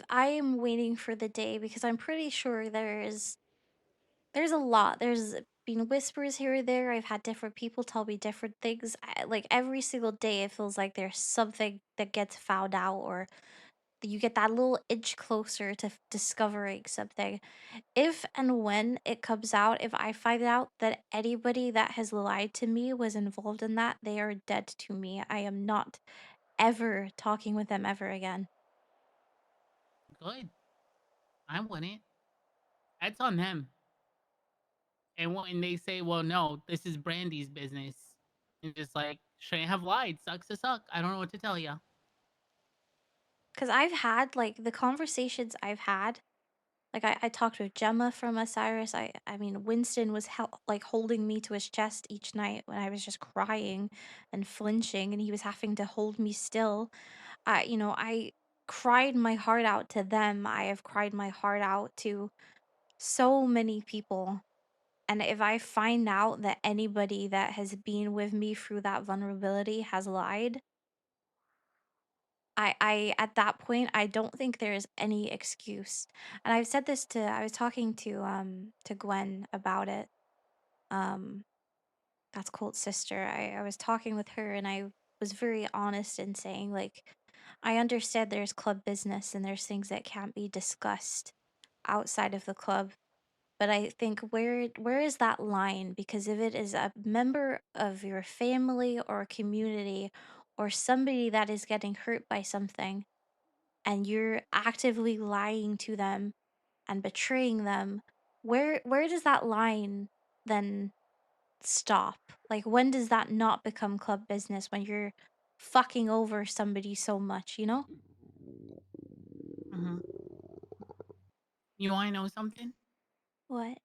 I am waiting for the day because I'm pretty sure there's a lot. There's been whispers here or there. I've had different people tell me different things. Like every single day, it feels like there's something that gets found out, or you get that little inch closer to discovering something. If and when it comes out, if I find out that anybody that has lied to me was involved in that, they are dead to me. I am not ever talking with them ever again. Good. I wouldn't. That's on them. And when they say, well, no, this is Brandy's business. And just like, shouldn't have lied. Sucks to suck. I don't know what to tell you. Because I've had, like, the conversations I've had, like, I talked with Gemma from Osiris. I mean, Winston was, like, holding me to his chest each night when I was just crying and flinching, and he was having to hold me still. I cried my heart out to them. I have cried my heart out to so many people. And if I find out that anybody that has been with me through that vulnerability has lied, I at that point I don't think there's any excuse. And I've said this to I was talking to Gwen about it. Um that's Colt's sister. I was talking with her and I was very honest in saying, like, I understand there's club business and there's things that can't be discussed outside of the club. But I think where is that line? Because if it is a member of your family or community or somebody that is getting hurt by something and you're actively lying to them and betraying them, where does that line then stop? Like, when does that not become club business when you're fucking over somebody so much, you know? Mm-hmm. You want to know something? What?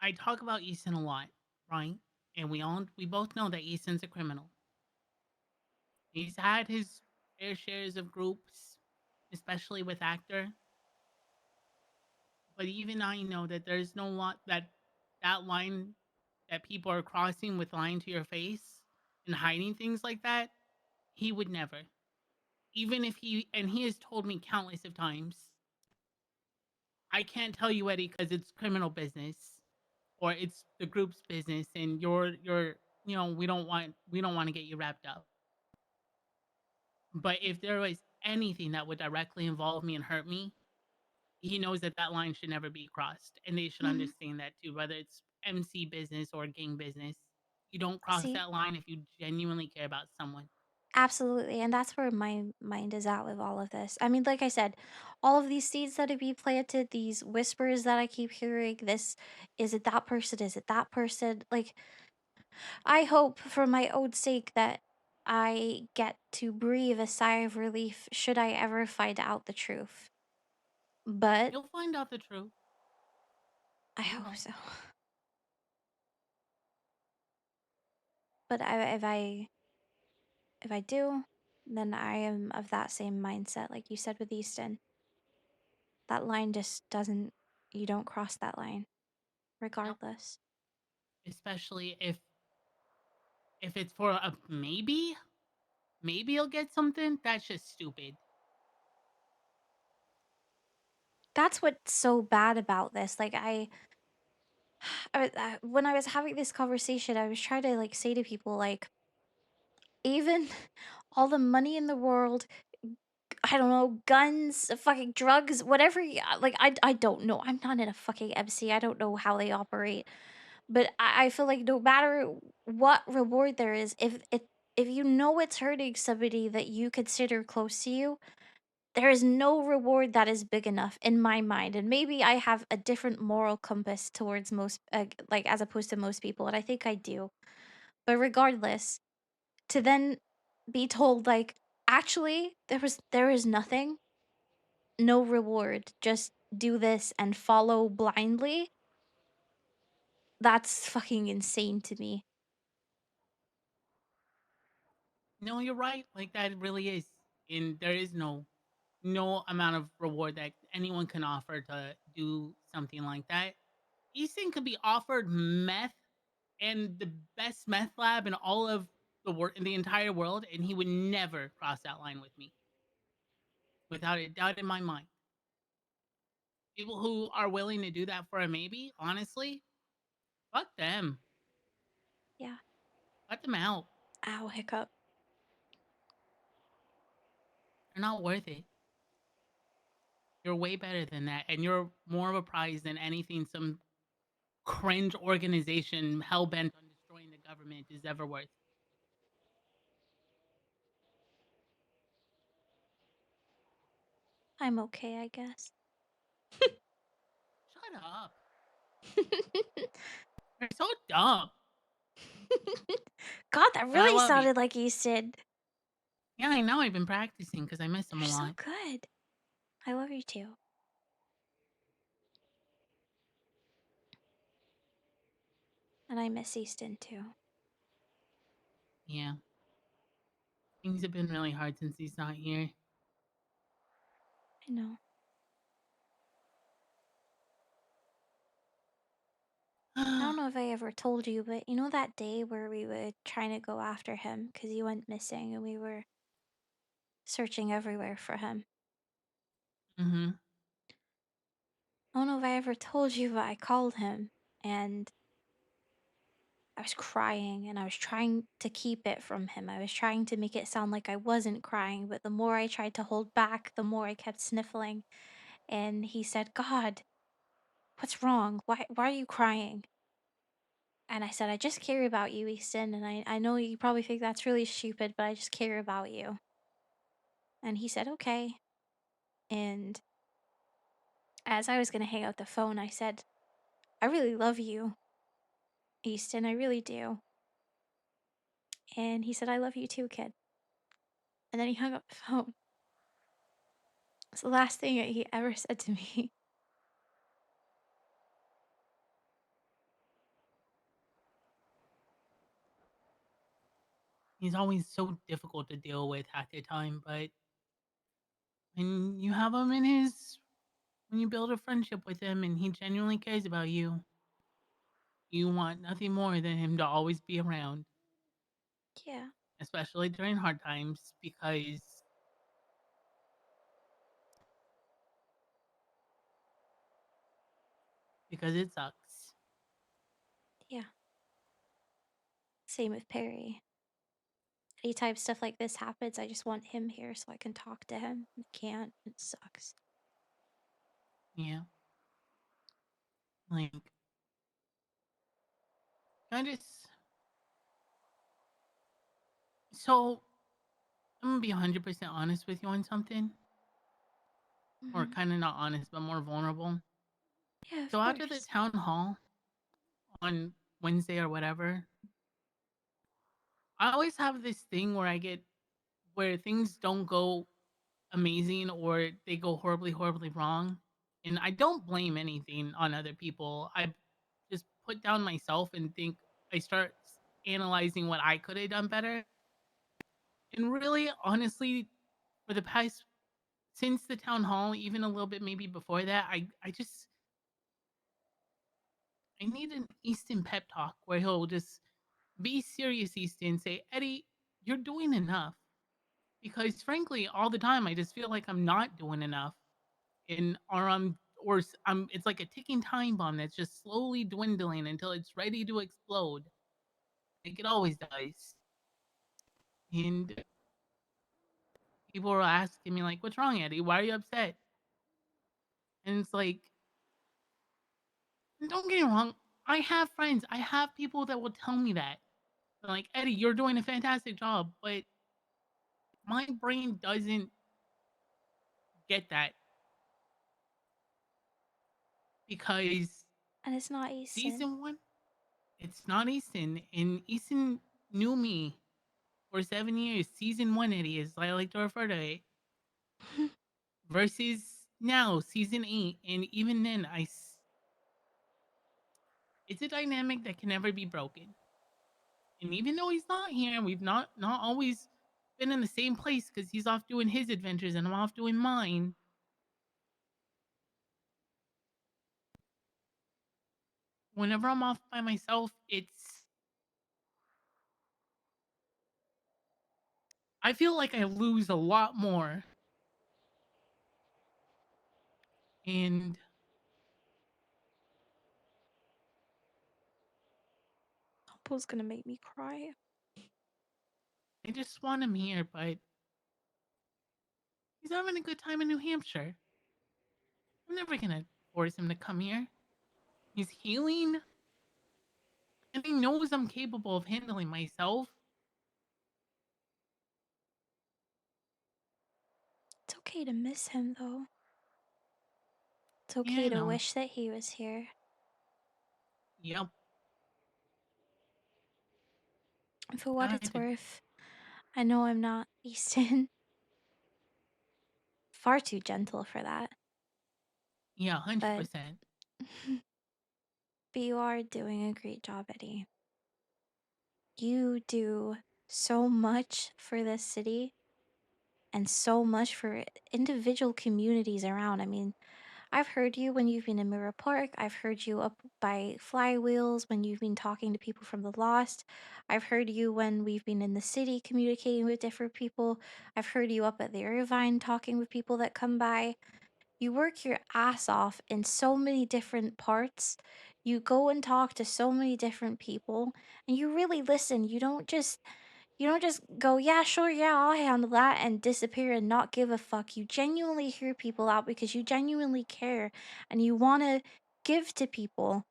I talk about Easton a lot, right? And we both know that Easton's a criminal. He's had his fair shares of groups, especially with actor. But even I know that there's no lot that line that people are crossing with lying to your face and hiding things like that. He would never. even if he has told me countless of times, I can't tell you, Eddie, because it's criminal business or it's the group's business, and we don't want to get you wrapped up. But if there was anything that would directly involve me and hurt me, he knows that that line should never be crossed, and they should Mhm. understand that too. Whether it's MC business or gang business, you don't cross See? that line if you genuinely care about someone. Absolutely, and that's where my mind is at with all of this. I mean, like I said, all of these seeds that have been planted, these whispers that I keep hearing, this is it that person? Is it that person? Like, I hope for my own sake that I get to breathe a sigh of relief should I ever find out the truth. But You'll find out the truth. I You hope will. so. But if I do, then I am of that same mindset, like you said with Easton. That line just doesn't, you don't cross that line, regardless. Especially if it's for a maybe you'll get something. That's just stupid. That's what's so bad about this. Like when I was having this conversation, I was trying to like say to people like, even all the money in the world, I don't know, guns, fucking drugs, whatever. Like I don't know. I'm not in a fucking MC. I don't know how they operate, but I feel like no matter what reward there is, if you know it's hurting somebody that you consider close to you, there is no reward that is big enough in my mind. And maybe I have a different moral compass towards most, like as opposed to most people, and I think I do. But regardless, to then be told like, actually, there is nothing, no reward, just do this and follow blindly. That's fucking insane to me. No, you're right. Like that really is. And there is no amount of reward that anyone can offer to do something like that. Easton could be offered meth and the best meth lab in all of in the entire world, and he would never cross that line with me. Without a doubt in my mind. People who are willing to do that for a maybe, honestly, fuck them. Yeah. Cut them out. Ow, hiccup. They're not worth it. You're way better than that, and you're more of a prize than anything some cringe organization hell bent on destroying the government is ever worth. I'm okay, I guess. Shut up. You're so dumb. God, that But I really love you. sounded like Easton. Yeah, I know. I've been practicing because I miss him You're a so lot. good. I love you too. And I miss Easton too. Yeah. Things have been really hard since he's not here. I know. I don't know if I ever told you, but you know that day where we were trying to go after him because he went missing and we were searching everywhere for him? Mm-hmm. I don't know if I ever told you, but I called him and I was crying and I was trying to keep it from him. I was trying to make it sound like I wasn't crying, but the more I tried to hold back, the more I kept sniffling. And he said, God, what's wrong? Why are you crying? And I said, I just care about you, Easton. And I know you probably think that's really stupid, but I just care about you. And he said, okay. And as I was going to hang up the phone, I said, I really love you, Easton. I really do. And he said, I love you too, kid. And then he hung up the phone. It's the last thing that he ever said to me. He's always so difficult to deal with at the time, but when you have him when you build a friendship with him and he genuinely cares about you, you want nothing more than him to always be around. Yeah. Especially during hard times, because because it sucks. Yeah. Same with Perry. Anytime stuff like this happens, I just want him here so I can talk to him. I can't. It sucks. Yeah. Like, I just. So, I'm gonna be 100% honest with you on something. Or Mhm. kind of not honest, but more vulnerable. Yeah, of So, after the course. town hall on Wednesday or whatever, I always have this thing where things don't go amazing or they go horribly, horribly wrong. And I don't blame anything on other people. I just put down myself and I start analyzing what I could have done better. And really, honestly, for the past, since the town hall, even a little bit maybe before that, I need an Easton pep talk where he'll just be serious, Easton, say, Eddie, you're doing enough. Because frankly, all the time, I just feel like I'm not doing enough. It's like a ticking time bomb that's just slowly dwindling until it's ready to explode, like it always does. And people are asking me like, "What's wrong, Eddie? Why are you upset?" And it's like, don't get me wrong, I have friends, I have people that will tell me that, they're like, Eddie, you're doing a fantastic job, but my brain doesn't get that because And it's not Easton. season one, it's not Easton, and Easton knew me for 7 years. Season one, Eddie, as I like to refer to it, versus now, season 8, and even then, it's a dynamic that can never be broken. And even though he's not here, we've not always been in the same place because he's off doing his adventures and I'm off doing mine. Whenever I'm off by myself, I feel like I lose a lot more. And Paul's gonna make me cry. I just want him here, but he's having a good time in New Hampshire. I'm never gonna force him to come here. He's healing, and he knows I'm capable of handling myself. It's okay to miss him, though. It's Yeah, okay I to know. wish that he was here. Yep. And for what it's Gotta- worth, I know I'm not Easton. Far too gentle for that. Yeah, 100%. But you are doing a great job, Eddie. You do so much for this city and so much for individual communities around. I mean, I've heard you when you've been in Mirror Park. I've heard you up by Flywheels when you've been talking to people from the Lost. I've heard you when we've been in the city communicating with different people. I've heard you up at the Irvine talking with people that come by. You work your ass off in so many different parts. You go and talk to so many different people and you really listen. You don't just go, yeah, sure, yeah, I'll handle that and disappear and not give a fuck. You genuinely hear people out because you genuinely care and you want to give to people.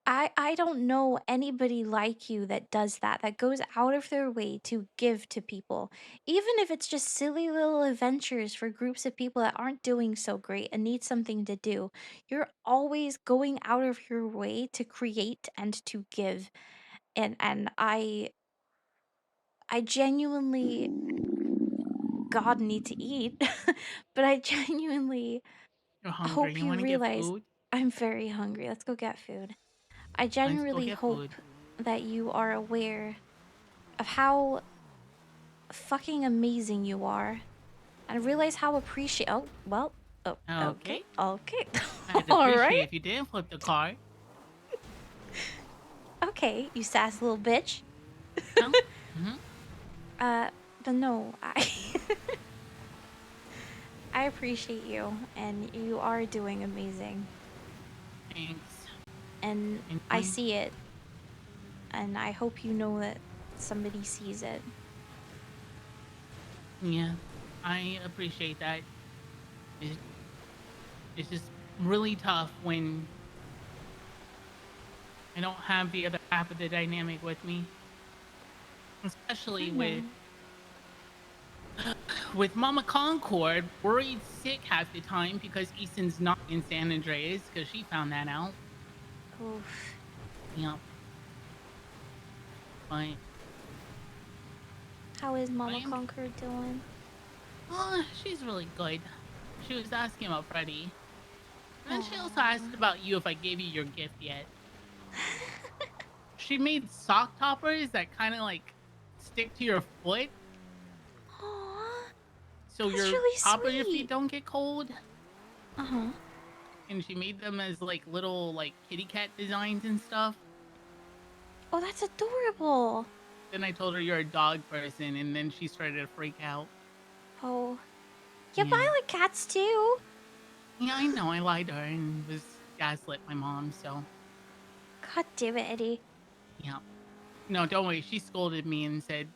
I don't know anybody like you that does that, that goes out of their way to give to people. Even if it's just silly little adventures for groups of people that aren't doing so great and need something to do. You're always going out of your way to create and to give. And I genuinely God need to eat, but I genuinely You're hungry. hope You you want to get realize food? I'm very hungry. Let's go get food. I Let's go genuinely get hope food. that you are aware of how fucking amazing you are and realize how appreciate. Oh, well, oh, okay, Okay. okay. I'd All appreciate right. if you didn't flip the car. Okay, you sass little bitch. Mm-hmm. But no, I appreciate you and you are doing amazing. Thanks. and I see it, and I hope you know that somebody sees it. Yeah, I appreciate that. It's just really tough when I don't have the other half of the dynamic with me, especially with Mama Concord worried sick half the time because Easton's not in San Andreas because she found that out. Oof. Yep. But How is Mama Concord doing? oh, she's really good. She was asking about Freddie. And then she also asked about you if I gave you your gift yet. She made sock toppers that kind of like stick to your foot. Aww. So That's your really top of your feet sweet. don't get cold. Uh-huh. And she made them as like little like kitty cat designs and stuff. Oh, that's adorable. Then I told her you're a dog person, and then she started to freak out. Oh. Yeah, but I like cats too. Yeah, I know. I lied to her and was gaslit my mom, so. God damn it, Eddie. Yeah. No, don't worry. She scolded me and said,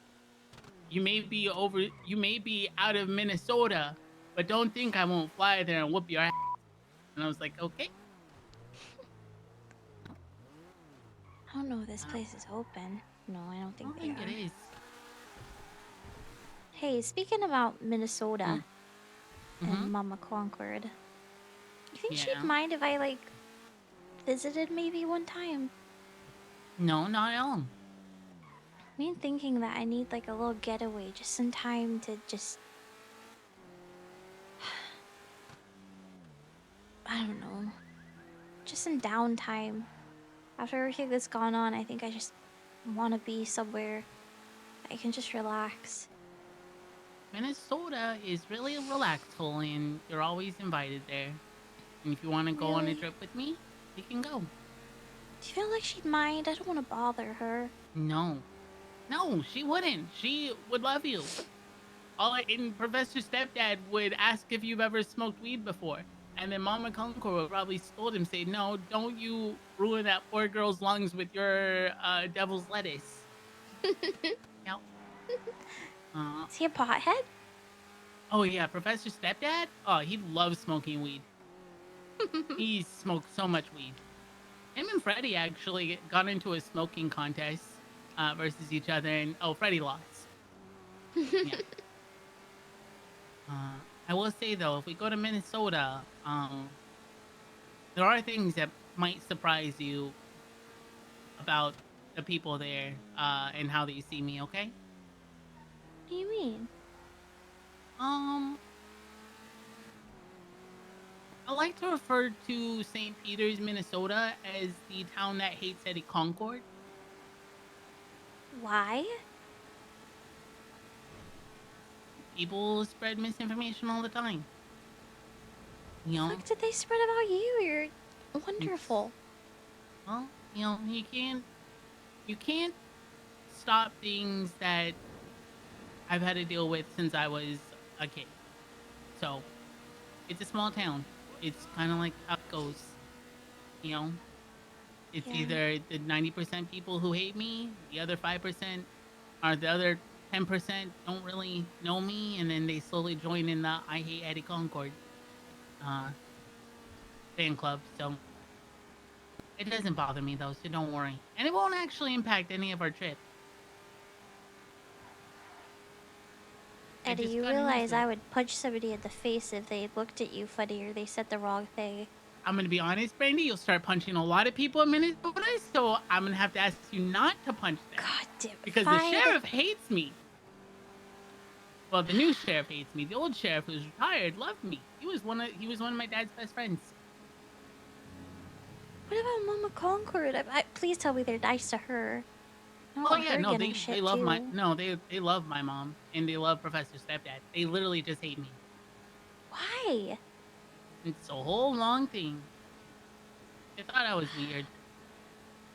you may be out of Minnesota, but don't think I won't fly there and whoop your ass. And I was like, okay. I don't know if this place is open. No, I don't think they are. It is. Hey, speaking about Minnesota Mm-hmm. and Mama Concord, you think she'd Yeah. mind if I, like, visited maybe one time? No, not at all. I mean, thinking that I need, like, a little getaway, just some time to just... I don't know. Just some downtime. After everything that's gone on, I think I just want to be somewhere I can just relax. Minnesota is really relaxful, and you're always invited there. And if you want to go on a Really? trip with me, we can go. Do you feel like she'd mind? I don't want to bother her. No. No, she wouldn't. She would love you. And Professor Stepdad would ask if you've ever smoked weed before. And then Mama Concord would probably scold him, say, no, don't you ruin that poor girl's lungs with your devil's lettuce. Yep. Is he a pothead? Oh, yeah, Professor Stepdad? Oh, he loves smoking weed. He smoked so much weed. Him and Freddie actually got into a smoking contest versus each other, and Freddie lost. Yeah. I will say though, if we go to Minnesota, there are things that might surprise you about the people there and how they see me. Okay. What do you mean? I like to refer to St. Peter's, Minnesota, as the town that hates Eddie Concord. Why? People spread misinformation all the time. You know? What did they spread about you? You're wonderful. Well, you know, you can't stop things that I've had to deal with since I was a kid. So, it's a small town. It's kind of like how it goes. You know? It's either the 90% people who hate me, the other 5%, or the other 10% don't really know me, and then they slowly join in the I Hate Eddie Concord fan club. So, it doesn't bother me though, so don't worry. And it won't actually impact any of our trip. Eddie, you realize I would punch somebody in the face if they looked at you funny or they said the wrong thing. I'm gonna be honest, Brandi, you'll start punching a lot of people in Minnesota, so I'm gonna have to ask you not to punch them. God damn it. Because the sheriff hates me. Well, the new sheriff hates me. The old sheriff who's retired loved me. He was one of my dad's best friends. What about Mama Concord? Please tell me they're nice to her. I don't Oh want yeah, her no, getting they shit love too. they love my mom and they love Professor Stepdad. They literally just hate me. Why? It's a whole long thing. They thought I was weird.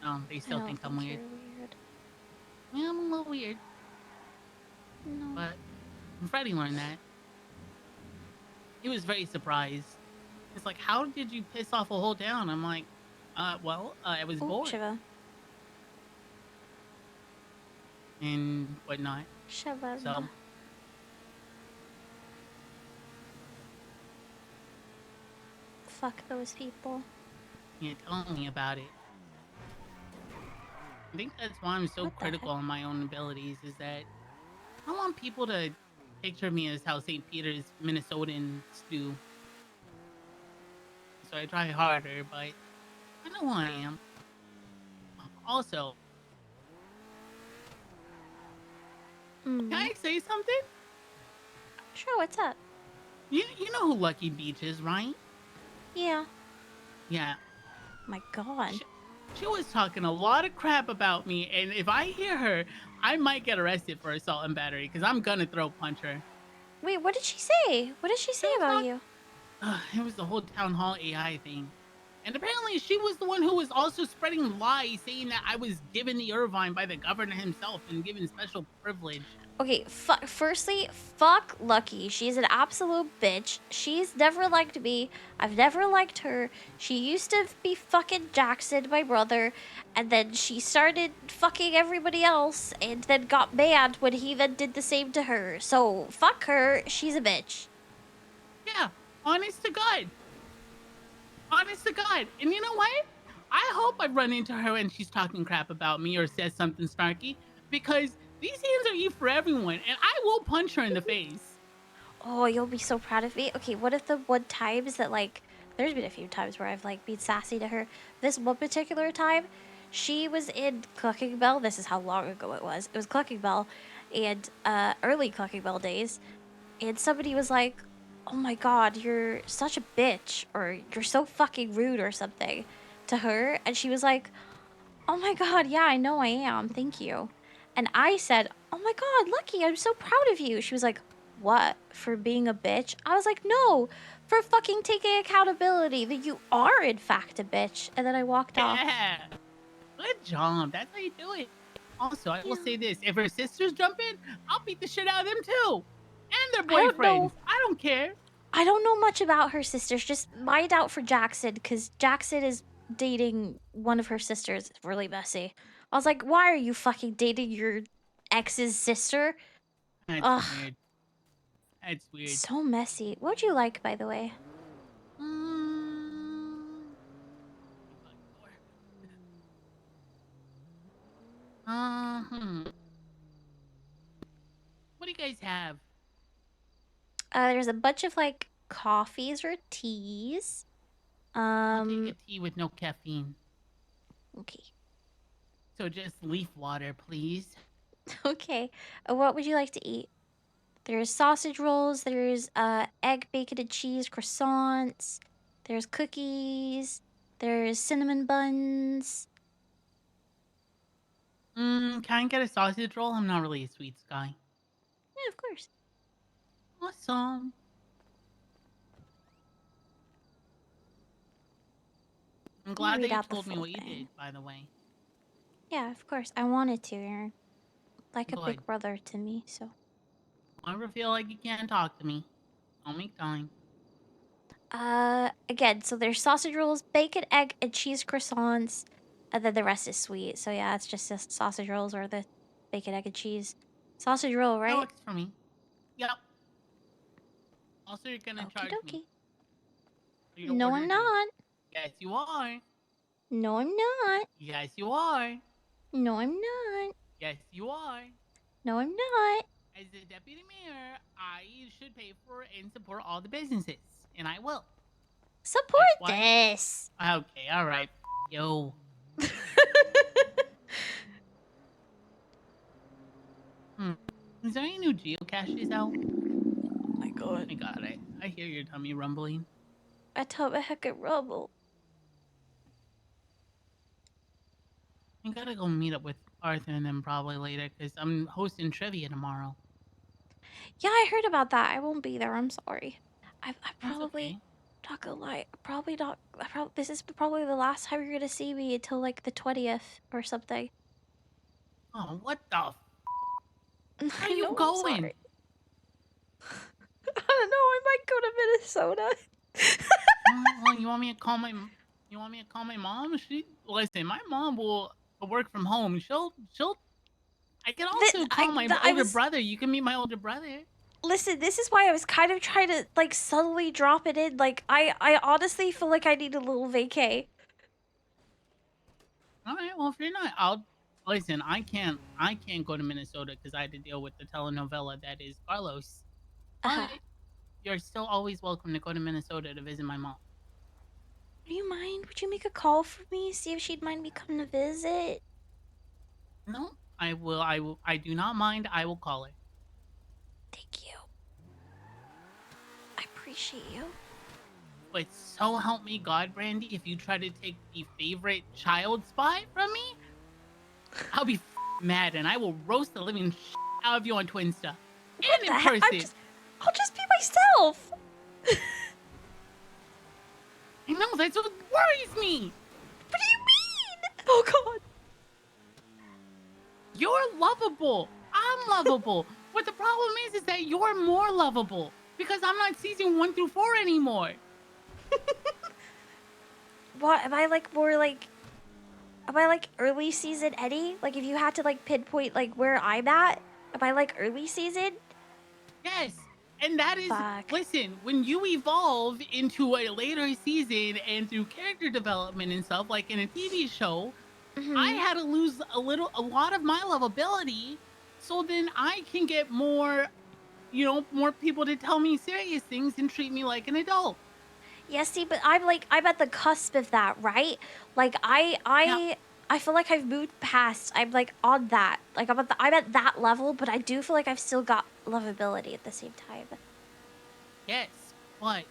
No, they still think I'm weird. Yeah, I'm a little weird. No. But Freddie learned that. He was very surprised. It's like, how did you piss off a whole town? I'm like, Well, I was Oh, bored Shiva. and whatnot. Shiva. So Fuck those people. yeah, tell me about it. I think that's why I'm so What the critical on my own abilities. Is that I don't want people to picture me as how St. Peter's Minnesotans do. So I try harder, but I know who I am. Also, can I say something? Sure, what's up? You know who Lucky Beach is, right? Yeah. Yeah. My God. She was talking a lot of crap about me, and if I hear her, I might get arrested for assault and battery because I'm gonna throw punch her. Wait, what did she say? What did she say about you? It was the whole town hall AI thing. And apparently she was the one who was also spreading lies saying that I was given the Irvine by the governor himself and given special privilege. Okay, firstly, fuck Lucky. She's an absolute bitch. She's never liked me. I've never liked her. She used to be fucking Jackson, my brother, and then she started fucking everybody else, and then got mad when he then did the same to her. So, fuck her. She's a bitch. Yeah, honest to God. Honest to God. And you know what? I hope I run into her and she's talking crap about me or says something snarky because these hands are E for everyone and I will punch her in the face. Oh, you'll be so proud of me. Okay, what if the one times that, like, there's been a few times where I've, like, been sassy to her. This one particular time, she was in Clucking Bell. This is how long ago it was. It was Clucking Bell, and, early Clucking Bell days. And somebody was like, oh my God, you're such a bitch, or you're so fucking rude or something to her. And she was like, oh my God, yeah, I know I am. Thank you. And I said, oh my God, Lucky, I'm so proud of you. She was like, what? For being a bitch? I was like, no, for fucking taking accountability that you are in fact a bitch. And then I walked off. Yeah. Good job. That's how you do it. Also, I will say this. If her sisters jump in, I'll beat the shit out of them too. And their I don't know. boyfriends. I don't care. I don't know much about her sisters. Just mind out for Jackson, because Jackson is dating one of her sisters. It's really messy. I was like, why are you fucking dating your ex's sister? That's Ugh, weird. That's weird. so messy. What'd you like, by the way? Hmm. What do you guys have? There's a bunch of like coffees or teas. I'll take a tea with no caffeine. Okay. So just leaf water, please. Okay. What would you like to eat? There's sausage rolls. There's egg, bacon, and cheese croissants. There's cookies. There's cinnamon buns. Can I get a sausage roll? I'm not really a sweets guy. Yeah, of course. Awesome. I'm glad read that you out the told me full what you thing. did, by the way. Yeah, of course. I wanted to. You're like a Good. big brother to me, so. Whenever feel like you can't talk to me, I'll make time. Again, so there's sausage rolls, bacon, egg, and cheese croissants, and then the rest is sweet. So yeah, it's just the sausage rolls or the bacon, egg, and cheese. Sausage roll, That right? works for me. Yep. Also, you're gonna charge me. Okie For your No, order I'm too. not. Yes, you are. No, I'm not. Yes, you are. No, I'm not. Yes, you are. No, I'm not. As the deputy mayor, I should pay for and support all the businesses, and I will. Support That's this. Okay, all right. Yo. Is there any new geocaches out? Oh my God. I got it. I hear your tummy rumbling. I told my heck of rubble. I gotta go meet up with Arthur and them probably later because I'm hosting trivia tomorrow. Yeah, I heard about that. I won't be there. I'm sorry. I That's probably okay. not gonna lie. Probably not. This is probably the last time you're gonna see me until like the 20th or something. Oh, what the? Where are I you know, I'm going? sorry. I don't know. I might go to Minnesota. Well, you want me to call my You want me to call my mom? Listen. My mom will work from home. She'll. I can also call my older brother. You can meet my older brother. Listen, this is why I was kind of trying to like subtly drop it in. Like I honestly feel like I need a little vacay. All right. Well, if you're not, I'll listen. I can't go to Minnesota because I had to deal with the telenovela that is Carlos. But you're still always welcome to go to Minnesota to visit my mom. Do you mind? Would you make a call for me? See if she'd mind me coming to visit. No, I will. I do not mind. I will call her. Thank you. I appreciate you. But so help me God, Brandi, if you try to take the favorite child spot from me, I'll be mad and I will roast the living out of you on Twinsta. And in person. I'll just be myself. I know, that's what worries me. What do you mean? Oh, God. You're lovable. I'm lovable. What the problem is that you're more lovable. Because I'm not season 1 through 4 anymore. What am I like more like? Am I like early season Eddie? Like if you had to like pinpoint like where I'm at, am I like early season? Yes. And that is, listen, when you evolve into a later season and through character development and stuff, like in a TV show, I had to lose a lot of my lovability so then I can get more, more people to tell me serious things and treat me like an adult. Yeah, see, but I'm at the cusp of that, right? Like I feel like I've moved past. I'm like on that. Like I'm at that level, but I do feel like I've still got lovability at the same time. Yes, but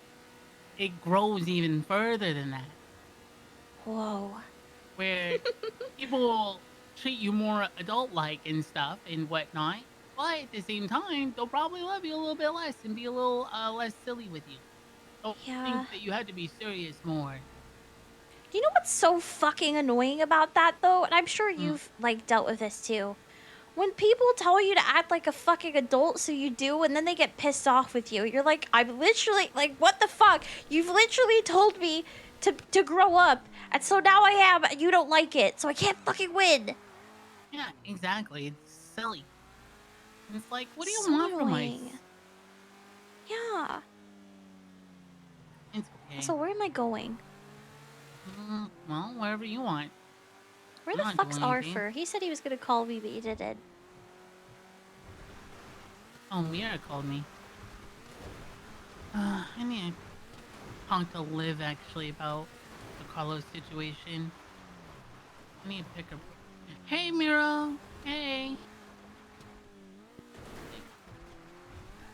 it grows even further than that. Whoa. Where people treat you more adult-like and stuff and whatnot, but at the same time, they'll probably love you a little bit less and be a little less silly with you. Don't think that you had to be serious more. Do you know what's so fucking annoying about that though? And I'm sure you've like dealt with this too. When people tell you to act like a fucking adult, so you do, and then they get pissed off with you. You're like, I'm literally like, what the fuck? You've literally told me to grow up, and so now I am, and you don't like it, so I can't fucking win. Yeah, exactly. It's silly. It's like, what do you So want from annoying. us? Yeah. It's okay. So where am I going? Well, wherever you want. Where I'm the not fuck's doing anything. Arthur? He said he was gonna call me, but he didn't. Oh, Mira called me. I need to talk to Liv actually about the Carlos situation. I need to pick her. Hey, Mira. Hey.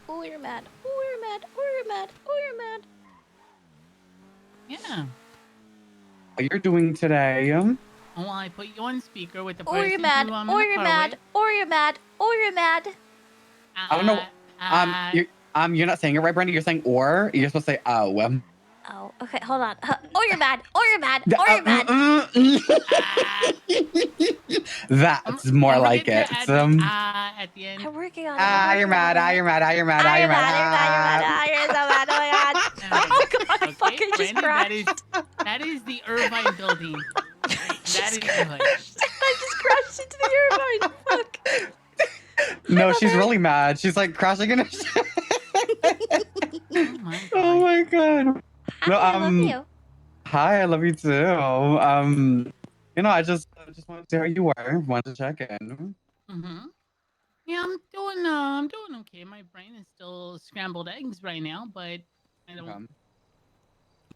Oh, you're mad. Oh, you're mad. Oh, you're mad. Oh, you're mad. Yeah. How you're doing today? Oh, I put you on speaker with the Oh, person you're mad. who I'm Oh, in the you're car mad. with. Oh, you're mad. Oh, you're mad. I don't know. You're not saying it right, Brandi. You're saying or. You're supposed to say oh. Oh, okay, hold on. Oh, you're mad. Oh, you're mad. Oh, you're mad. That's more like it. At the end. I'm working on it. You're mad. You're mad. You're mad. You're mad. You're so mad. Oh my god. Oh god, I fucking just Brandi, crashed. that is the Irvine building. That is good. I just crashed into the Irvine. Fuck. No, she's really mad. She's like crashing in her. Oh my god. No, I love you. Hi, I love you too. I just wanted to see how you were. Wanted to check in. Yeah, I'm doing okay. My brain is still scrambled eggs right now, but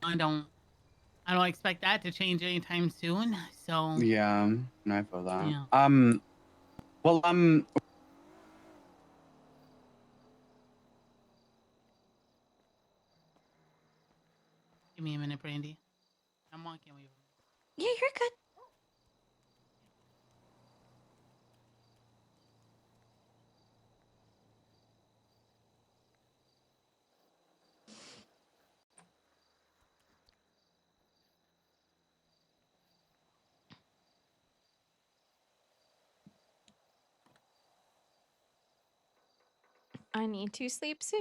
I don't expect that to change anytime soon. So Yeah, I feel that. Yeah. Well, give me a minute, Brandi. I'm walking away. Yeah, you're good. I need to sleep soon.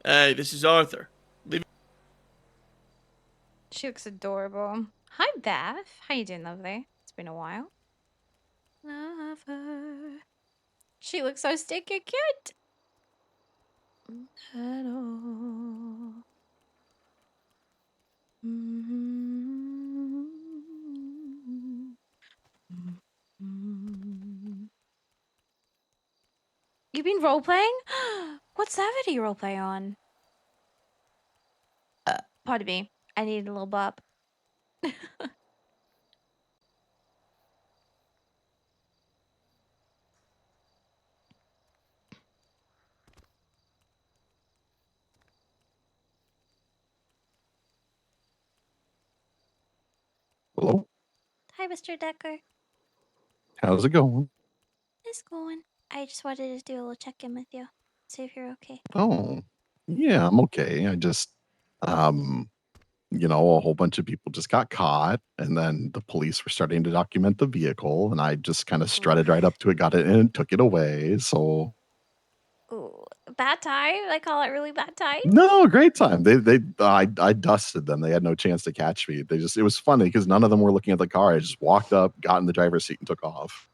Hey, this is Arthur. She looks adorable. Hi, Beth. How you doing, lovely? It's been a while. Love her. She looks so stinking cute. At all. You've been role playing? What server do you role play on? Pardon me. I need a little bop. Hello. Hi, Mr. Decker. How's it going? It's going. I just wanted to do a little check-in with you. See if you're okay. Oh, yeah, I'm okay. I just, a whole bunch of people just got caught, and then the police were starting to document the vehicle, and I just kind of strutted right up to it, got it in, took it away. So Ooh, bad time? I call it really bad time? no, great time. I dusted them. They had no chance to catch me. It was funny because none of them were looking at the car. I just walked up, got in the driver's seat, and took off.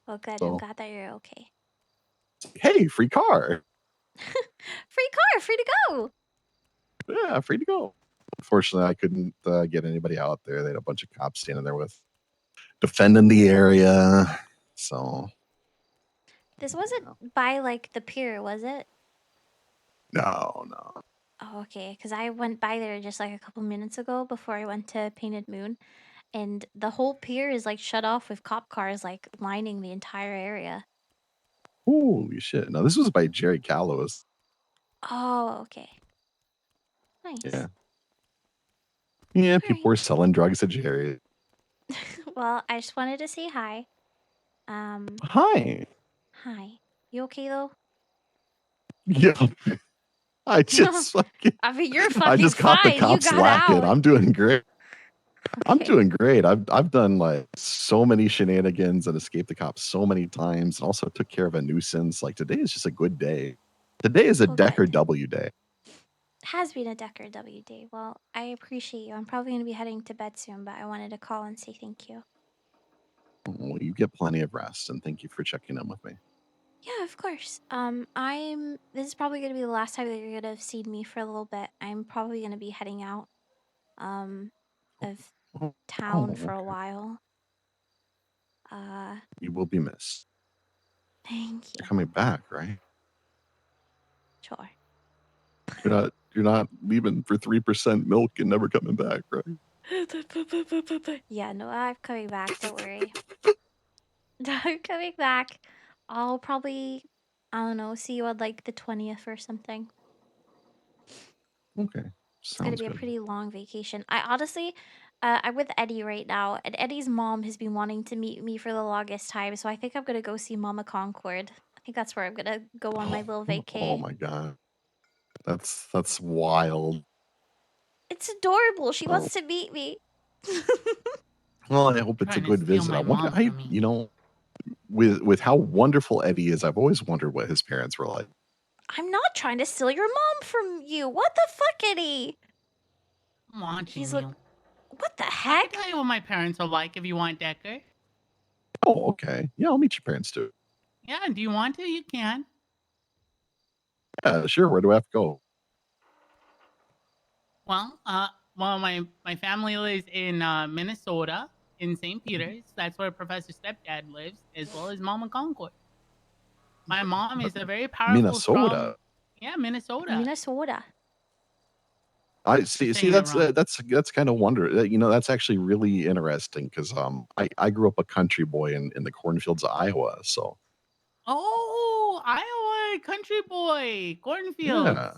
Well, good. I'm So glad that you're okay. hey, free car. Free car, free to go. Yeah, free to go. Unfortunately, I couldn't get anybody out there. They had a bunch of cops standing there with defending the area. So This wasn't by like the pier, was it? no. Oh, okay. Because I went by there just like a couple minutes ago before I went to Painted Moon, and the whole pier is like shut off with cop cars like lining the entire area. Holy shit. No, this was by Jerry Callows. Oh, okay. Nice. Yeah. Yeah, people were selling drugs at Jerry. Well, I just wanted to say hi. Hi. Hi. You okay though? Yeah. I just fucking I mean, you're I fucking just caught the fine. You cops got slacking. out. I'm doing great. I'm Okay. doing great. I've done like so many shenanigans and escaped the cops so many times and also took care of a nuisance. Like today is just a good day. Today is a Oh, Decker good. W day. Has been a Decker W day. Well, I appreciate you. I'm probably going to be heading to bed soon, but I wanted to call and say thank you. Well, you get plenty of rest and thank you for checking in with me. Yeah, of course. This is probably going to be the last time that you're going to see me for a little bit. I'm probably going to be heading out of town for a okay. while. You will be missed. Thank you. You're coming back, right? Sure. You're not leaving for 3% milk and never coming back, right? Yeah, no, I'm coming back. Don't worry. I'm coming back. I'll probably, I don't know, see you on like the 20th or something. Okay. It's gonna Sounds be a good. pretty long vacation. I honestly, I'm with Eddie right now, and Eddie's mom has been wanting to meet me for the longest time, so I think I'm gonna go see Mama Concord. I think that's where I'm gonna go on my little vacay. Oh my god. That's wild. It's adorable. She Oh. wants to meet me. Well, I hope it's a Trying to good steal visit. my I wonder mom from me. with how wonderful Eddie is, I've always wondered what his parents were like. I'm not trying to steal your mom from you. What the fuck, Eddie? I'm watching He's you. like, what the I heck? can tell you what my parents are like if you want, Decker. Oh, okay. Yeah, I'll meet your parents too. Yeah, do you want to? You can. Yeah, sure. Where do I have to go? Well, my family lives in Minnesota, in St. Peter's. That's where Professor Stepdad lives, as well as Mama Concord. My mom is a very powerful, strong. Minnesota. Yeah, Minnesota. Minnesota. I see. See, saying it wrong. that's kind of wonder. That's actually really interesting because I grew up a country boy in the cornfields of Iowa. So Oh, Iowa, country boy, cornfields. yeah,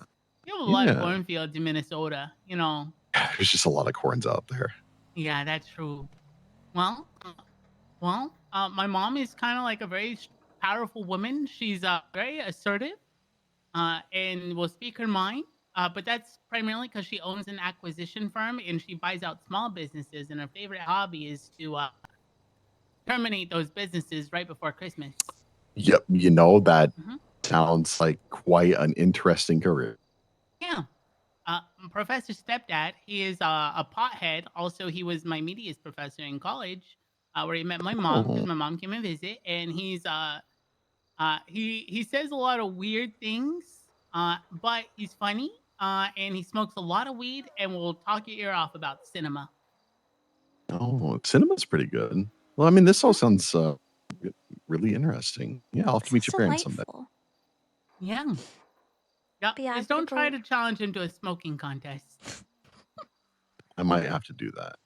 You have a lot of yeah. cornfields in Minnesota, you know. There's just a lot of corns out there. Yeah, that's true. Well, my mom is kind of like a very powerful woman. She's very assertive and will speak her mind. But that's primarily because she owns an acquisition firm and she buys out small businesses. And her favorite hobby is to terminate those businesses right before Christmas. Yep, that Mhm. Sounds like quite an interesting career. Yeah. Professor Stepdad, he is a pothead. Also, he was my media's professor in college, where he met my mom because Oh. my mom came and visit. And he says a lot of weird things, but he's funny. And he smokes a lot of weed and will talk your ear off about cinema. Oh, cinema's pretty good. Well, I mean, this all sounds really interesting. Yeah, I'll have to meet your parents someday. Yeah. Yeah. But yeah, Just I'm gonna don't try go. to challenge him to a smoking contest. I might have to do that.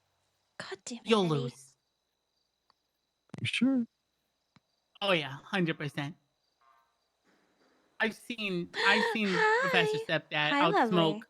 God damn it, You'll Eddie. lose. You sure? Oh yeah, 100%. I've seen Professor Stepdad Hi, outsmoke lovely. a You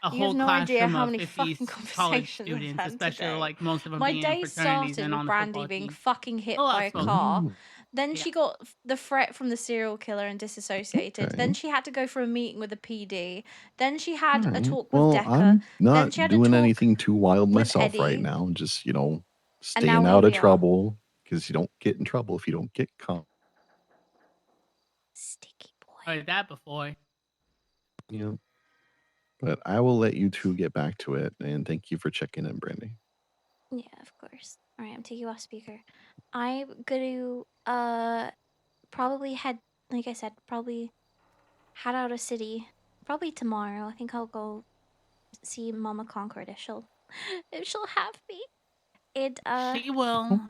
have whole no idea classroom how of many 50 fucking college conversations I've students, had especially today. like most of them My being in day fraternities started and with on the football Brandi being team. fucking hit He'll by a outsmoke car. them. Then Yeah. she got the threat from the serial killer and disassociated. Then she had to go for a meeting with the PD. Then she had a Alright. talk with Well, Decker. I'm Then not she had a doing talk anything too wild with myself right Eddie. now. Just, And staying now here out of we are. trouble because you don't get in trouble if you don't get caught. Sticky boy. Heard that before. Yeah. But I will let you two get back to it, and thank you for checking in, Brandy. Yeah, of course. All right, I'm taking you off speaker. I'm gonna probably head, like I said, probably head out of city. Probably tomorrow. I think I'll go see Mama Concord if she'll have me. And She will.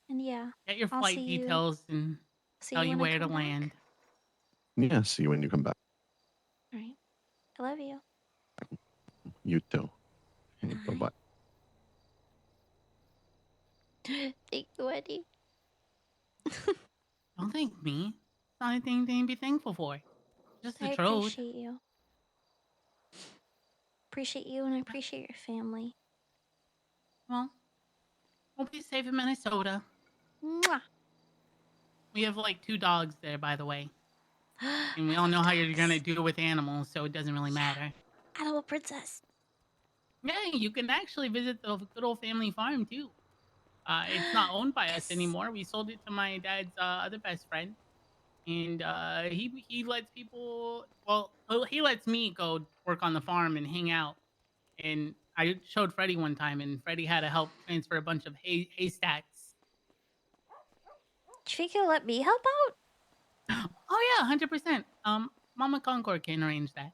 and yeah, Get your I'll flight see you. details and See tell you you when I where to come back. land. Yeah, see you when you come back. All right, I love you. You too. Bye Bye. bye. Thank you, Eddie. Don't thank me. It's not anything to be thankful for. Just the I truth. appreciate you. Appreciate you, and I appreciate your family. Well, we'll be safe in Minnesota. Mwah. We have like 2 dogs there, by the way. And we all know how you're gonna do with animals, so it doesn't really matter. Animal princess. Yeah, you can actually visit the good old family farm too. It's not owned by us anymore. We sold it to my dad's other best friend, and he lets people. Well, he lets me go work on the farm and hang out. And I showed Freddie one time, and Freddie had to help transfer a bunch of haystacks. Do you think you'll let me help out? Oh yeah, 100%. Mama Concord can arrange that.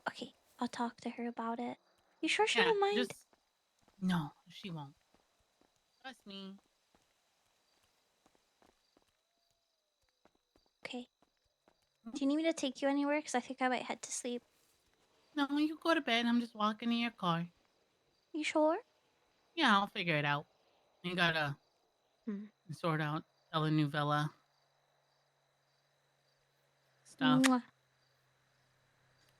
Okay, I'll talk to her about it. You sure she Yeah, won't mind? just no, she won't. Trust me. Okay. Do you need me to take you anywhere? Because I think I might head to sleep. No, you go to bed. I'm just walking in your car. You sure? Yeah, I'll figure it out. You gotta Hmm. sort out telenovela stuff. Mwah.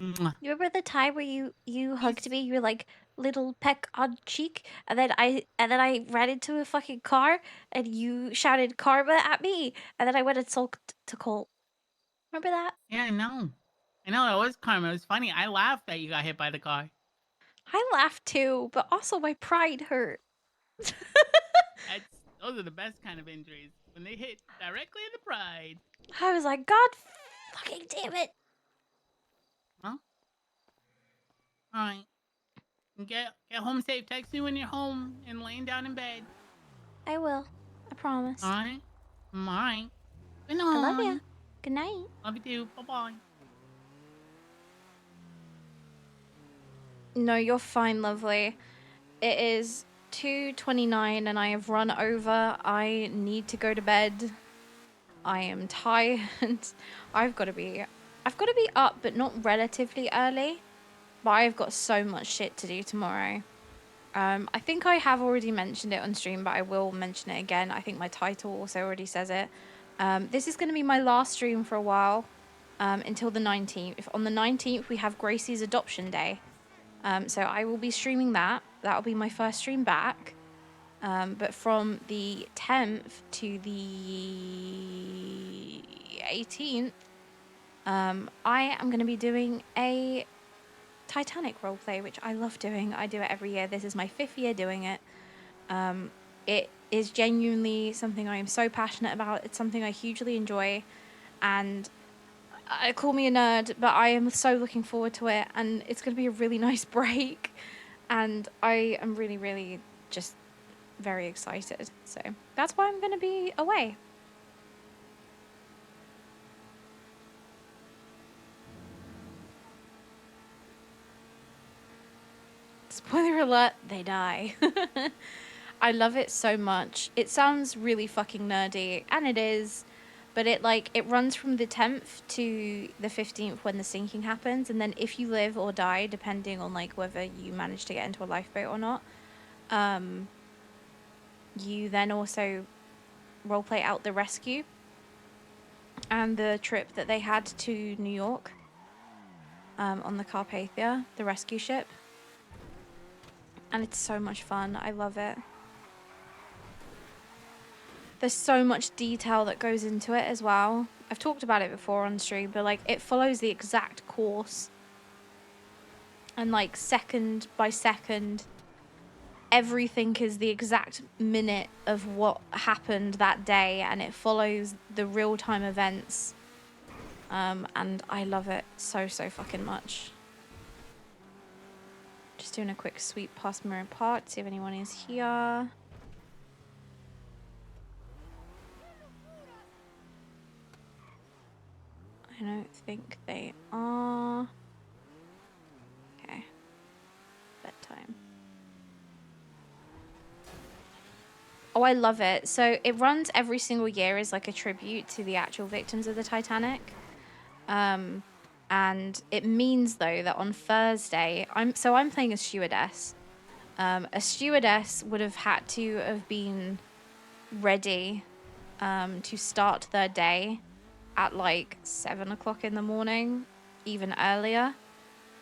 Mwah. You remember the time where you hugged me? You were like little peck on cheek, and then I ran into a fucking car, and you shouted karma at me, and then I went and sulked to Colt. Remember that? Yeah, I know. I know, it was karma. It was funny. I laughed that you got hit by the car. I laughed too, but also my pride hurt. Those are the best kind of injuries. When they hit directly in the pride. I was like, God fucking damn it. Huh? Alright. Get home safe. Text me when you're home and laying down in bed. I will. I promise. Alright? Alright. Good night. I love you. Good night. Love you too. Bye-bye. No, you're fine, lovely. It is 2:29 and I have run over. I need to go to bed. I am tired. I've got to be up, but not relatively early. But I've got so much shit to do tomorrow. I think I have already mentioned it on stream, but I will mention it again. I think my title also already says it. This is going to be my last stream for a while, until the 19th. On the 19th, we have Gracie's adoption day. So I will be streaming that. That'll be my first stream back. But from the 10th to the 18th, I am going to be doing a Titanic roleplay, which I love doing. I do it every year. This is my 5th year doing it. It is genuinely something I am so passionate about. It's something I hugely enjoy. And call me a nerd, but I am so looking forward to it, and it's going to be a really nice break, and I am really, really just very excited. So that's why I'm going to be away. Spoiler alert, they die. I love it so much. It sounds really fucking nerdy, and it is, but it runs from the 10th to the 15th when the sinking happens, and then if you live or die, depending on like whether you manage to get into a lifeboat or not, you then also roleplay out the rescue and the trip that they had to New York on the Carpathia, the rescue ship. And it's so much fun. I love it. There's so much detail that goes into it as well. I've talked about it before on stream, but like it follows the exact course. And like second by second, everything is the exact minute of what happened that day, and it follows the real-time events. And I love it so fucking much. Just doing a quick sweep past Mirror Park to see if anyone is here. I don't think they are. Okay. Bedtime. Oh, I love it. So it runs every single year as like a tribute to the actual victims of the Titanic. And it means though that on Thursday, I'm playing a stewardess. A stewardess would have had to have been ready to start their day at like 7 o'clock in the morning, even earlier.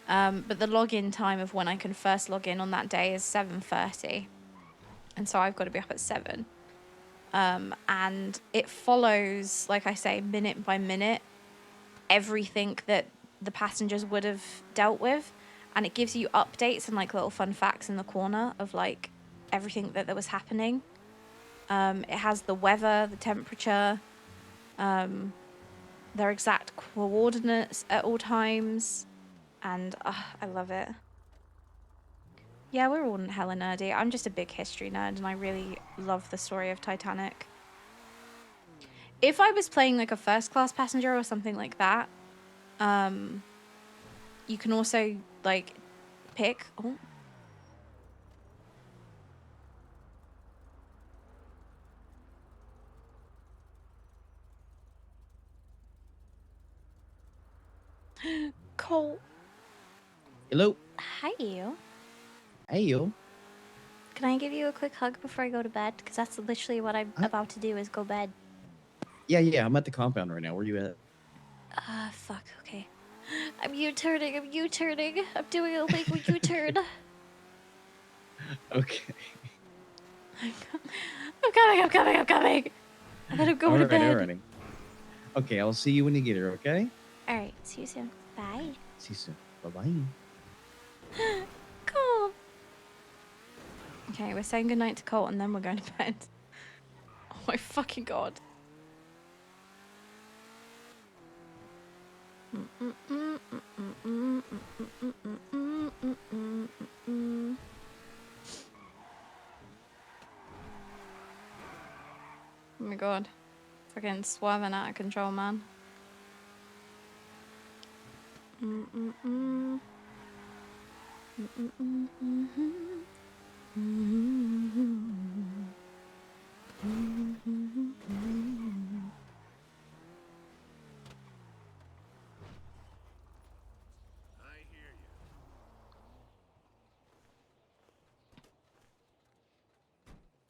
But the login time of when I can first log in on that day is 7:30. And so I've got to be up at 7. And it follows, like I say, minute by minute, everything that the passengers would have dealt with. And it gives you updates and like little fun facts in the corner of like everything that was happening. It has the weather, the temperature, their exact coordinates at all times. And I love it. Yeah, we're all hella nerdy. I'm just a big history nerd, and I really love the story of Titanic. If I was playing like a first-class passenger or something like that, you can also like pick. Oh. Cole. Hello. Hi, you. Hey, you. Can I give you a quick hug before I go to bed? Because that's literally what I'm about to do is go bed. Yeah, I'm at the compound right now. Where you at? Fuck, okay. I'm U-turning, I'm doing a legal U-turn. Okay. I'm coming. I gotta go to bed. Alrighty. Okay, I'll see you when you get here, okay? Alright, see you soon. Bye. See you soon. Bye-bye. Cool. Okay, we're saying goodnight to Colt and then we're going to bed. Oh my fucking god. Oh my god. Fucking swerving out of control, man.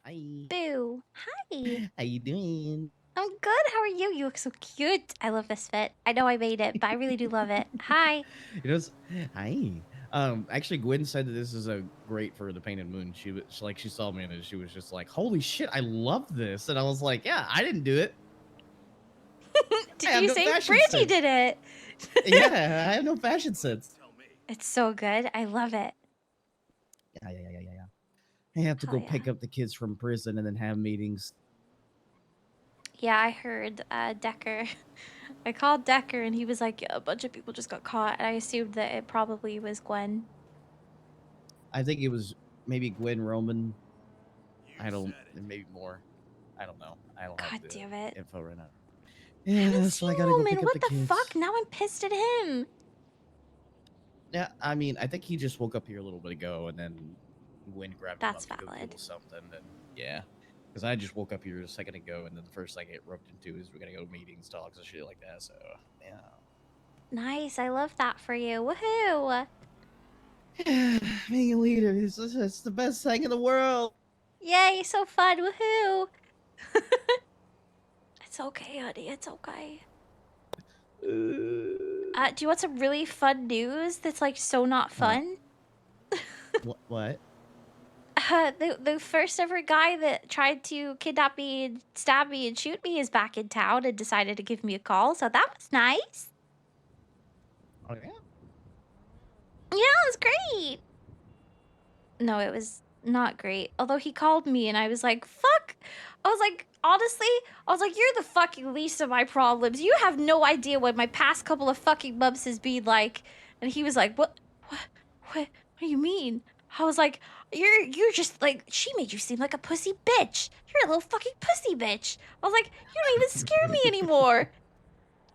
Hi. Boo. Hi. How you doing? I'm good. How are you? You look so cute. I love this fit. I know I made it, but I really do love it. Hi. You know, hi. Actually, Gwen said that this is a great for the Painted Moon. She saw me and she was just like, "Holy shit, I love this!" And I was like, "Yeah, I didn't do it." Did you say Brandi did it? Yeah, I have no fashion sense. It's so good. I love it. Yeah. I have to Hell go yeah. pick up the kids from prison and then have meetings. Yeah, I heard Decker I called Decker and he was like, yeah, a bunch of people just got caught. And I assumed that it probably was Gwen. I think it was maybe Gwen Roman. I don't, and maybe more. I don't know. I don't have God the damn it. info right now. I Yeah, haven't so seen I gotta go Roman. pick up What the the fuck? kids. Now I'm pissed at him. Yeah, I mean, I think he just woke up here a little bit ago, and then Gwen grabbed him That's up to go valid. kill something. And yeah, because I just woke up here a second ago, and then the first thing I get roped into is we're gonna go meetings, talks, and shit like that. So yeah. Nice. I love that for you. Woohoo. Being a leader is it's the best thing in the world. Yay, so fun. Woohoo. It's okay, honey. It's okay. Do you want some really fun news that's like so not fun? What? The first ever guy that tried to kidnap me and stab me and shoot me is back in town and decided to give me a call, so that was nice. Oh yeah. Yeah, it was great. No, it was not great. Although he called me and I was like, fuck. I was like, honestly, I was like, you're the fucking least of my problems. You have no idea what my past couple of fucking months has been like. And he was like, what do you mean? I was like, you're just like, she made you seem like a pussy bitch. You're a little fucking pussy bitch. I was like, you don't even scare me anymore.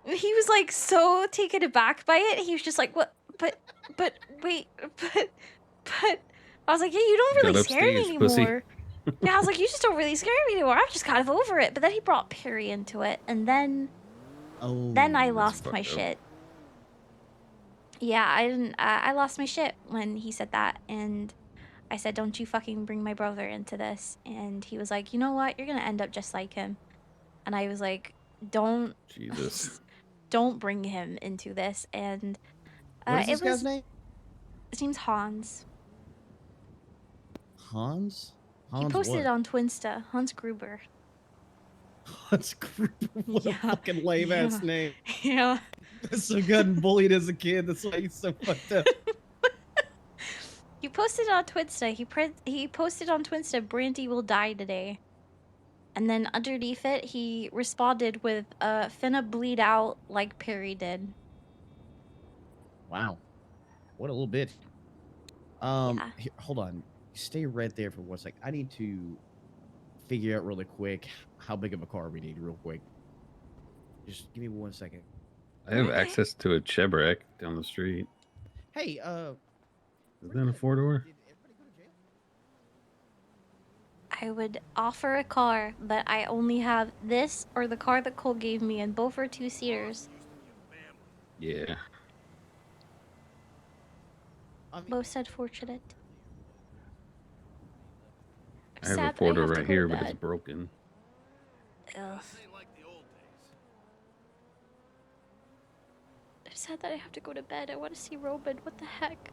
And he was like so taken aback by it. He was just like, what? But wait, but I was like, yeah, you don't Got really scare me upstaged, pussy. anymore. Yeah, I was like, you just don't really scare me anymore. I'm just kind of over it. But then he brought Perry into it, and then I lost my shit. Yeah, I didn't. I lost my shit when he said that, and I said, "Don't you fucking bring my brother into this." And he was like, "You know what? You're gonna end up just like him." And I was like, "Don't, Jesus. don't bring him into this." And What is this it was. guy's name? His name's Hans. Hans? He Hans posted what? it on Twinsta. Hans Gruber. Hans Gruber. What a fucking lame ass name. Yeah. So gotten bullied as a kid. That's why he's so fucked up. He posted on Twinsta. He posted on Twinsta, Brandi will die today. And then underneath it, he responded with, finna bleed out like Perry did. Wow. What a little bit. Yeah. Here, hold on. Stay right there for 1 sec. I need to figure out really quick how big of a car we need real quick. Just give me 1 second. I have access to a Chevrolet down the street. Hey, Is that a 4-door? I would offer a car, but I only have this or the car that Cole gave me, and both are 2-seaters. Yeah. Both said fortunate. I have a Sad that 4-door have to right go to here, but it's bed. broken. Ugh. I'm sad that I have to go to bed. I want to see Roman. What the heck?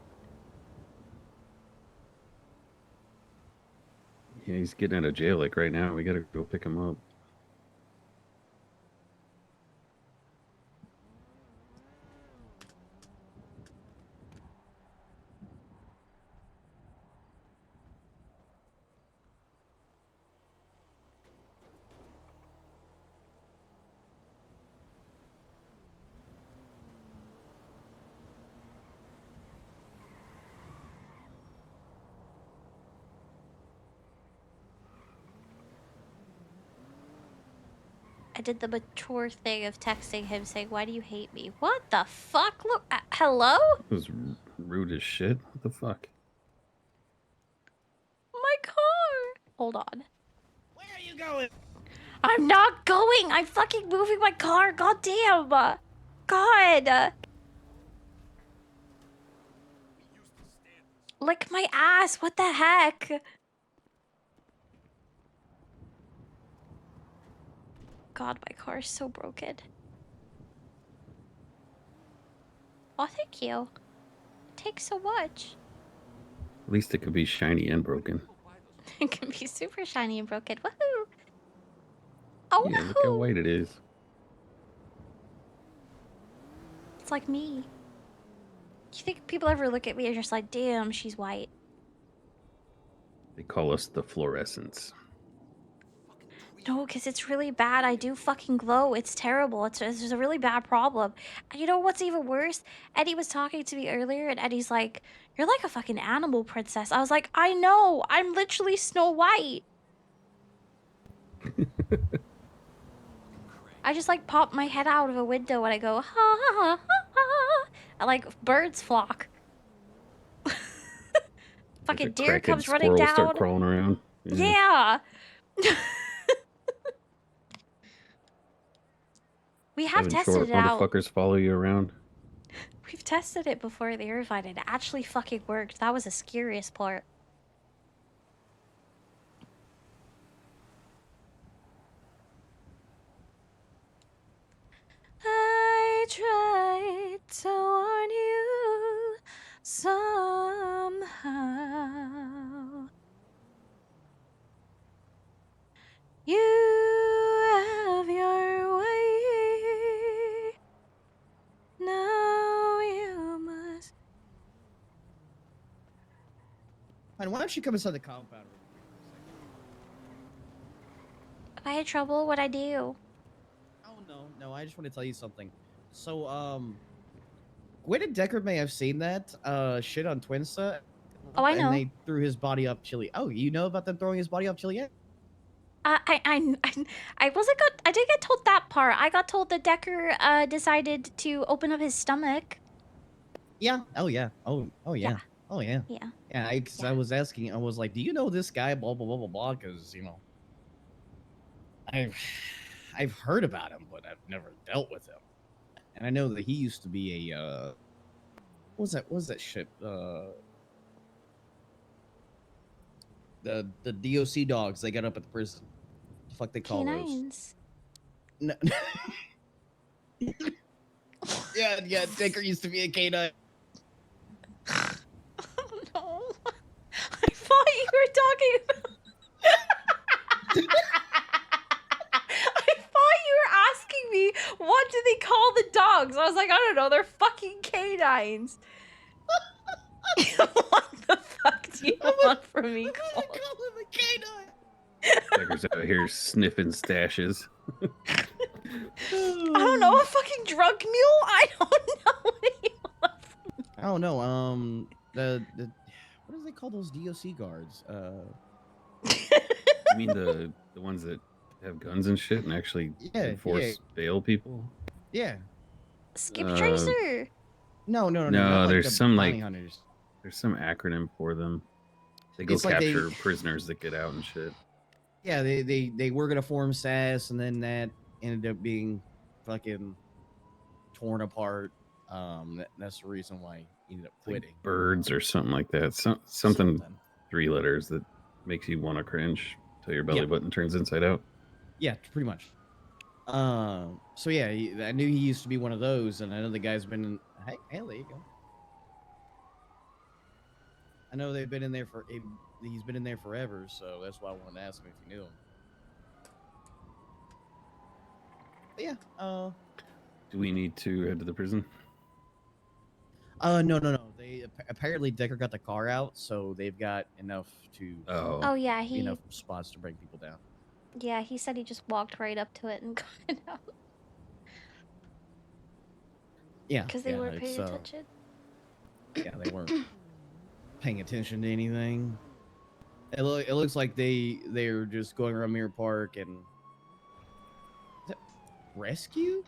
Yeah, he's getting out of jail like right now. We gotta go pick him up. I did the mature thing of texting him saying, why do you hate me? What the fuck? Look, hello? It was rude as shit. What the fuck? My car! Hold on. Where are you going? I'm not going! I'm fucking moving my car! God damn! God! Lick my ass! What the heck? God, my car is so broken. Oh, thank you. It takes so much. At least it could be shiny and broken. It can be super shiny and broken. Woohoo! Oh, Yeah, look how white it is. it's like me. Do you think people ever look at me and just like, damn, she's white? They call us the fluorescence. No, because it's really bad. I do fucking glow. It's terrible. It's a really bad problem. And you know what's even worse? Eddie was talking to me earlier, and Eddie's like, "You're like a fucking animal princess." I was like, "I know. I'm literally Snow White." I just like pop my head out of a window and I go, "Ha ha ha ha ha," and like birds flock. Fucking deer Crackhead comes running squirrels start down. crawling around. Yeah. We have Having tested short it out. motherfuckers follow you around. We've tested it before the Irvine and it actually fucking worked. That was the scariest part. I tried to warn you somehow. You have your way. Now you must. Fine, why don't you come inside the compound? If I had trouble, what'd I do? Oh no, I just want to tell you something. So, Gwen and Decker may have seen that shit on Twinsta. Oh, I And know. they threw his body up Chili. Oh, you know about them throwing his body up Chili? I wasn't got. I didn't get told that part. I got told that Decker decided to open up his stomach. Yeah. Oh yeah. Oh yeah. Yeah. Oh yeah. Yeah. Yeah. I was asking. I was like, do you know this guy? Blah blah blah blah blah. Because you know, I've heard about him, but I've never dealt with him. And I know that he used to be a what was that shit? The DOC dogs they got up at the prison. What the fuck they call those? Canines. No. yeah. Decker used to be a canine. No. I thought you were talking about. I thought you were asking me what do they call the dogs. I was like, I don't know. They're fucking canines. What the fuck do you want from me? Call him a canine. Decker's out here sniffing stashes. I don't know. A fucking drug mule? I don't know. What do you want from me? I don't know. The what do they call those DOC guards? You mean the ones that have guns and shit and actually enforce bail people? Yeah. Skip Tracer. No. No, not like there's the some bounty like hunters. there's some acronym for them. They go It's like capture prisoners that get out and shit. Yeah, they were gonna form SAS, and then that ended up being fucking torn apart. That's the reason why he ended up quitting. Like birds or something like that. Something 3 letters that makes you want to cringe till your belly button turns inside out. Yeah, pretty much. So yeah, I knew he used to be one of those, and I know the guy's been in. Hey, there you go. I know they've been in there for. He's been in there forever, so that's why I wanted to ask him if you knew him. But yeah. Do we need to head to the prison? No. They apparently Decker got the car out, so they've got enough to. Oh, yeah, he- enough spots to bring people down. Yeah, he said he just walked right up to it and got it out. Yeah, Because they yeah, weren't paying it's, attention. Yeah, they weren't paying attention to anything. It looks like they're just going around Mirror Park and is that rescue.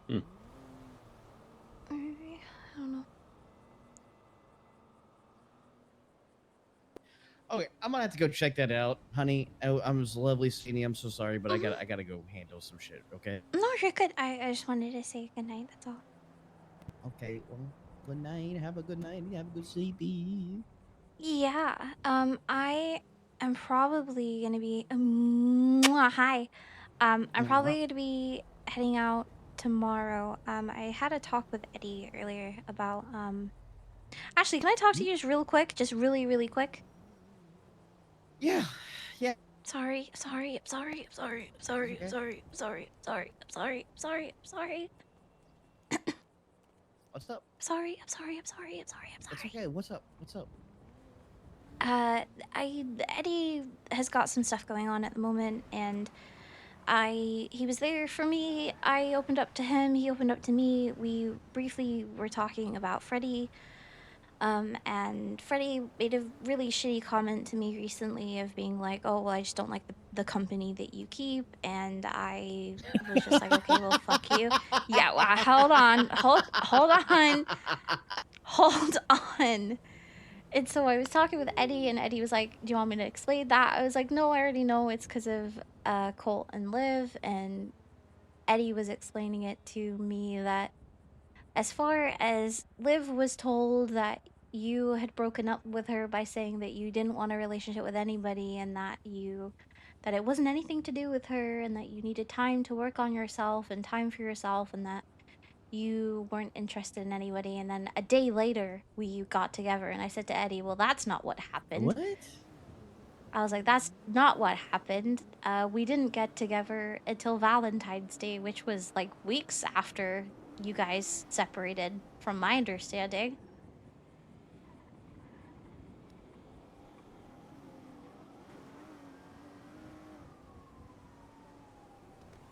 I don't know. Okay, I'm gonna have to go check that out, honey. I'm just lovely seeing you. I'm so sorry, but I gotta go handle some shit. Okay. No, you're good. I just wanted to say goodnight. That's all. Okay. Well, good night. Have a good night. Have a good sleepy. Yeah. I am probably gonna be. Hi. I'm probably gonna be heading out tomorrow. I had a talk with Eddie earlier about. Actually, can I talk to you just real quick? Just really, really quick. Yeah. Sorry. I'm sorry. I'm sorry. I'm sorry. I'm sorry. I'm sorry. I'm sorry. I'm sorry. I'm sorry. I'm sorry. What's up? Sorry. I'm sorry. I'm sorry. I'm sorry. I'm sorry. It's okay. What's up? What's up? Eddie has got some stuff going on at the moment, and he was there for me. I opened up to him. He opened up to me. We briefly were talking about Freddie. And Freddie made a really shitty comment to me recently of being like, "Oh, well, I just don't like the company that you keep," and I was just like, "Okay, well, fuck you." Yeah, well, hold on, hold on, hold on. And so I was talking with Eddie, and Eddie was like, "Do you want me to explain that?" I was like, "No, I already know. It's because of Colt and Liv." And Eddie was explaining it to me that as far as Liv was told that you had broken up with her by saying that you didn't want a relationship with anybody, and that it wasn't anything to do with her, and that you needed time to work on yourself and time for yourself, and that you weren't interested in anybody. And then a day later we got together, and I said to Eddie, "Well, that's not what happened." What? I was like, "That's not what happened. We didn't get together until Valentine's Day, which was like weeks after you guys separated, from my understanding."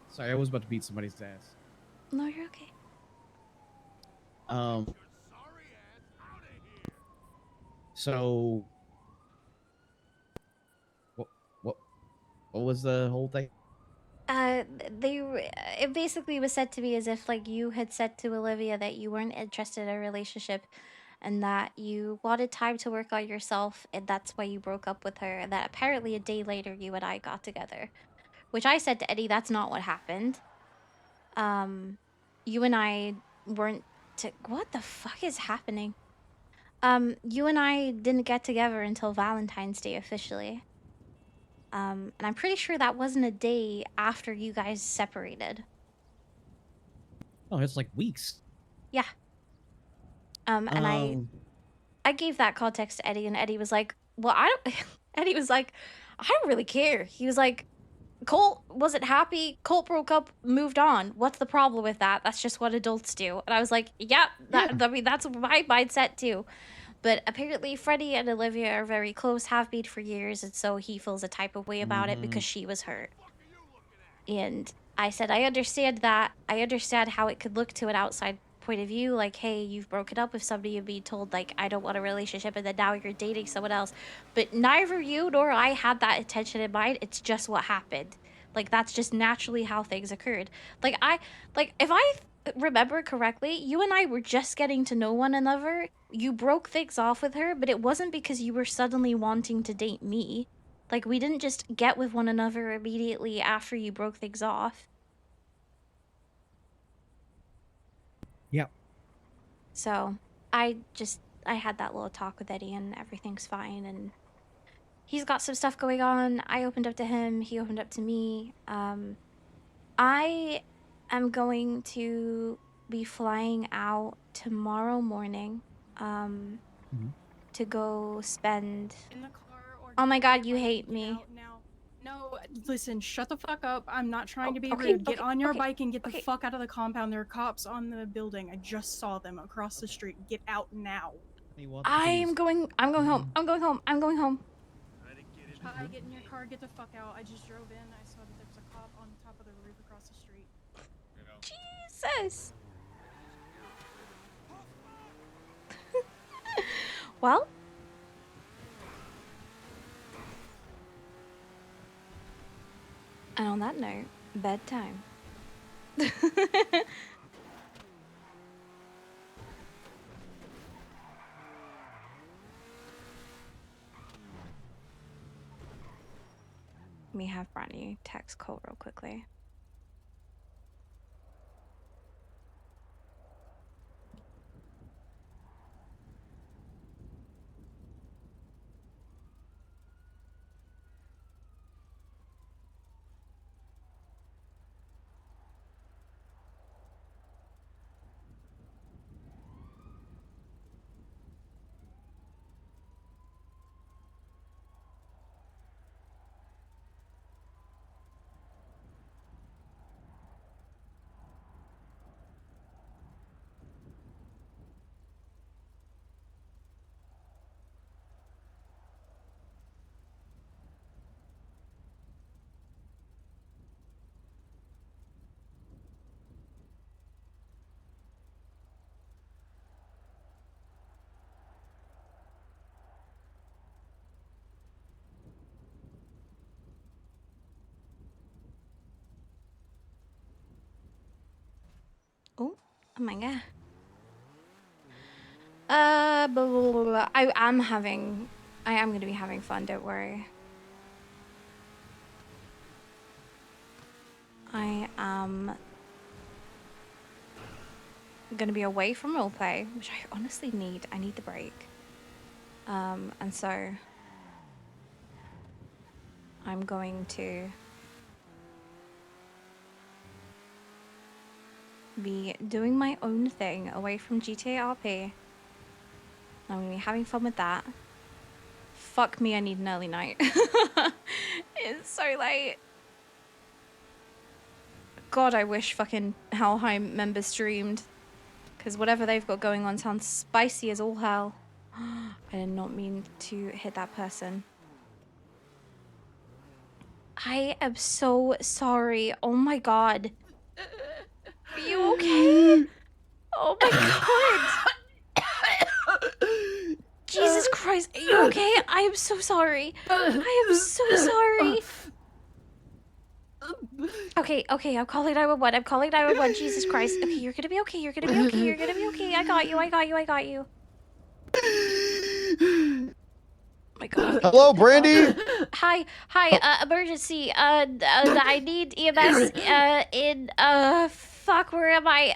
Sorry, I was about to beat somebody's ass. No, you're okay. Um. So. What? What? What was the whole thing? It basically was said to me as if like you had said to Olivia that you weren't interested in a relationship, and that you wanted time to work on yourself, and that's why you broke up with her, and that apparently a day later you and I got together. Which I said to Eddie, that's not what happened. You and I weren't what the fuck is happening? You and I didn't get together until Valentine's Day officially. And I'm pretty sure that wasn't a day after you guys separated. Oh, it's like weeks. Yeah. And I gave that context to Eddie, and Eddie was like, "Well, I don't." Eddie was like, "I don't really care." He was like, "Colt wasn't happy. Colt broke up, moved on. What's the problem with that? That's just what adults do." And I was like, "Yep, I mean, that's my mindset too." But apparently, Freddie and Olivia are very close, have been for years, and so he feels a type of way about it because she was hurt. And I said, "I understand that. I understand how it could look to an outside point of view, like, hey, you've broken up with somebody and being told, like, I don't want a relationship, and then now you're dating someone else. But neither you nor I had that intention in mind. It's just what happened. Like, that's just naturally how things occurred. Like, if I remember correctly, you and I were just getting to know one another. You broke things off with her, but it wasn't because you were suddenly wanting to date me. Like, we didn't just get with one another immediately after you broke things off." Yeah. So, I had that little talk with Eddie, and everything's fine, and he's got some stuff going on. I opened up to him, he opened up to me. I am going to be flying out tomorrow morning, to go spend. In the car or Oh my get on god, your you bike hate and get me. out now. No, listen, shut the fuck up. I'm not trying to be okay, rude. Get okay, on your okay, bike and get the okay. fuck out of the compound. There are cops on the building. I just saw them across the street. Get out now. I'm going home. I'm going home. I'm going home. Hi, get in your car, get the fuck out. I just drove in. I saw that there was a cop on top of the roof across the street. Jesus. Well, and on that note, bedtime. Let me have Brandi text Cole real quickly. Oh my god. Blah, blah, blah, blah. I am gonna be having fun, don't worry. I am gonna be away from roleplay, which I honestly need. I need the break. And so I'm going to be doing my own thing away from GTA RP. I'm gonna be having fun with that. Fuck me, I need an early night. It's so late. God, I wish fucking Helheim members streamed. Because whatever they've got going on sounds spicy as all hell. I did not mean to hit that person. I am so sorry. Oh my god. Are you okay? Oh my god. Jesus Christ. Are you okay? I am so sorry. I am so sorry. Okay, I'll call 911. I'm calling 911. Jesus Christ. Okay, you're gonna be okay. You're gonna be okay. You're gonna be okay. I got you. Oh my god. Hello, Brandi. Hi, emergency. I need EMS. In fuck, where am I?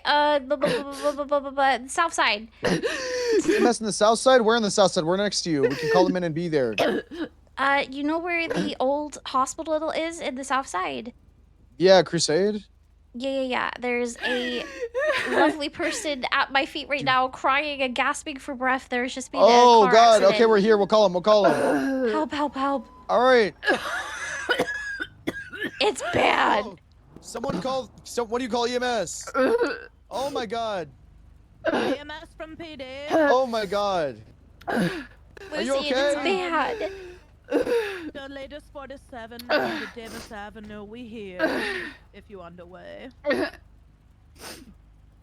South side. EMS in the south side? We're in the south side. We're next to you. We can call them in and be there. You know where the old hospital is in the south side? Yeah, Crusade. Yeah. There's a lovely person at my feet right now, crying and gasping for breath. There's just been a Oh car God. accident. Okay, we're here. We'll call him. Help. All right. It's bad. Someone call. What do you call EMS? Oh my God. EMS from PD. Oh my God. Are you Lucy, okay? it's bad. The latest 47 on the Davis Avenue. We here. If you underway.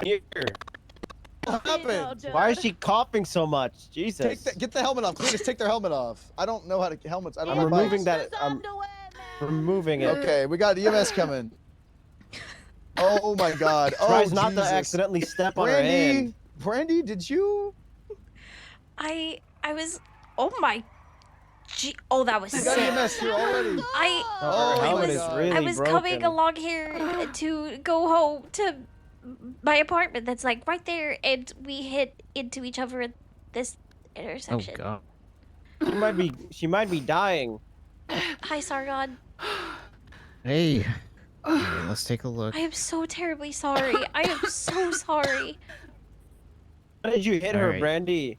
Here. What happened? Why is she coughing so much? Jesus. Get the helmet off. Please take their helmet off. I don't know how to helmets. I don't I'm know removing bikes. that. I'm removing it. Okay, we got EMS coming. Oh my God. Oh, Tries not to Jesus. accidentally step on her hand. Brandi, did you? I was. Oh my. Oh, that was You sick. got EMS here already. I was coming along here to go home to my apartment that's like right there, and we hit into each other at this intersection. Oh God. She might be dying. Hi, Sargon. Hey. Alright, let's take a look. I am so terribly sorry. I am so sorry. How did you hit her, Alright. Brandi?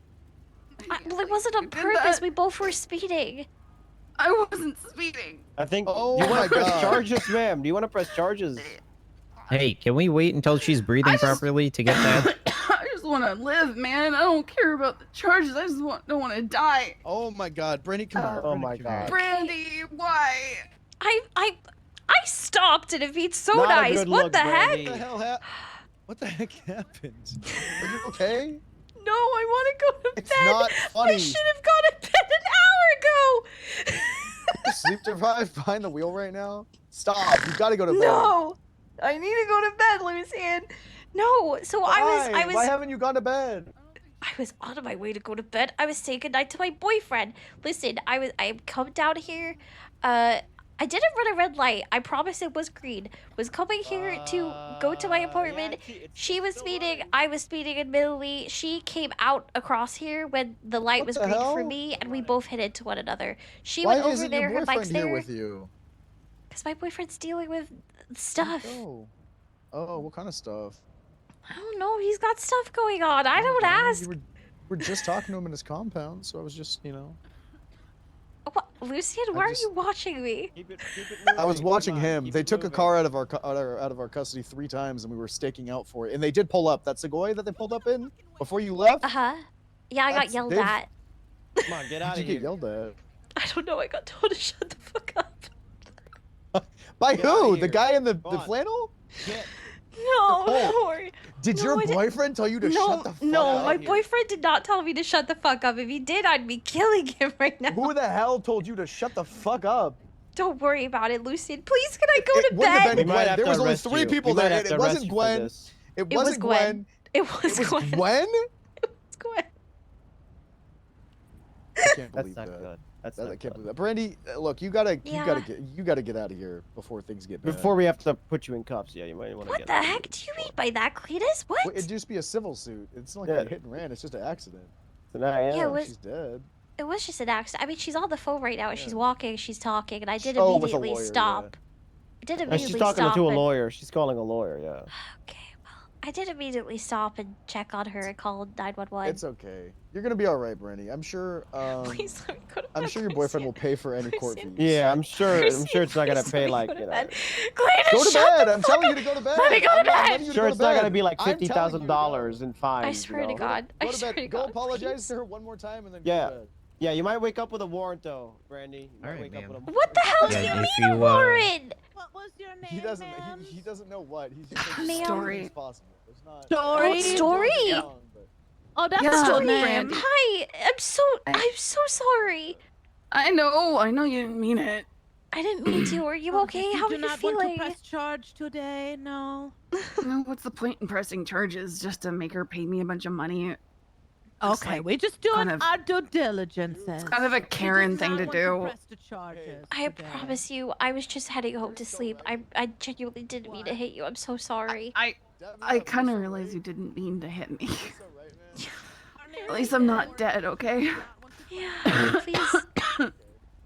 Well, it wasn't on purpose. We both were speeding. I wasn't speeding. I think. Oh do you want my to press God. charges, ma'am? Do you want to press charges? Hey, can we wait until she's breathing properly to get that? I just want to live, man. I don't care about the charges. I just don't want to die. Oh my God, Brandi, come here. Oh my God. Brandy, why? I stopped and it beat so Not a nice. good What look, the heck? Brandi. What the heck happened? Are you okay? No, I want to go to It's bed. not funny. I should have gone to bed an hour ago. Sleep deprived behind the wheel right now? Stop. You gotta go to bed. No, I need to go to bed, Lucian. No, so I was. Why haven't you gone to bed? I was on my way to go to bed. I was saying goodnight to my boyfriend. Listen, I come down here. I didn't run a red light. I promise it was green. Was coming here to go to my apartment. She was speeding. I was speeding admittedly. She came out across here when the light was the green hell? for me, and we both hit into one another. She Why went over isn't there. your Her boyfriend bike's here there. with you? Because my boyfriend's dealing with stuff. Oh, what kind of stuff? I don't know. He's got stuff going on. I don't ask. We're just talking to him in his compound, so I was just, What? Lucian, why are you watching me? I was watching him. They took a car out of our custody 3 times, and we were staking out for it. And they did pull up. That Segoy that they pulled up in before you left. Yeah, I got yelled at. Come on, get How'd out you of get here. yelled at? I don't know. I got told to shut the fuck up. By Get outta who? here. The guy in the on. flannel? No, Nicole, don't worry. Did No, your I didn't- boyfriend tell you to no, shut the fuck no, up? my boyfriend did not tell me to shut the fuck up. If he did, I'd be killing him right now. Who the hell told you to shut the fuck up? Don't worry about it, Lucian. Please, can I go to Wouldn't have bed? been We might Gwen. have There to was only arrest 3 you. people We might there, have and to it arrest wasn't you for Gwen. this. It was wasn't Gwen. Gwen. It was Gwen. Gwen? Gwen. I can't believe That's not that. good. I can't believe that. Brandy, look, you gotta Yeah. get out of here before things get bad. Before we have to put you in cuffs, yeah, you might want to What get the heck do you mean by that, Cletus? What? It'd just be a civil suit. It's not like Yeah. a hit and ran. It's just an accident. So now I am. Yeah, it was. She's dead. It was just an accident. I mean, she's on the phone right now. She's walking. She's talking, and I did Oh, with a immediately lawyer, stop. I did She's immediately talking stop. to a and- lawyer. She's calling a lawyer. Yeah. I did immediately stop and check on her and call 911. It's okay. You're gonna be all right, Brandy. I'm sure. Please let me go to I'm sure your boyfriend will pay for any court fees. Yeah, I'm sure. I'm sure it's not gonna Please pay let me like go to you know. bed. Go to bed. I'm telling you to go to bed. Let me go to I'm bed. letting you Sure, go it's to not bed. gonna be like I'm telling you to go. $50,000 in fines. I swear to you know? God. I Go to swear bed. to Go God. apologize to her one more time and then Yeah. go to bed. Yeah, you might wake up with a warrant though, Brandy. You might Alright, wake up with a What the hell do Yeah, you if mean, you, Warren? What was your name? He doesn't. He doesn't know what. He's just like, Ma'am. story as possible. There's not. Story. Story. Oh, that's Yeah, Story. man. Hi. I'm so sorry. I know you didn't mean it. I didn't mean to. Are you okay? You How are do you not want feeling? to press charge today? No. No, what's the point in pressing charges just to make her pay me a bunch of money? It's Okay, like we're just doing kind of- our due diligence. It's kind of a Karen thing to do. I promise you, I was just heading home to sleep. I genuinely didn't mean to hit you. I'm so sorry. I kind of realized you didn't mean to hit me. At least I'm not dead, okay? Yeah, please.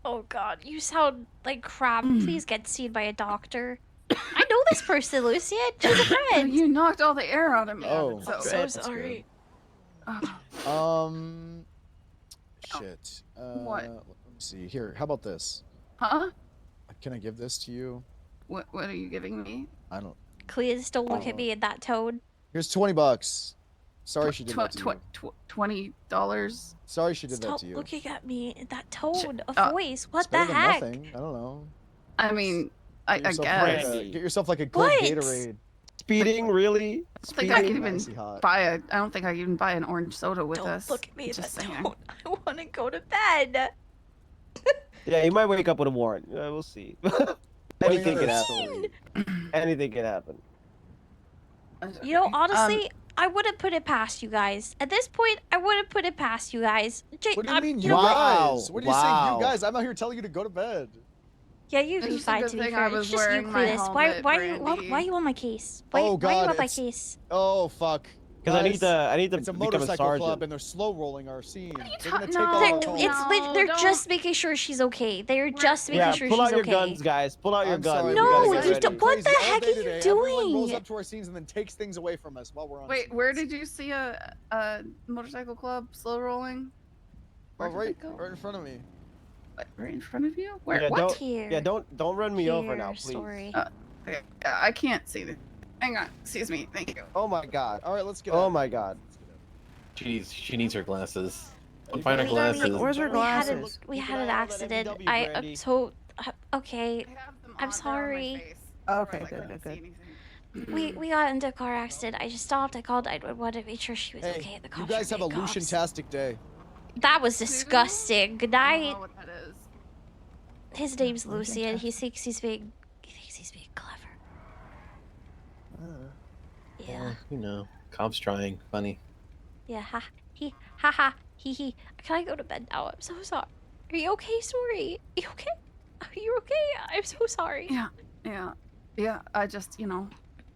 Oh God, you sound like crap. Please get seen by a doctor. I know this person, Lucian. She's a friend. You knocked all the air out of me. Oh, so, I'm so sorry. Shit. What? Let me see. Here, how about this? Huh? Can I give this to you? What are you giving me? I don't. Please don't look at me in that tone. Here's $20. Sorry she did that to you. $20. Sorry she did Stop that to you. looking at me in that tone of uh, voice. What It's the better than heck? nothing. I don't know. I mean, I Get yourself guess. like get yourself like a gold What? Gatorade. Speeding, really? I don't think Speeding? I can even Icy hot. I don't think I can even buy an orange soda with Don't us. look at me in Just that saying. tone. I want to go to bed. Yeah, you might wake up with a warrant. We'll see. Anything can happen. Anything can happen. You know, honestly, I wouldn't put it past you guys. At this point, I wouldn't put it past you guys. What do you mean, you know what? guys? What do you say, Wow. you guys? I'm out here telling you to go to bed. Yeah, you'd It's be just a fine good to be thing fair. I It's was just you, wearing my Cletus. Why helmet, Brandy. are you on my case? Why, Oh why are you God, on my it's- case? Oh fuck. Because I need Guys, to It's a become a motorcycle sergeant. club, and they're slow rolling our scene. They're gonna take No, all They're, our calls. they're don't. just making sure she's okay. They're just making Yeah, sure pull she's out your okay. guns, guys. Pull out your I'm guns. sorry, We No, gotta we get guys you are don't- ready. what the crazy all heck day are you today. Everyone rolls doing? up to our scenes and then takes things away from us while we're on. Wait, scene. where did you see a motorcycle club slow rolling? Oh, Where did right, it go? right in front of me. What, right in front of you? Where? Yeah, What? don't, Here. yeah, don't run me over now, Here, please. sorry. Okay, I can't see this. Hang on. Excuse me. Thank you. Oh my God. All right, let's get. Oh out. my God. She needs her glasses. You Find her guys- glasses. Where's her We had glasses? we Keep had an an eye out on that accident. ADW, I'm Brandy. so okay. I have them I'm on, they're on my sorry. face. Okay, I good, couldn't good, see good. anything. We got into a car accident. I just stopped. I called 911 to make sure she was Hey, okay. The you cops guys were have a big cops. Lucian-tastic day. That was disgusting. Good I don't night. know what that is. His name's Lucian. He thinks he's being clever. Yeah. You know, cops trying. Funny. Yeah. Ha. He. Can I go to bed now? I'm so sorry. Are you okay, Story? You okay? Are you okay? I'm so sorry. Yeah. I just,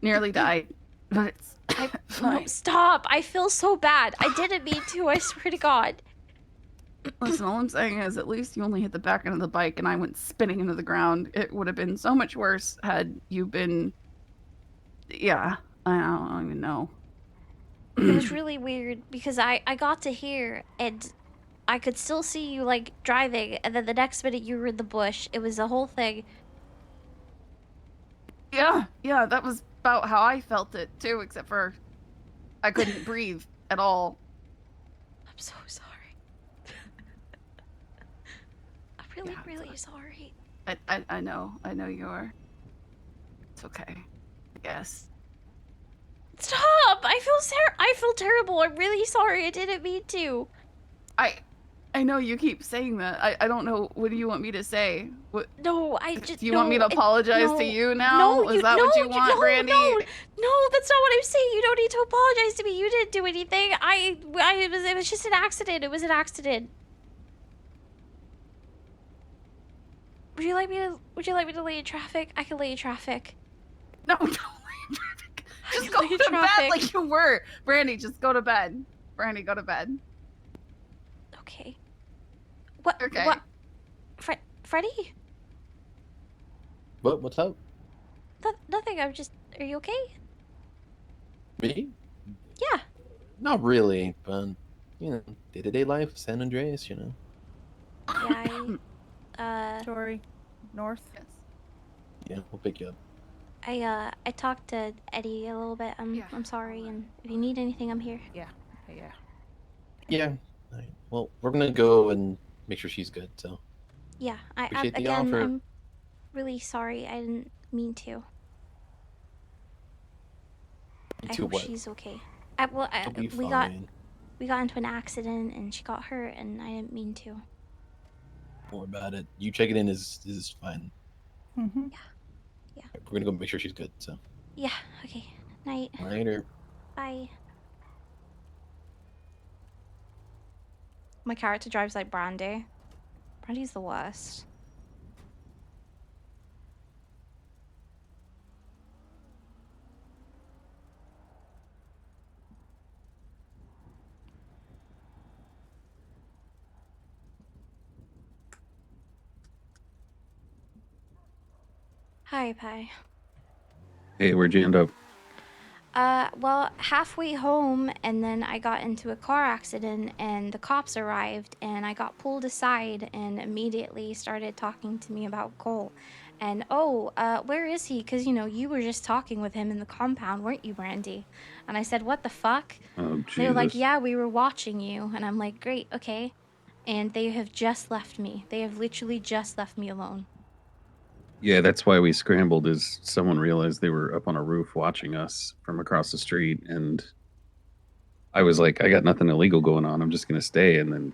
nearly died. But it's No, fine. stop. I feel so bad. I didn't mean to. I swear to God. Listen, all I'm saying is at least you only hit the back end of the bike and I went spinning into the ground. It would have been so much worse had you been... Yeah, I don't even know. It was really weird because I got to hear and I could still see you like driving, and then the next minute you were in the bush. It was the whole thing. Yeah, that was about how I felt it too, except for I couldn't breathe at all. I'm so sorry. I'm really sorry. I know you are. It's okay, I guess. Stop! I feel terrible. I'm really sorry. I didn't mean to. I I know you keep saying that. I don't know. What do you want me to say? What? No, I just. Do you want me to no, apologize to you now? Is that what you want, Brandy? No, that's not what I'm saying. You don't need to apologize to me. You didn't do anything. It was just an accident. It was an accident. Would you like me to lay in traffic? I can lay in traffic. No, don't lay in traffic. Just go to bed like you were. Brandy, just go to bed. Brandy, go to bed. Okay. What? Okay. What? Freddy? What's up? Nothing. I'm just. Are you okay? Me? Yeah. Not really, but day-to-day life, San Andreas, Yeah. Sorry. North. Yes. Yeah, we'll pick you up. I talked to Eddie a little bit. I'm sorry, and if you need anything, I'm here. Yeah. Yeah. Yeah. All right. Well, we're gonna go and make sure she's good. So. Yeah. Appreciate the Again, offer. I'm really sorry. I didn't mean to. I To hope what? she's okay. She'll be we fine. got into an accident and she got hurt, and I didn't mean to. Don't worry about it. You checking in is fine. Mm-hmm. Yeah. We're gonna go make sure she's good. So. Yeah. Okay. Night. Later. Bye. My character drives like Brandi. Brandi's the worst. Hi, Pi. Hey, where'd you end up? Well, halfway home, and then I got into a car accident, and the cops arrived, and I got pulled aside and immediately started talking to me about Cole. And, where is he? Because, you were just talking with him in the compound, weren't you, Brandi? And I said, what the fuck? Oh, They were like, Jesus. yeah, we were watching you. And I'm like, great, okay. And they have just left me. They have literally just left me alone. Yeah, that's why we scrambled. Is someone realized they were up on a roof watching us from across the street, and I was like, I got nothing illegal going on. I'm just gonna stay. And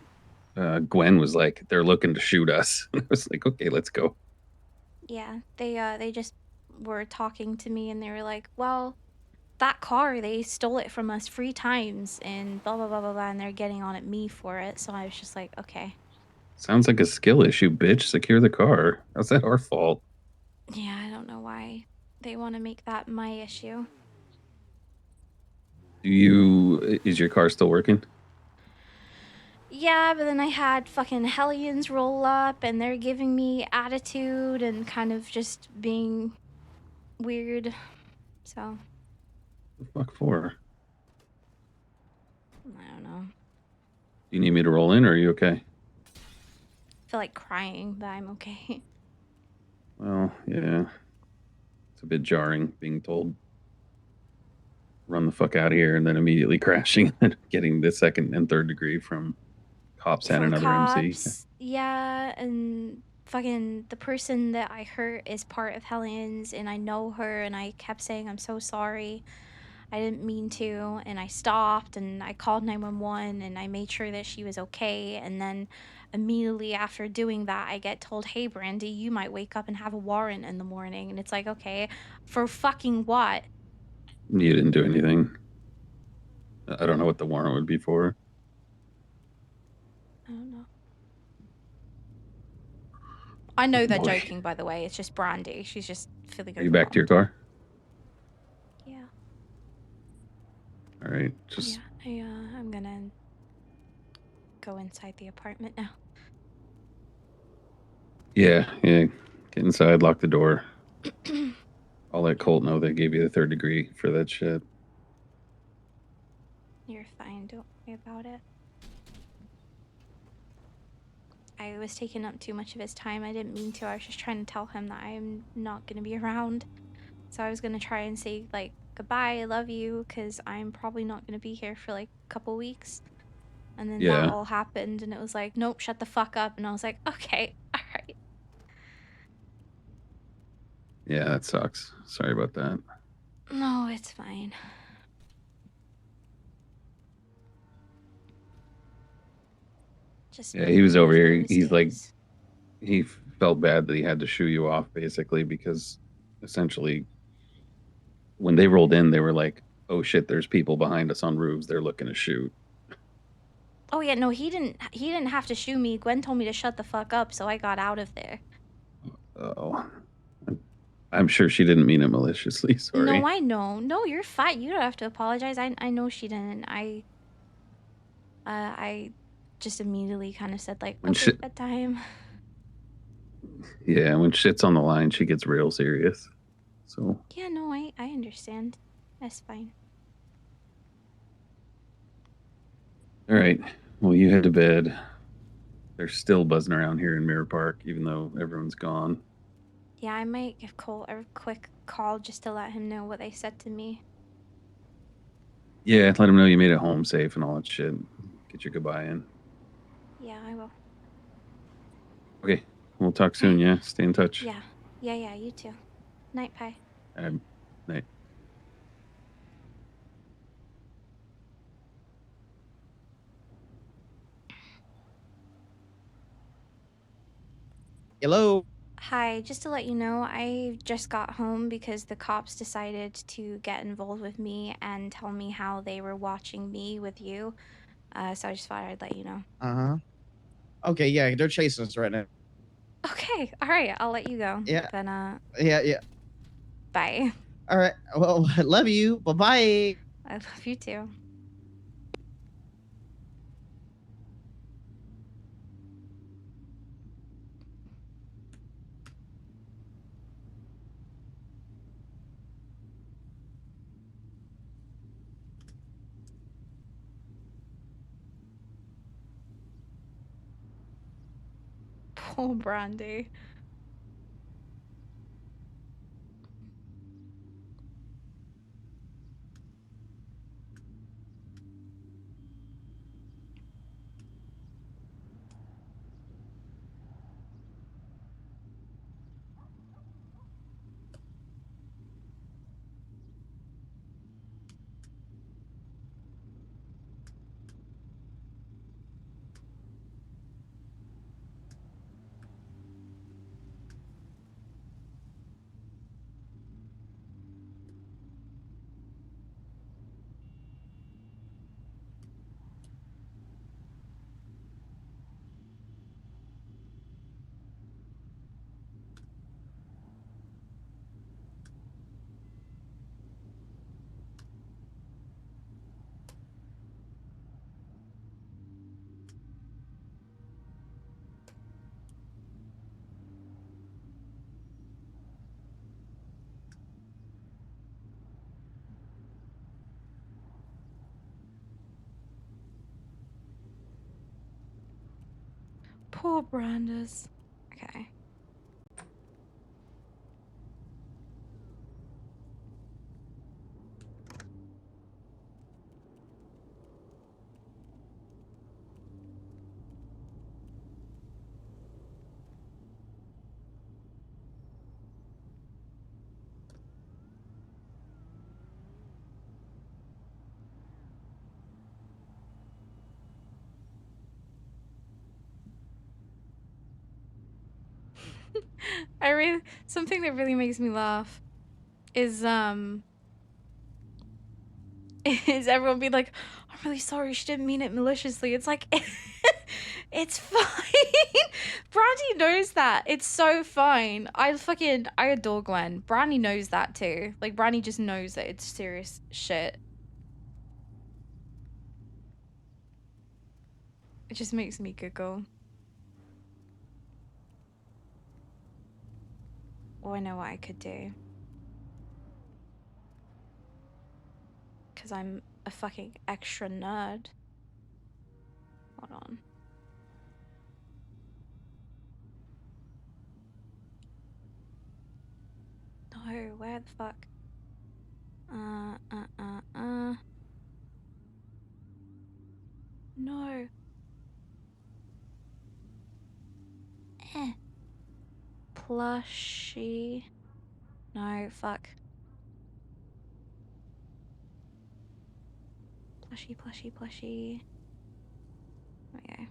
then Gwen was like, they're looking to shoot us. And I was like, okay, let's go. Yeah, they just were talking to me, and they were like, well, that car, they stole it from us 3 times, and blah, blah, blah, blah, blah, and they're getting on at me for it. So I was just like, okay. Sounds like a skill issue, bitch. Secure the car. How's that our fault? Yeah, I don't know why they want to make that my issue. Is your car still working? Yeah, but then I had fucking hellions roll up, and they're giving me attitude and kind of just being weird. So, The fuck for? I don't know. Do you need me to roll in, or are you okay? I feel like crying, but I'm okay. Well, yeah. It's a bit jarring being told run the fuck out of here and then immediately crashing and getting the 2nd and 3rd degree from cops and From another MC. cops, yeah, and fucking the person that I hurt is part of Hellions, and I know her, and I kept saying I'm so sorry. I didn't mean to, and I stopped, and I called 911, and I made sure that she was okay, and then immediately after doing that, I get told, hey, Brandi, you might wake up and have a warrant in the morning, and it's like, okay, for fucking what? You didn't do anything. I don't know what the warrant would be for. I don't know. I know they're Boy. joking, by the way. It's just Brandi. She's just feeling Are you back to your car? Yeah. All right. Just Yeah, I'm gonna go inside the apartment now. yeah. Get inside, lock the door. I'll let Colt know they gave you the 3rd degree for that shit. You're fine. Don't worry about it. I was taking up too much of his time. I didn't mean to. I was just trying to tell him that I'm not gonna be around. So I was gonna try and say, like, goodbye, I love you, because I'm probably not gonna be here for like a couple weeks. And then Yeah. that all happened, and it was like, nope, shut the fuck up. And I was like, okay, alright. Yeah, that sucks. Sorry about that. No, it's fine. Just Yeah, he was over one of here. those He's like, days. he felt bad that he had to shoo you off basically because essentially when they rolled in, they were like, "Oh shit, there's people behind us on roofs. They're looking to shoot." Oh yeah, no, he didn't. He didn't have to shoo me. Gwen told me to shut the fuck up, so I got out of there. Oh, I'm sure she didn't mean it maliciously. Sorry. No, I know. No, you're fine. You don't have to apologize. I know she didn't. I just immediately kind of said like, When okay, shit, bedtime. yeah, when shit's on the line, she gets real serious. So Yeah, no, I understand. That's fine. all right, well, you head to bed. They're still buzzing around here in Mirror Park, even though everyone's gone. Yeah, I might give Cole a quick call just to let him know what they said to me. Yeah, let him know you made it home safe and all that shit. Get your goodbye in. Yeah, I will. Okay, we'll talk soon. Yeah, stay in touch. Yeah. Yeah, yeah, you too. Night, Pie. Night. Hello. Hi, just to let you know, I just got home because the cops decided to get involved with me and tell me how they were watching me with you. So I just thought I'd let you know. Uh-huh. Okay, yeah, they're chasing us right now. Okay, all right, I'll let you go. Yeah. But Yeah. bye. All right. Well, love you. Bye-bye. I love you too. Poor Brandi. Poor Brandis. Okay. I really something that really makes me laugh is is everyone being like, I'm really sorry, she didn't mean it maliciously. It's like it's fine. Brandi knows that. It's so fine. I adore Gwen. Brandi knows that too. Like Brandi just knows that it's serious shit. It just makes me giggle. Oh, I know what I could do. Because I'm a fucking extra nerd. Hold on. No, where the fuck? No. Eh. Plushie. No, fuck. Plushie. Okay.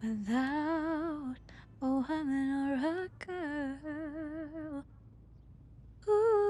without a woman or a girl. Ooh.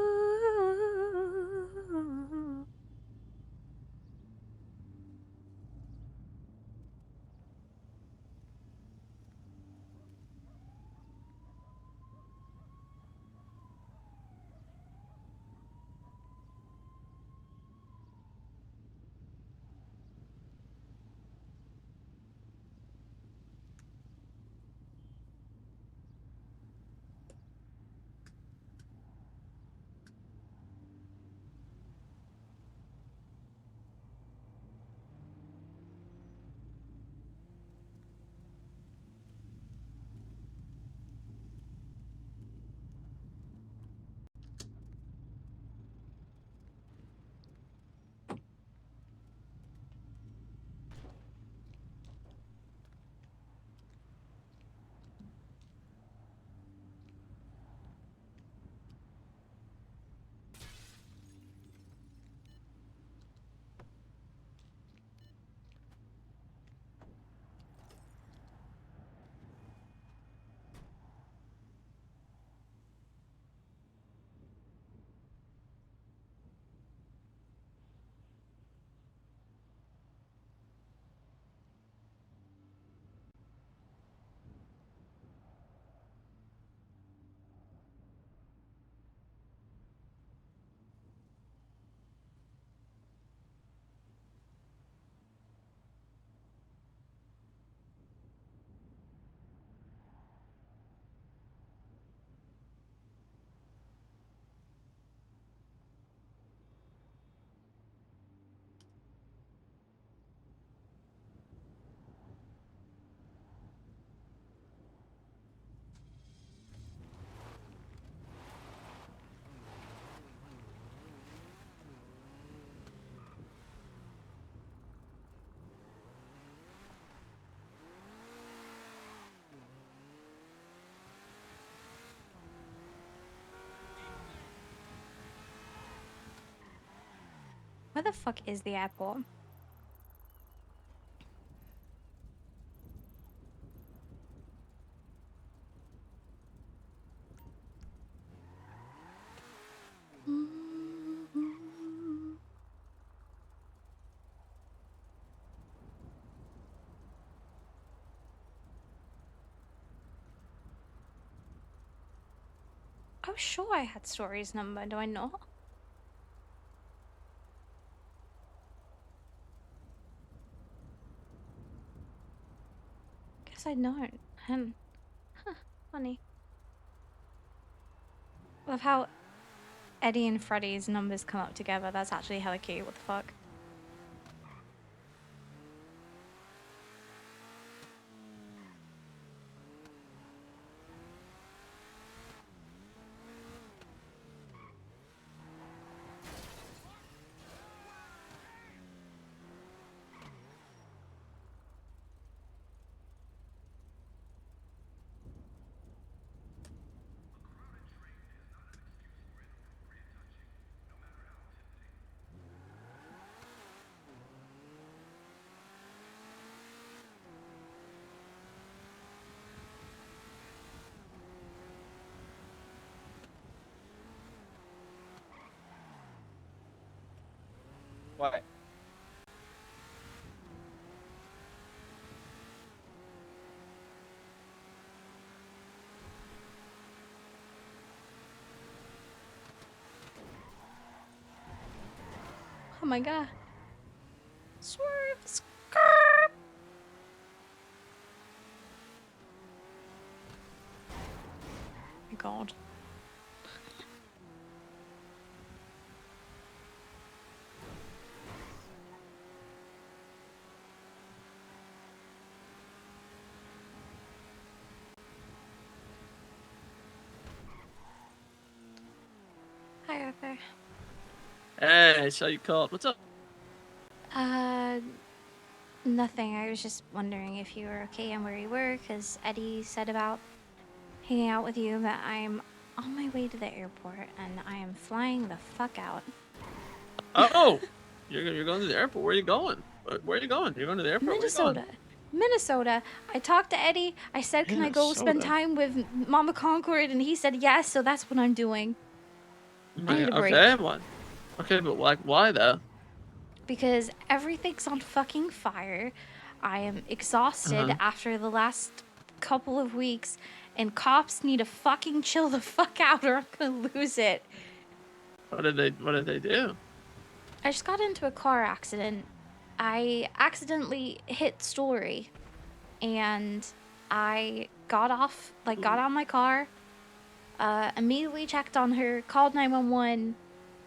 Where the fuck is the airport? Oh, sure, I had Story's number. Do I not? Guess I don't. Huh, funny. Love how Eddie and Freddy's numbers come up together. That's actually hella cute. What the fuck? What? Oh my god. Swerve, skirt. My god. Hi, Arthur. Hey, I saw you called. What's up? Nothing. I was just wondering if you were okay and where you were, because Eddie said about hanging out with you, but I'm on my way to the airport and I am flying the fuck out. Oh, you're going to the airport. Where are you going? Where are you going? You're going to the airport. Where are you going? Minnesota. Minnesota. I talked to Eddie. I said, can I go spend Minnesota? time with Mama Concord? And he said yes, so that's what I'm doing. Oh I my need a God. break. Okay, what? Okay, but like, why though? Because everything's on fucking fire. I am exhausted Uh-huh. after the last couple of weeks, and cops need to fucking chill the fuck out or I'm gonna lose it. What did they do? I just got into a car accident. I accidentally hit Story, and I got off, like, got out of my car, immediately checked on her, called 911.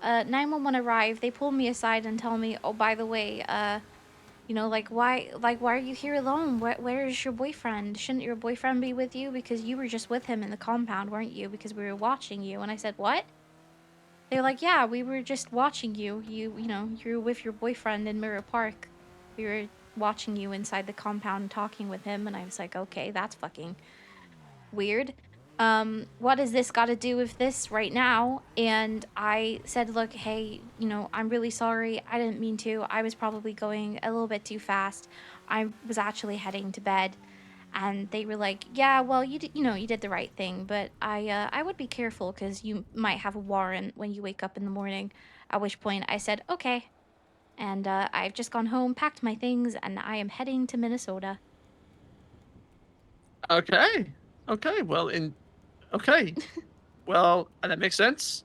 911 arrived. They pulled me aside and tell me, oh, by the way, you know, why are you here alone? Where is your boyfriend? Shouldn't your boyfriend be with you? Because you were just with him in the compound, weren't you? Because we were watching you. And I said, what? They were like, yeah, we were just watching you. You know, you were with your boyfriend in Mirror Park. We were watching you inside the compound talking with him. And I was like, okay, that's fucking weird. What does this got to do with this right now? And I said, look, hey, you know, I'm really sorry. I didn't mean to. I was probably going a little bit too fast. I was actually heading to bed. And they were like, yeah, well, you know, you did the right thing, but I would be careful because you might have a warrant when you wake up in the morning. At which point I said, okay. And I've just gone home, packed my things, and I am heading to Minnesota. Okay. Okay. Well, okay. Well, that makes sense.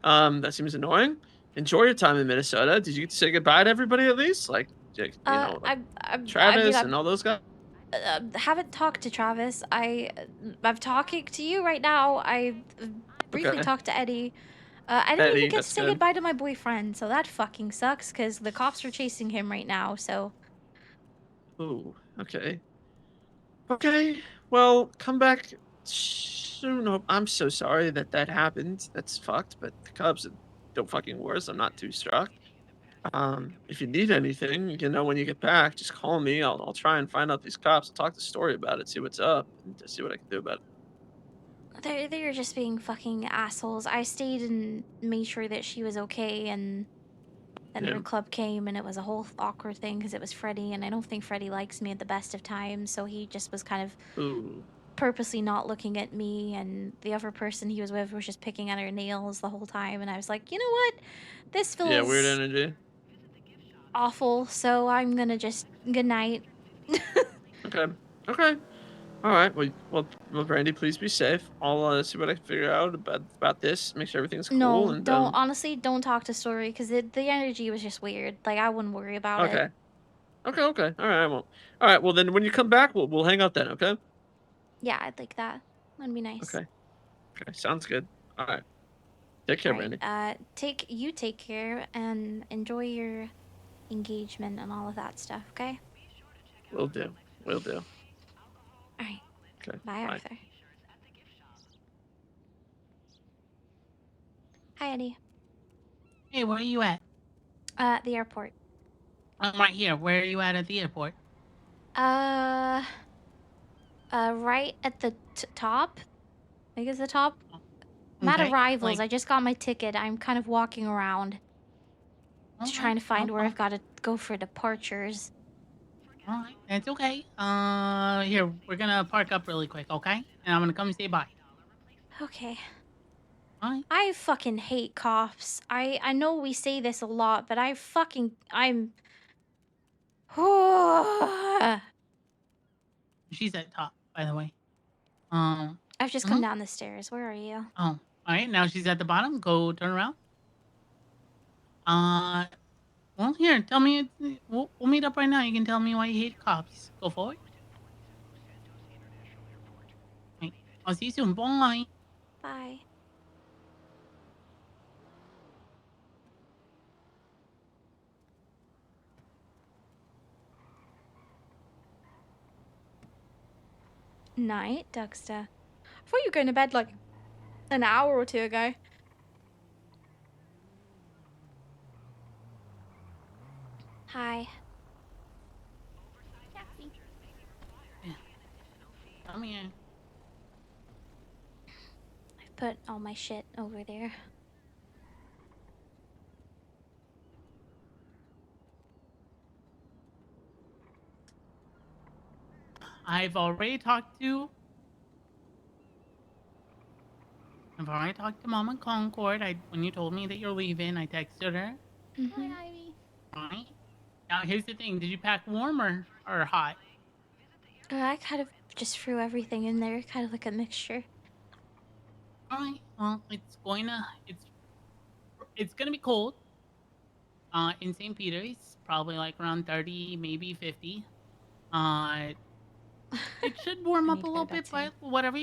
That seems annoying. Enjoy your time in Minnesota. Did you get to say goodbye to everybody at least? Like, you know, like I mean, Travis and all those guys? haven't talked to Travis. I'm talking to you right now. I briefly Okay. talked to Eddie. I didn't even Eddie, get to that's say good. goodbye to my boyfriend, so that fucking sucks because the cops are chasing him right now. So Ooh, okay. Okay. Well, come back soon. I'm so sorry that that happened. That's fucked, but the Cubs are no fucking worse. I'm not too struck. If you need anything, you know, when you get back, just call me. I'll try and find out these cops. I'll talk to Story about it, see what's up, and to see what I can do about it. they're just being fucking assholes. I stayed and made sure that she was okay, and then her Yeah. club came, and it was a whole awkward thing because it was Freddie, and I don't think Freddie likes me at the best of times, so he just was kind of Ooh. purposely not looking at me, and the other person he was with was just picking at her nails the whole time, and I was like, you know what? This Yeah, weird feels energy. awful, so I'm gonna just good night. Okay. Okay. All right. Well, Brandy, please be safe. I'll see what I can figure out about this. Make sure everything's cool. No, And don't honestly don't talk to Story because the energy was just weird. Like I wouldn't worry about it. okay. Okay. Okay. All right. I won't. All right. Well, then when you come back, we'll hang out then. Okay. Yeah, I'd like that. That'd be nice. Okay. Okay. Sounds good. All right. Take All care, right. Brandy. Take care and enjoy your engagement and all of that stuff. Okay. Will do. Will do. All right. Okay. Bye, Bye. Arthur. Hi, Eddie. Hey, where are you at? The airport. I'm right here. Where are you at the airport? Uh, right at the top. I think it's the top. I'm at Okay, arrivals. like- I just got my ticket. I'm kind of walking around. Just trying to find where I've got to go for departures. All right, that's okay. Here, we're gonna park up really quick, okay? And I'm gonna come say bye. Okay. Alright. I fucking hate cops. I know we say this a lot, but I'm She's at top, by the way. I've just come down the stairs. Where are you? Oh, all right. Now she's at the bottom. Go turn around. Well, here, tell me. We'll meet up right now. You can tell me why you hate cops. Go forward. Right. I'll see you soon. Bye. Bye. Night, Duxter. I thought you were going to bed like an hour or two ago. Hi. Come here. I've put all my shit over there. I've already talked to Mama Concord. When you told me that you're leaving, I texted her. Mm-hmm. Right. Now here's the thing: did you pack warm or hot? I kind of just threw everything in there, kind of like a mixture. All right. Well, it's gonna be cold. In St. Peter's, probably like around 30, maybe 50. Uh, it should warm I up need a to go little to bed bit, but soon. whatever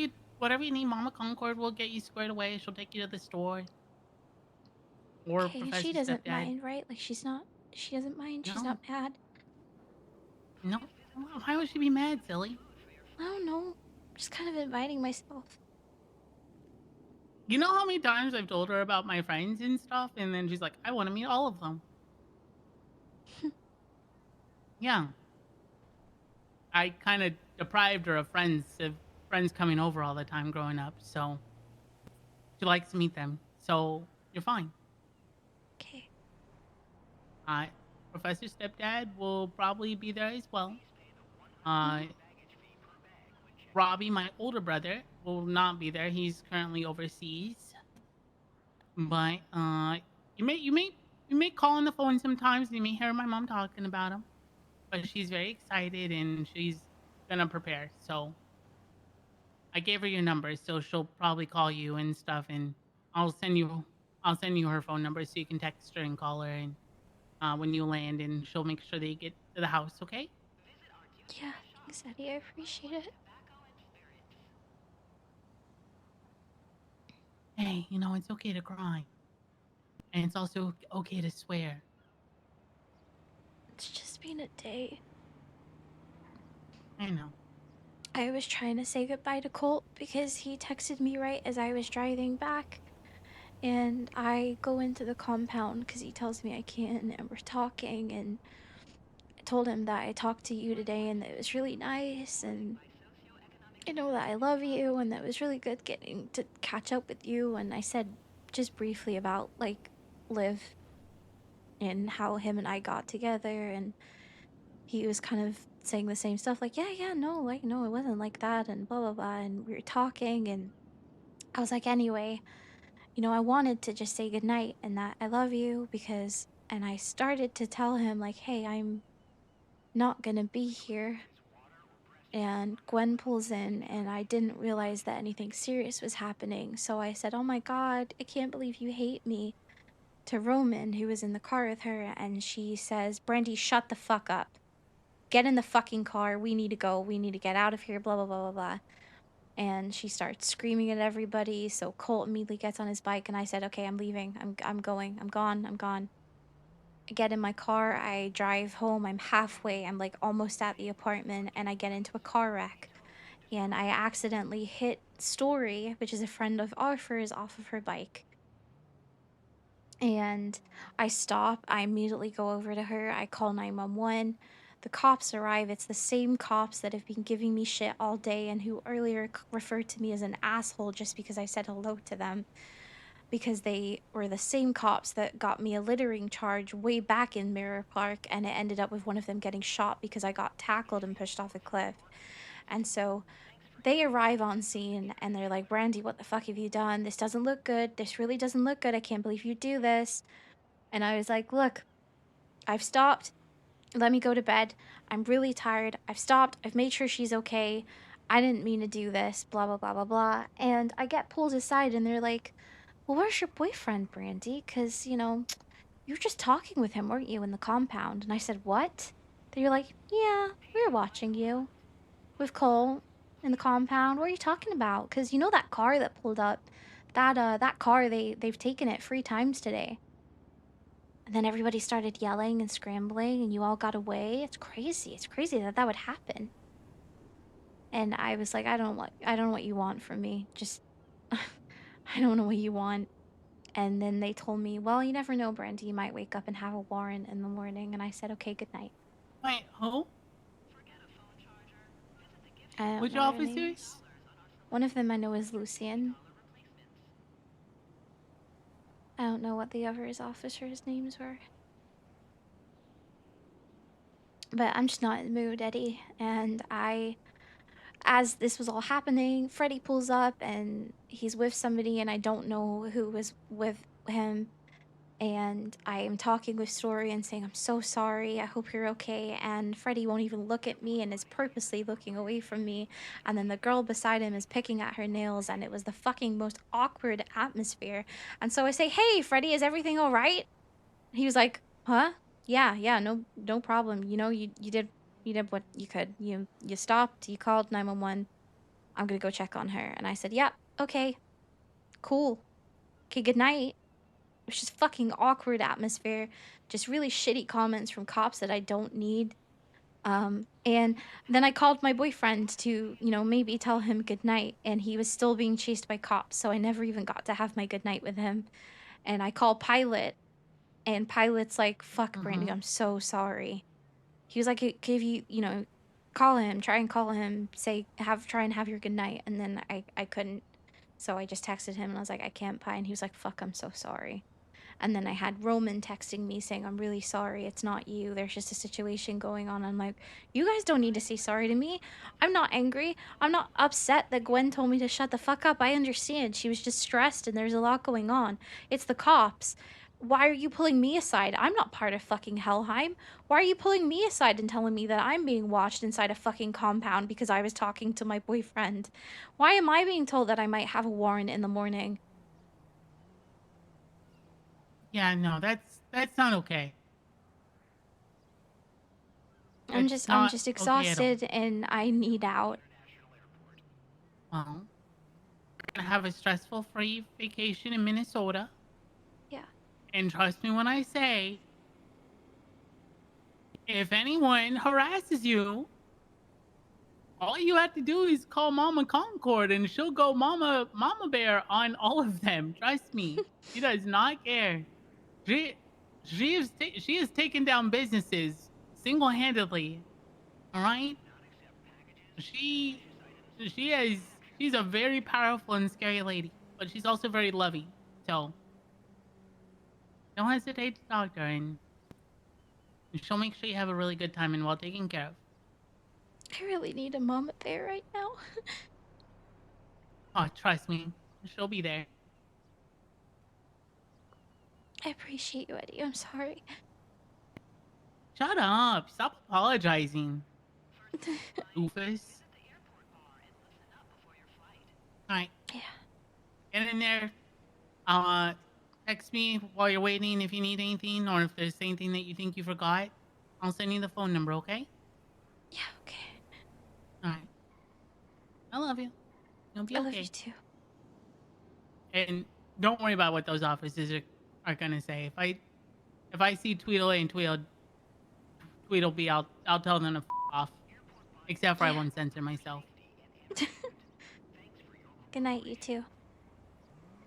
you need, Mama Concord will get you squared away. She'll take you to the store. Or Okay, she Professor doesn't Stepdad. mind, right? Like she doesn't mind. She's No. not mad. No. Why would she be mad, silly? I don't know. Just kind of inviting myself. You know how many times I've told her about my friends and stuff, and then she's like, I want to meet all of them. Yeah. I kind of deprived her of friends coming over all the time growing up, so she likes to meet them. So you're fine. Okay. Professor Stepdad will probably be there as well. Robbie, my older brother, will not be there. He's currently overseas. But you may call on the phone sometimes and you may hear my mom talking about him. But she's very excited and she's gonna prepare. So I gave her your number, so she'll probably call you and stuff, and I'll send you I'll send you her phone number so you can text her and call her and when you land, and she'll make sure that you get to the house. Okay? Yeah, thanks, Eddie. I appreciate it. Hey, it's okay to cry, and it's also okay to swear. It's just been a day. I know. I was trying to say goodbye to Colt because he texted me right as I was driving back. And I go into the compound because he tells me I can, and we're talking. And I told him that I talked to you today and that it was really nice. And that I love you and that it was really good getting to catch up with you. And I said just briefly about like Liv and how him and I got together. And he was kind of saying the same stuff like, yeah, no, like, no, it wasn't like that, and blah, blah, blah. And we were talking, and I was like, anyway, I wanted to just say goodnight and that I love you because, and I started to tell him, like, hey, I'm not gonna be here. And Gwen pulls in, and I didn't realize that anything serious was happening. So I said, oh my God, I can't believe you hate me, to Roman, who was in the car with her. And she says, Brandi, shut the fuck up. Get in the fucking car. We need to go. We need to get out of here. Blah, blah, blah, blah, blah. And she starts screaming at everybody. So Colt immediately gets on his bike, and I said, okay, I'm leaving. I'm going. I'm gone. I'm gone. I get in my car. I drive home. I'm halfway. I'm like almost at the apartment, and I get into a car wreck. And I accidentally hit Story, which is a friend of Arthur's, off of her bike. And I stop. I immediately go over to her. I call 911. The cops arrive. It's the same cops that have been giving me shit all day and who earlier referred to me as an asshole just because I said hello to them. Because they were the same cops that got me a littering charge way back in Mirror Park, and it ended up with one of them getting shot because I got tackled and pushed off a cliff. And so they arrive on scene and they're like, Brandi, what the fuck have you done? This doesn't look good. This really doesn't look good. I can't believe you do this. And I was like, look, I've stopped. Let me go to bed. I'm really tired. I've stopped. I've made sure she's okay. I didn't mean to do this. Blah, blah, blah, blah, blah. And I get pulled aside and they're like, well, where's your boyfriend, Brandi? Because, you were just talking with him, weren't you, in the compound? And I said, what? They're like, yeah, we were watching you with Cole in the compound. What are you talking about? Because you know that car that pulled up? That car, they've taken it 3 times today. And then everybody started yelling and scrambling, and you all got away. It's crazy. It's crazy that that would happen. And I was like, I don't know what you want from me. Just, I don't know what you want. And then they told me, well, you never know, Brandi. You might wake up and have a warrant in the morning. And I said, okay, good night. Wait, who? I don't Which know their officers? names. One of them I know is Lucian. I don't know what the other officers' names were. But I'm just not in the mood, Eddie. And I as this was all happening, Freddie pulls up and he's with somebody, and I don't know who was with him. And I am talking with Story and saying, I'm so sorry, I hope you're okay. And Freddie won't even look at me and is purposely looking away from me. And then the girl beside him is picking at her nails, and it was the fucking most awkward atmosphere. And so I say, hey, Freddie, is everything all right? He was like, huh? Yeah, no problem. You know, you did what you could. You stopped, you called 911. I'm gonna go check on her. And I said, yep, okay, cool. Okay, good night. It was just fucking awkward atmosphere, just really shitty comments from cops that I don't need. And then I called my boyfriend to, maybe tell him goodnight, and he was still being chased by cops, so I never even got to have my goodnight with him. And I called Pilot, and Pilot's like, fuck, Brandi, I'm so sorry. He was like, if you, call him, try and call him, try and have your goodnight. And then I couldn't. So I just texted him and I was like, I can't, Pi. And he was like, fuck, I'm so sorry. And then I had Roman texting me saying, I'm really sorry, it's not you. There's just a situation going on. I'm like, you guys don't need to say sorry to me. I'm not angry. I'm not upset that Gwen told me to shut the fuck up. I understand. She was just stressed and there's a lot going on. It's the cops. Why are you pulling me aside? I'm not part of fucking Helheim. Why are you pulling me aside and telling me that I'm being watched inside a fucking compound because I was talking to my boyfriend? Why am I being told that I might have a warrant in the morning? Yeah, no, that's not okay. I'm It's just not okay at all. exhausted and I need out. Well, we're gonna have a stressful free vacation in Minnesota. Yeah. And trust me when I say, if anyone harasses you, all you have to do is call Mama Concord and she'll go Mama Bear on all of them. Trust me. She does not care. She has taken down businesses single-handedly. All right? She's a very powerful and scary lady, but she's also very loving. So don't hesitate to talk to her, and she'll make sure you have a really good time and well taken care of. I really need a mama bear right now. Oh, trust me, she'll be there. I appreciate you, Eddie. I'm sorry. Shut up! Stop apologizing. Doofus. Alright. Yeah. Get in there. Text me while you're waiting if you need anything or if there's anything that you think you forgot. I'll send you the phone number, okay? Yeah, okay. Alright. I love you. You'll be I okay. love you too. And don't worry about what those officers are gonna say. If I see Tweedle and Tweedle B, I'll tell them to f off. Except for I won't censor myself. Good night, you too.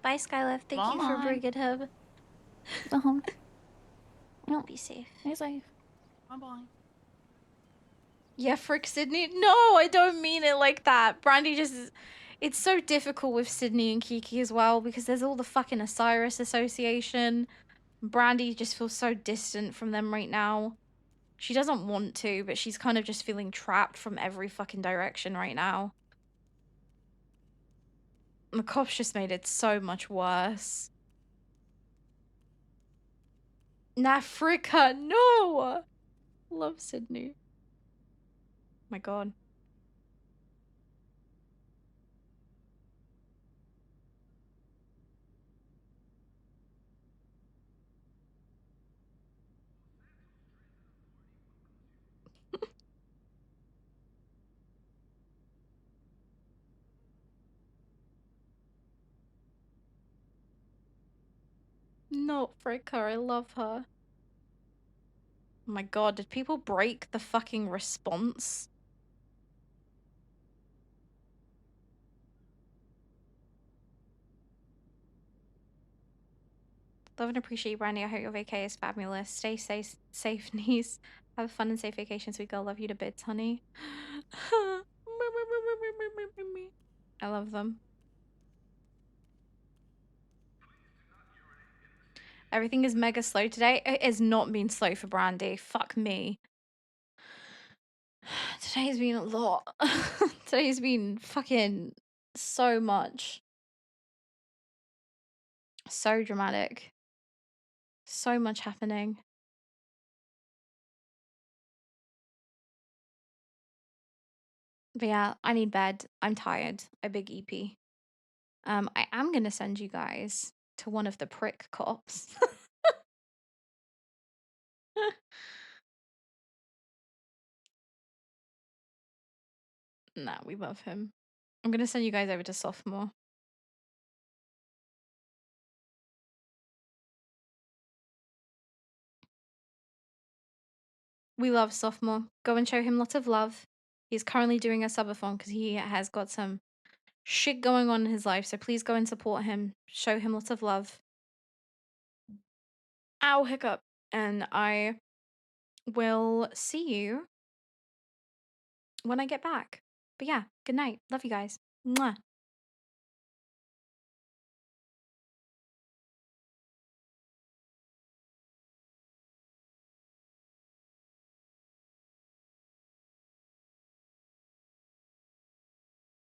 Bye, Skyleft. Thank you for Bye. Brigade Hub. Go home. Be safe. Be safe. Bye bye. Yeah, frick Sydney. No, I don't mean it like that. Brandi just it's so difficult with Sydney and Kiki as well because there's all the fucking Osiris Association. Brandi just feels so distant from them right now. She doesn't want to, but she's kind of just feeling trapped from every fucking direction right now. The cops just made it so much worse. Nafrika, no! Love Sydney. My god. Not Fricka, I love her. Oh my god, did people break the fucking response? Love and appreciate you, Brandi. I hope your vacay is fabulous. Stay safe, niece. Have a fun and safe vacation, sweet girl. Love you to bits, honey. I love them. Everything is mega slow today. It has not been slow for Brandi. Fuck me. Today's been a lot. Today's been fucking so much. So dramatic. So much happening. But yeah, I need bed. I'm tired. A big EP. I am gonna send you guys to one of the prick cops. Nah, we love him. I'm gonna send you guys over to sophomore. We love sophomore. Go and show him lots of love. He's currently doing a subathon because he has got some shit going on in his life. So please go and support him. Show him lots of love. Ow, hiccup. And I will see you when I get back. But yeah, good night. Love you guys. Mwah.